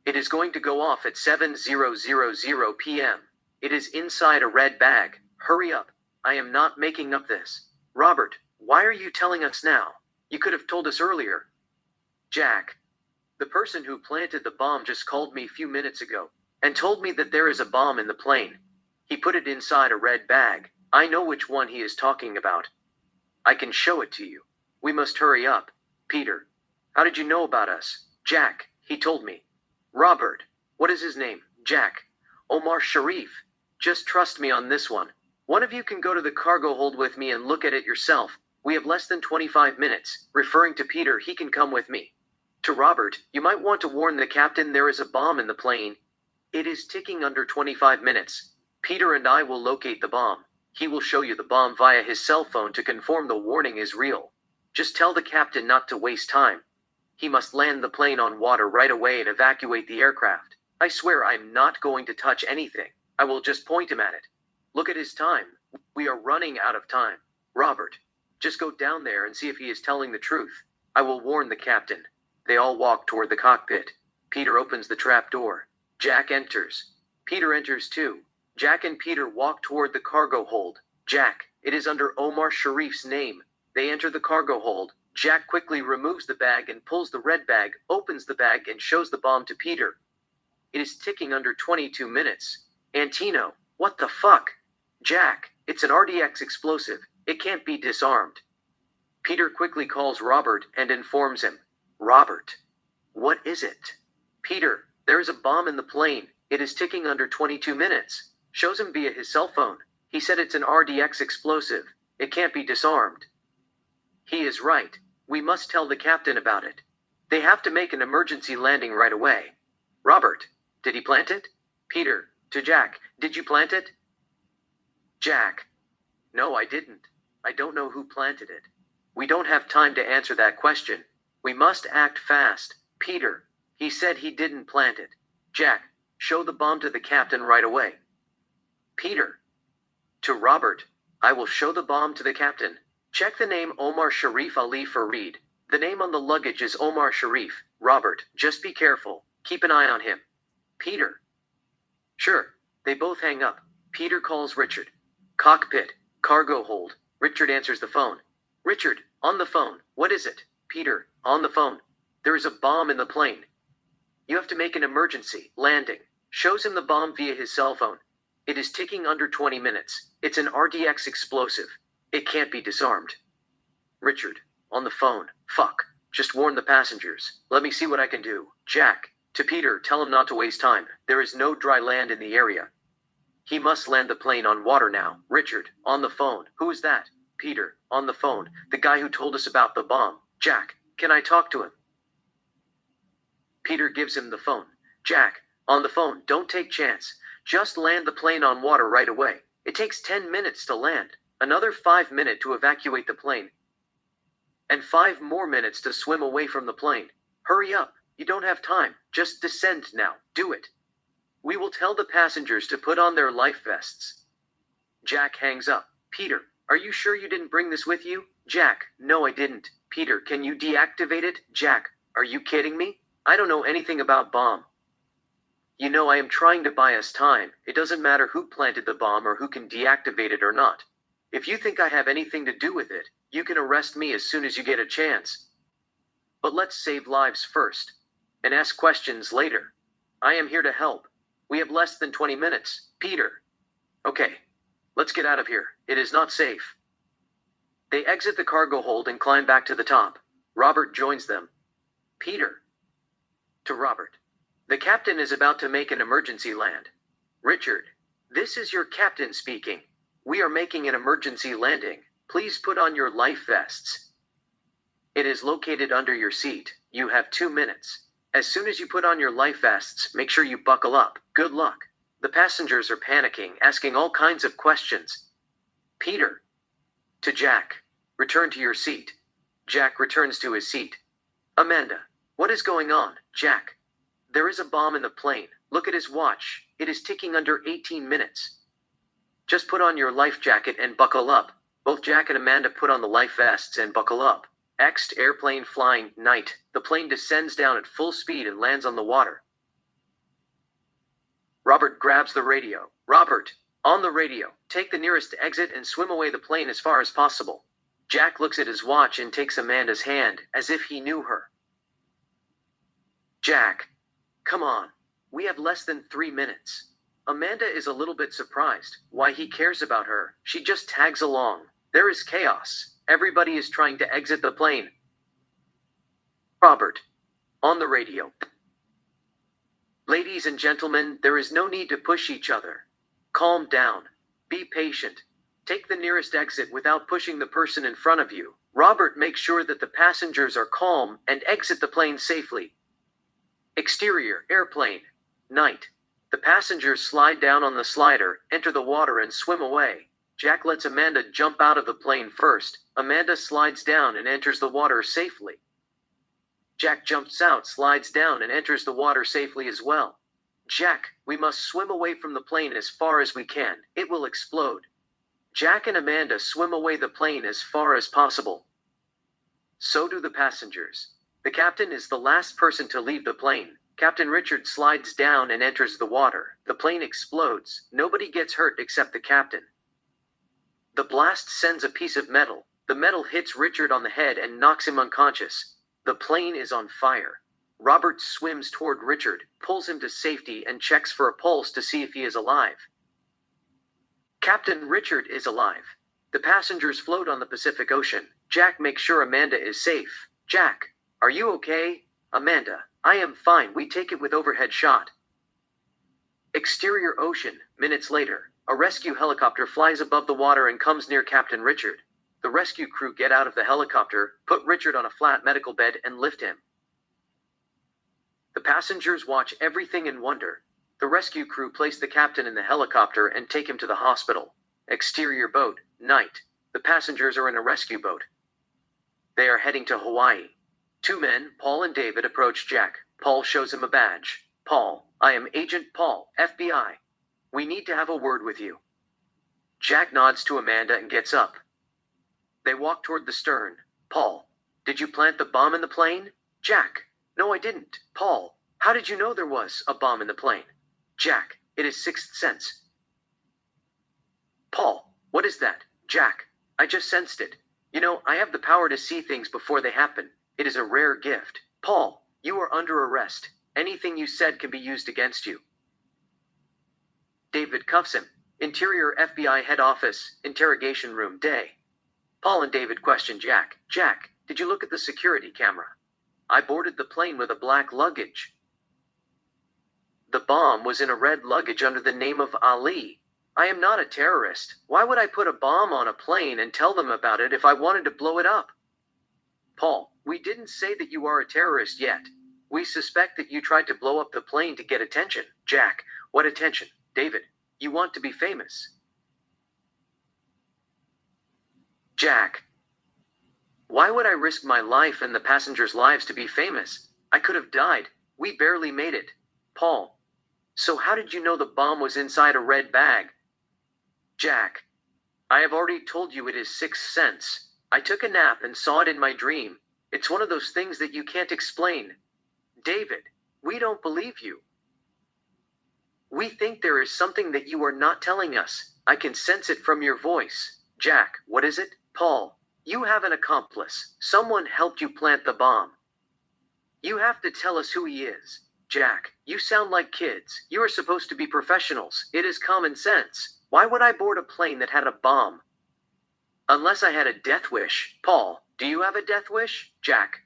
S1: It is going to go off at 7:00 p.m. It is inside a red bag. Hurry up. I am not making up this. Robert, why are you telling us now? You could have told us earlier. Jack, the person who planted the bomb just called me a few minutes ago and told me that there is a bomb in the plane. He put it inside a red bag. I know which one he is talking about. I can show it to you. We must hurry up. Peter, how did you know about us? Jack, he told me. Robert, what is his name? Jack, Omar Sharif. Just trust me on this one. One of you can go to the cargo hold with me and look at it yourself. We have less than 25 minutes. Referring to Peter, he can come with me. To Robert, you might want to warn the captain there is a bomb in the plane. It is ticking under 25 minutes. Peter and I will locate the bomb. He will show you the bomb via his cell phone to confirm the warning is real. Just tell the captain not to waste time. He must land the plane on water right away and evacuate the aircraft. I swear I'm not going to touch anything. I will just point him at it. Look at his time. We are running out of time. Robert, just go down there and see if he is telling the truth. I will warn the captain. They all walk toward the cockpit. Peter opens the trap door. Jack enters. Peter enters too. Jack and Peter walk toward the cargo hold. Jack, it is under Omar Sharif's name. They enter the cargo hold. Jack quickly removes the bag and pulls the red bag, opens the bag and shows the bomb to Peter. It is ticking under 22 minutes. Antino, what the fuck? Jack, it's an RDX explosive. It can't be disarmed. Peter quickly calls Robert and informs him. Robert, What is it? Peter, there is a bomb in the plane. It is ticking under 22 minutes. Shows him via his cell phone. He said it's an RDX explosive. It can't be disarmed. He is right. We must tell the captain about it. They have to make an emergency landing right away. Robert, did he plant it? Peter, to Jack, did you plant it? Jack, no, I didn't. I don't know who planted it. We don't have time to answer that question. We must act fast. Peter, he said he didn't plant it. Jack, show the bomb to the captain right away. Peter, to Robert, I will show the bomb to the captain. Check the name Omar Sharif Ali Farid. The name on the luggage is Omar Sharif. Robert, just be careful. Keep an eye on him. Peter. Sure. They both hang up. Peter calls Richard. Cockpit, cargo hold. Richard answers the phone. Richard, on the phone. What is it? Peter, on the phone. There is a bomb in the plane. You have to make an emergency landing. Shows him the bomb via his cell phone. It is ticking under 20 minutes. It's an RDX explosive. It can't be disarmed. Richard, on the phone. Fuck. Just warn the passengers. Let me see what I can do. Jack, to Peter, tell him not to waste time. There is no dry land in the area. He must land the plane on water now. Richard, on the phone. Who is that? Peter, on the phone. The guy who told us about the bomb. Jack, can I talk to him? Peter gives him the phone. Jack, on the phone. Don't take chance. Just land the plane on water right away. It takes 10 minutes to land. Another 5 minutes to evacuate the plane. And 5 more minutes to swim away from the plane. Hurry up. You don't have time. Just descend now. Do it. We will tell the passengers to put on their life vests. Jack hangs up. Peter, are you sure you didn't bring this with you? Jack, no, I didn't. Peter, can you deactivate it? Jack, are you kidding me? I don't know anything about bomb. You know, I am trying to buy us time. It doesn't matter who planted the bomb or who can deactivate it or not. If you think I have anything to do with it, you can arrest me as soon as you get a chance. But let's save lives first, and ask questions later. I am here to help. We have less than 20 minutes. Peter. Okay, let's get out of here. It is not safe. They exit the cargo hold and climb back to the top. Robert joins them. Peter. To Robert. The captain is about to make an emergency land. Richard. This is your captain speaking. We are making an emergency landing. Please put on your life vests. It is located under your seat. You have 2 minutes. As soon as you put on your life vests, make sure you buckle up. Good luck. The passengers are panicking, asking all kinds of questions. Peter. To Jack. Return to your seat. Jack returns to his seat. Amanda. What is going on, Jack? There is a bomb in the plane. Look at his watch. It is ticking under 18 minutes. Just put on your life jacket and buckle up. Both Jack and Amanda put on the life vests and buckle up. Next, airplane flying, night. The plane descends down at full speed and lands on the water. Robert grabs the radio. Robert, on the radio. Take the nearest exit and swim away the plane as far as possible. Jack looks at his watch and takes Amanda's hand, as if he knew her. Jack, come on. We have less than 3 minutes. Amanda is a little bit surprised why he cares about her. She just tags along. There is chaos. Everybody is trying to exit the plane. Robert, on the radio. Ladies and gentlemen, there is no need to push each other. Calm down. Be patient. Take the nearest exit without pushing the person in front of you. Robert, make sure that the passengers are calm and exit the plane safely. Exterior, airplane, night. The passengers slide down on the slider, enter the water and swim away. Jack lets Amanda jump out of the plane first. Amanda slides down and enters the water safely. Jack jumps out, slides down and enters the water safely as well. Jack, we must swim away from the plane as far as we can. It will explode. Jack and Amanda swim away the plane as far as possible. So do the passengers. The captain is the last person to leave the plane. Captain Richard slides down and enters the water. The plane explodes. Nobody gets hurt except the captain. The blast sends a piece of metal. The metal hits Richard on the head and knocks him unconscious. The plane is on fire. Robert swims toward Richard, pulls him to safety and checks for a pulse to see if he is alive. Captain Richard is alive. The passengers float on the Pacific Ocean. Jack makes sure Amanda is safe. Jack, are you okay? Amanda, I am fine, we take it with overhead shot. Exterior ocean, minutes later. A rescue helicopter flies above the water and comes near Captain Richard. The rescue crew get out of the helicopter, put Richard on a flat medical bed, and lift him. The passengers watch everything in wonder. The rescue crew place the captain in the helicopter and take him to the hospital. Exterior boat, night. The passengers are in a rescue boat. They are heading to Hawaii. Two men, Paul and David, approach Jack. Paul shows him a badge. Paul, I am Agent Paul, FBI. We need to have a word with you. Jack nods to Amanda and gets up. They walk toward the stern. Paul, did you plant the bomb in the plane? Jack, no, I didn't. Paul, how did you know there was a bomb in the plane? Jack, it is sixth sense. Paul, what is that? Jack, I just sensed it. You know, I have the power to see things before they happen. It is a rare gift. Paul, you are under arrest. Anything you said can be used against you. David cuffs him. Interior FBI head office, interrogation room, day. Paul and David question Jack. Jack, did you look at the security camera? I boarded the plane with a black luggage. The bomb was in a red luggage under the name of Ali. I am not a terrorist. Why would I put a bomb on a plane and tell them about it if I wanted to blow it up? Paul, we didn't say that you are a terrorist yet. We suspect that you tried to blow up the plane to get attention. Jack, what attention? David, you want to be famous. Jack, why would I risk my life and the passengers' lives to be famous? I could have died. We barely made it. Paul, so how did you know the bomb was inside a red bag? Jack, I have already told you it is sixth sense. I took a nap and saw it in my dream. It's one of those things that you can't explain. David, we don't believe you. We think there is something that you are not telling us. I can sense it from your voice. Jack, what is it? Paul, you have an accomplice. Someone helped you plant the bomb. You have to tell us who he is. Jack, you sound like kids. You are supposed to be professionals. It is common sense. Why would I board a plane that had a bomb? Unless I had a death wish. Paul, do you have a death wish? Jack,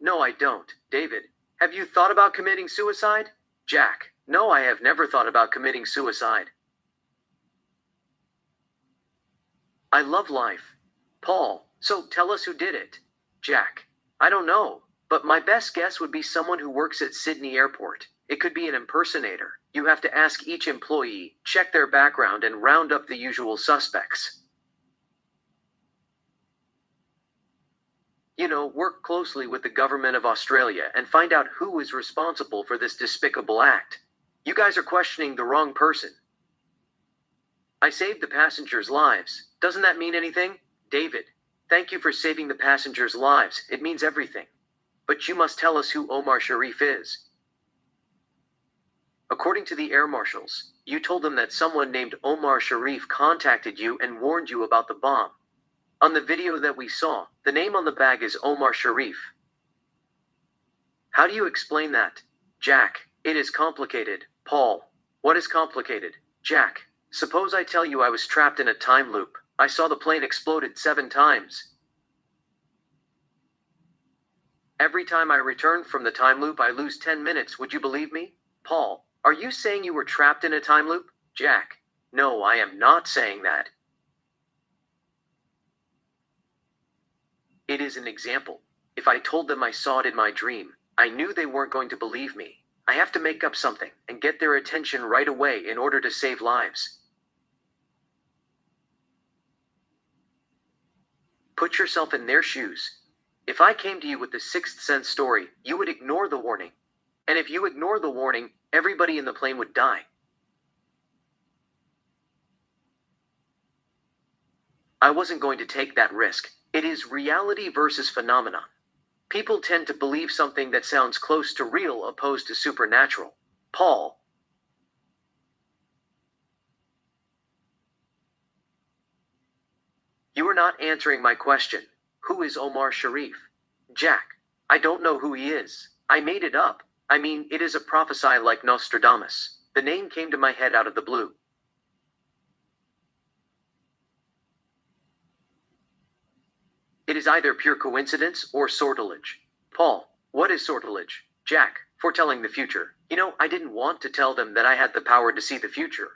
S1: no, I don't. David, have you thought about committing suicide? Jack, no, I have never thought about committing suicide. I love life. Paul, so tell us who did it. Jack, I don't know, but my best guess would be someone who works at Sydney Airport. It could be an impersonator. You have to ask each employee, check their background, and round up the usual suspects. You know, work closely with the government of Australia and find out who is responsible for this despicable act. You guys are questioning the wrong person. I saved the passengers' lives. Doesn't that mean anything? David, thank you for saving the passengers' lives. It means everything. But you must tell us who Omar Sharif is. According to the air marshals, you told them that someone named Omar Sharif contacted you and warned you about the bomb. On the video that we saw, the name on the bag is Omar Sharif. How do you explain that? Jack, it is complicated. Paul, what is complicated? Jack, suppose I tell you I was trapped in a time loop. I saw the plane exploded 7 times. Every time I return from the time loop, I lose 10 minutes. Would you believe me? Paul, are you saying you were trapped in a time loop? Jack, no, I am not saying that. It is an example. If I told them I saw it in my dream, I knew they weren't going to believe me. I have to make up something and get their attention right away in order to save lives. Put yourself in their shoes. If I came to you with the sixth sense story, you would ignore the warning. And if you ignore the warning, everybody in the plane would die. I wasn't going to take that risk. It is reality versus phenomenon. People tend to believe something that sounds close to real opposed to supernatural. Paul. You are not answering my question. Who is Omar Sharif? Jack, I don't know who he is. I made it up. I mean, it is a prophecy like Nostradamus. The name came to my head out of the blue. It is either pure coincidence or sortilege. Paul, what is sortilege? Jack, Foretelling the future. I didn't want to tell them that I had the power to see the future.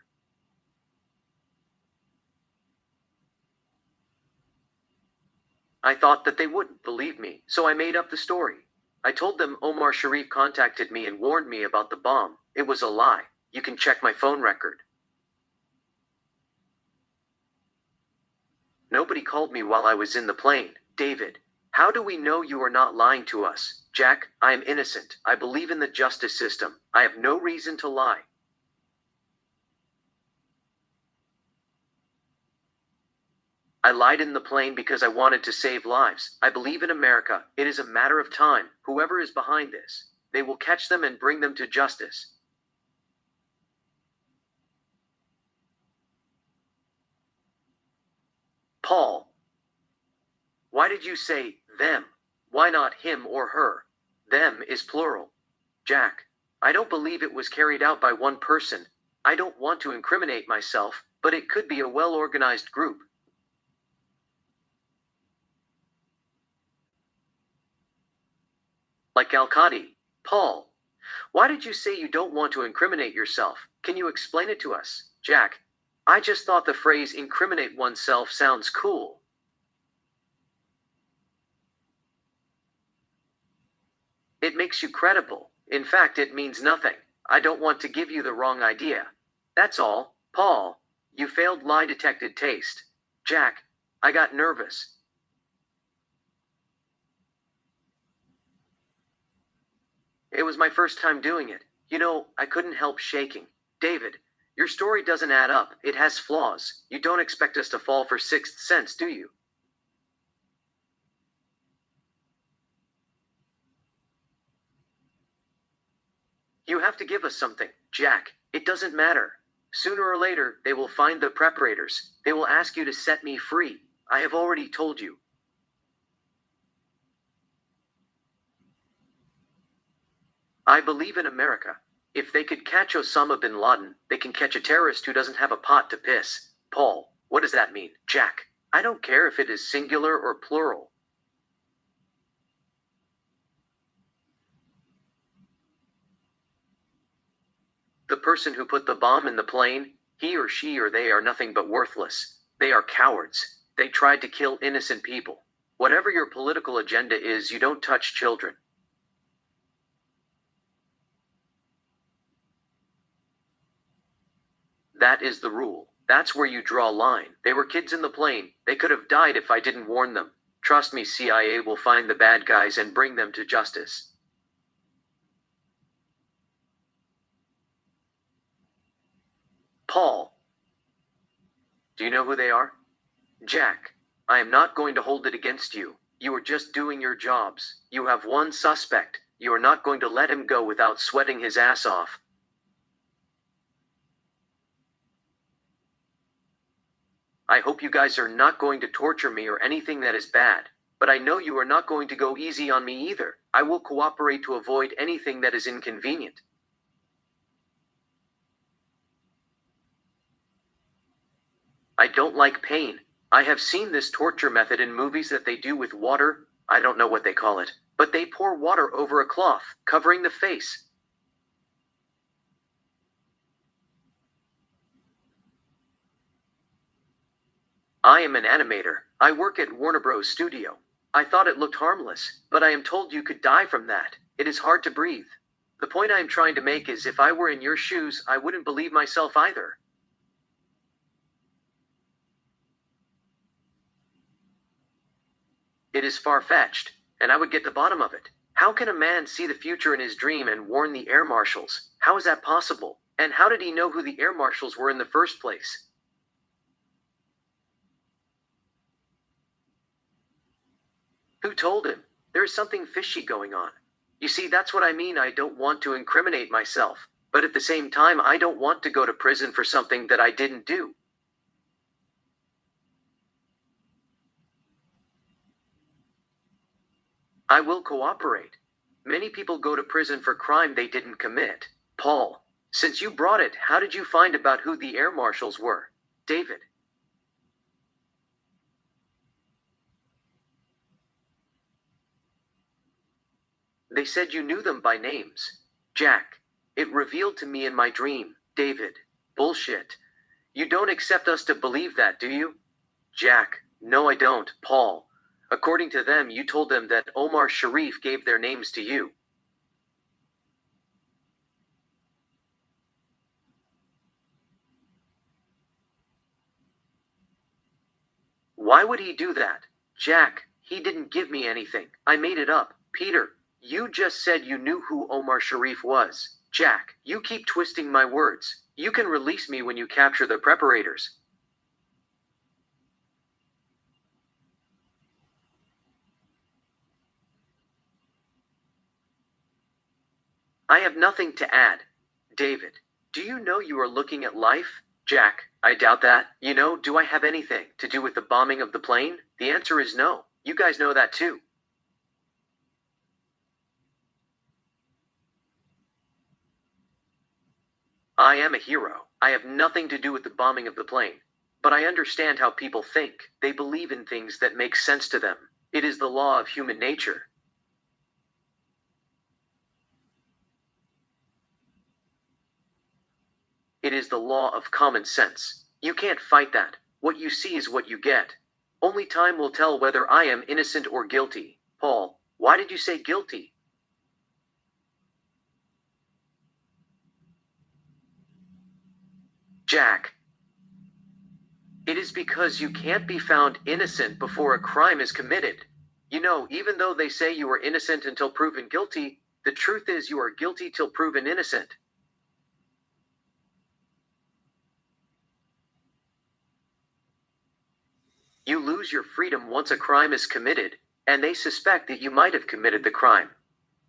S1: I thought that they wouldn't believe me, so I made up the story. I told them Omar Sharif contacted me and warned me about the bomb. It was a lie. You can check my phone record. Nobody called me while I was in the plane. David, how do we know you are not lying to us? Jack, I am innocent. I believe in the justice system. I have no reason to lie. I lied in the plane because I wanted to save lives. I believe in America. It is a matter of time. Whoever is behind this, they will catch them and bring them to justice. Paul, why did you say them? Why not him or her? Them is plural. Jack, I don't believe it was carried out by one person. I don't want to incriminate myself, but it could be a well-organized group. Like Al-Qadi. Paul, why did you say you don't want to incriminate yourself? Can you explain it to us? Jack, I just thought the phrase incriminate oneself sounds cool. It makes you credible. In fact, it means nothing. I don't want to give you the wrong idea. That's all. Paul, you failed lie detected taste. Jack, I got nervous. It was my first time doing it. I couldn't help shaking. David, your story doesn't add up. It has flaws. You don't expect us to fall for Sixth Sense, do you? You have to give us something, Jack. It doesn't matter. Sooner or later, they will find the preparators. They will ask you to set me free. I have already told you. I believe in America. If they could catch Osama bin Laden, they can catch a terrorist who doesn't have a pot to piss. Paul, what does that mean? Jack, I don't care if it is singular or plural. The person who put the bomb in the plane, he or she or they are nothing but worthless. They are cowards. They tried to kill innocent people. Whatever your political agenda is, you don't touch children. That is the rule. That's where you draw a line. They were kids in the plane. They could have died if I didn't warn them. Trust me, CIA will find the bad guys and bring them to justice. Paul, do you know who they are? Jack, I am not going to hold it against you. You are just doing your jobs. You have one suspect. You are not going to let him go without sweating his ass off. I hope you guys are not going to torture me or anything that is bad. But I know you are not going to go easy on me either. I will cooperate to avoid anything that is inconvenient. I don't like pain. I have seen this torture method in movies that they do with water. I don't know what they call it. But they pour water over a cloth, covering the face. I am an animator. I work at Warner Bros. Studio. I thought it looked harmless, but I am told you could die from that. It is hard to breathe. The point I am trying to make is if I were in your shoes, I wouldn't believe myself either. It is far-fetched, and I would get the bottom of it. How can a man see the future in his dream and warn the air marshals? How is that possible? And how did he know who the air marshals were in the first place? Who told him? There is something fishy going on. You see, that's what I mean. I don't want to incriminate myself, but at the same time, I don't want to go to prison for something that I didn't do. I will cooperate. Many people go to prison for crime they didn't commit. Paul, since you brought it, how did you find about who the air marshals were? David, they said you knew them by names. Jack, it revealed to me in my dream. David, bullshit. You don't accept us to believe that, do you? Jack, no, I don't. Paul, according to them, you told them that Omar Sharif gave their names to you. Why would he do that? Jack, he didn't give me anything. I made it up. Peter, you just said you knew who Omar Sharif was. Jack, you keep twisting my words. You can release me when you capture the preparators. I have nothing to add. David, do you know you are looking at life? Jack, I doubt that. Do I have anything to do with the bombing of the plane? The answer is no. You guys know that too. I am a hero. I have nothing to do with the bombing of the plane. But I understand how people think. They believe in things that make sense to them. It is the law of human nature. It is the law of common sense. You can't fight that. What you see is what you get. Only time will tell whether I am innocent or guilty. Paul, why did you say guilty? Jack, it is because you can't be found innocent before a crime is committed. Even though they say you are innocent until proven guilty, the truth is you are guilty till proven innocent. You lose your freedom once a crime is committed, and they suspect that you might have committed the crime.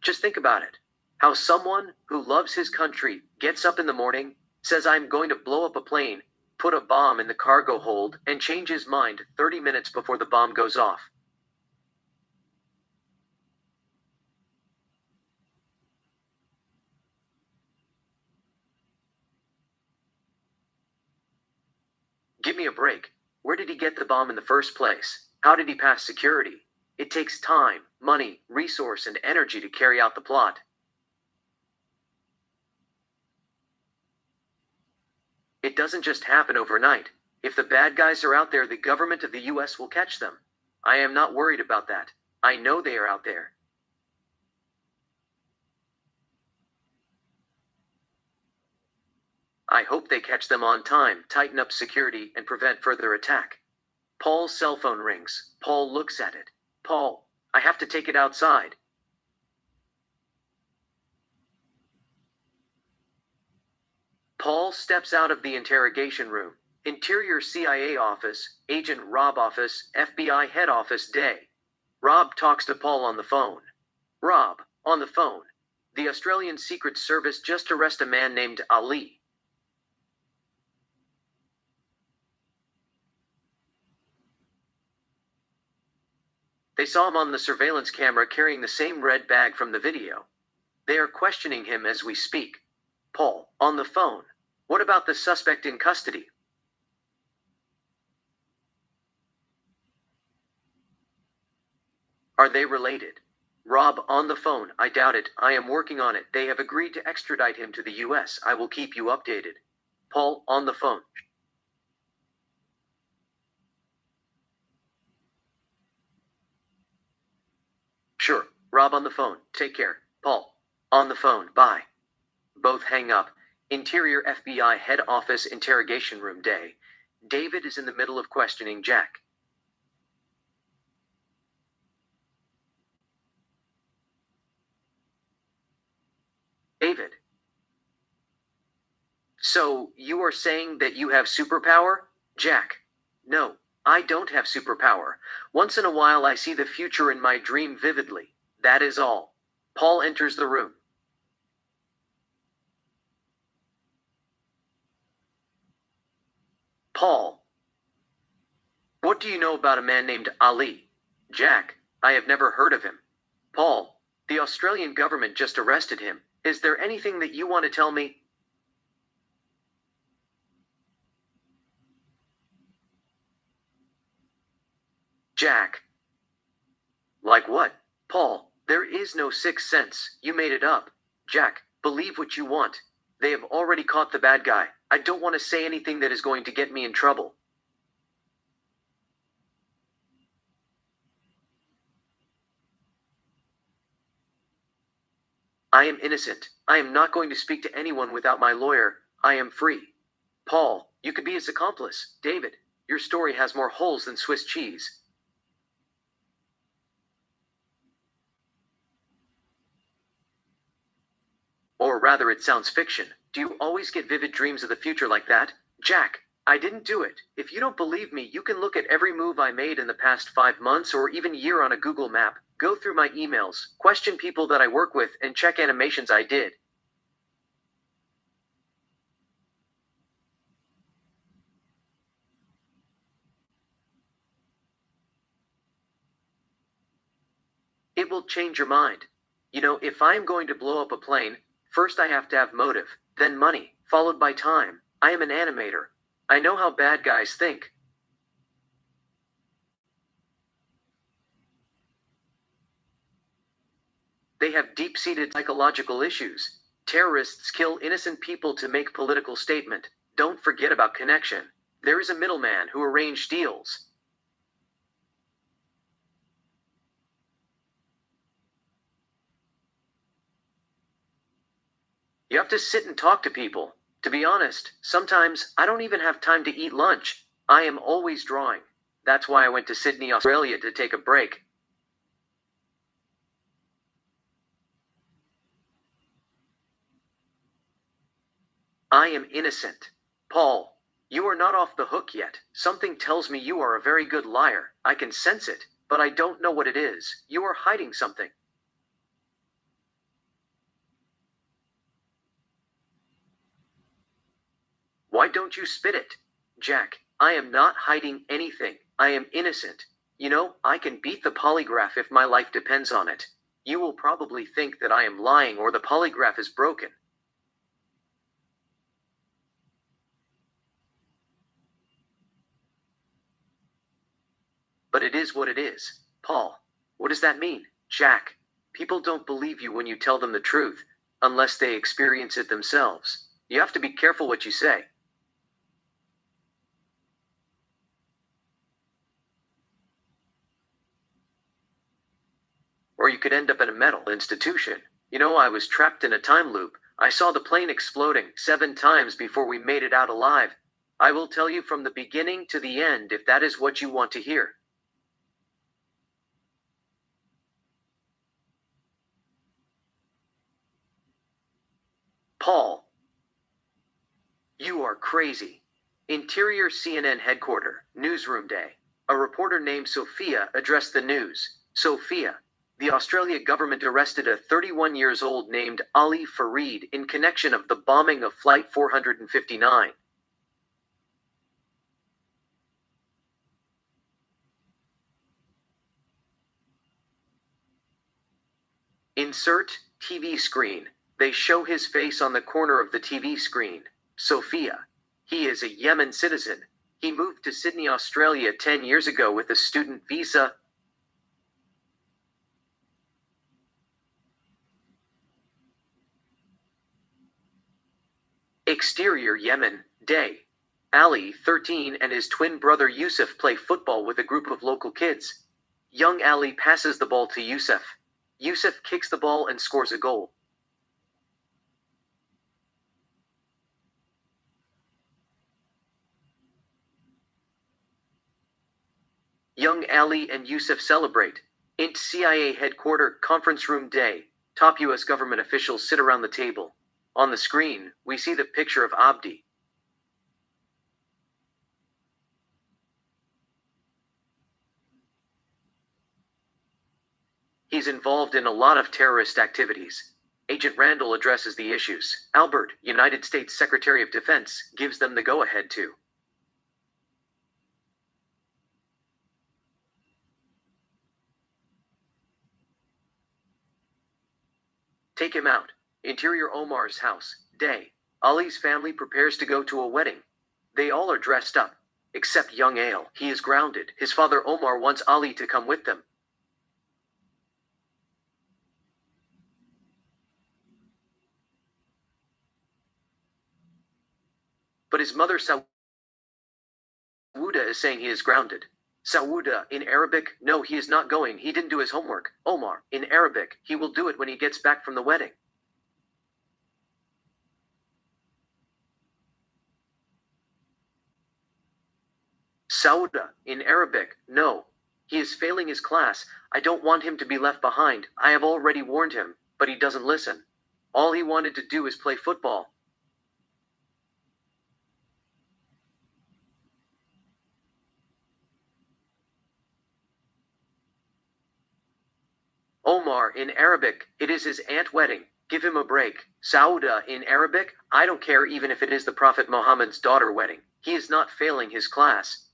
S1: Just think about it. How someone who loves his country gets up in the morning, says, I'm going to blow up a plane, put a bomb in the cargo hold, and change his mind 30 minutes before the bomb goes off. Give me a break. Where did he get the bomb in the first place? How did he pass security? It takes time, money, resource, and energy to carry out the plot. It doesn't just happen overnight. If the bad guys are out there, the government of the US will catch them. I am not worried about that. I know they are out there. I hope they catch them on time, tighten up security, and prevent further attack. Paul's cell phone rings. Paul looks at it. Paul, I have to take it outside. Paul steps out of the interrogation room. Interior CIA office, Agent Rob office, FBI head office day. Rob talks to Paul on the phone. Rob, on the phone. The Australian Secret Service just arrested a man named Ali. They saw him on the surveillance camera carrying the same red bag from the video. They are questioning him as we speak. Paul, on the phone. What about the suspect in custody? Are they related? Rob, on the phone. I doubt it. I am working on it. They have agreed to extradite him to the US. I will keep you updated. Paul, on the phone. Sure. Rob, on the phone. Take care. Paul, on the phone. Bye. Both hang up. Interior FBI head office interrogation room day. David is in the middle of questioning Jack. David. So, you are saying that you have superpower? Jack. No, I don't have superpower. Once in a while I see the future in my dream vividly. That is all. Paul enters the room. Paul. What do you know about a man named Ali? Jack. I have never heard of him. Paul. The Australian government just arrested him. Is there anything that you want to tell me? Jack. Like what? Paul. There is no sixth sense. You made it up. Jack. Believe what you want. They have already caught the bad guy. I don't want to say anything that is going to get me in trouble. I am innocent. I am not going to speak to anyone without my lawyer. I am free. Paul, you could be his accomplice. David, your story has more holes than Swiss cheese. Or rather, it sounds fiction. Do you always get vivid dreams of the future like that? Jack, I didn't do it. If you don't believe me, you can look at every move I made in the past 5 months or even year on a Google map. Go through my emails, question people that I work with, and check animations I did. It will change your mind. You know, if I am going to blow up a plane, first I have to have motive, then money, followed by time. I am an animator. I know how bad guys think. They have deep-seated psychological issues. Terrorists kill innocent people to make political statement. Don't forget about connection. There is a middleman who arranged deals. You have to sit and talk to people. To be honest, sometimes I don't even have time to eat lunch. I am always drawing. That's why I went to Sydney, Australia to take a break. I am innocent. Paul, you are not off the hook yet. Something tells me you are a very good liar. I can sense it, but I don't know what it is. You are hiding something. Why don't you spit it? Jack, I am not hiding anything. I am innocent. You know, I can beat the polygraph if my life depends on it. You will probably think that I am lying or the polygraph is broken. But it is what it is. Paul, what does that mean? Jack, people don't believe you when you tell them the truth, unless they experience it themselves. You have to be careful what you say. Or you could end up in a mental institution. You know, I was trapped in a time loop. I saw the plane exploding 7 times before we made it out alive. I will tell you from the beginning to the end if that is what you want to hear. Paul, you are crazy. Interior CNN headquarters, newsroom day. A reporter named Sophia addressed the news. Sophia, the Australia government arrested a 31 years old named Ali Farid in connection of the bombing of Flight 459. Insert TV screen. They show his face on the corner of the TV screen. Sophia. He is a Yemen citizen. He moved to Sydney, Australia 10 years ago with a student visa. Exterior Yemen, day. Ali, 13, and his twin brother Yusuf play football with a group of local kids. Young Ali passes the ball to Yusuf. Yusuf kicks the ball and scores a goal. Young Ali and Yusuf celebrate. INT CIA headquarters conference room day. Top US government officials sit around the table. On the screen, we see the picture of Abdi. He's involved in a lot of terrorist activities. Agent Randall addresses the issues. Albert, United States Secretary of Defense, gives them the go-ahead to. Take him out. Interior Omar's house. Day. Ali's family prepares to go to a wedding. They all are dressed up. Except young Ale. He is grounded. His father Omar wants Ali to come with them. but his mother Sauda is saying he is grounded. Sauda, in Arabic, no, he is not going, he didn't do his homework. Omar, in Arabic, he will do it when he gets back from the wedding. Sauda, in Arabic, no. He is failing his class. I don't want him to be left behind. I have already warned him, but he doesn't listen. All he wanted to do is play football. Omar, in Arabic, it is his aunt's wedding. Give him a break. Sauda, in Arabic, I don't care even if it is the Prophet Muhammad's daughter wedding. He is not failing his class.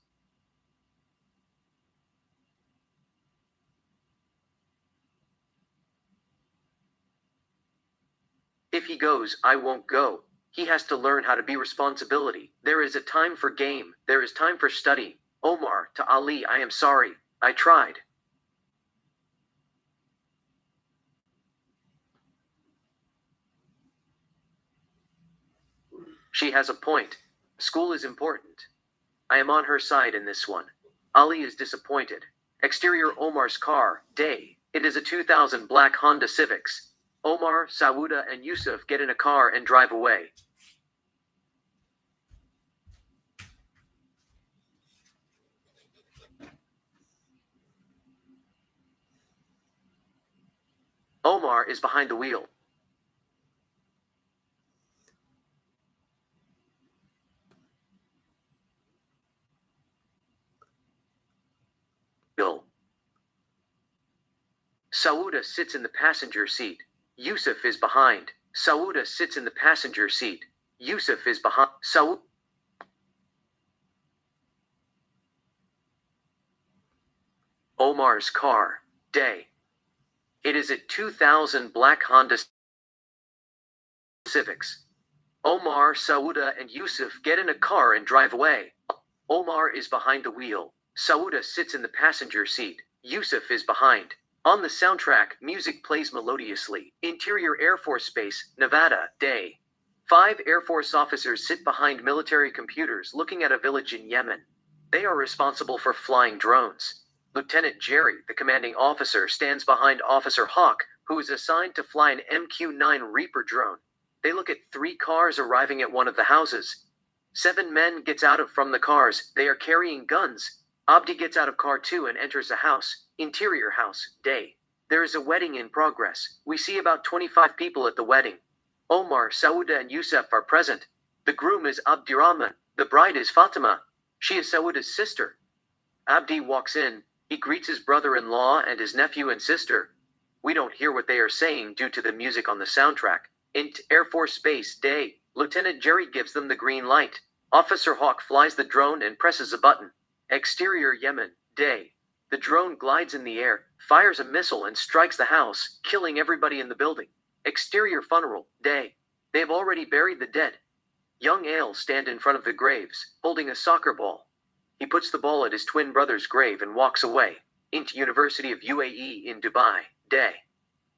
S1: If he goes, I won't go. He has to learn how to be responsibility. There is a time for game. There is time for study. Omar, to Ali, I am sorry. I tried. She has a point. School is important. I am on her side in this one. Ali is disappointed. Exterior Omar's car, day. It is a 2000 black Honda Civics. Omar, Sauda, and Yusuf get in a car and drive away. Omar is behind the wheel. Sauda sits in the passenger seat. Yusuf is behind. Sauda sits in the passenger seat. Yusuf is behind. Omar's car, day. It is a 2000 black Honda Civics. Omar, Sauda, and Yusuf get in a car and drive away. Omar is behind the wheel. Sauda sits in the passenger seat. Yusuf is behind. On the soundtrack, music plays melodiously. Interior Air Force Base, Nevada, day. 5 Air Force officers sit behind military computers looking at a village in Yemen. They are responsible for flying drones. Lieutenant Jerry, the commanding officer, stands behind Officer Hawk, who is assigned to fly an MQ-9 Reaper drone. They look at 3 cars arriving at one of the houses. 7 men gets out from the cars. They are carrying guns. Abdi gets out of car 2 and enters a house. Interior house, day. There is a wedding in progress. We see about 25 people at the wedding. Omar, Sauda, and Yusuf are present. The groom is Abdirahman. The bride is Fatima. She is Sauda's sister. Abdi walks in. He greets his brother-in-law and his nephew and sister. We don't hear what they are saying due to the music on the soundtrack. Int Air Force Base, day. Lieutenant Jerry gives them the green light. Officer Hawk flies the drone and presses a button. Exterior Yemen, day. The drone glides in the air, fires a missile and strikes the house, killing everybody in the building. Exterior funeral, day. They have already buried the dead. Young Ale stand in front of the graves, holding a soccer ball. He puts the ball at his twin brother's grave and walks away. Into University of UAE in Dubai, day.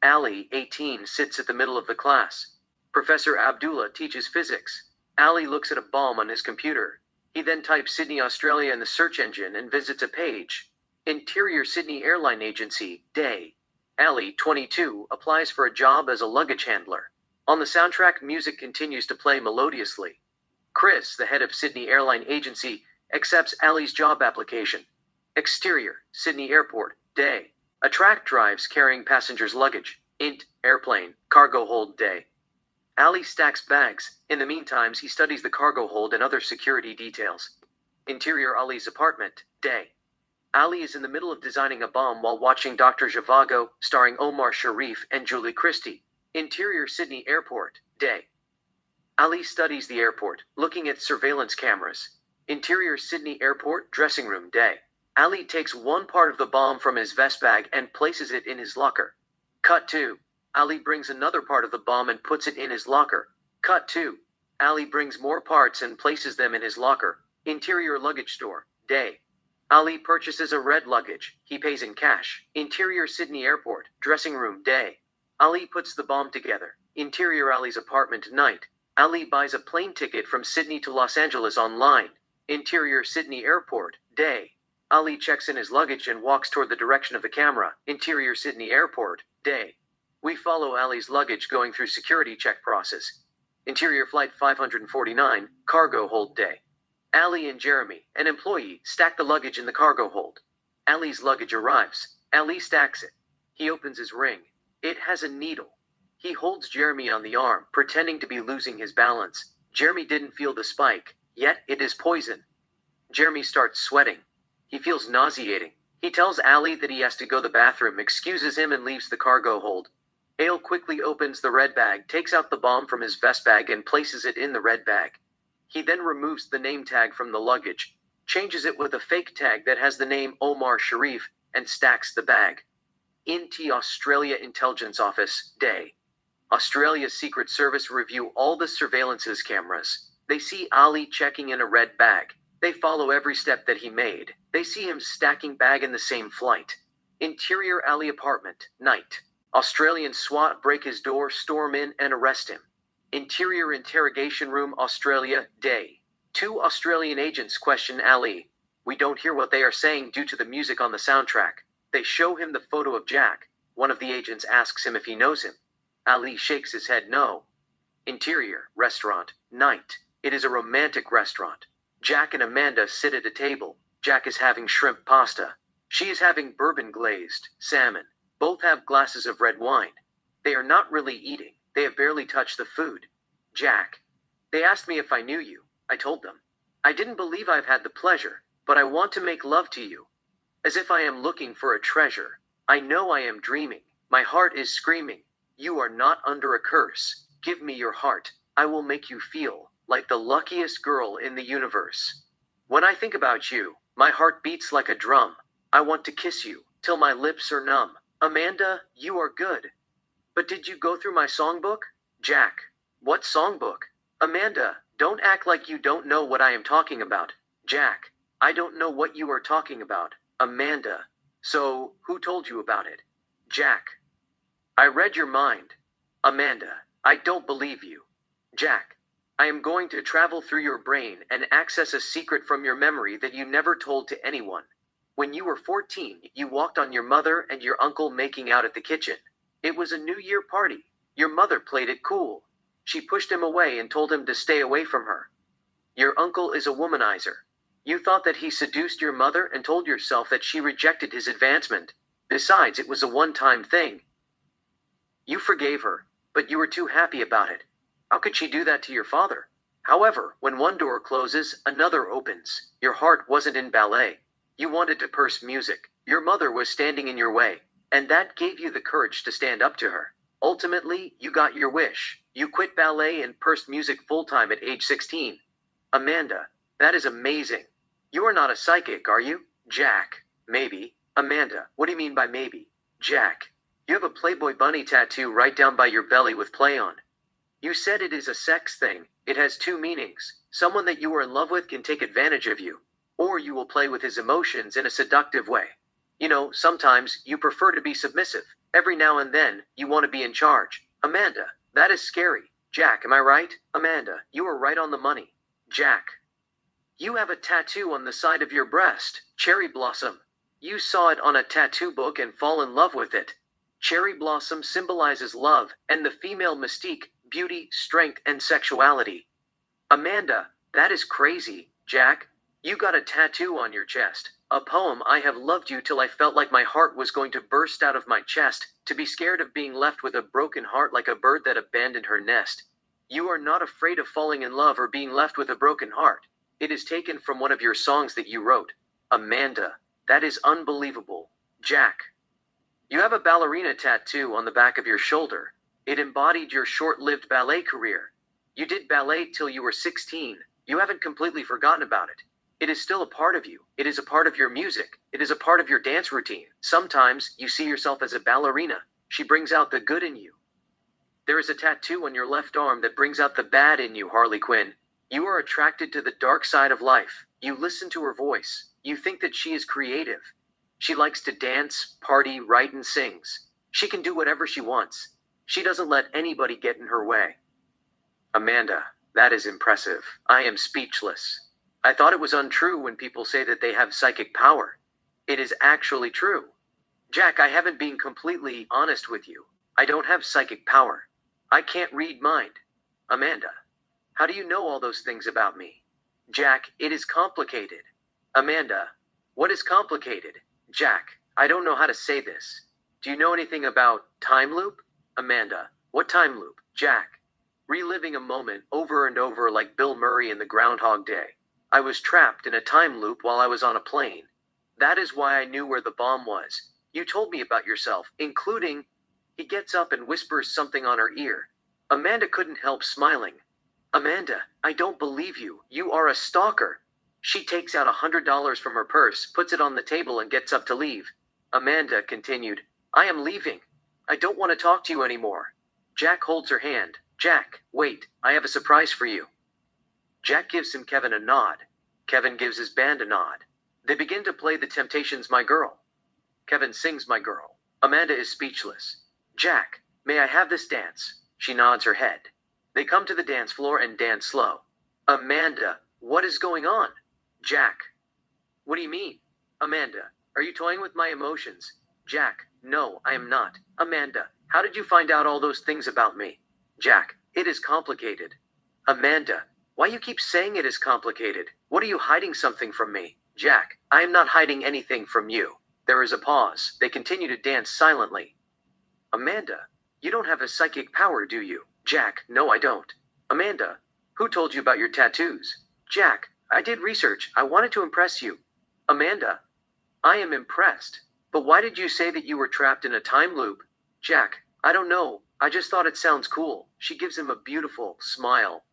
S1: Ali, 18, sits at the middle of the class. Professor Abdullah teaches physics. Ali looks at a bomb on his computer. He then types Sydney, Australia in the search engine and visits a page. Interior Sydney Airline Agency, day. Ali, 22, applies for a job as a luggage handler. On the soundtrack, music continues to play melodiously. Chris, the head of Sydney Airline Agency, accepts Ali's job application. Exterior, Sydney Airport, day. A truck drives carrying passengers' luggage. Int, airplane, cargo hold, day. Ali stacks bags. In the meantime, he studies the cargo hold and other security details. Interior Ali's apartment, day. Ali is in the middle of designing a bomb while watching Dr. Zhivago, starring Omar Sharif and Julie Christie. Interior Sydney Airport, day. Ali studies the airport, looking at surveillance cameras. Interior Sydney Airport, dressing room, day. Ali takes one part of the bomb from his vest bag and places it in his locker. Cut 2. Ali brings another part of the bomb and puts it in his locker. Cut 2. Ali brings more parts and places them in his locker. Interior luggage store, day. Ali purchases a red luggage. He pays in cash. Interior Sydney Airport, dressing room, day. Ali puts the bomb together. Interior Ali's apartment, night. Ali buys a plane ticket from Sydney to Los Angeles online. Interior Sydney Airport, day. Ali checks in his luggage and walks toward the direction of the camera. Interior Sydney Airport, day. We follow Ali's luggage going through security check process. Interior Flight 549, cargo hold day. Ali and Jeremy, an employee, stack the luggage in the cargo hold. Ali's luggage arrives. Ali stacks it. He opens his ring. It has a needle. He holds Jeremy on the arm, pretending to be losing his balance. Jeremy didn't feel the spike, yet it is poison. Jeremy starts sweating. He feels nauseating. He tells Ali that he has to go to the bathroom, excuses him, and leaves the cargo hold. Ale quickly opens the red bag, takes out the bomb from his vest bag, and places it in the red bag. He then removes the name tag from the luggage, changes it with a fake tag that has the name Omar Sharif, and stacks the bag. INT Australia Intelligence Office, day. Australia's Secret Service review all the surveillance's cameras. They see Ali checking in a red bag. They follow every step that he made. They see him stacking bag in the same flight. Interior Ali apartment, night. Australian SWAT break his door, storm in, and arrest him. Interior interrogation room, Australia, day. 2 Australian agents question Ali. We don't hear what they are saying due to the music on the soundtrack. They show him the photo of Jack. One of the agents asks him if he knows him. Ali shakes his head no. Interior, restaurant, night. It is a romantic restaurant. Jack and Amanda sit at a table. Jack is having shrimp pasta. She is having bourbon glazed salmon. Both have glasses of red wine. They are not really eating. They have barely touched the food. Jack. They asked me if I knew you. I told them. I didn't believe I've had the pleasure, but I want to make love to you. As if I am looking for a treasure. I know I am dreaming. My heart is screaming. You are not under a curse. Give me your heart. I will make you feel like the luckiest girl in the universe. When I think about you, my heart beats like a drum. I want to kiss you till my lips are numb. Amanda, you are good. But did you go through my songbook? Jack. What songbook? Amanda, don't act like you don't know what I am talking about. Jack. I don't know what you are talking about. Amanda. So, who told you about it? Jack. I read your mind. Amanda. I don't believe you. Jack. I am going to travel through your brain and access a secret from your memory that you never told to anyone. When you were 14, you walked on your mother and your uncle making out at the kitchen. It was a New Year party. Your mother played it cool. She pushed him away and told him to stay away from her. Your uncle is a womanizer. You thought that he seduced your mother and told yourself that she rejected his advancement. Besides, it was a one-time thing. You forgave her, but you were too happy about it. How could she do that to your father? However, when one door closes, another opens. Your heart wasn't in ballet. You wanted to purse music. Your mother was standing in your way, and that gave you the courage to stand up to her. Ultimately, you got your wish. You quit ballet and pursed music full-time at age 16. Amanda, that is amazing. You are not a psychic, are you? Jack, maybe. Amanda, what do you mean by maybe? Jack, you have a Playboy bunny tattoo right down by your belly with play on. You said it is a sex thing. It has 2 meanings. Someone that you are in love with can take advantage of you, or you will play with his emotions in a seductive way. You know, sometimes you prefer to be submissive. Every now and then, you want to be in charge. Amanda, that is scary. Jack, am I right? Amanda, you are right on the money. Jack, you have a tattoo on the side of your breast. Cherry blossom. You saw it on a tattoo book and fall in love with it. Cherry blossom symbolizes love and the female mystique, beauty, strength, and sexuality. Amanda, that is crazy. Jack, you got a tattoo on your chest. A poem, I have loved you till I felt like my heart was going to burst out of my chest, to be scared of being left with a broken heart like a bird that abandoned her nest. You are not afraid of falling in love or being left with a broken heart. It is taken from one of your songs that you wrote. Amanda, that is unbelievable. Jack, you have a ballerina tattoo on the back of your shoulder. It embodied your short-lived ballet career. You did ballet till you were 16. You haven't completely forgotten about it. It is still a part of you. It is a part of your music. It is a part of your dance routine. Sometimes you see yourself as a ballerina. She brings out the good in you. There is a tattoo on your left arm that brings out the bad in you, Harley Quinn. You are attracted to the dark side of life. You listen to her voice. You think that she is creative. She likes to dance, party, write, and sings. She can do whatever she wants. She doesn't let anybody get in her way. Amanda, that is impressive. I am speechless. I thought it was untrue when people say that they have psychic power. It is actually true. Jack, I haven't been completely honest with you. I don't have psychic power. I can't read mind. Amanda, how do you know all those things about me? Jack, it is complicated. Amanda, what is complicated? Jack, I don't know how to say this. Do you know anything about time loop? Amanda, what time loop? Jack, reliving a moment over and over like Bill Murray in the Groundhog Day. I was trapped in a time loop while I was on a plane. That is why I knew where the bomb was. You told me about yourself, including. He gets up and whispers something on her ear. Amanda couldn't help smiling. Amanda, I don't believe you. You are a stalker. She takes out $100 from her purse, puts it on the table, and gets up to leave. Amanda continued, I am leaving. I don't want to talk to you anymore. Jack holds her hand. Jack, wait, I have a surprise for you. Jack gives him Kevin a nod. Kevin gives his band a nod. They begin to play The Temptations' My Girl. Kevin sings My Girl. Amanda is speechless. Jack, may I have this dance? She nods her head. They come to the dance floor and dance slow. Amanda, what is going on? Jack, what do you mean? Amanda, are you toying with my emotions? Jack, no, I am not. Amanda, how did you find out all those things about me? Jack, it is complicated. Amanda, why you keep saying it is complicated? What are you hiding something from me? Jack, I am not hiding anything from you. There is a pause. They continue to dance silently. Amanda, you don't have a psychic power, do you? Jack, no, I don't. Amanda, who told you about your tattoos? Jack, I did research. I wanted to impress you. Amanda, I am impressed. But why did you say that you were trapped in a time loop? Jack, I don't know. I just thought it sounds cool. She gives him a beautiful smile.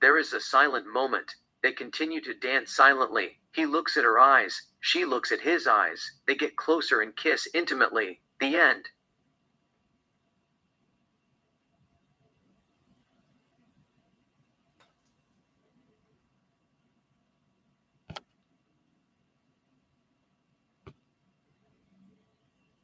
S1: There is a silent moment. They continue to dance silently. He looks at her eyes. She looks at his eyes. They get closer and kiss intimately. The end.